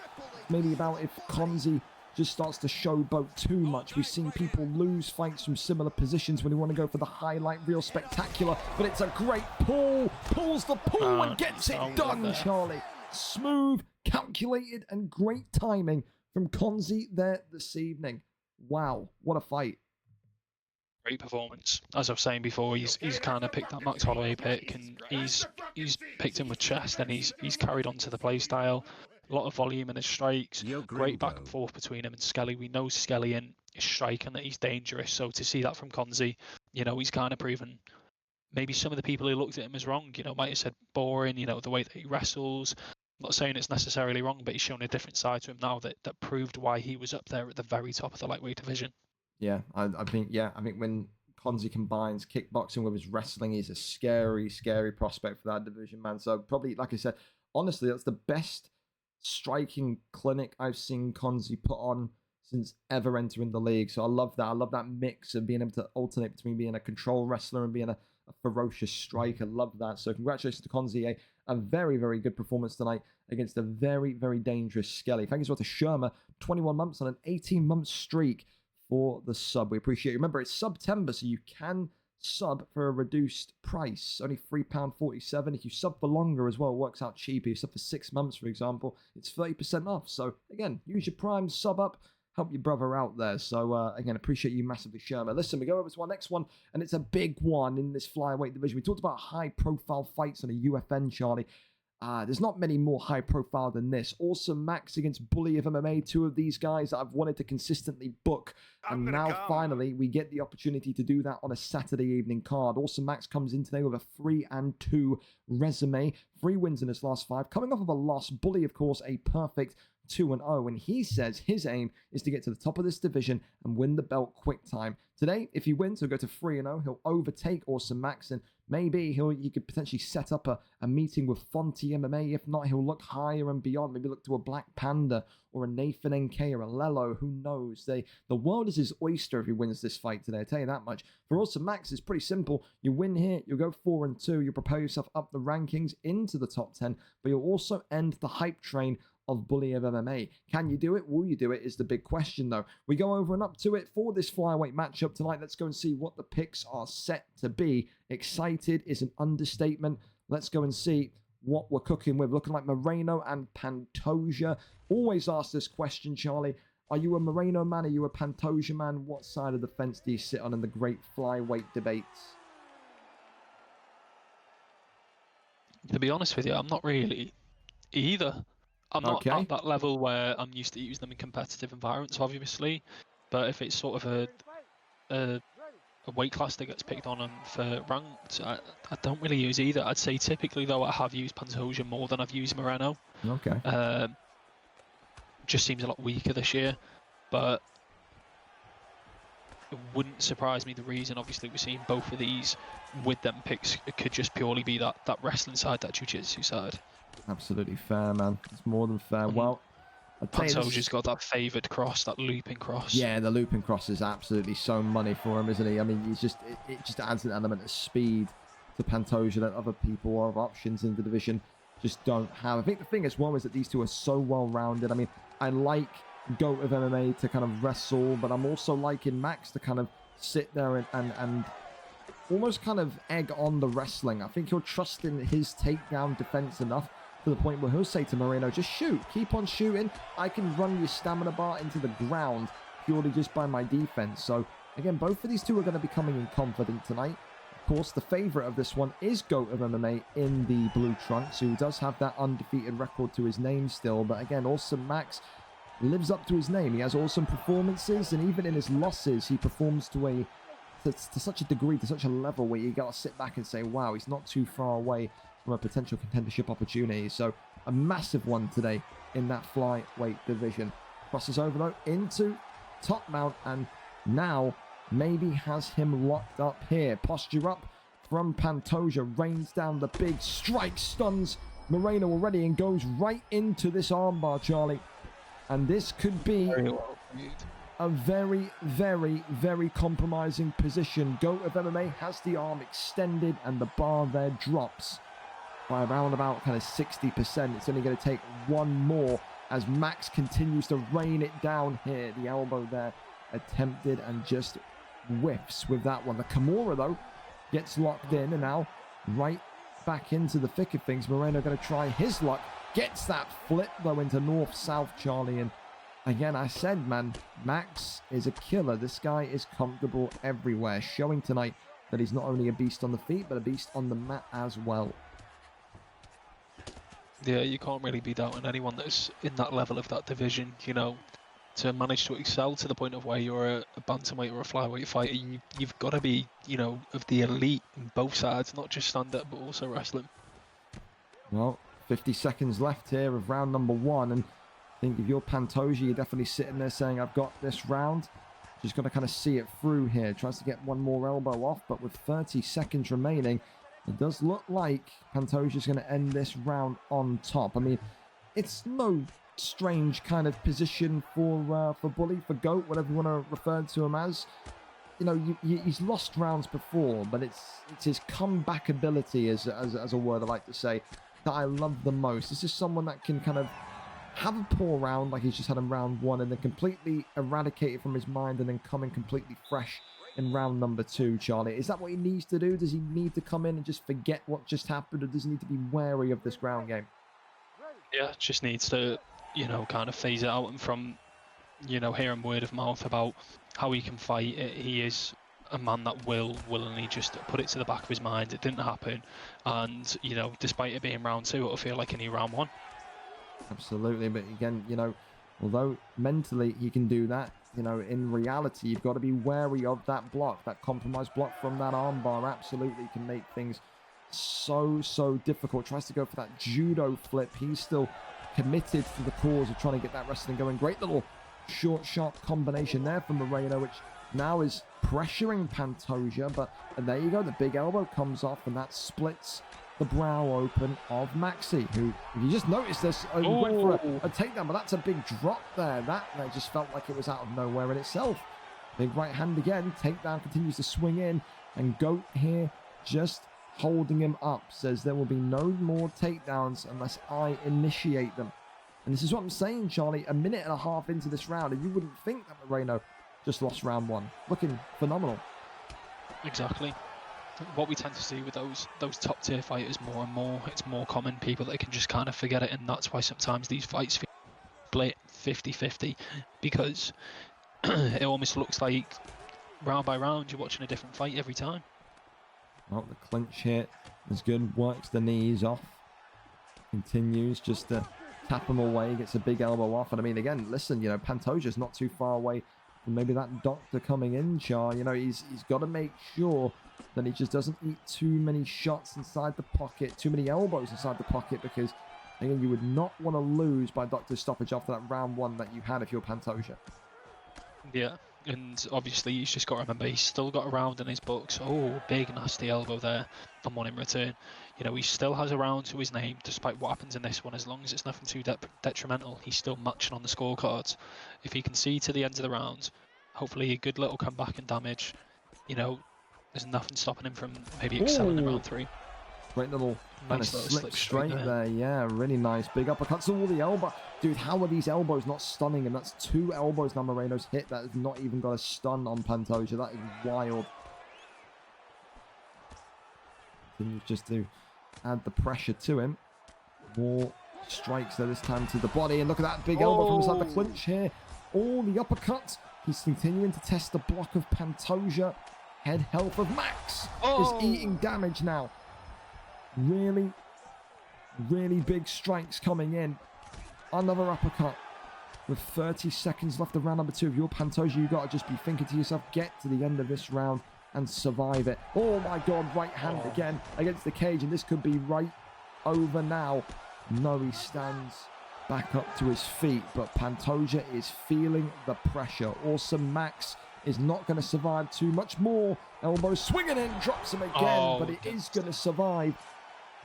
Speaker 6: Maybe about if Konzi just starts to showboat too much. We've seen people lose fights from similar positions when they want to go for the highlight reel spectacular. But it's a great pull. Pulls the pull and gets it done, Charlie. Smooth, calculated, and great timing from Konzi there this evening. Wow, what a fight.
Speaker 4: Great performance. As I was saying before, he's kind of picked that Max Holloway pick, and he's picked him with chest, and he's carried on to the play style. A lot of volume in his strikes. Great back and forth between him and Skelly. We know Skelly in his strike and that he's dangerous, so to see that from Konzi, you know, he's kind of proven maybe some of the people who looked at him as wrong, you know, might have said boring, you know, the way that he wrestles. I'm not saying it's necessarily wrong, but he's shown a different side to him now that proved why he was up there at the very top of the lightweight division.
Speaker 6: Yeah, I think when Konzi combines kickboxing with his wrestling, he's a scary, scary prospect for that division, man. So probably, like I said, honestly, that's the best striking clinic I've seen Konzi put on since ever entering the league. So I love that. I love that mix of being able to alternate between being a control wrestler and being a ferocious striker. Love that. So congratulations to Konzi. A very, very good performance tonight against a very, very dangerous Skelly. Thank you as well to Sherma. 21 months on an 18-month streak for the sub. We appreciate it. Remember, it's September, so you can sub for a reduced price. Only £3.47. If you sub for longer as well, it works out cheaper. You sub for 6 months, for example, it's 30% off. So again, use your Prime, sub up, help your brother out there. So again, appreciate you massively, Sherma. Listen, we go over to our next one, and it's a big one in this flyweight division. We talked about high-profile fights on a UFN, Charlie. There's not many more high profile than this. Awesome Max against Bully of MMA, two of these guys that I've wanted to consistently book. And now finally we get the opportunity to do that on a Saturday evening card. Awesome Max comes in today with a 3-2 resume. 3 wins in his last 5. Coming off of a loss, Bully, of course, a perfect 2-0, and he says his aim is to get to the top of this division and win the belt quick time. Today, if he wins, he'll go to 3-0. He'll overtake Awesome Max, and maybe he could potentially set up a meeting with FontyMMA. If not, he'll look higher and beyond. Maybe look to a Black Panda or a Nathan NK or a Lelo. Who knows? The world is his oyster if he wins this fight today. I tell you that much. For Awesome Max, it's pretty simple. You win here, you'll go 4-2. You'll propel yourself up the rankings into the top 10, but you'll also end the hype train of Bully of MMA. Can you do it? Will you do it? Is the big question, though. We go over and up to it for this flyweight matchup tonight. Let's go and see what the picks are set to be. Excited is an understatement. Let's go and see what we're cooking with. Looking like Moreno and Pantoja. Always ask this question, Charlie. Are you a Moreno man? Are you a Pantoja man? What side of the fence do you sit on in the great flyweight debates?
Speaker 4: To be honest with you, I'm not really either. I'm not at that level where I'm used to using them in competitive environments, obviously. But if it's sort of a weight class that gets picked on for ranked, I don't really use either. I'd say typically, though, I have used Pantoja more than I've used Moreno.
Speaker 6: Okay.
Speaker 4: Just seems a lot weaker this year. But it wouldn't surprise me. The reason, obviously, we're seeing both of these with them picks, it could just purely be that wrestling side, that jiu-jitsu side.
Speaker 6: Absolutely fair, man. It's more than fair. Well,
Speaker 4: Pantoja's got that favoured cross, that looping cross.
Speaker 6: Yeah, the looping cross is absolutely so money for him, isn't he? I mean, it just adds an element of speed to Pantoja that other people or other options in the division just don't have. I think the thing as well is that these two are so well-rounded. I mean, I like GOAT of MMA to kind of wrestle, but I'm also liking Max to kind of sit there and almost kind of egg on the wrestling. I think he'll trust in his takedown defense enough to the point where he'll say to Moreno, just shoot, keep on shooting. I can run your stamina bar into the ground purely just by my defense. So again, both of these two are going to be coming in confident tonight. Of course, the favorite of this one is GOAT of MMA in the blue trunks, who does have that undefeated record to his name still. But again, Awesome Max lives up to his name. He has awesome performances, and even in his losses, he performs to such a degree, to such a level where you got to sit back and say, wow, he's not too far away from a potential contendership opportunity. So a massive one today in that flyweight division. Crosses over though into top mount, and now maybe has him locked up here. Posture up from Pantoja, rains down the big strike, stuns Moreno already and goes right into this armbar, Charlie. And this could be a very, very, very compromising position. GOAT of MMA has the arm extended and the bar there drops by around about kind of 60%. It's only going to take one more as Max continues to rain it down here. The elbow there attempted and just whiffs with that one. The Kimura though gets locked in, and now right back into the thick of things. Moreno going to try his luck. Gets that flip though into north-south, Charlie. And again, I said, man, Max is a killer. This guy is comfortable everywhere, showing tonight that he's not only a beast on the feet, but a beast on the mat as well.
Speaker 4: Yeah, you can't really be doubting anyone that's in that level of that division, you know. To manage to excel to the point of where you're a bantamweight or a flyweight fighter, you've got to be, you know, of the elite in both sides, not just stand-up, but also wrestling.
Speaker 6: Well, 50 seconds left here of round number one, and I think if you're Pantoja, you're definitely sitting there saying, I've got this round. Just got to kind of see it through here. Tries to get one more elbow off, but with 30 seconds remaining, it does look like Pantoja's going to end this round on top. I mean, it's no strange kind of position for Bully, for GOAT, whatever you want to refer to him as. You know, he's lost rounds before, but it's his comeback ability, as a word I like to say, that I love the most. This is someone that can kind of have a poor round like he's just had in round one and then completely eradicate it from his mind and then come in completely fresh in round number two, Charlie. Is that what he needs to do? Does he need to come in and just forget what just happened, or does he need to be wary of this ground game?
Speaker 4: Yeah, just needs to, you know, kind of phase it out, and from, you know, hearing word of mouth about how he can fight, he is a man that will willingly just put it to the back of his mind. It didn't happen, and, you know, despite it being round two, it'll feel like any round one.
Speaker 6: Absolutely, but again, you know, although mentally he can do that, you know, in reality, you've got to be wary of that block, that compromised block from that armbar. Absolutely can make things so difficult. Tries to go for that judo flip. He's still committed to the cause of trying to get that wrestling going. Great little short shot combination there from Moreno, which now is pressuring Pantoja, but and there you go, the big elbow comes off and that splits the brow open of Maxi, who, if you just noticed this, went for a takedown, but that's a big drop there. That just felt like it was out of nowhere in itself. Big right hand again, takedown continues to swing in, and GOAT here just holding him up, says there will be no more takedowns unless I initiate them. And this is what I'm saying, Charlie, a minute and a half into this round, and you wouldn't think that Moreno just lost round one. Looking phenomenal.
Speaker 4: Exactly. What we tend to see with those top tier fighters more and more, it's more common people that can just kind of forget it, and that's why sometimes these fights feel split 50-50, because it almost looks like round by round you're watching a different fight every time.
Speaker 6: Well, the clinch hit is good, works the knees off, continues just to tap him away, gets a big elbow off, and I mean, again, listen, you know, Pantoja's not too far away from maybe that doctor coming in, Char. You know, he's got to make sure that he just doesn't eat too many shots inside the pocket, too many elbows inside the pocket, because, again, you would not want to lose by doctor's stoppage after that round one that you had if you're Pantoja.
Speaker 4: Yeah, and obviously he's just got to remember he's still got a round in his books. Oh, big nasty elbow there, and one in return. You know, he still has a round to his name, despite what happens in this one. As long as it's nothing too detrimental, he's still matching on the scorecards. If he can see to the end of the rounds, hopefully a good little comeback and damage. You know, there's nothing stopping him from maybe excelling in round three.
Speaker 6: Great little kind of
Speaker 4: Nice little
Speaker 6: slip straight
Speaker 4: there.
Speaker 6: there. Yeah, really nice. Big uppercuts. All the elbow. Dude, how are these elbows not stunning him? That's 2 elbows now Moreno's hit. That has not even got a stun on Pantoja. That is wild. Continues just to add the pressure to him. More strikes there this time to the body. And look at that big elbow from inside the clinch here. All the uppercuts. He's continuing to test the block of Pantoja. Head health of Max is eating damage now. Really, really big strikes coming in. Another uppercut. With 30 seconds left of round number 2 of your Pantoja, you got to just be thinking to yourself, get to the end of this round and survive it. Oh my God, right hand again against the cage, and this could be right over now. No, he stands back up to his feet, but Pantoja is feeling the pressure. Awesome Max is not going to survive too much more. Elbow swinging in, drops him again, but it is going to survive.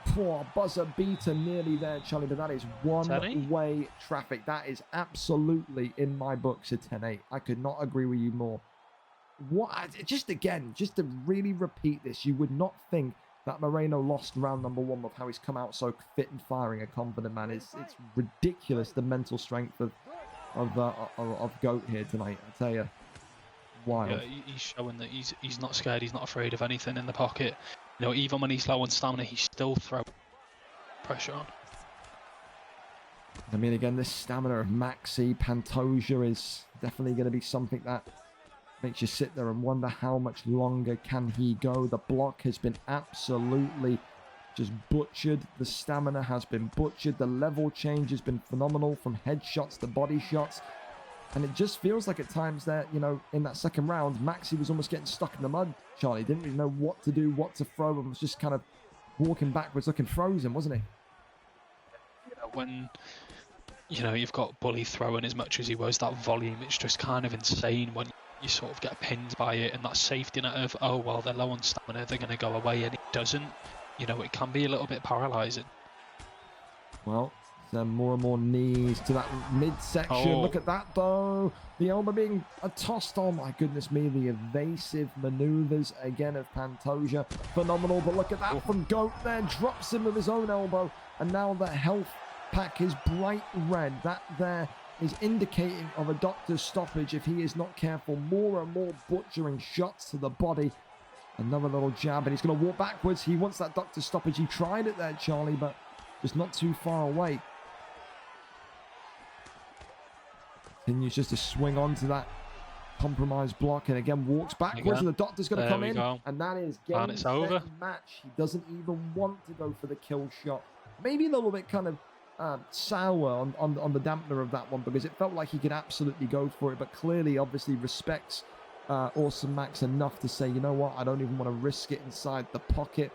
Speaker 6: Poor buzzer beater nearly there, Charlie, but that is one-way traffic. That is absolutely, in my books, a 10-8. I could not agree with you more. Just to really repeat this, you would not think that Moreno lost round number 1 with how he's come out so fit and firing, a confident man. It's ridiculous, the mental strength of Goat here tonight, I tell you. Wild.
Speaker 4: Yeah, he's showing that he's not scared, he's not afraid of anything in the pocket. You know, even when he's low on stamina, he's still throwing pressure on.
Speaker 6: I mean, again, this stamina of Maxi Pantoja is definitely going to be something that makes you sit there and wonder how much longer can he go. The block has been absolutely just butchered. The stamina has been butchered. The level change has been phenomenal from headshots to body shots. And it just feels like at times that, you know, in that second round, Maxi was almost getting stuck in the mud, Charlie. Didn't really know what to do, what to throw, and was just kind of walking backwards, looking frozen, wasn't he?
Speaker 4: Yeah, when, you know, you've got Bully throwing as much as he was, that volume, it's just kind of insane when you sort of get pinned by it, and that safety net of, oh, well, they're low on stamina, they're going to go away, and it doesn't. You know, it can be a little bit paralysing.
Speaker 6: Well, more and more knees to that midsection. Look at that, though. The elbow being tossed. Oh, my goodness me. The evasive maneuvers again of Pantoja. Phenomenal. But look at that from Goat there. Drops him with his own elbow. And now the health pack is bright red. That there is indicating of a doctor's stoppage if he is not careful. More and more butchering shots to the body. Another little jab, and he's going to walk backwards. He wants that doctor's stoppage. He tried it there, Charlie, but just not too far away. Continues just to swing onto that compromised block, and again walks backwards, and the doctor's going to come in, and that is game, set,
Speaker 4: over.
Speaker 6: Match. He doesn't even want to go for the kill shot. Maybe a little bit kind of sour on the dampener of that one, because it felt like he could absolutely go for it, but clearly, obviously, respects Awesome Max enough to say, you know what, I don't even want to risk it inside the pocket.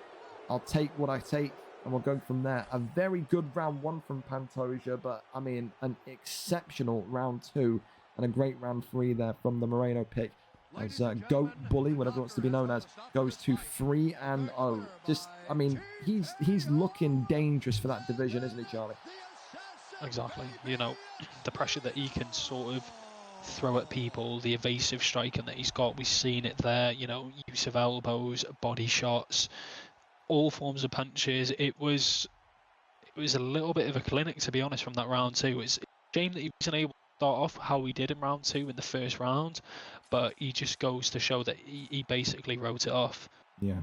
Speaker 6: I'll take what I take, and we'll go from there. A very good round 1 from Pantoja, but I mean, an exceptional round 2 and a great round 3 there from the Moreno pick. As Goat Bully, whatever it wants to be known as, goes to 3-0. Just, I mean, he's looking dangerous for that division, isn't he, Charlie?
Speaker 4: Exactly. You know, the pressure that he can sort of throw at people, the evasive striking that he's got, we've seen it there. You know, use of elbows, body shots, all forms of punches. It was a little bit of a clinic, to be honest, from that round 2. It's a shame that he wasn't able to start off how he did in round 2 in the first round, but he just goes to show that he basically wrote it off.
Speaker 6: Yeah.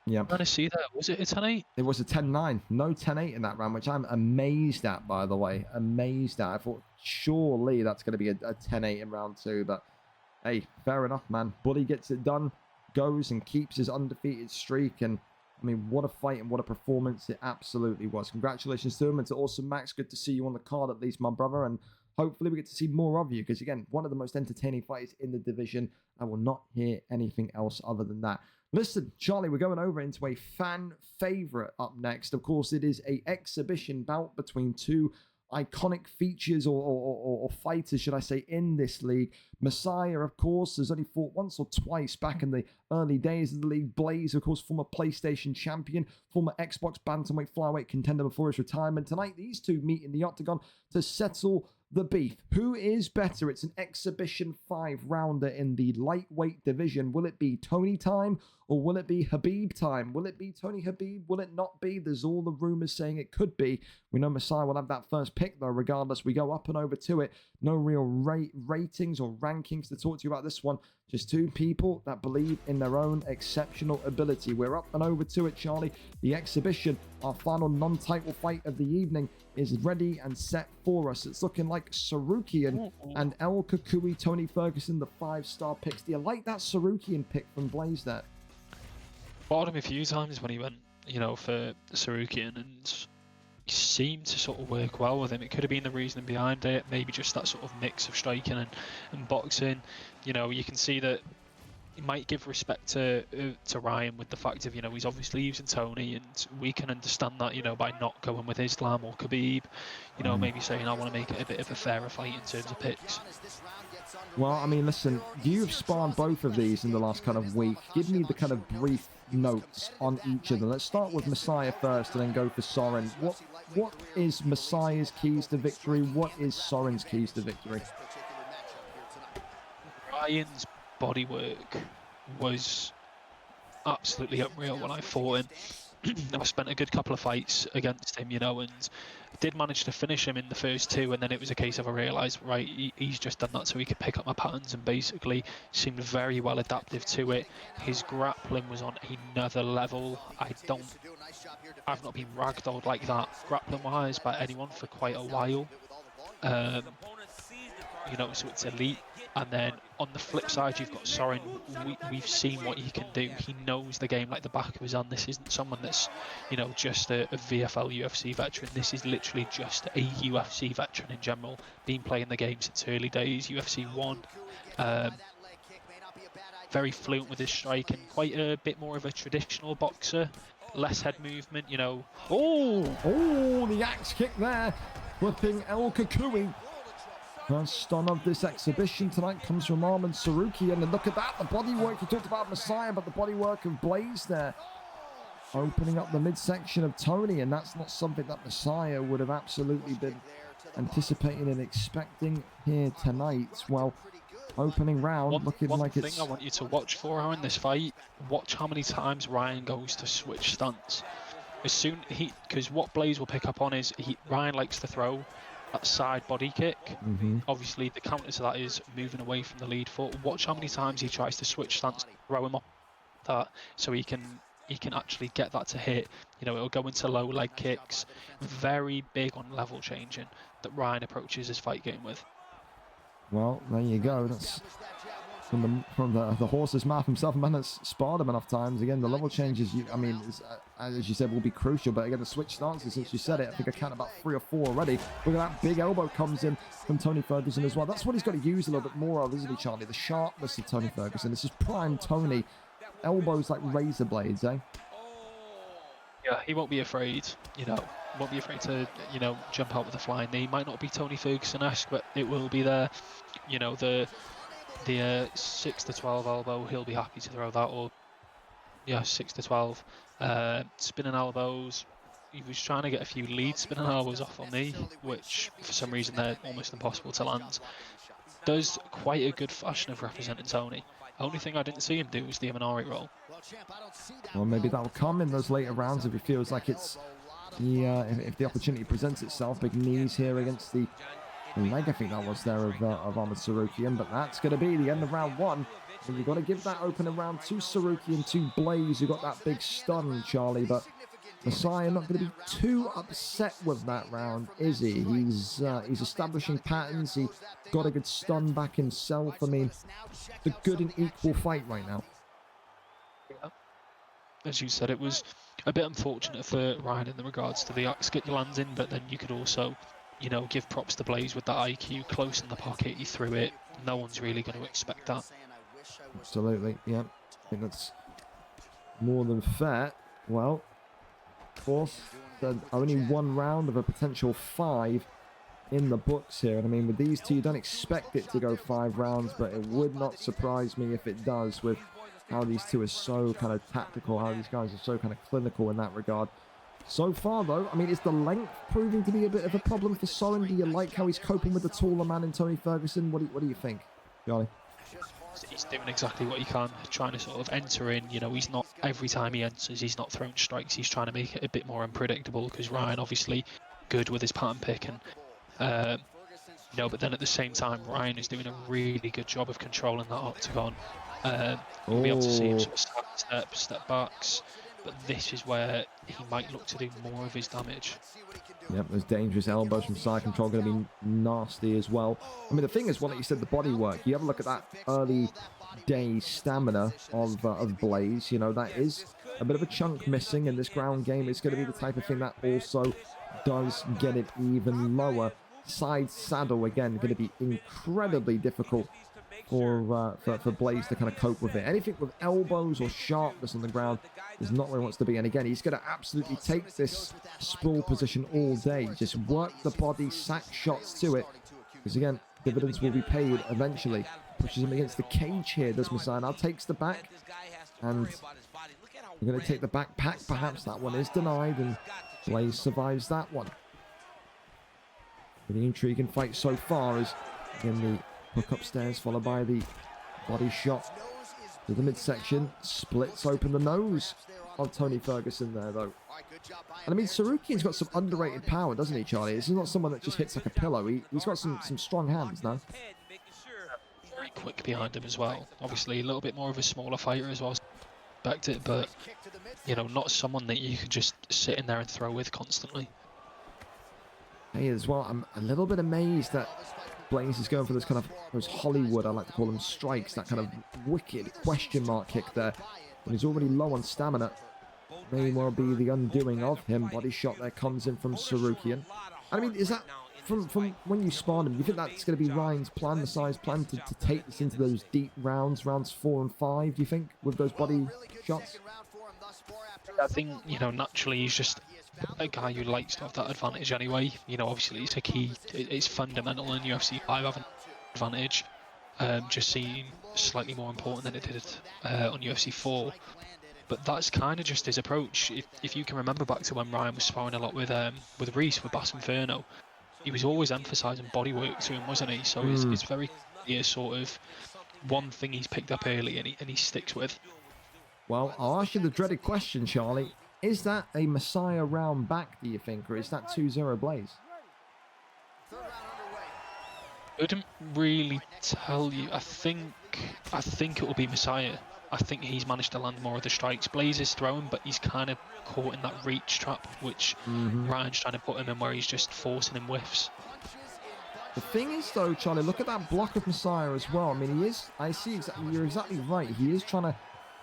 Speaker 6: I'm
Speaker 4: trying to see that. Was it a 10-8?
Speaker 6: It was a 10-9. No 10-8 in that round, which I'm amazed at, by the way. Amazed at. I thought surely that's going to be a 10-8 in round 2, but hey, fair enough, man. Bully gets it done, goes and keeps his undefeated streak, and I mean, what a fight and what a performance it absolutely was. Congratulations to him and to Awesome Max. Good to see you on the card, at least, my brother, and hopefully we get to see more of you, because again, one of the most entertaining fighters in the division. I will not hear anything else other than that. Listen, Charlie, we're going over into a fan favorite up next. Of course, it is a exhibition bout between 2 iconic features or fighters, should I say, in this league. Messiah, of course, has only fought once or twice back in the early days of the league. Blaze, of course, former PlayStation champion, former Xbox bantamweight flyweight contender before his retirement. Tonight, these two meet in the octagon to settle the beef. Who is better? It's an exhibition 5-rounder in the lightweight division. Will it be Tony time or will it be Habib time? Will it be Tony Habib? Will it not be? There's all the rumors saying it could be. We know Messiah will have that first pick though, regardless. We go up and over to it. No real ratings or rankings to talk to you about this one. Just two people that believe in their own exceptional ability. We're up and over to it, Charlie. The exhibition, our final non-title fight of the evening, is ready and set for us. It's looking like Sarukian and El Kukui, Tony Ferguson, the 5-star picks. Do you like that Sarukian pick from Blaze there?
Speaker 4: Bought him a few times when he went, you know, for Sarukian, and he seemed to sort of work well with him. It could have been the reasoning behind it, maybe just that sort of mix of striking and boxing. You know, you can see that he might give respect to Ryan with the fact of, you know, he's obviously using Tony, and we can understand that, you know, by not going with Islam or Khabib, you know, maybe saying I want to make it a bit of a fairer fight in terms of picks.
Speaker 6: Well, I mean, listen, you've sparred both of these in the last kind of week. Give me the kind of brief notes on each of them. Let's start with Messiah first and then go for Soren. What is Messiah's keys to victory? What is Soren's keys to victory?
Speaker 4: Ryan's bodywork was absolutely unreal when I fought him. I spent a good couple of fights against him, you know, and did manage to finish him in the first two, and then it was a case of I realised, right, he's just done that so he could pick up my patterns, and basically seemed very well adaptive to it. His grappling was on another level. I've not been ragdolled like that grappling-wise by anyone for quite a while. You know, so it's elite. And then on the flip side, you've got Soren. We've seen what he can do. He knows the game like the back of his hand. This isn't someone that's, you know, just a VFL UFC veteran. This is literally just a UFC veteran in general. Been playing the game since early days, UFC 1. Very fluent with his striking. Quite a bit more of a traditional boxer. Less head movement, you know.
Speaker 6: Oh, the axe kick there. Flipping El Kukui. First stun of this exhibition tonight comes from Arman Sarukian, and look at that, the bodywork. You talked about Messiah, but the bodywork of Blaze there. Opening up the midsection of Tony, and that's not something that Messiah would have absolutely been anticipating and expecting here tonight. Well, opening round looking like it's...
Speaker 4: One thing I want you to watch for in this fight, watch how many times Ryan goes to switch stunts. As soon because what Blaze will pick up on is Ryan likes to throw that side body kick. Obviously the counter to that is moving away from the lead foot. Watch how many times he tries to switch stance, throw him up that, so he can actually get that to hit. You know, it'll go into low leg kicks. Very big on level changing that Ryan approaches his fight game with.
Speaker 6: Well, there you go. That's from the horse's mouth himself. Man has sparred him enough times. Again, the level changes, I mean, as you said, will be crucial. But again, the switch stances, since you said it, I think I count about 3 or 4 already. Look at that big elbow comes in from Tony Ferguson as well. That's what he's got to use a little bit more of, isn't he, Charlie? The sharpness of Tony Ferguson. This is prime Tony. Elbows like razor blades, eh?
Speaker 4: Yeah, he won't be afraid, you know. Won't be afraid to, you know, jump out with a flying knee. Might not be Tony Ferguson-esque, but it will be there. You know, the 6 to 12 elbow, he'll be happy to throw that, or 6 to 12. Spinning elbows, he was trying to get a few lead spinning elbows off on me, which for some reason they're almost impossible to land. Does quite a good fashion of representing Tony. Only thing I didn't see him do was the Imanari roll.
Speaker 6: Well, maybe that'll come in those later rounds if he feels like it's if the opportunity presents itself. Big knees here against the leg, I think that was there of Ahmed Sarukian, but that's going to be the end of round 1. And you've got to give that opening round to Sarukian, to Blaze, who got that big stun, Charlie. But Messiah not going to be too upset with that round, is he? He's establishing patterns. He got a good stun back himself. I mean, the good and equal fight right now.
Speaker 4: Yeah. As you said, it was a bit unfortunate for Ryan in the regards to the axe get your lands in, but then you could also, you know, give props to Blaze with that IQ close in the pocket. He threw it. No one's really going to expect that.
Speaker 6: Absolutely, yeah. I think that's more than fair. Well, of course, only 1 round of a potential 5 in the books here. And I mean, with these two, you don't expect it to go 5 rounds, but it would not surprise me if it does, with how these two are so kind of tactical, how these guys are so kind of clinical in that regard. So far, though, I mean, is the length proving to be a bit of a problem for Soren? Do you like how he's coping with the taller man in Tony Ferguson? What do you think, Charlie?
Speaker 4: He's doing exactly what he can, trying to sort of enter in. You know, he's not, every time he enters, he's not throwing strikes. He's trying to make it a bit more unpredictable, because Ryan, obviously, good with his pattern pick. And, you know, but then at the same time, Ryan is doing a really good job of controlling that octagon. You'll be able to see him sort of step backs. But this is where he might look to do more of his damage.
Speaker 6: Yep, those dangerous elbows from side control going to be nasty as well. I mean, the thing is, like you said, the body work. You have a look at that early day stamina of Blaze. You know, that is a bit of a chunk missing in this ground game. It's going to be the type of thing that also does get it even lower. Side saddle, again, going to be incredibly difficult for Blaze to kind of cope with it. Anything with elbows or sharpness on the ground is not where he wants to be. And again, he's going to absolutely take this sprawl position all day. Just work the body, sack shots to it. Because again, dividends will be paid eventually. Pushes him against the cage here, does Messiah. Now takes the back. And we're going to take the backpack. Perhaps that one is denied. And Blaze survives that one. Pretty intriguing fight so far as in the hook upstairs, followed by the body shot to the midsection. Splits open the nose of Tony Ferguson there, though. And I mean, Sarukian's got some underrated power, doesn't he, Charlie? This is not someone that just hits like a pillow. He's got some strong hands now.
Speaker 4: Very quick behind him as well. Obviously, a little bit more of a smaller fighter as well. Expect it, but, you know, not someone that you can just sit in there and throw with constantly.
Speaker 6: Hey, as well, I'm a little bit amazed that Blaze is going for this kind of, those Hollywood, I like to call them, strikes, that kind of wicked question mark kick there. When he's already low on stamina, may well be the undoing of him. Body shot there comes in from Sarukian. I mean, is that, from when you spawned him, do you think that's going to be Ryan's plan, Messiah's plan, to take this into those deep rounds 4 and 5, do you think, with those body shots?
Speaker 4: I think, you know, naturally he's just a guy who likes to have that advantage anyway. You know, obviously it's a key, it's fundamental in UFC 5 having advantage. Just seem slightly more important than it did on UFC 4. But that's kind of just his approach. If you can remember back to when Ryan was sparring a lot with Reese, with Bass Inferno, he was always emphasising body work to him, wasn't he? So it's very clear, sort of one thing he's picked up early and he sticks with.
Speaker 6: Well, I'll ask you the dreaded question, Charlie. Is that a Messiah round back, do you think, or is that 2-0 Blaze?
Speaker 4: I couldn't really tell you. I think it will be Messiah. I think he's managed to land more of the strikes. Blaze is throwing, but he's kind of caught in that reach trap, which Ryan's trying to put him in, where he's just forcing him whiffs.
Speaker 6: The thing is, though, Charlie, look at that block of Messiah as well. I mean, he is, you're exactly right. He is trying to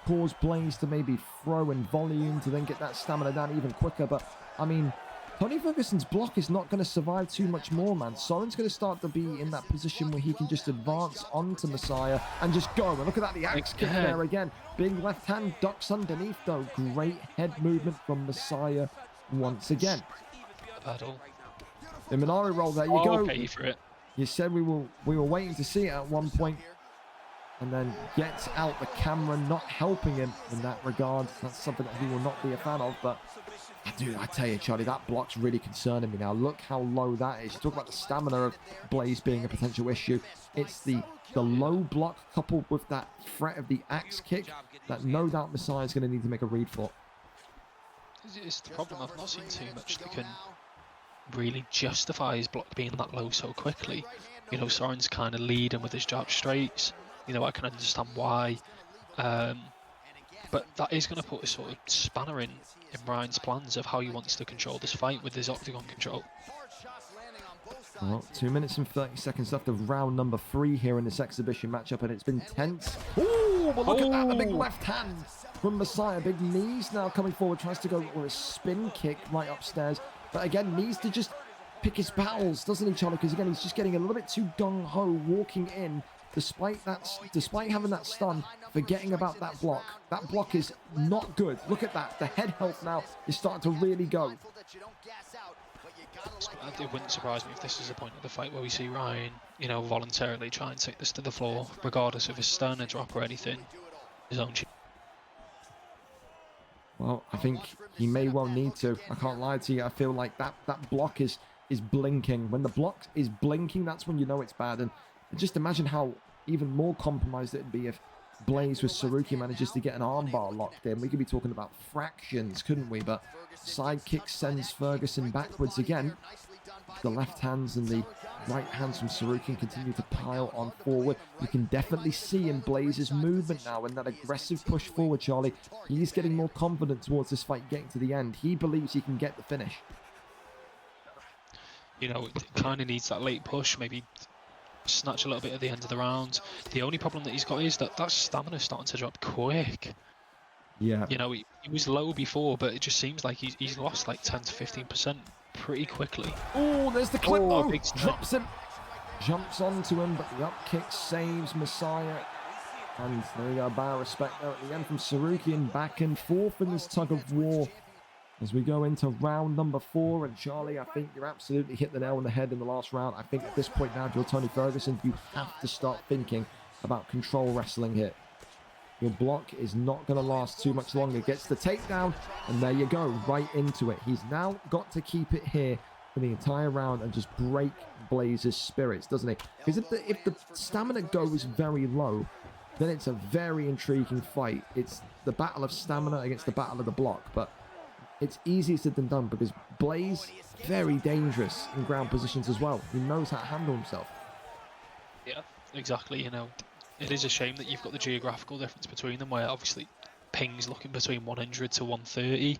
Speaker 6: cause Blaze to maybe throw in volume to then get that stamina down even quicker. But, I mean, Tony Ferguson's block is not going to survive too much more, man. Soren's going to start to be in that position where he can just advance onto Messiah and just go. And look at that, the axe kick there again. Big left hand ducks underneath, though. Great head movement from Messiah once again.
Speaker 4: Battle.
Speaker 6: The Minari roll, there you go.
Speaker 4: Pay for it.
Speaker 6: You said we were waiting to see it at one point. And then gets out the camera, not helping him in that regard. That's something that he will not be a fan of. But, dude, I tell you, Charlie, that block's really concerning me now. Look how low that is. You talk about the stamina of Blaze being a potential issue. It's the low block coupled with that threat of the axe kick that no doubt Messiah is going to need to make a read for.
Speaker 4: It's the problem. I've not seen too much that can really justify his block being that low so quickly. You know, Soren's kind of leading with his jab straights. You know, I can understand why, but that is going to put a sort of spanner in Ryan's plans of how he wants to control this fight with his octagon control.
Speaker 6: Well, 2 minutes and 30 seconds left of round number 3 here in this exhibition matchup, and it's been tense. Ooh, but look at that, the big left hand from Messiah. Big knees now coming forward, tries to go with a spin kick right upstairs, but again, needs to just pick his battles, doesn't he, Charlie? Because again, he's just getting a little bit too gung-ho walking in. Despite having that stun, forgetting about that block. That block is not good. Look at that. The head health now is starting to really go.
Speaker 4: It wouldn't surprise me if this is the point of the fight where we see Ryan, you know, voluntarily try and take this to the floor, regardless of a stun, a drop or anything. His own.
Speaker 6: Well, I think he may well need to. I can't lie to you. I feel like that block is blinking. When the block is blinking, that's when you know it's bad. And just imagine how even more compromised it'd be if Blaze with Saruki manages to get an armbar locked in. We could be talking about fractions, couldn't we? But side kick sends Ferguson backwards again. The left hands and the right hands from Saruki continue to pile on forward. You can definitely see in Blaze's movement now and that aggressive push forward, Charlie. He's getting more confident towards this fight getting to the end. He believes he can get the finish.
Speaker 4: You know, it kind of needs that late push, maybe snatch a little bit at the end of the round. The only problem that he's got is that stamina's starting to drop quick.
Speaker 6: Yeah.
Speaker 4: You know, he was low before, but it just seems like he's lost like 10 to 15% pretty quickly.
Speaker 6: Oh, there's the clip.
Speaker 4: Oh,
Speaker 6: drops him. Jumps onto him, but the up kick saves Messiah. And there you go, bar respect there at the end from Saruki, and back and forth in this tug of war as we go into round number 4. And Charlie, I think you absolutely hit the nail on the head in the last round. I think at this point now, Joe Tony Ferguson, you have to start thinking about control wrestling here. Your block is not going to last too much longer. Gets the takedown, and there you go, right into it. He's now got to keep it here for the entire round and just break Blaze's spirits, doesn't he? Because if the stamina goes very low, then it's a very intriguing fight. It's the battle of stamina against the battle of the block, but it's easier said than done because Blaze, very dangerous in ground positions as well. He knows how to handle himself.
Speaker 4: Yeah, exactly, you know. It is a shame that you've got the geographical difference between them, where obviously ping's looking between 100 to 130,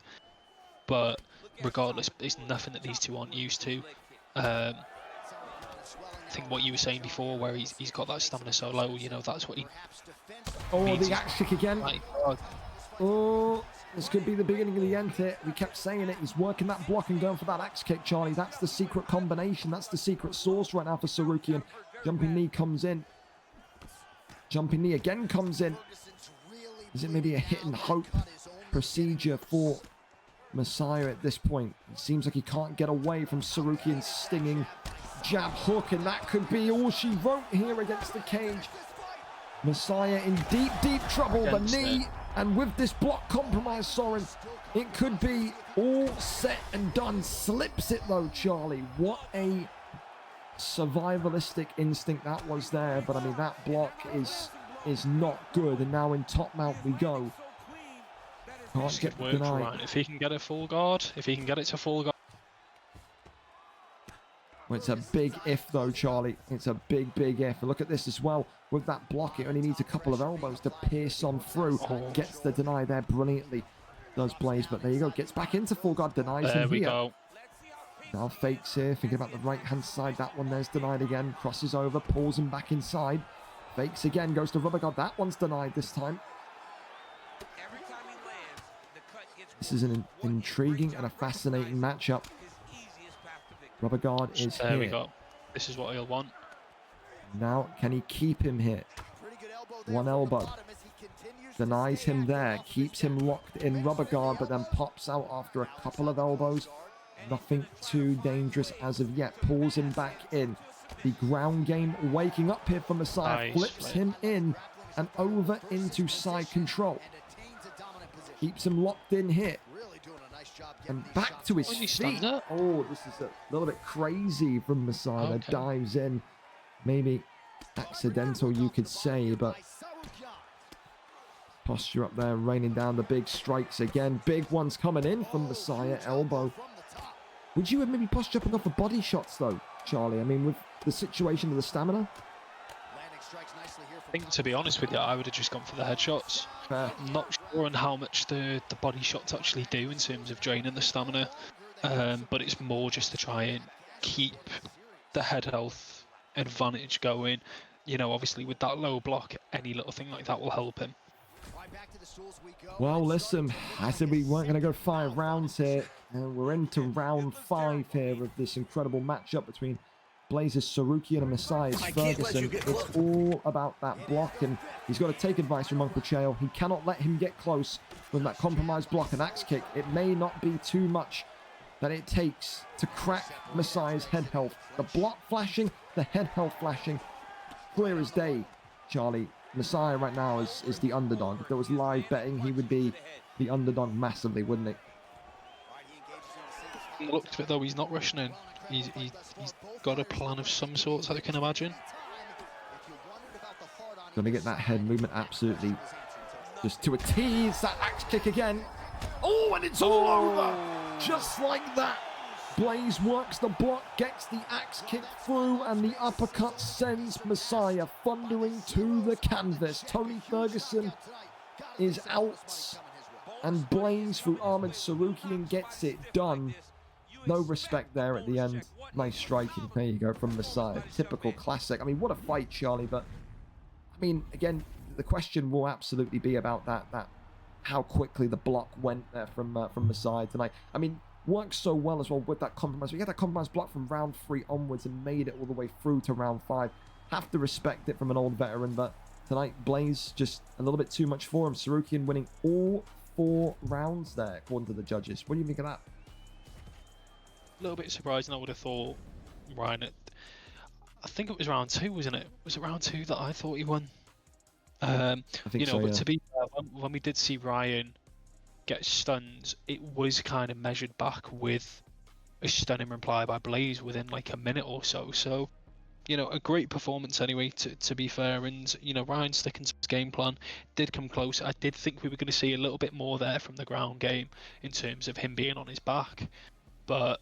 Speaker 4: but regardless, it's nothing that these two aren't used to. I think what you were saying before, where he's got that stamina so low, you know, that's what he...
Speaker 6: Oh, the axe kick again. Oh, this could be the beginning of the end here. We kept saying it. He's working that block and going for that axe kick, Charlie. That's the secret combination. That's the secret sauce right now for Saruki. And jumping knee comes in. Jumping knee again comes in. Is it maybe a hit and hope procedure for Messiah at this point? It seems like he can't get away from Sarukian's stinging jab hook, and that could be all she wrote here against the cage. Messiah in deep, deep trouble. The knee, and with this block compromise, Soren, it could be all set and done. Slips it though, Charlie. What a survivalistic instinct that was there, but I mean that block is not good, and now in top mount we go. Can't get denied.
Speaker 4: Right. If he can get it full guard, if he can get it to full guard.
Speaker 6: Well, it's a big if though, Charlie. It's a big if. And look at this as well. With that block, it only needs a couple of elbows to pierce on through. Gets the deny there brilliantly. Does Blaze, but there you go. Gets back into full guard, denies him here. There we go. Now fakes here, thinking about the right-hand side. That one there's denied again. Crosses over, pulls him back inside. Fakes again, goes to rubber guard. That one's denied this time. This is an intriguing and a fascinating matchup. Rubber guard is here.
Speaker 4: There we go. This is what he'll want.
Speaker 6: Now, can he keep him here? One elbow. Denies him there. Keeps him locked in rubber guard, but then pops out after a couple of elbows. Nothing too dangerous as of yet. Pulls him back in. The ground game waking up here for Messiah.
Speaker 4: Nice.
Speaker 6: Flips him in and over into side control. Keeps him locked in here. And back to his feet. Oh, this is a little bit crazy from Messiah.
Speaker 4: Okay.
Speaker 6: Dives in. Maybe accidental, you could say, but posture up there, raining down the big strikes again. Big ones coming in from Messiah. Elbow. Would you have maybe posture up and go for body shots, though, Charlie? I mean, with the situation of the stamina?
Speaker 4: I think, to be honest with you, I would have just gone for the headshots. I'm not sure on how much the body shots actually do in terms of draining the stamina, but it's more just to try and keep the head health advantage going. You know, obviously with that low block, any little thing like that will help him.
Speaker 6: Well, listen, I said we weren't going to go 5 rounds here, and we're into round 5 here of this incredible matchup between Blaze's Saruki and Messiah's Ferguson. It's all about that block, and he's got to take advice from Uncle Chael. He cannot let him get close with that compromised block and axe kick. It may not be too much that it takes to crack Messiah's head health. The block flashing, the head health flashing, clear as day, Charlie. Messiah right now is the underdog. If there was live betting, he would be the underdog massively, wouldn't it?
Speaker 4: Looked at it though, he's not rushing in. He's got a plan of some sorts, I can imagine.
Speaker 6: Going to get that head movement absolutely just to a T. It's that axe kick again. Oh, and it's all over. Just like that. Blaze works the block, gets the axe kick through, and the uppercut sends Messiah thundering to the canvas. Tony Ferguson is out, and Blaze through Ahmed Sarukian gets it done. No respect there at the end. Nice striking. There you go from Messiah. Typical classic. I mean, what a fight, Charlie. But, I mean, again, the question will absolutely be about that how quickly the block went there from Messiah tonight. I mean, worked so well as well with that compromise. We had that compromise block from round 3 onwards and made it all the way through to round 5. Have to respect it from an old veteran, but tonight, Blaze just a little bit too much for him. Sarukian winning all 4 rounds there, according to the judges. What do you think of that?
Speaker 4: A little bit surprising. I would have thought Ryan. I think it was round 2, wasn't it? Was it round 2 that I thought he won?
Speaker 6: I think so,
Speaker 4: but
Speaker 6: yeah.
Speaker 4: to be fair, when we did see Ryan get stunned, it was kind of measured back with a stunning reply by Blaze within like a minute or so. So, a great performance anyway, to be fair. And, Ryan sticking to his game plan did come close. I did think we were going to see a little bit more there from the ground game in terms of him being on his back. But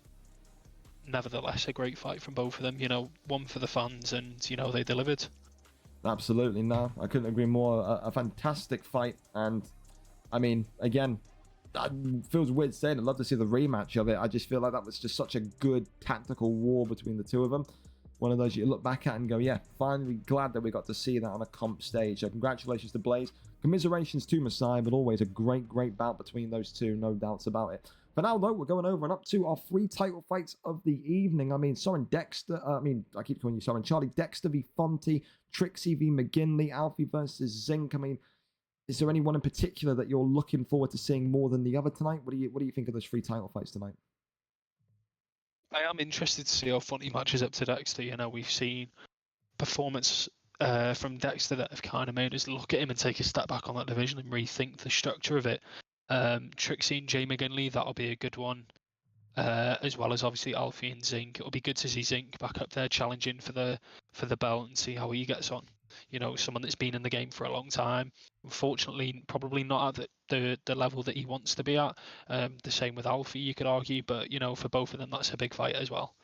Speaker 4: nevertheless, a great fight from both of them. One for the fans, and, they delivered.
Speaker 6: Absolutely, no. I couldn't agree more. A fantastic fight. And, I mean, again, it feels weird saying I'd love to see the rematch of it. I just feel like that was just such a good tactical war between the two of them. One of those you look back at and go, yeah, finally glad that we got to see that on a comp stage. So congratulations to Blaze. Commiserations to Messiah, but always a great bout between those two, no doubts about it. For now, though, we're going over and up to our 3 title fights of the evening. I mean, Soren Dexter, I keep calling you Soren. Charlie Dexter v Fonty, Trixie v McGinley, Alfie versus Zink. I mean, is there anyone in particular that you're looking forward to seeing more than the other tonight? What do you think of those 3 title fights tonight?
Speaker 4: I am interested to see how Fonty matches up to Dexter. We've seen performance from Dexter that have kind of made us look at him and take a step back on that division and rethink the structure of it. Trixie and Jay McGinley, that'll be a good one, as well as obviously Alfie and Zink. It'll be good to see Zink back up there challenging for the belt and see how he gets on. Someone that's been in the game for a long time. Unfortunately, probably not at the level that he wants to be at. The same with Alfie, you could argue, but for both of them, that's a big fight as well.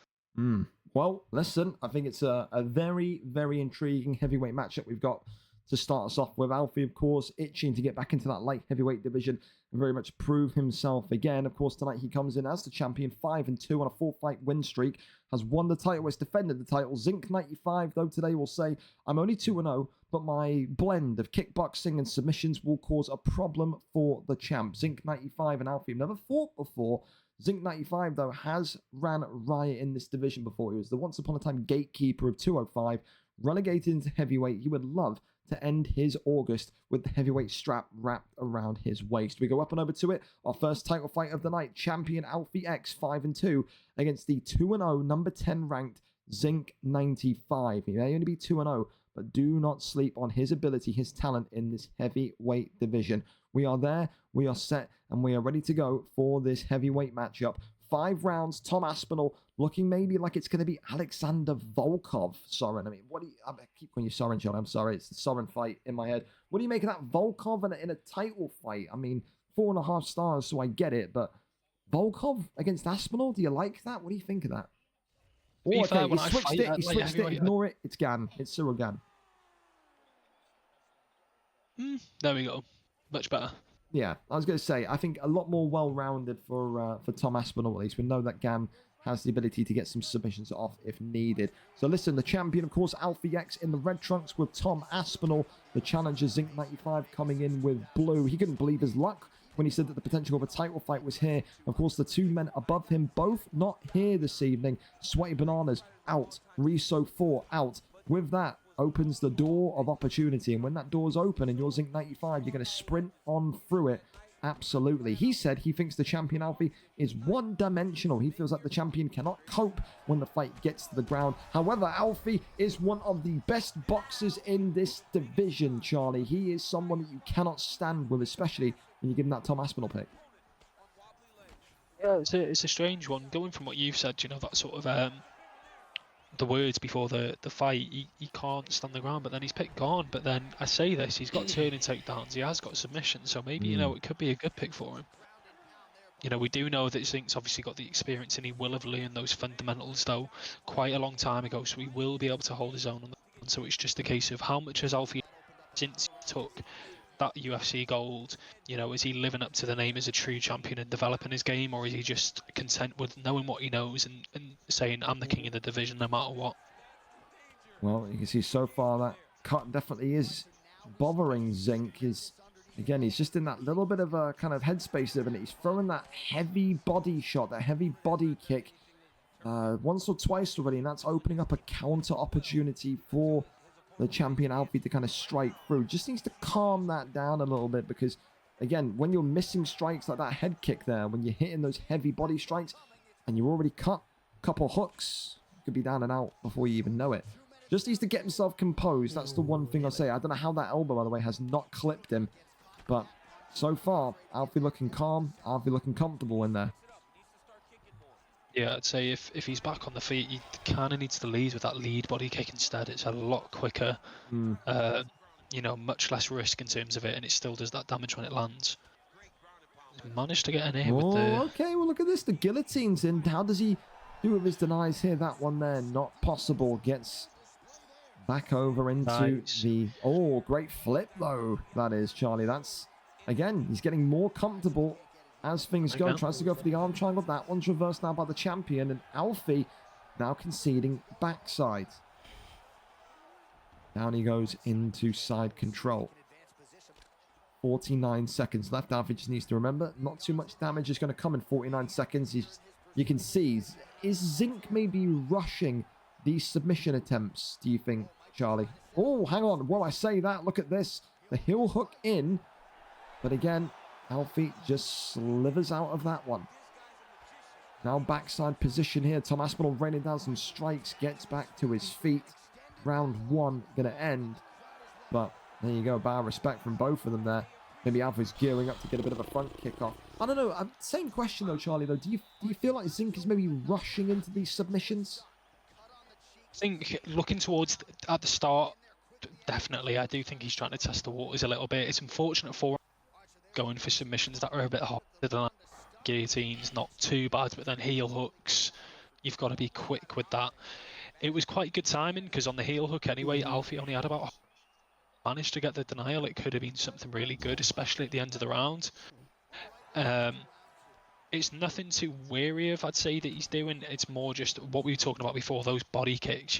Speaker 6: Well, listen, I think it's a very, very intriguing heavyweight matchup we've got to start us off with. Alfie, of course, itching to get back into that light heavyweight division and very much prove himself again. Of course, tonight he comes in as the champion, 5-2 on a 4-fight win streak, has won the title, has defended the title. Zink 95, though, today will say, I'm only 2-0, but my blend of kickboxing and submissions will cause a problem for the champ. Zink 95 and Alfie have never fought before. Zink 95, though, has ran riot in this division before. He was the once-upon-a-time gatekeeper of 205, relegated into heavyweight. He would love to end his August with the heavyweight strap wrapped around his waist. We go up and over to it. Our first title fight of the night. Champion Alfie X, 5-2, against the 2-0, number 10 ranked Zink 95. He may only be 2-0, but do not sleep on his ability, his talent in this heavyweight division. We are there, we are set, and we are ready to go for this heavyweight matchup. 5 rounds, Tom Aspinall looking maybe like it's going to be Alexander Volkov. Soren, I keep calling you Soren, John. I'm sorry, it's the Soren fight in my head. What do you make of that Volkov in a title fight? 4.5 stars, so I get it, but Volkov against Aspinall, do you like that? What do you think of that? Oh, okay, he switched it, ignore it, it's Gan. It's Cyril Gan.
Speaker 4: There we go. Much better.
Speaker 6: Yeah, I was going to say, I think a lot more well-rounded for Tom Aspinall, at least. We know that Gan has the ability to get some submissions off if needed. So listen, the champion, of course, Alfie X in the red trunks with Tom Aspinall. The challenger, Zink 95, coming in with blue. He couldn't believe his luck when he said that the potential of a title fight was here. Of course, the 2 men above him, both not here this evening. Sweaty Bananas, out. Riso 4, out. With that, opens the door of opportunity, and when that door's open and you're Zink 95, you're going to sprint on through it Absolutely. He said he thinks the champion Alfie is one-dimensional. He feels like the champion cannot cope when the fight gets to the ground. However, Alfie is one of the best boxers in this division, Charlie. He is someone that you cannot stand with, especially when you give him that Tom Aspinall pick.
Speaker 4: Yeah, it's a strange one. Going from what you've said, that sort of the words before the fight, he can't stand the ground, but then he's picked gone. But then I say this, he's got turning takedowns, he has got submission, so maybe it could be a good pick for him. We do know that Zink's obviously got the experience and he will have learned those fundamentals though quite a long time ago, so he will be able to hold his own on the ground. So it's just a case of how much has Alfie since he took that UFC gold, is he living up to the name as a true champion and developing his game, or is he just content with knowing what he knows and saying, I'm the king of the division no matter what?
Speaker 6: Well, you can see so far that cut definitely is bothering Zink. Again, he's just in that little bit of a kind of headspace there, and he's throwing that heavy body shot, that heavy body kick once or twice already, and that's opening up a counter opportunity for the champion Alfie to kind of strike through. Just needs to calm that down a little bit, because again, when you're missing strikes like that head kick there, when you're hitting those heavy body strikes and you're already cut a couple hooks, you could be down and out before you even know it. Just needs to get himself composed. That's the one thing I'll say. I don't know how that elbow, by the way, has not clipped him, but so far Alfie looking calm, Alfie looking comfortable in there.
Speaker 4: Yeah, I'd say if he's back on the feet, he kind of needs to lead with that lead body kick instead. It's a lot quicker, much less risk in terms of it, and it still does that damage when it lands. He's managed to get in here with the...
Speaker 6: Okay, well look at this, the guillotine's in. How does he do with his denies here? That one there, not possible. Gets back over into the... Oh, great flip though, that is, Charlie. That's, again, he's getting more comfortable as things go. Tries to go for the arm triangle. That one's reversed now by the champion, and Alfie now conceding backside. Down he goes into side control. 49 seconds left. Alfie just needs to remember, not too much damage is going to come in 49 seconds. You can see, is Zink maybe rushing these submission attempts, do you think, Charlie? Oh, hang on. Well, I say that. Look at this. The heel hook in. But again, Alfie just slithers out of that one. Now backside position here. Tom Aspinall raining down some strikes. Gets back to his feet. Round one going to end. But there you go. Bow respect from both of them there. Maybe Alfie's gearing up to get a bit of a front kick off. I don't know. Same question though, Charlie, though. Do you feel like Zink is maybe rushing into these submissions?
Speaker 4: I think looking towards at the start, definitely. I do think he's trying to test the waters a little bit. It's unfortunate for him going for submissions that are a bit harder than guillotines. Not too bad, but then heel hooks, you've got to be quick with that. It was quite good timing because on the heel hook anyway, Alfie only had about managed to get the denial. It could have been something really good, especially at the end of the round. It's nothing too wary of, I'd say, that he's doing. It's more just what we were talking about before, those body kicks,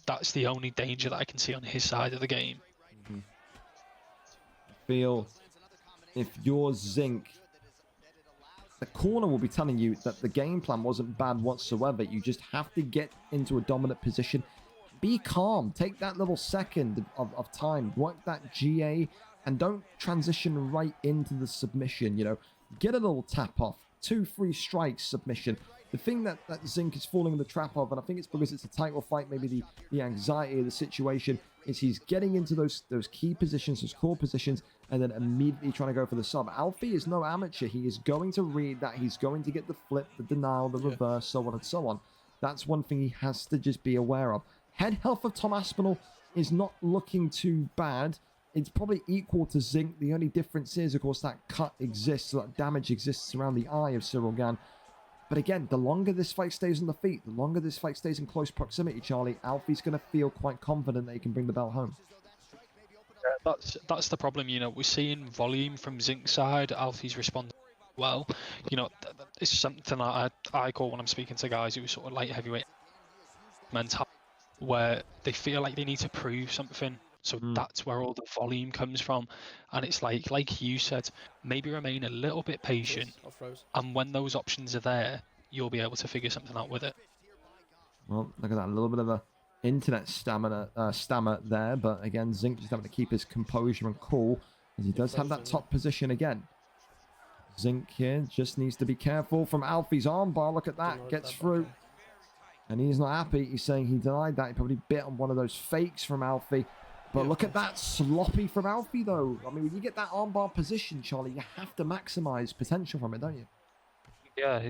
Speaker 4: that's the only danger that I can see on his side of the game.
Speaker 6: Feel if you're Zink, the corner will be telling you that the game plan wasn't bad whatsoever. You just have to get into a dominant position. Be calm. Take that little second of time. Work that GA and don't transition right into the submission. Get a little tap off. 2-3 strikes submission. The thing that Zink is falling in the trap of, and I think it's because it's a title fight, maybe the anxiety of the situation, is he's getting into those key positions, those core positions, and then immediately trying to go for the sub. Alfie is no amateur. He is going to read that. He's going to get the flip, the denial, the reverse, so on and so on. That's one thing he has to just be aware of. Head health of Tom Aspinall is not looking too bad. It's probably equal to Zink. The only difference is, of course, that cut exists, so that damage exists around the eye of Ciryl Gane. But again, the longer this fight stays on the feet, the longer this fight stays in close proximity, Charlie, Alfie's going to feel quite confident that he can bring the belt home.
Speaker 4: That's the problem, we're seeing volume from Zink's side. Alfie's responding well. It's something I call when I'm speaking to guys who are sort of light heavyweight mentality, where they feel like they need to prove something. So that's where all the volume comes from. And it's like you said, maybe remain a little bit patient. And when those options are there, you'll be able to figure something out with it.
Speaker 6: Well, look at that. A little bit of a internet stammer there. But again, Zink just having to keep his composure and cool. As he does have that top position again. Zink here just needs to be careful from Alfie's armbar. Look at that. Gets through. And he's not happy. He's saying he denied that. He probably bit on one of those fakes from Alfie. But look at that. Sloppy from Alfie, though. I mean, when you get that armbar position, Charlie, you have to maximize potential from it, don't you?
Speaker 4: Yeah,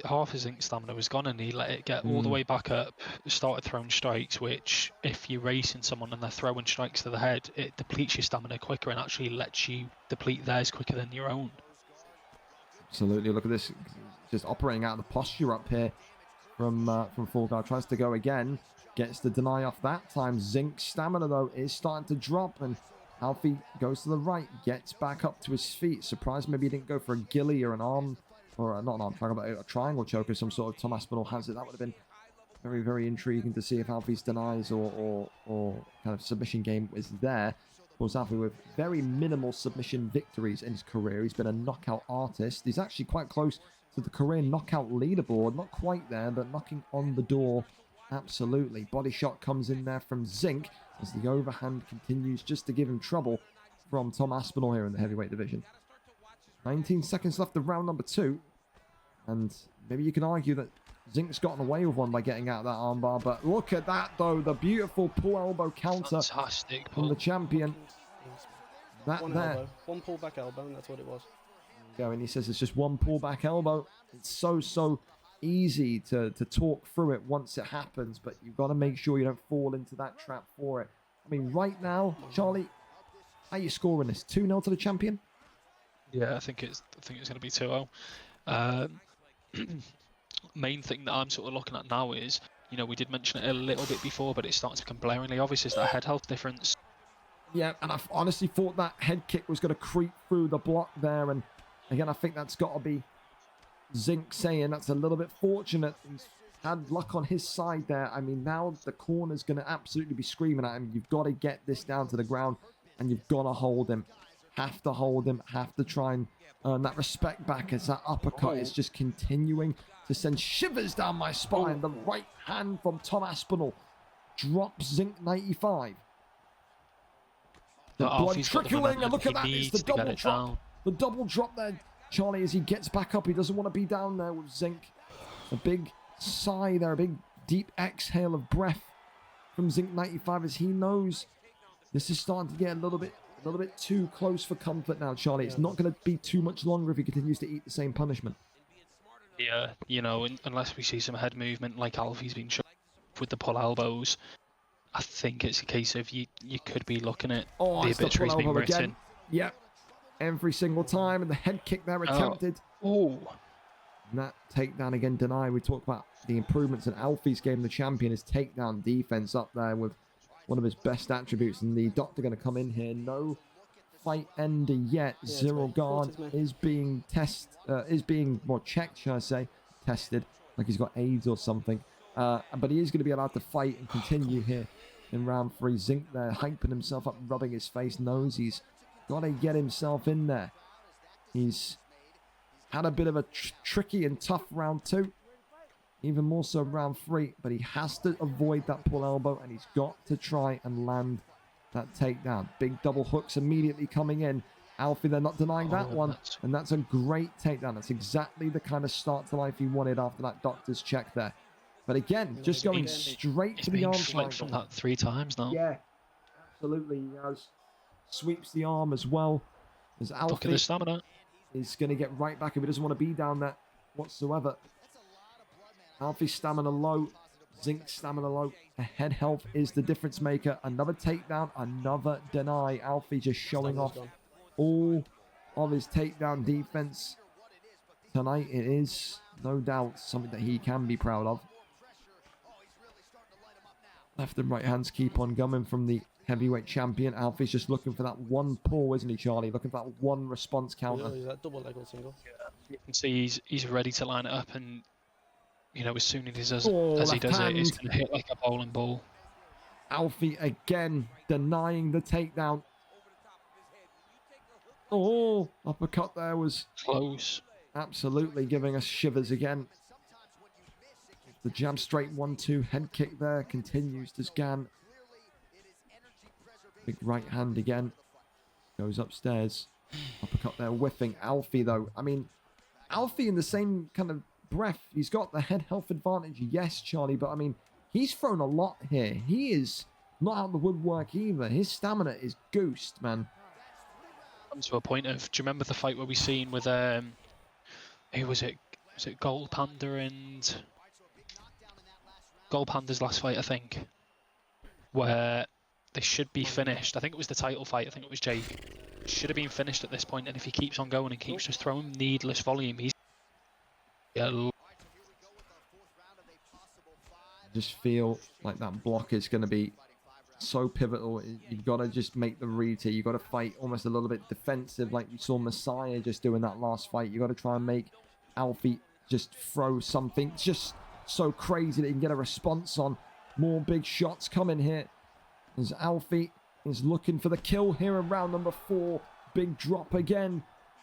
Speaker 4: half his ink stamina was gone, and he let it get all the way back up, started throwing strikes, which, if you're racing someone and they're throwing strikes to the head, it depletes your stamina quicker and actually lets you deplete theirs quicker than your own.
Speaker 6: Absolutely. Look at this. Just operating out of the posture up here from Fall Guy. Tries to go again. Gets the deny off that time. Zink's stamina, though, is starting to drop, and Alfie goes to the right, gets back up to his feet. Surprised maybe he didn't go for a ghillie or an arm, or not an arm, talking about a triangle choke or some sort of Tom Aspinall has it. That would have been very, very intriguing to see if Alfie's denies or kind of submission game is there. Of course, Alfie with very minimal submission victories in his career. He's been a knockout artist. He's actually quite close to the career knockout leaderboard. Not quite there, but knocking on the door. Absolutely. Body shot comes in there from Zink as the overhand continues just to give him trouble from Tom Aspinall here in the heavyweight division. 19 seconds left of round number 2. And maybe you can argue that Zink's gotten away with one by getting out of that armbar. But look at that, though. The beautiful pull elbow counter
Speaker 4: Fantastic
Speaker 6: from the champion. That
Speaker 7: One
Speaker 6: there.
Speaker 7: elbow. One pullback elbow, and that's what it was.
Speaker 6: And he says it's just one pullback elbow. It's so easy to talk through it once it happens, but you've got to make sure you don't fall into that trap for it. I mean, right now, Charlie, how are you scoring this? 2-0 to the champion?
Speaker 4: Yeah, I think it's going to be 2-0. Main thing that I'm sort of looking at now is, you know, we did mention it a little bit before, but it's starting to become blaringly obvious, is that head health difference.
Speaker 6: Yeah, and I honestly thought that head kick was going to creep through the block there, and again, I think that's got to be Zink saying that's a little bit fortunate. He's had luck on his side there. I mean, now the corner's going to absolutely be screaming at him. You've got to get this down to the ground, and you've got to hold him. Have to hold him. Have to try and earn that respect back as that uppercut is just continuing to send shivers down my spine. The right hand from Tom Aspinall drops Zink 95. The blood trickling, and look at that. It's the double drop. The double drop there, Charlie, as he gets back up. He doesn't want to be down there with Zink. A big sigh there, a big deep exhale of breath from Zink 95 as he knows this is starting to get a little bit too close for comfort now, Charlie. It's not going to be too much longer if he continues to eat the same punishment.
Speaker 4: Yeah, you know, unless we see some head movement like Alfie's been showing with the pull elbows, I think it's a case of you could be looking at the obituaries being written.
Speaker 6: Again. Yep. Every single time, and the head kick there attempted.
Speaker 4: Oh.
Speaker 6: And that takedown again denied. We talked about the improvements in Alfie's game. The champion is takedown defense up there with one of his best attributes. And the doctor going to come in here. No fight ender yet. Zero guard is being checked, should I say, tested, like he's got AIDS or something. But he is going to be allowed to fight and continue here in round 3. Zink there, hyping himself up, rubbing his face, knows he's got to get himself in there. He's had a bit of a tricky and tough round 2. Even more so round 3. But he has to avoid that pull elbow, and he's got to try and land that takedown. Big double hooks immediately coming in. Alfie, they're not denying that one. And that's a great takedown. That's exactly the kind of start to life he wanted after that doctor's check there. But again, just going straight to the arm triangle.
Speaker 4: From that 3 times now.
Speaker 6: Yeah, absolutely. He sweeps the arm as well. As Alfie
Speaker 4: look at the stamina.
Speaker 6: Is going to get right back if he doesn't want to be down there whatsoever. Alfie's stamina low. Zink's stamina low. Head health is the difference maker. Another takedown, another deny. Alfie just showing off all of his takedown defense tonight. It is no doubt something that he can be proud of. Left and right hands keep on coming from the heavyweight champion. Alfie's just looking for that one pull, isn't he, Charlie? Looking for that one response counter.
Speaker 7: Is that double leg or single?
Speaker 4: Yeah. You can see he's ready to line it up, and you know, as soon as he does it, it's going to hit like a bowling ball.
Speaker 6: Alfie again denying the takedown. Oh, uppercut there was
Speaker 4: close.
Speaker 6: Absolutely giving us shivers again. The jab straight 1-2 head kick there continues to scan. Big right hand again. Goes upstairs. Uppercut there, whiffing. Alfie, though. I mean, Alfie in the same kind of breath. He's got the head health advantage. Yes, Charlie, but I mean, he's thrown a lot here. He is not out of the woodwork either. His stamina is goosed, man.
Speaker 4: To a point of, do you remember the fight where we seen with who was it? Was it Gold Panda and Gold Panda's last fight, I think, where they should be finished. I think it was the title fight. I think it was Jay. Should have been finished at this point, and if he keeps on going and keeps just throwing needless volume, he's
Speaker 6: just feel like that block is going to be so pivotal. You've got to just make the read here. You've got to fight almost a little bit defensive, like we saw Messiah just doing that last fight. You've got to try and make Alfie just throw something just so crazy that he can get a response on. More big shots coming here as Alfie is looking for the kill here in round number 4. Big drop again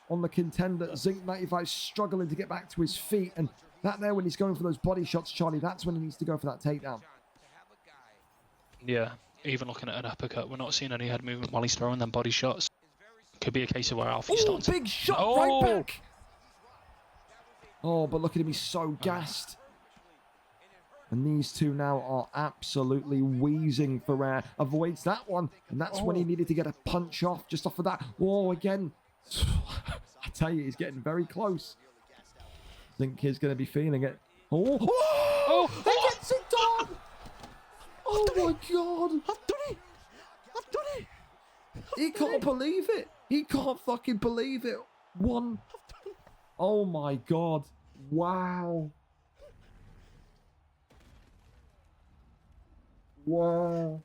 Speaker 6: on the contender. Zinc 95 struggling to get back to his feet, and that there, when he's going for those body shots, Charlie, that's when he needs to go for that takedown.
Speaker 4: Yeah, even looking at an uppercut, we're not seeing any head movement while he's throwing them body shots. Could be a case of where Alfie's starting to...
Speaker 6: Big shot right back! Oh, but look at him, he's so gassed. And these two now are absolutely wheezing for air. Avoids that one, and that's when he needed to get a punch off, just off of that. Oh, again. I tell you, he's getting very close. I think he's going to be feeling it. Oh, he gets it done! Oh my God!
Speaker 2: I've done it! I've done it!
Speaker 6: He can't believe it! He can't fucking believe it! Oh my God! Wow! Wow!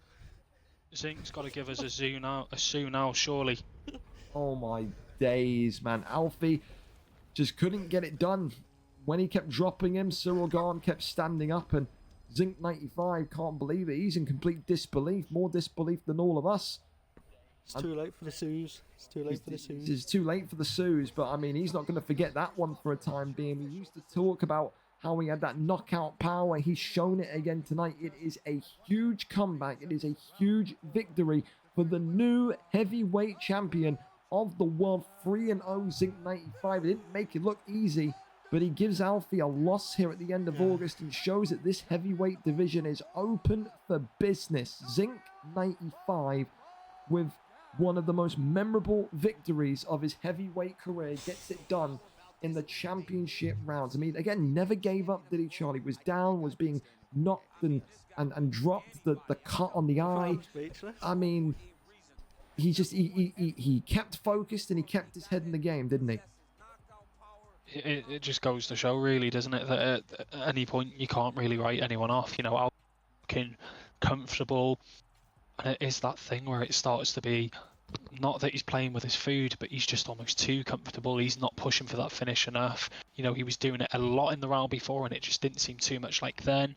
Speaker 4: Zink's got to give us a sue now, surely.
Speaker 6: Oh my days, man. Alfie just couldn't get it done. When he kept dropping him, Cyril Gahn kept standing up, and Zinc 95 can't believe it. He's in complete disbelief, more disbelief than all of us.
Speaker 7: It's too late for the Sues. It's too late for the Sues.
Speaker 6: It's too late for the Sues, but I mean, he's not going to forget that one for a time being. We used to talk about how he had that knockout power. He's shown it again tonight. It is a huge comeback. It is a huge victory for the new heavyweight champion of the world, 3-0 Zinc 95. It didn't make it look easy, but he gives Alfie a loss here at the end of August and shows that this heavyweight division is open for business. Zinc 95, with one of the most memorable victories of his heavyweight career, gets it done in the championship rounds. I mean, again, never gave up, did he, Charlie? Was down, was being knocked and dropped the cut on the eye. I mean, he kept focused and he kept his head in the game, didn't he?
Speaker 4: It just goes to show, really, doesn't it, that at any point you can't really write anyone off. You know, Alfie looking comfortable, and it is that thing where it starts to be not that he's playing with his food, but he's just almost too comfortable. He's not pushing for that finish enough. You know, he was doing it a lot in the round before, and it just didn't seem too much like then.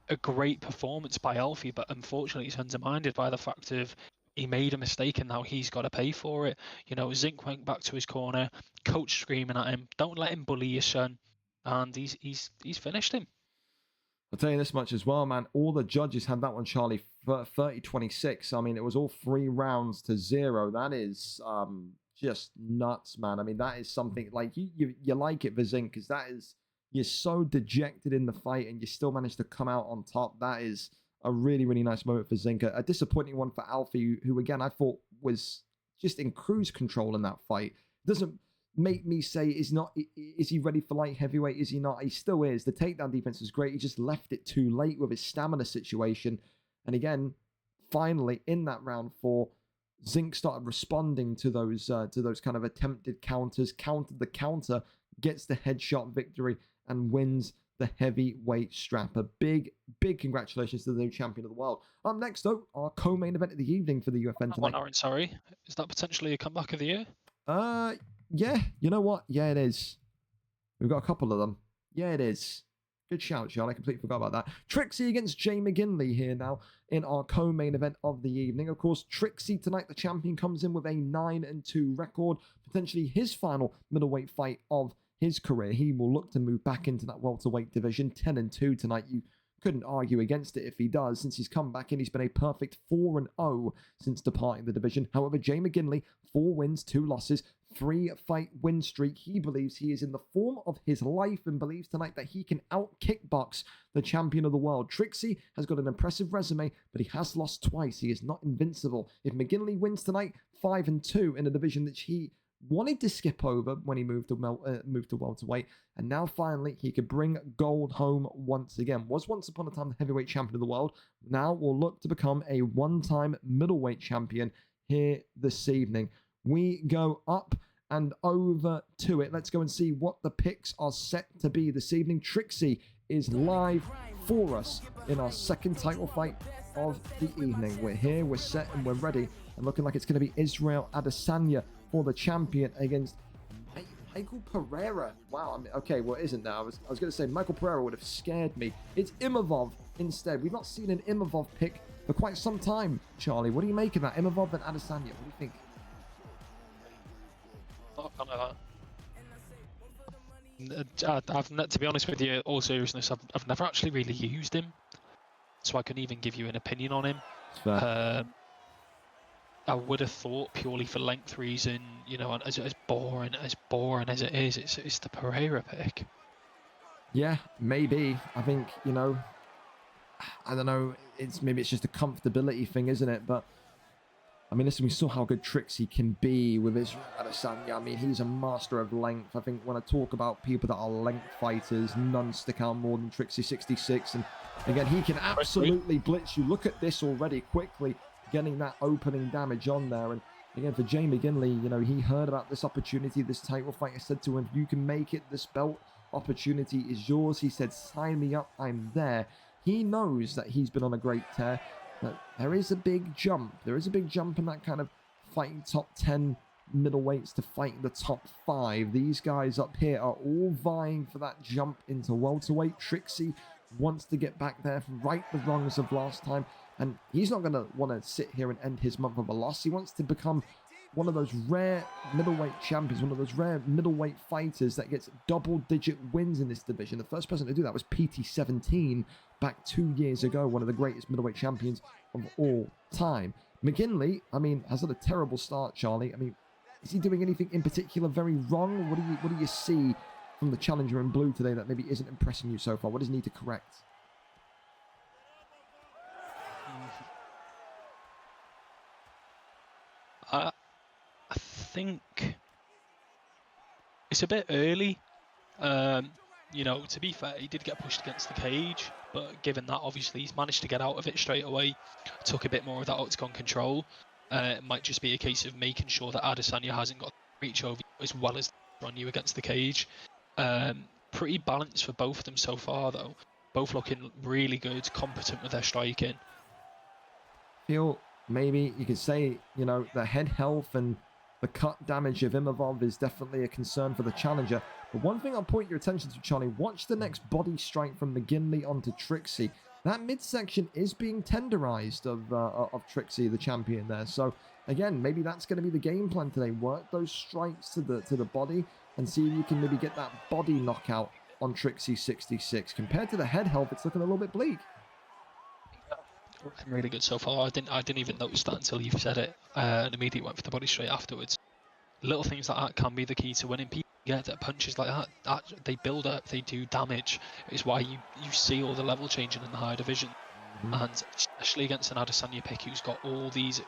Speaker 4: A great performance by Alfie, but unfortunately he's undermined by the fact of he made a mistake and now he's got to pay for it. You know, Zinc went back to his corner, coach screaming at him, "Don't let him bully your son," and he's finished him.
Speaker 6: I'll tell you this much as well, man. All the judges had that one, Charlie, 30-26. I mean, it was all 3 rounds to 0. That is just nuts, man. I mean, that is something like you like it for Zinc, because that is, you're so dejected in the fight and you still managed to come out on top. That is a really, really nice moment for Zinc. A disappointing one for Alfie, who again, I thought was just in cruise control in that fight. Doesn't make me say is he ready for light heavyweight? Is he not? He still is. The takedown defense was great. He just left it too late with his stamina situation. And again, finally in that round 4, Zinc started responding to those kind of attempted counters, countered the counter, gets the headshot victory, and wins the heavyweight strap. A big, big congratulations to the new champion of the world. Next up, our co-main event of the evening for the UFN tonight.
Speaker 4: Aaron, sorry, is that potentially a comeback of the year?
Speaker 6: Yeah, you know what? Yeah, it is. We've got a couple of them. Yeah, it is. Good shout, Sean. I completely forgot about that. Trixie against Jay McGinley here now in our co-main event of the evening. Of course, Trixie tonight, the champion, comes in with a 9-2 record. Potentially his final middleweight fight of his career. He will look to move back into that welterweight division. 10-2 tonight. You couldn't argue against it if he does. Since he's come back in, he's been a perfect 4-0 since departing the division. However, Jay McGinley, 4 wins, 2 losses, 3-fight win streak. He believes he is in the form of his life and believes tonight that he can out-kickbox the champion of the world. Trixie has got an impressive resume, but he has lost twice. He is not invincible. If McGinley wins tonight, 5-2 in a division that he wanted to skip over when he moved to welterweight, and now finally he could bring gold home once again. Was once upon a time the heavyweight champion of the world, now will look to become a one-time middleweight champion here this evening. We go up and over to it. Let's go and see what the picks are set to be this evening. Trixie is live for us in our second title fight of the evening. We're here, we're set, and we're ready, and looking like it's going to be Israel Adesanya for the champion against Michael Pereira. Wow, I mean, okay, well, it isn't now. I was going to say Michael Pereira would have scared me. It's Imavov instead. We've not seen an Imavov pick for quite some time, Charlie. What do you make of that? Imavov and Adesanya, what do you think?
Speaker 4: To be honest with you, all seriousness, I've never actually really used him, so I couldn't even give you an opinion on him. I would have thought purely for length reason, you know, as boring as it is, it's the Pereira pick.
Speaker 6: Yeah, maybe. I think, you know, I don't know. Maybe it's just a comfortability thing, isn't it? But I mean, listen, we saw how good Trixie can be with Israel Adesanya. I mean, he's a master of length. I think when I talk about people that are length fighters, none stick out more than Trixie 66. And again, he can absolutely blitz you. Look at this already quickly, getting that opening damage on there. And again, for Jay McGinley, you know, he heard about this opportunity, this title fight. I said to him, if you can make it, this belt opportunity is yours. He said, sign me up, I'm there. He knows that he's been on a great tear. But there is a big jump. There is a big jump in that kind of fighting top 10 middleweights to fighting the top 5. These guys up here are all vying for that jump into welterweight. Trixie wants to get back there, right the wrongs of last time. And he's not going to want to sit here and end his month of a loss. He wants to become one of those rare middleweight champions, one of those rare middleweight fighters that gets double-digit wins in this division. The first person to do that was PT17 back 2 years ago, one of the greatest middleweight champions of all time. McGinley, I mean, has had a terrible start, Charlie. I mean, is he doing anything in particular very wrong? What do you see from the challenger in blue today that maybe isn't impressing you so far? What does he need to correct?
Speaker 4: I think it's a bit early. You know, to be fair, he did get pushed against the cage, but given that, obviously, he's managed to get out of it straight away, took a bit more of that octagon control. It might just be a case of making sure that Adesanya hasn't got reach over as well as on you against the cage. Pretty balanced for both of them so far, though. Both looking really good, competent with their striking.
Speaker 6: Feel maybe you could say, you know, the head health and the cut damage of Imavov is definitely a concern for the challenger. But one thing I'll point your attention to, Charlie, watch the next body strike from McGinley onto Trixie. That midsection is being tenderized of Trixie, the champion there. So again, maybe that's going to be the game plan today. Work those strikes to the body and see if you can maybe get that body knockout on Trixie 66. Compared to the head health, it's looking a little bit bleak.
Speaker 4: Really good so far. I didn't even notice that until you said it, and immediately went for the body straight afterwards. Little things like that can be the key to winning. People get that punches like that they build up, they do damage. It's why you see all the level changing in the higher division, and especially against an Adesanya pick who's got all these,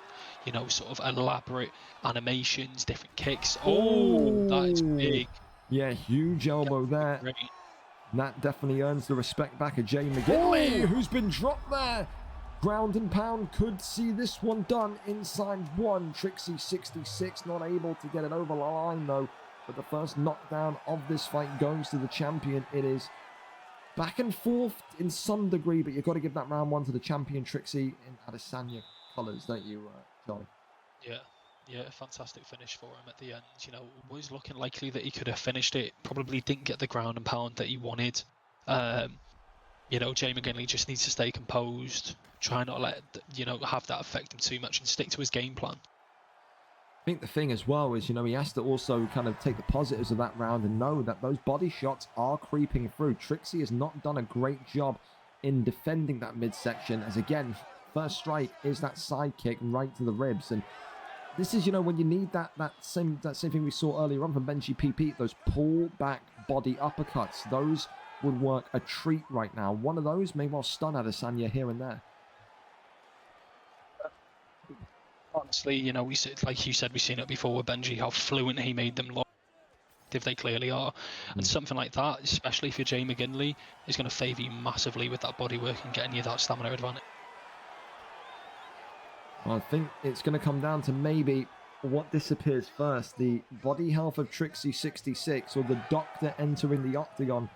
Speaker 4: you know, sort of elaborate animations, different kicks. Oh, that is big.
Speaker 6: Yeah, huge elbow there.
Speaker 4: Great.
Speaker 6: That definitely earns the respect back of Jay McGinley, who's been dropped there. Ground and pound could see this one done inside one. Trixie 66 not able to get it over the line though. But the first knockdown of this fight goes to the champion. It is back and forth in some degree, but you've got to give that round one to the champion Trixie in Adesanya colours, don't you, John?
Speaker 4: Yeah, fantastic finish for him at the end. You know, was looking likely that he could have finished it. Probably didn't get the ground and pound that he wanted. You know, Jay McGinley just needs to stay composed. Try not to let, you know, have that affect him too much and stick to his game plan.
Speaker 6: I think the thing as well is, you know, he has to also kind of take the positives of that round and know that those body shots are creeping through. Trixie has not done a great job in defending that midsection, as again, first strike is that side kick right to the ribs. And this is, you know, when you need that same thing we saw earlier on from Benji PP, those pull back body uppercuts. Those would work a treat right now. One of those may well stun Adesanya here and there.
Speaker 4: Honestly, you know, like you said, we've seen it before with Benji, how fluent he made them look. If they clearly are, and something like that, especially for Jay McGinley, is going to favour you massively with that bodywork and getting you that stamina advantage.
Speaker 6: Well, I think it's going to come down to maybe what disappears first, the body health of Trixie 66 or the doctor entering the octagon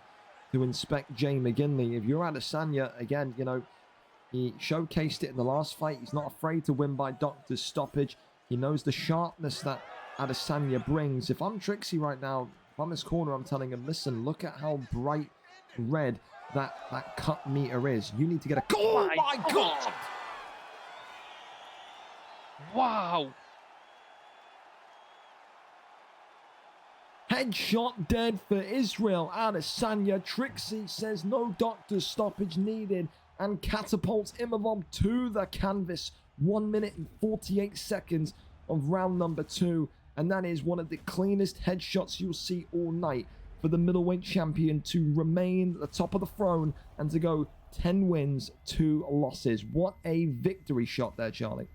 Speaker 6: to inspect Jay McGinley. If you're Adesanya, again, you know, he showcased it in the last fight. He's not afraid to win by doctor's stoppage. He knows the sharpness that Adesanya brings. If I'm Trixie right now, if I'm his corner, I'm telling him, listen, look at how bright red that cut meter is. You need to get a... Oh my God!
Speaker 4: Wow!
Speaker 6: Headshot dead for Israel Adesanya. Trixie says no doctor's stoppage needed and catapults Imavov to the canvas. 1 minute and 48 seconds of round number 2. And that is one of the cleanest headshots you'll see all night for the middleweight champion to remain at the top of the throne and to go 10 wins, 2 losses. What a victory shot there, Charlie.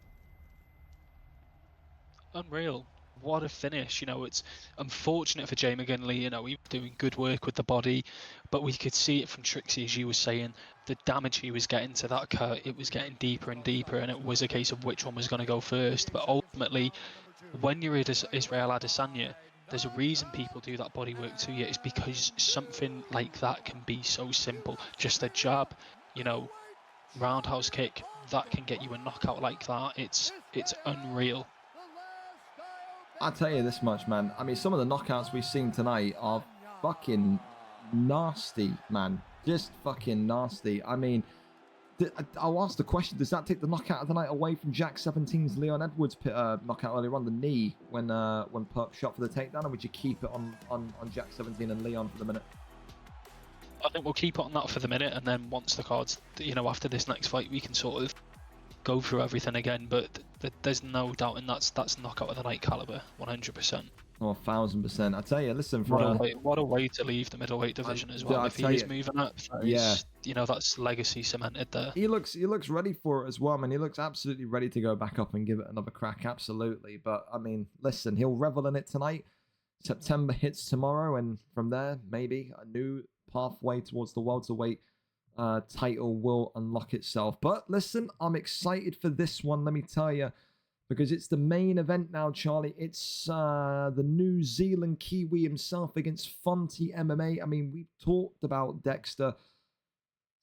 Speaker 4: Unreal. What a finish. You know, it's unfortunate for Jay McGinley. You know, he was doing good work with the body, but we could see it from Trixie, as you were saying, the damage he was getting to that cut, it was getting deeper and deeper, and it was a case of which one was going to go first. But ultimately, when you're Israel Adesanya, there's a reason people do that body work to you. It's because something like that can be so simple. Just a jab, you know, roundhouse kick, that can get you a knockout like that. It's unreal.
Speaker 6: I'll tell you this much, man. I mean, some of the knockouts we've seen tonight are fucking nasty, man. Just fucking nasty. I mean, I'll ask the question, does that take the knockout of the night away from Jack 17's Leon Edwards knockout earlier on the knee when Perp shot for the takedown, or would you keep it on Jack 17 and Leon for the minute?
Speaker 4: I think we'll keep it on that for the minute, and then once the cards, you know, after this next fight, we can sort of go through everything again. But there's no doubt in that's knockout of the night caliber, 100%.
Speaker 6: Oh, 1000%. I tell you, listen,
Speaker 4: what a way to leave the middleweight division as well. If he is moving up,
Speaker 6: yeah,
Speaker 4: you know, that's legacy cemented there.
Speaker 6: He looks ready for it as well, man. He looks absolutely ready to go back up and give it another crack, absolutely. But I mean, listen, he'll revel in it tonight. September hits tomorrow, and from there, maybe a new pathway towards the welterweight title will unlock itself. But listen, I'm excited for this one, let me tell you, because it's the main event now, Charlie. It's the New Zealand Kiwi himself against FontyMMA. I mean, we've talked about Dexter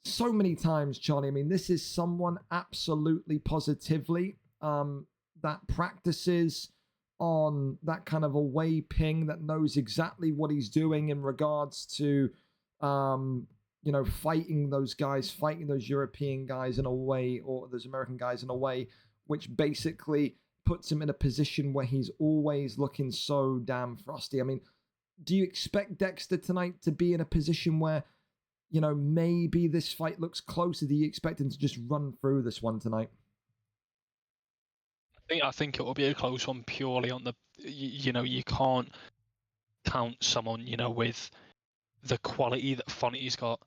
Speaker 6: so many times, Charlie. I mean, this is someone absolutely positively that practices on that kind of away ping, that knows exactly what he's doing in regards to you know, fighting those guys, fighting those European guys in a way, or those American guys in a way, which basically puts him in a position where he's always looking so damn frosty. I mean, do you expect Dexter tonight to be in a position where, you know, maybe this fight looks closer? Do you expect him to just run through this one tonight?
Speaker 4: I think it will be a close one purely on the, you know, you can't count someone, you know, with the quality that Fonty's got.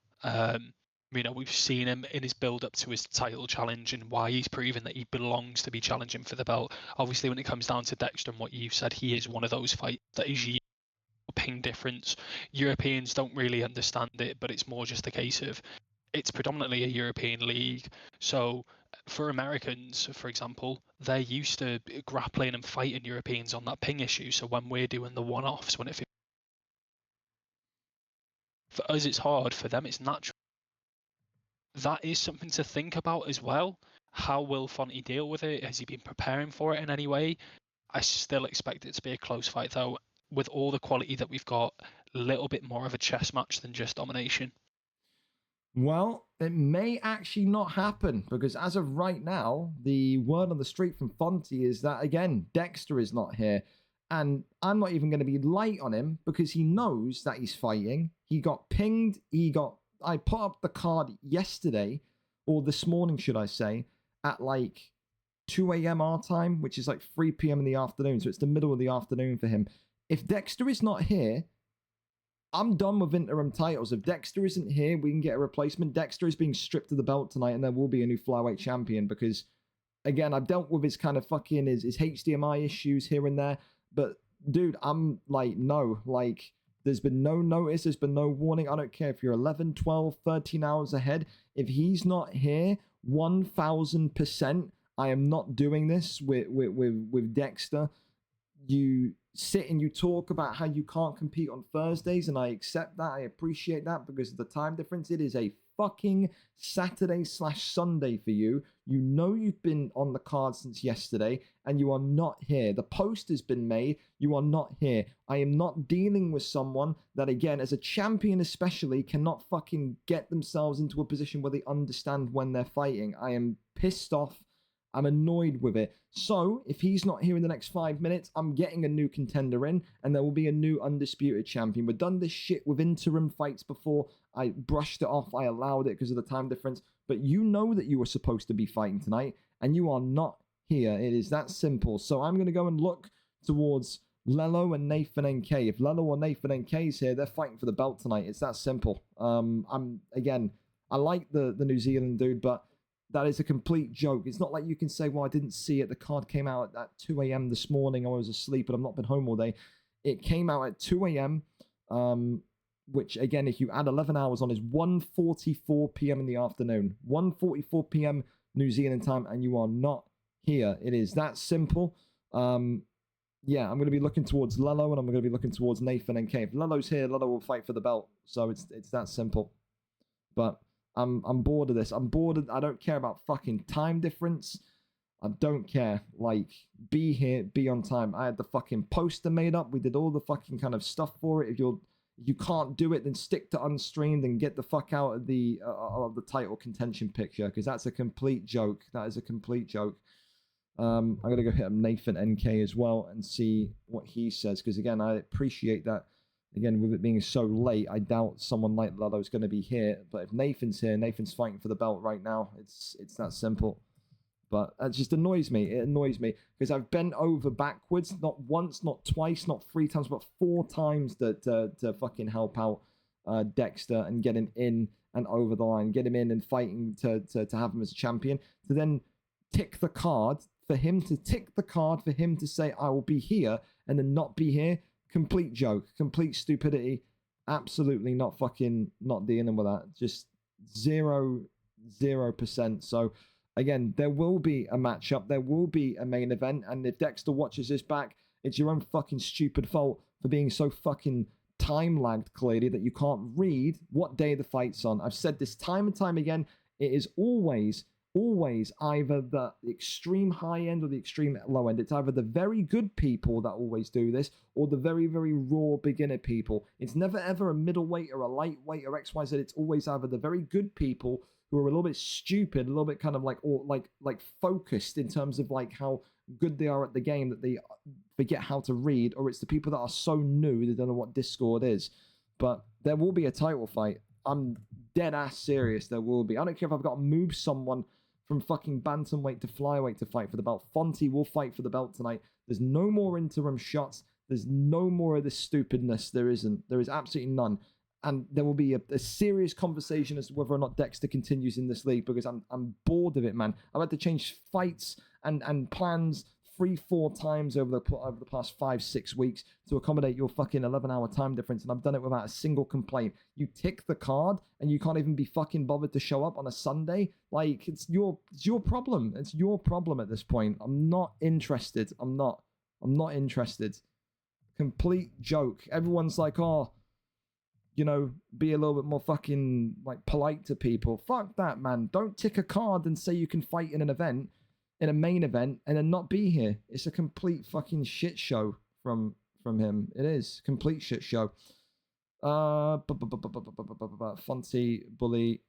Speaker 4: You know, we've seen him in his build up to his title challenge and why he's proven that he belongs to be challenging for the belt. Obviously, when it comes down to Dexter and what you've said, he is one of those fights that is a ping difference. Europeans don't really understand it, but it's more just a case of it's predominantly a European league. So for Americans, for example, they're used to grappling and fighting Europeans on that ping issue. So when we're doing the one-offs, when it feels for us, it's hard. For them, it's natural. That is something to think about as well. How will Fonty deal with it? Has he been preparing for it in any way? I still expect it to be a close fight, though, with all the quality that we've got, a little bit more of a chess match than just domination.
Speaker 6: Well, it may actually not happen, because as of right now, the word on the street from Fonty is that, again, Dexter is not here. And I'm not even going to be light on him because he knows that he's fighting. He got pinged. He got I put up the card yesterday, or this morning, should I say, at like 2 a.m. our time, which is like 3 p.m. in the afternoon. So it's the middle of the afternoon for him. If Dexter is not here, I'm done with interim titles. If Dexter isn't here, we can get a replacement. Dexter is being stripped of the belt tonight, and there will be a new flyweight champion because, again, I've dealt with his kind of fucking his HDMI issues here and there. But, dude, I'm like, no. Like, there's been no notice. There's been no warning. I don't care if you're 11, 12, 13 hours ahead. If he's not here, 1,000%, I am not doing this with Dexter. You sit and you talk about how you can't compete on Thursdays, and I accept that. I appreciate that because of the time difference. It is a fucking Saturday/Sunday for you. You know you've been on the card since yesterday, and you are not here. The post has been made. You are not here. I am not dealing with someone that, again, as a champion especially, cannot fucking get themselves into a position where they understand when they're fighting. I am pissed off. I'm annoyed with it. So, if he's not here in the next 5 minutes, I'm getting a new contender in, and there will be a new undisputed champion. We've done this shit with interim fights before. I brushed it off. I allowed it because of the time difference. But you know that you were supposed to be fighting tonight, and you are not here. It is that simple. So, I'm going to go and look towards Lelo and Nathan NK. If Lelo or Nathan NK is here, they're fighting for the belt tonight. It's that simple. I like the New Zealand dude, but that is a complete joke. It's not like you can say, well, I didn't see it. The card came out at 2 a.m. this morning. I was asleep and I've not been home all day. It came out at 2 a.m., which, again, if you add 11 hours on, is 1:44 p.m. in the afternoon. 1:44 p.m. New Zealand time, and you are not here. It is that simple. Yeah, I'm going to be looking towards Lelo, and I'm going to be looking towards Nathan NK. If Lelo's here, Lelo will fight for the belt. So it's that simple. But I'm bored of this. I'm bored of, I don't care about fucking time difference. I don't care. Like, be here, be on time. I had the fucking poster made up. We did all the fucking kind of stuff for it. If you can't do it, then stick to unstreamed and get the fuck out of the title contention picture, because that's a complete joke. That is a complete joke. I'm gonna go hit up Nathan NK as well and see what he says, because again, I appreciate that. Again, with it being so late, I doubt someone like Lelo's going to be here. But if Nathan's here, Nathan's fighting for the belt right now. It's that simple. But it just annoys me. It annoys me because I've bent over backwards, not once, not twice, not 3 times, but 4 times to fucking help out Dexter and get him in and over the line, get him in and fighting to have him as a champion. To then tick the card, for him to tick the card, for him to say, I will be here, and then not be here. Complete joke, complete stupidity. Absolutely not dealing with that. Just 0%. So again, there will be a matchup. There will be a main event. And if Dexter watches this back, it's your own fucking stupid fault for being so fucking time lagged, clearly, that you can't read what day the fight's on. I've said this time and time again. It is always either the extreme high end or the extreme low end. It's either the very good people that always do this or the very, very raw beginner people. It's never ever a middleweight or a lightweight or XYZ. It's always either the very good people who are a little bit stupid, a little bit kind of like focused in terms of like how good they are at the game that they forget how to read, or it's the people that are so new they don't know what Discord is. But there will be a title fight. I'm dead ass serious. There will be. I don't care if I've got to move someone from fucking bantamweight to flyweight to fight for the belt. Fonty will fight for the belt tonight. There's no more interim shots. There's no more of this stupidness. There isn't. There is absolutely none. And there will be a serious conversation as to whether or not Dexter continues in this league, because I'm bored of it, man. I've had to change fights and plans 3-4 times over the past 5-6 weeks to accommodate your fucking 11-hour time difference, and I've done it without a single complaint. You tick the card and you can't even be fucking bothered to show up on a Sunday. Like, it's your problem. It's your problem at this point. I'm not interested. I'm not interested. Complete joke. Everyone's like, oh, you know, be a little bit more fucking like polite to people. Fuck that, man. Don't tick a card and say you can fight in an event, in a main event, and then not be here. It's a complete fucking shit show from him. It is complete shit show. Fonty bully.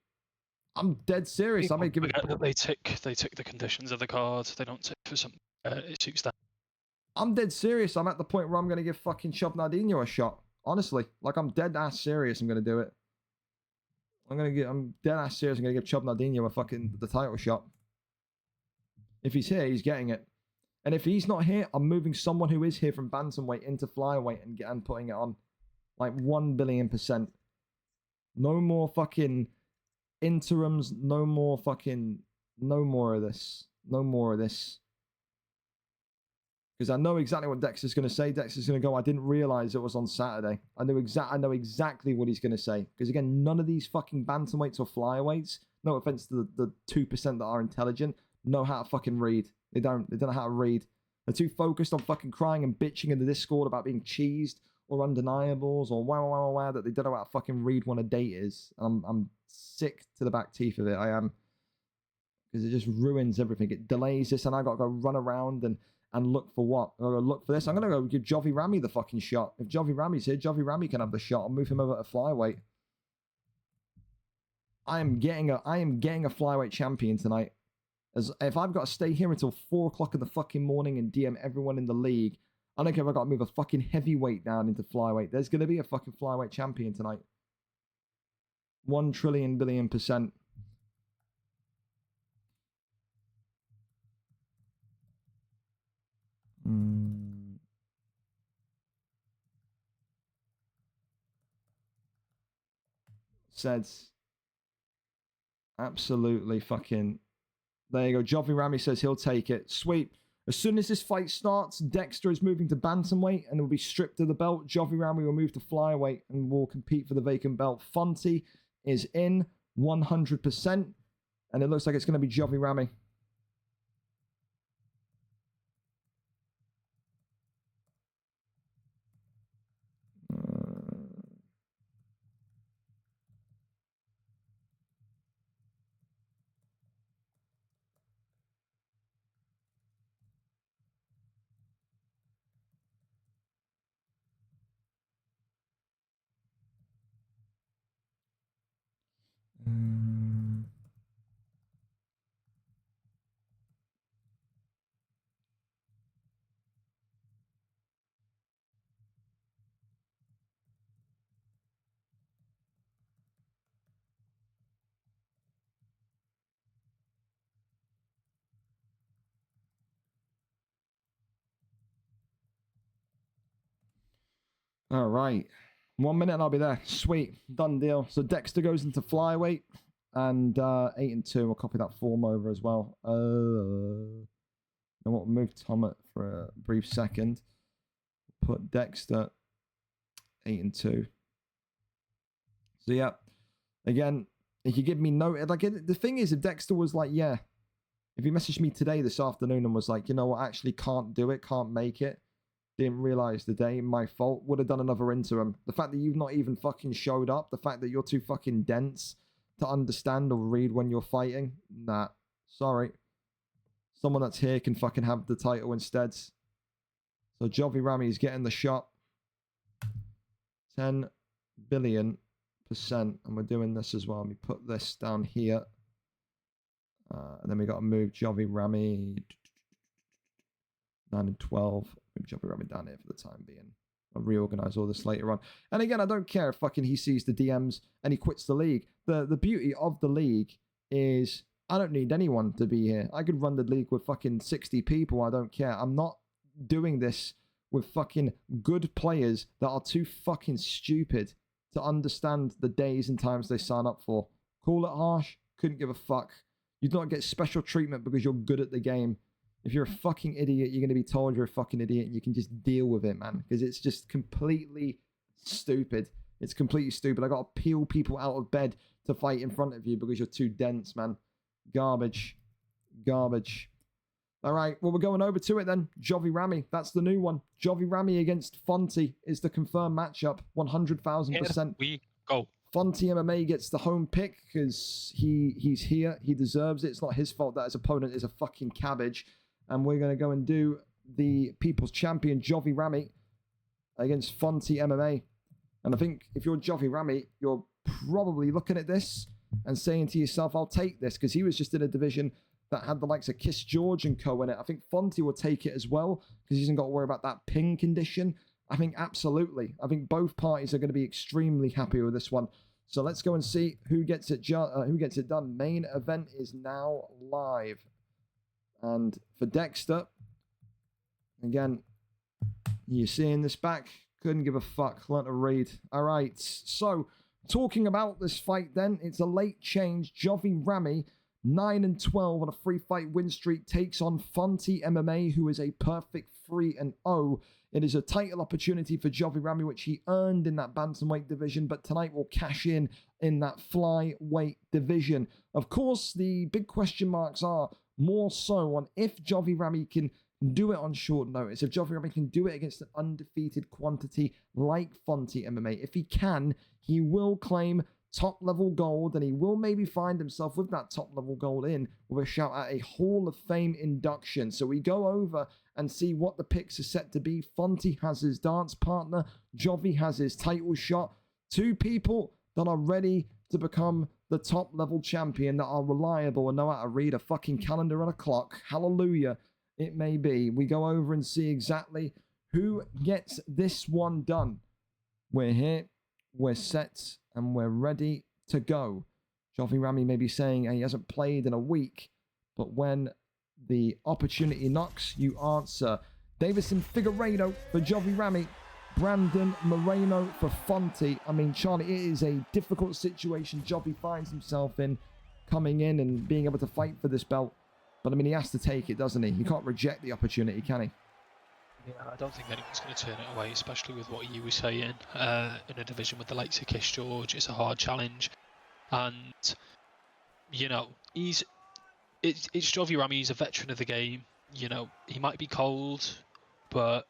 Speaker 6: I'm dead serious. I may give it.
Speaker 4: They tick the conditions of the card. They don't tick for something. It suits them.
Speaker 6: I'm dead serious. I'm at the point where I'm gonna give fucking Chov Nardino a shot. Honestly, like, I'm dead ass serious. I'm gonna do it. I'm dead ass serious. I'm gonna give Chub Nardino the title shot. If he's here, he's getting it. And if he's not here, I'm moving someone who is here from bantamweight into flyweight and putting it on. Like 1 billion%. No more fucking interims. No more of this. No more of this. Because I know exactly what Dexter's going to say. Dexter's going to go, I didn't realize it was on Saturday. I know exactly what he's going to say. Because again, none of these fucking bantamweights or flyweights, no offense to the 2% that are intelligent, know how to fucking read. They don't know how to read. They're too focused on fucking crying and bitching in the Discord about being cheesed or undeniables or wow that they don't know how to fucking read when a date is. I'm sick to the back teeth of it. I am. Because it just ruins everything. It delays this and I got to go run around and look for what? I'm going to look for this. I'm going to go give Jovi Rammy the fucking shot. If Jovi Rammy's here, Jovi Rammy can have the shot. I'll move him over to flyweight. I am getting a flyweight champion tonight. As if I've got to stay here until 4 o'clock in the fucking morning and DM everyone in the league, I don't care if I've got to move a fucking heavyweight down into flyweight. There's going to be a fucking flyweight champion tonight. 1 trillion billion%. Says absolutely fucking. There you go. Jovi Rammy says he'll take it. Sweet. As soon as this fight starts, Dexter is moving to bantamweight and will be stripped of the belt. Jovi Rammy will move to flyweight and will compete for the vacant belt. Fonty is in 100%, and it looks like it's going to be Jovi Rammy. All right. 1 minute and I'll be there. Sweet. Done deal. So Dexter goes into flyweight and 8-2. We'll copy that form over as well. And we'll move Tom for a brief second. Put Dexter 8-2. So yeah. Again, if you give me no, like the thing is, if Dexter was like, yeah, if he messaged me today, this afternoon, and was like, you know what, actually can't do it, can't make it. Didn't realize the day, my fault, would have done another interim. The fact that you've not even fucking showed up, the fact that you're too fucking dense to understand or read when you're fighting, nah, sorry. Someone that's here can fucking have the title instead. So Jovi Rammy is getting the shot. 10 billion%. And we're doing this as well. Let me put this down here. And then we got to move Jovi Rammy 9 and 12. Move Jovi Rammy down here for the time being. I'll reorganize all this later on. And again, I don't care if fucking he sees the DMs and he quits the league. The beauty of the league is I don't need anyone to be here. I could run the league with fucking 60 people. I don't care. I'm not doing this with fucking good players that are too fucking stupid to understand the days and times they sign up for. Call it harsh. Couldn't give a fuck. You don't get special treatment because you're good at the game. If you're a fucking idiot, you're going to be told you're a fucking idiot and you can just deal with it, man. Because it's just completely stupid. It's completely stupid. I got to peel people out of bed to fight in front of you because you're too dense, man. Garbage. Garbage. All right, well, we're going over to it then. Jovi Rammy, that's the new one. Jovi Rammy against Fonty is the confirmed matchup. 100,000%.
Speaker 4: Here we go.
Speaker 6: FontyMMA gets the home pick because he's here. He deserves it. It's not his fault that his opponent is a fucking cabbage. And we're going to go and do the People's Champion, Jovi Rammy, against FontyMMA. And I think if you're Jovi Rammy, you're probably looking at this and saying to yourself, I'll take this, because he was just in a division that had the likes of Kiss George and co in it. I think Fonty will take it as well, because he hasn't got to worry about that ping condition. I think absolutely. I think both parties are going to be extremely happy with this one. So let's go and see who gets it done. Main event is now live. And for Dexter, again, you're seeing this back. Couldn't give a fuck. Learn to read. All right. So talking about this fight then, it's a late change. Jovi Rammy, 9-12 on a 3-fight win streak, takes on FontyMMA, who is a perfect 3-0. It is a title opportunity for Jovi Rammy, which he earned in that bantamweight division, but tonight will cash in that flyweight division. Of course, the big question marks are more so on if Jovi Rammy can do it on short notice, if Jovi Rammy can do it against an undefeated quantity like FontyMMA. If he can, he will claim top-level gold, and he will maybe find himself with that top-level gold in with a shout at a Hall of Fame induction. So we go over and see what the picks are set to be. Fonty has his dance partner. Jovi has his title shot. Two people that are ready to become the top-level champion, that are reliable and know how to read a fucking calendar and a clock. Hallelujah, it may be. We go over and see exactly who gets this one done. We're here, we're set, and we're ready to go. Jovi Rammy may be saying he hasn't played in a week, but when the opportunity knocks, you answer. Davison Figueiredo for Jovi Rammy. Brandon Moreno for Fonty. I mean, Charlie, it is a difficult situation Jovi finds himself in, coming in and being able to fight for this belt. But I mean, he has to take it, doesn't he? He can't reject the opportunity, can he?
Speaker 4: Yeah, I don't think anyone's going to turn it away, especially with what you were saying. In a division with the likes of Kiss George, it's a hard challenge. And, you know, it's Jovi Rammy, he's a veteran of the game. You know, he might be cold, but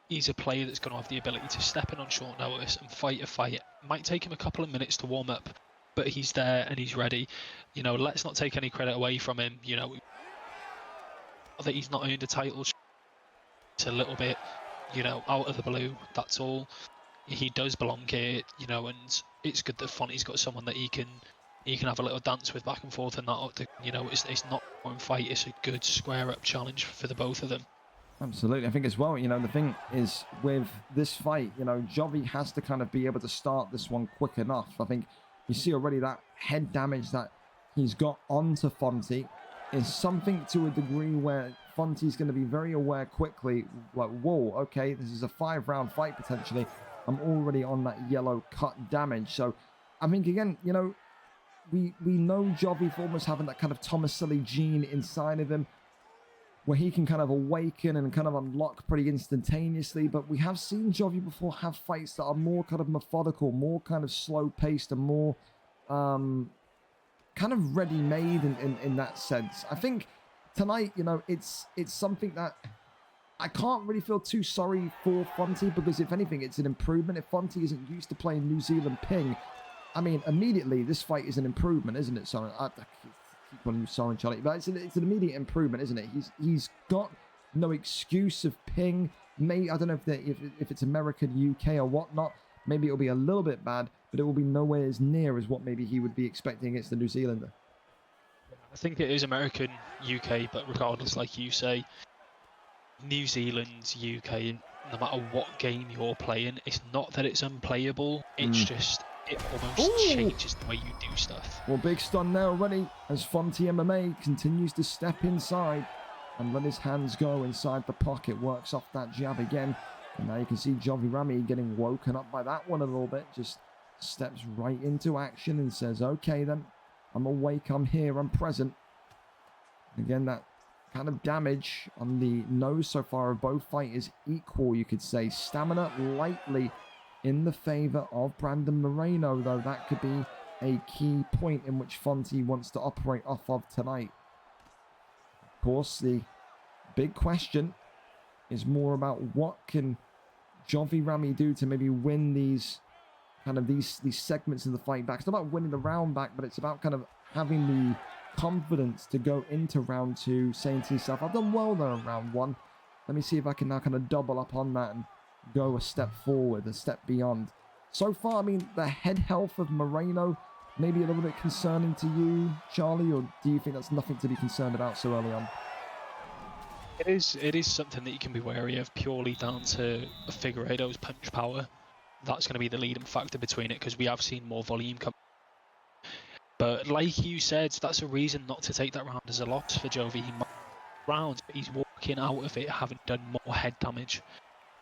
Speaker 4: he's a player that's going to have the ability to step in on short notice and fight a fight. It might take him a couple of minutes to warm up, but he's there and he's ready. You know, let's not take any credit away from him. You know, that he's not earned a title. It's a little bit, you know, out of the blue, that's all. He does belong here, you know, and it's good that Fonty's got someone that he can have a little dance with back and forth, and that, you know, it's not one fight, it's a good square up challenge for the both of them.
Speaker 6: Absolutely. I think as well, you know, the thing is with this fight, you know, Jovi has to kind of be able to start this one quick enough. I think you see already that head damage that he's got onto Fonty is something to a degree where Fonty's going to be very aware quickly, like, whoa, okay, this is a 5-round fight potentially. I'm already on that yellow cut damage. So I think, again, you know, we know Jovi for almost having that kind of Tomaselli gene inside of him, where he can kind of awaken and kind of unlock pretty instantaneously. But we have seen Jovi before have fights that are more kind of methodical, more kind of slow-paced, and more kind of ready-made in that sense. I think tonight, you know, it's something that I can't really feel too sorry for Fonty, because if anything, it's an improvement. If Fonty isn't used to playing New Zealand ping, I mean, immediately this fight is an improvement, isn't it? Sorry, I keep calling you Soren, Charlie, but it's an immediate improvement, isn't it? He's got no excuse of ping. Maybe, I don't know if it's American, UK, or whatnot. Maybe it'll be a little bit bad, but it will be nowhere as near as what maybe he would be expecting against the New Zealander.
Speaker 4: I think it is American, UK, but regardless, like you say, New Zealand, UK, no matter what game you're playing, it's not that it's unplayable, it's just, it almost changes the way you do stuff.
Speaker 6: Well, big stun there already as FontyMMA continues to step inside and let his hands go inside the pocket, works off that jab again. And now you can see Jovi Rammy getting woken up by that one a little bit, just steps right into action and says, okay then, I'm awake, I'm here, I'm present. Again, that kind of damage on the nose so far of both fighters equal, you could say. Stamina lightly in the favor of Brandon Moreno, though that could be a key point in which Fonty wants to operate off of tonight. Of course, the big question is more about what can Jovi Rammy do to maybe win these segments of the fight back. It's not about winning the round back, but it's about kind of having the confidence to go into round two, saying to yourself, I've done well there in round one. Let me see if I can now kind of double up on that and go a step forward, a step beyond. So far, I mean, the head health of Moreno, maybe a little bit concerning to you, Charlie, or do you think that's nothing to be concerned about so early on?
Speaker 4: It is something that you can be wary of, purely down to Figueiredo's punch power. that's going to be the leading factor between it, because we have seen more volume come. But like you said, that's a reason not to take that round as a loss for Jovi. He might rounds, but he's walking out of it having done more head damage.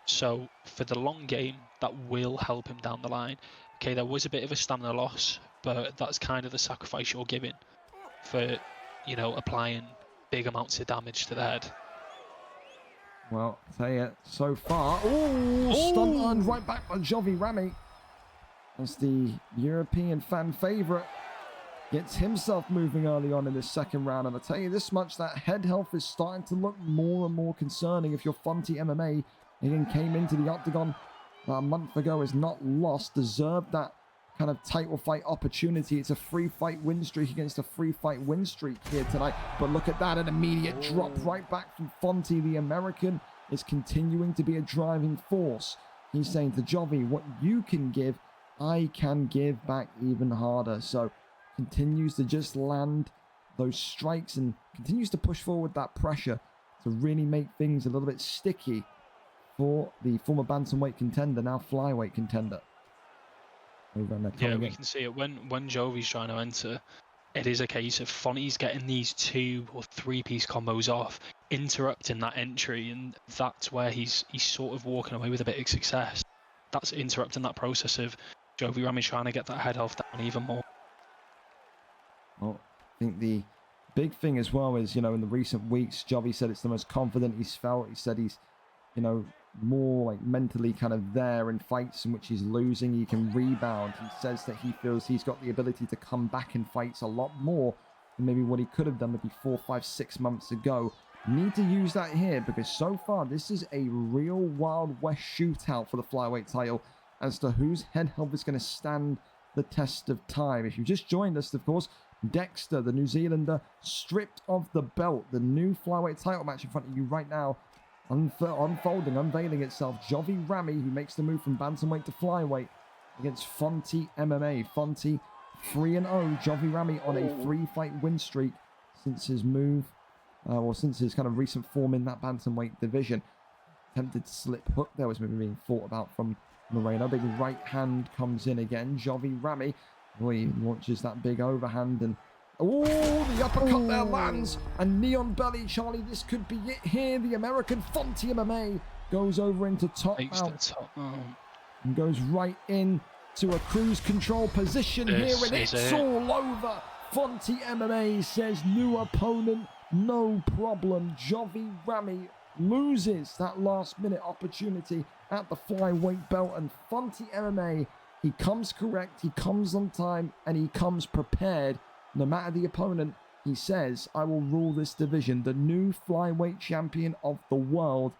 Speaker 4: So for the long game, that will help him down the line. Okay, there was a bit of a stamina loss, but that's kind of the sacrifice you're giving for, you know, applying big amounts of damage to the head.
Speaker 6: Well, I'll tell you, so far, stun earned right back by Jovi Rammy as the European fan favourite gets himself moving early on in this second round. And I'll tell you this much, that head health is starting to look more and more concerning. If you're FontyMMA, again, came into the octagon a month ago, is not lost, deserved that kind of title fight opportunity. It's a free fight win streak against a free fight win streak here tonight. But look at that, an immediate drop right back from Fonty. The American is continuing to be a driving force. He's saying to Jovi, what you can give, I can give back even harder. So continues to just land those strikes and continues to push forward that pressure to really make things a little bit sticky for the former bantamweight contender, now flyweight contender.
Speaker 4: Yeah, we can see it when Jovi's trying to enter. It is a case of Fonty's getting these 2 or 3 piece combos off, interrupting that entry, and that's where he's sort of walking away with a bit of success. That's interrupting that process of Jovi Rammy trying to get that head health down even more.
Speaker 6: Well, I think the big thing as well is, you know, in the recent weeks, Jovi said it's the most confident he's felt. He said he's, you know, more like mentally kind of there in fights in which he's losing. He can rebound. He says that he feels he's got the ability to come back in fights a lot more than maybe what he could have done maybe 4, 5, 6 months ago. Need to use that here because so far this is a real Wild West shootout for the flyweight title as to whose head health is going to stand the test of time. If you've just joined us, of course, Dexter, the New Zealander, stripped of the belt. The new flyweight title match in front of you right now, unfolding, unveiling itself. Jovi Rammy, who makes the move from bantamweight to flyweight, against FontyMMA. Fonty 3-0. Jovi Rammy on a 3-fight win streak since his move, or since his kind of recent form in that bantamweight division. Attempted slip hook there was maybe being thought about from Moreno. Big right hand comes in again. Jovi Rammy, he launches that big overhand and the uppercut there lands. And Neon Belly, Charlie, this could be it here. The American FontyMMA goes over into top mount and goes right in to a cruise control position here, and it's all over. FontyMMA says new opponent, no problem. Jovi Rammy loses that last minute opportunity at the flyweight belt, and FontyMMA, he comes correct, he comes on time, and he comes prepared. No matter the opponent, he says, I will rule this division. The new flyweight champion of the world,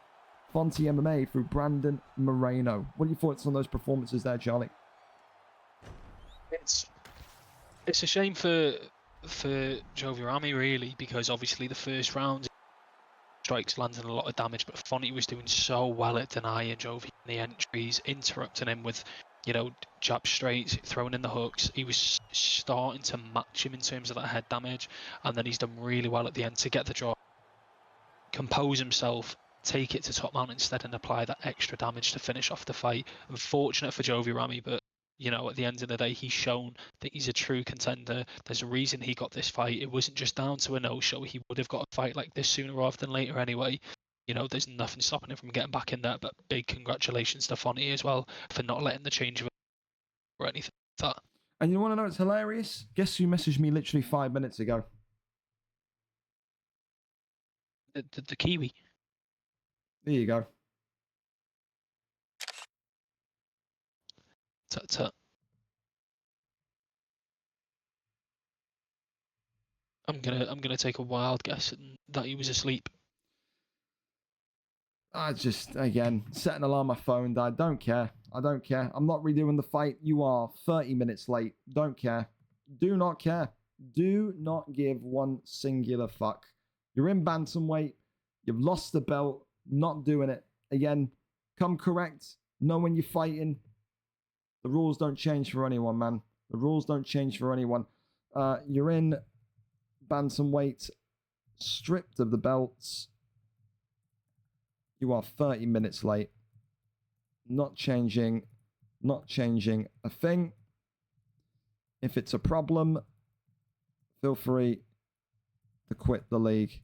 Speaker 6: FontyMMA, through Brandon Moreno. What are your thoughts on those performances there, Charlie?
Speaker 4: It's a shame for Jovi Rammy, really, because obviously the first round strikes landing a lot of damage, but Fonty was doing so well at denying Jovi the entries, interrupting him with, you know, jab straights, throwing in the hooks. He was starting to match him in terms of that head damage, and then he's done really well at the end to get the draw, compose himself, take it to top mount instead, and apply that extra damage to finish off the fight. Unfortunate for Jovi Rammy, but you know, at the end of the day, he's shown that he's a true contender. There's a reason he got this fight. It wasn't just down to a no-show. He would have got a fight like this sooner rather than later anyway. You know, there's nothing stopping him from getting back in there. But big congratulations to Fonty as well for not letting the change of or anything like that.
Speaker 6: And you want to know what's hilarious? Guess who messaged me literally 5 minutes ago?
Speaker 4: The Kiwi.
Speaker 6: There you go.
Speaker 4: Tut. I'm gonna take a wild guess that he was asleep.
Speaker 6: I just, again, set an alarm on my phone. I don't care. I don't care. I'm not redoing the fight. You are 30 minutes late. Don't care. Do not care. Do not give one singular fuck. You're in bantamweight. You've lost the belt. Not doing it. Again, come correct. Know when you're fighting. The rules don't change for anyone, man. The rules don't change for anyone. You're in bantamweight, stripped of the belts. You are 30 minutes late. Not changing Not changing a thing. If it's a problem, feel free to quit the league.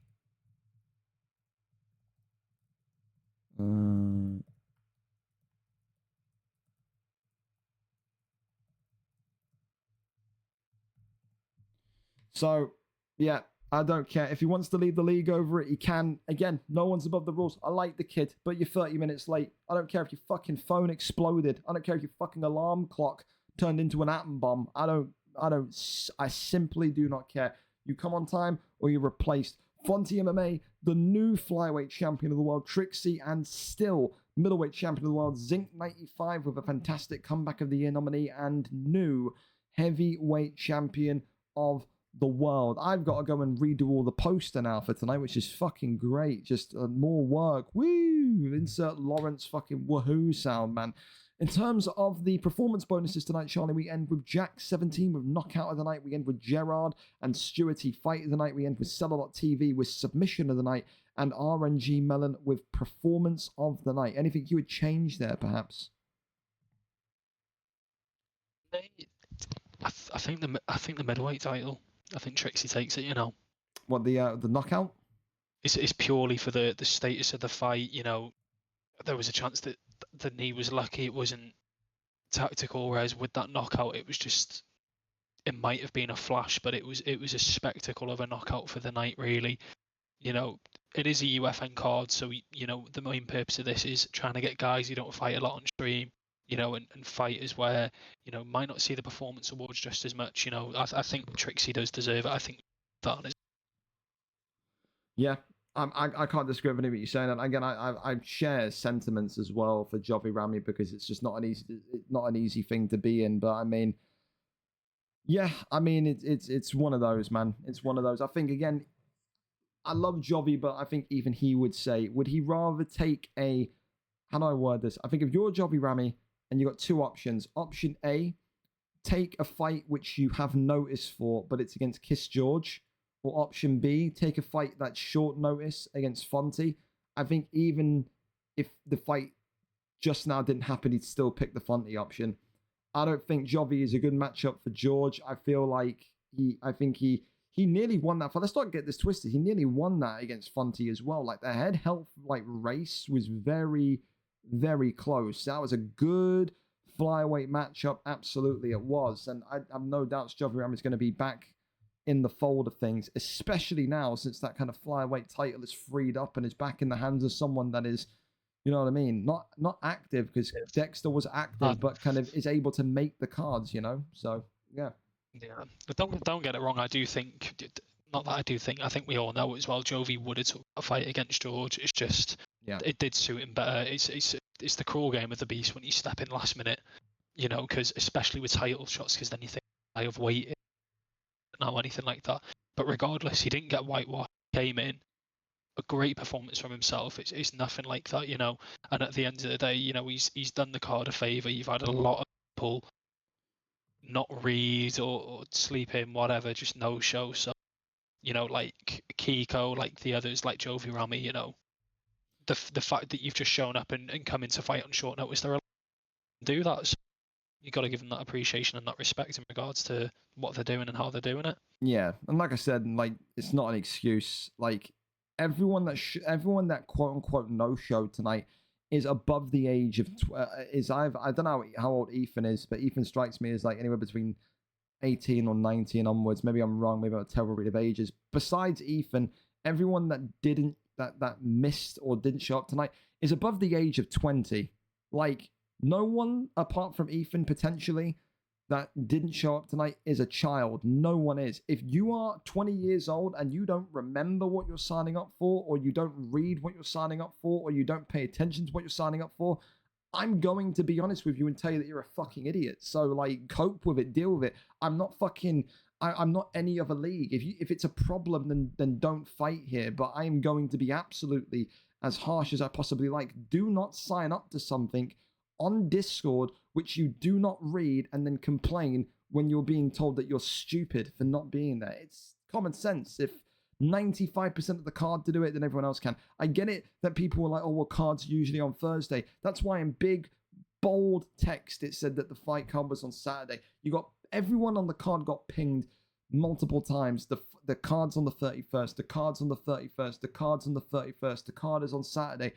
Speaker 6: So, yeah, I don't care. If he wants to leave the league over it, he can. Again, no one's above the rules. I like the kid, but you're 30 minutes late. I don't care if your fucking phone exploded. I don't care if your fucking alarm clock turned into an atom bomb. I simply do not care. You come on time or you're replaced. FontyMMA, the new flyweight champion of the world, Trixie, and still middleweight champion of the world, Zinc 95 with a fantastic comeback of the year nominee, and new heavyweight champion of the world. I've got to go and redo all the poster now for tonight, which is fucking great. Just more work. Woo! Insert Lawrence fucking woohoo sound, man. In terms of the performance bonuses tonight, Charlie, we end with Jack 17 with knockout of the night. We end with Gerard and Stewarty fight of the night. We end with Cellar.tv with submission of the night. And RNG Melon with performance of the night. Anything you would change there, perhaps?
Speaker 4: I think the middleweight title. I think Trixie takes it.
Speaker 6: What, the knockout?
Speaker 4: It's purely for the status of the fight. There was a chance that the knee was lucky. It wasn't tactical. Whereas with that knockout, it might have been a flash, but it was a spectacle of a knockout for the night. Really, it is a UFN card, so the main purpose of this is trying to get guys who don't fight a lot on stream. And fighters where, might not see the performance awards just as much. I think Trixie does deserve it. I think that is.
Speaker 6: Yeah, I can't disagree with anything you're saying. And again, I share sentiments as well for Jovi Rammy because it's just not an easy thing to be in. But I mean, yeah, it's one of those, man. It's one of those. I think again, I love Jovi, but I think even he would say, would he rather take a? How do I word this? I think if you're Jovi Rammy and you got two options. Option A, take a fight which you have notice for, but it's against Kiss George. Or option B, take a fight that's short notice against Fonty. I think even if the fight just now didn't happen, he'd still pick the Fonty option. I don't think Jovi is a good matchup for George. I feel like he nearly won that fight. Let's not get this twisted. He nearly won that against Fonty as well. Like the head health race was very, very close. That was a good flyweight matchup. Absolutely, it was. And I have no doubts Jovi Rammy is going to be back in the fold of things, especially now since that kind of flyweight title is freed up and is back in the hands of someone that is, you know what I mean? Not active, because Dexter was active, but kind of is able to make the cards, So, yeah.
Speaker 4: Yeah, but don't get it wrong. I do think, not that I do think, I think we all know as well, Jovi would have took a fight against George. It's just, it did suit him better. It's the cruel game of the beast when you step in last minute, because especially with title shots, because then you think, I have waited. Now anything like that, but regardless, he didn't get whitewashed. Came in, a great performance from himself. It's nothing like that, And at the end of the day, he's done the card a favor. You've had a lot of people not read or sleep in, whatever, just no show. So, like Kiko, like the others, like Jovi Rammy, the fact that you've just shown up and come in to fight on short notice, they're allowed to do that. So you got to give them that appreciation and that respect in regards to what they're doing and how they're doing it.
Speaker 6: Yeah, and like I said, it's not an excuse. Like everyone that quote unquote no show tonight is above the age of I don't know how old Ethan is, but Ethan strikes me as like anywhere between 18 or 19 onwards. Maybe I'm wrong. Maybe I'm a terrible read of ages. Besides Ethan, everyone that missed or didn't show up tonight is above the age of 20. Like, no one apart from Ethan potentially that didn't show up tonight is a child. No one is. If you are 20 years old and you don't remember what you're signing up for, or you don't read what you're signing up for, or you don't pay attention to what you're signing up for, I'm going to be honest with you and tell you that you're a fucking idiot. So cope with it, deal with it. I'm not any other league. If it's a problem, then don't fight here. But I am going to be absolutely as harsh as I possibly like. Do not sign up to something on Discord which you do not read and then complain when you're being told that you're stupid for not being there. It's common sense. If 95% of the card to do it, then everyone else can. I get it that people are like, oh, well, cards are usually on Thursday. That's why I'm big bold text, it said that the fight card was on Saturday. You got everyone on the card got pinged multiple times. The card's on the 31st, the card's on the 31st, the card's on the 31st, the card is on Saturday.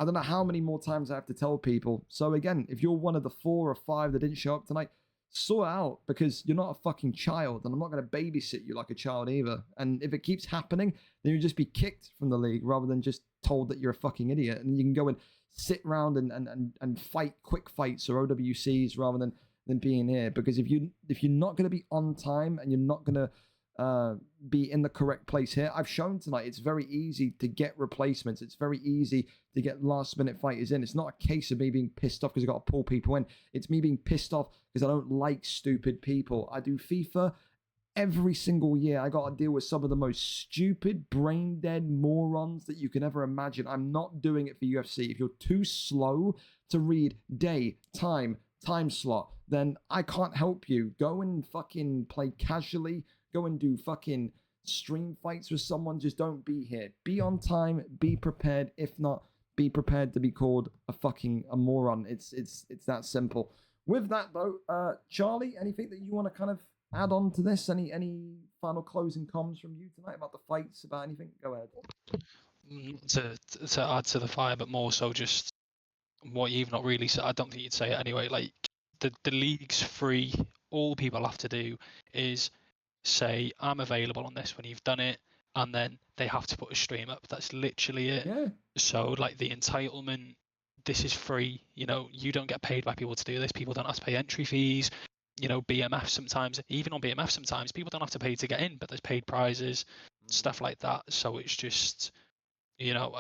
Speaker 6: I don't know how many more times I have to tell people. So again, if you're one of the 4 or 5 that didn't show up tonight, sort it out, because you're not a fucking child, and I'm not going to babysit you like a child either. And if it keeps happening, then you'll just be kicked from the league rather than just told that you're a fucking idiot. And you can go and sit around and fight quick fights or OWCs rather than being here. Because if you're not going to be on time and you're not going to be in the correct place here, I've shown tonight it's very easy to get replacements. It's very easy to get last minute fighters in. It's not a case of me being pissed off because I've got to pull people in. It's me being pissed off because I don't like stupid people. I do FIFA every single year. I got to deal with some of the most stupid, brain dead morons that you can ever imagine. I'm not doing it for UFC. If you're too slow to read day, time slot, then I can't help you. Go and fucking play casually. Go and do fucking stream fights with someone. Just don't be here. Be on time. Be prepared. If not, be prepared to be called a moron. It's that simple. With that though, Charlie, anything that you want to kind of add on to this? Any final closing comments from you tonight about the fights, about anything? Go ahead.
Speaker 4: To add to the fire, but more so just what you've not really said. I don't think you'd say it anyway. Like the league's free. All people have to do is say I'm available on this when you've done it, and then they have to put a stream up. That's literally it.
Speaker 6: Yeah.
Speaker 4: So like the entitlement, this is free. You know, you don't get paid by people to do this. People don't have to pay entry fees. You know, BMF sometimes, even on BMF sometimes, people don't have to pay to get in, but there's paid prizes, stuff like that. So it's just, you know,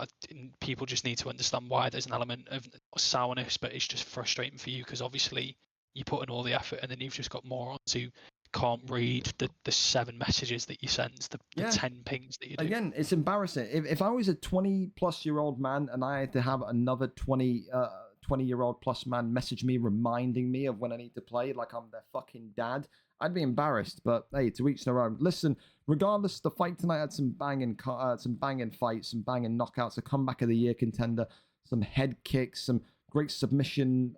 Speaker 4: people just need to understand why there's an element of sourness, but it's just frustrating for you because obviously you put in all the effort and then you've just got morons who can't read the 7 messages that you send, the 10 pings that you do.
Speaker 6: Again, it's embarrassing. If I was a 20-plus-year-old man and I had to have another 20-year-old plus man message me reminding me of when I need to play like I'm their fucking dad, I'd be embarrassed. But hey, to each their own. Listen, regardless, the fight tonight had some banging fights, some banging knockouts, a comeback of the year contender, some head kicks, some great submission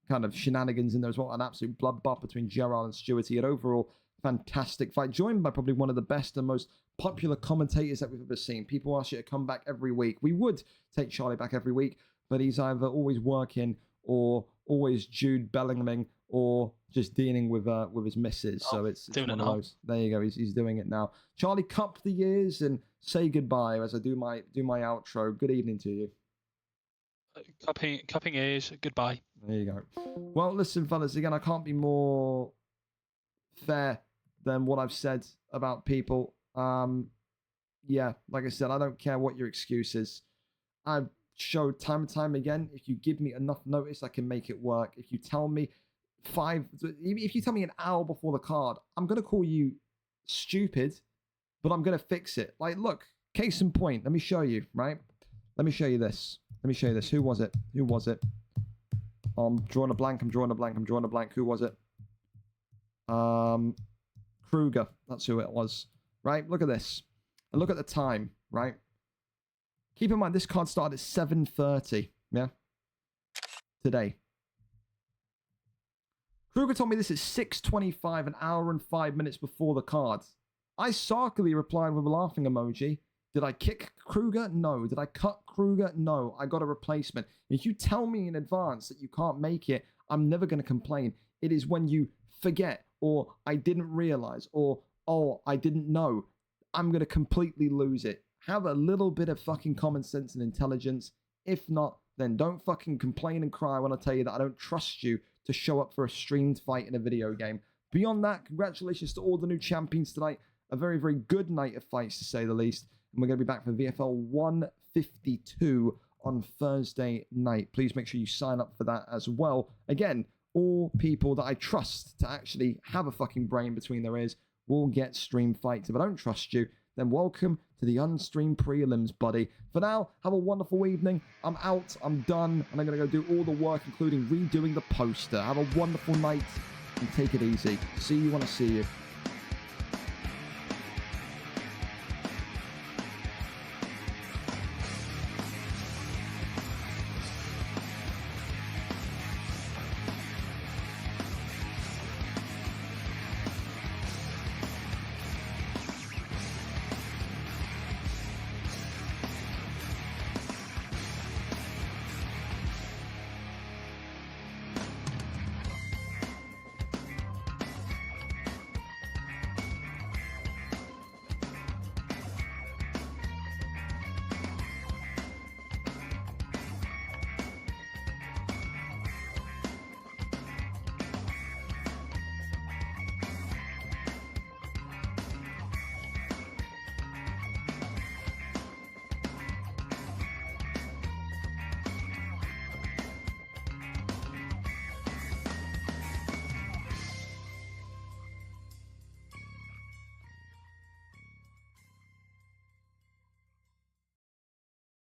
Speaker 6: kind of shenanigans in there as well. An absolute bloodbath between Gerald and Stewarty. An overall fantastic fight, joined by probably one of the best and most popular commentators that we've ever seen. People ask you to come back every week. We would take Charlie back every week, but he's either always working or always Jude Bellinghaming or just dealing with his missus. So it's one of those. There you go. He's doing it now. Charlie, cup the years and say goodbye as I do my outro. Good evening to you.
Speaker 4: Cupping ears, goodbye.
Speaker 6: There you go. Well, listen, fellas, again, I can't be more fair than what I've said about people. Yeah, like I said, I don't care what your excuse is. I've showed time and time again, if you give me enough notice, I can make it work. If you tell me if you tell me an hour before the card, I'm going to call you stupid, but I'm going to fix it. Like, look, case in point, let me show you, right? Let me show you this. Who was it? I'm drawing a blank. Who was it? Kruger. That's who it was. Right? Look at this. And look at the time, right? Keep in mind, this card started at 7:30. Yeah? Today. Kruger told me this at 6:25, an hour and 5 minutes before the card. I sarkily replied with a laughing emoji. Did I kick Kruger? No. Did I cut Kruger? No. I got a replacement. If you tell me in advance that you can't make it, I'm never going to complain. It is when you forget, or I didn't realize, or, oh, I didn't know, I'm going to completely lose it. Have a little bit of fucking common sense and intelligence. If not, then don't fucking complain and cry when I tell you that I don't trust you to show up for a streamed fight in a video game. Beyond that, congratulations to all the new champions tonight. A very, very good night of fights, to say the least. And we're going to be back for VFL 152 on Thursday night. Please make sure you sign up for that as well. Again, all people that I trust to actually have a fucking brain between their ears will get stream fights. If I don't trust you, then welcome to the unstreamed prelims, buddy. For now, have a wonderful evening. I'm out, I'm done, and I'm going to go do all the work, including redoing the poster. Have a wonderful night, and take it easy. See you when I see you.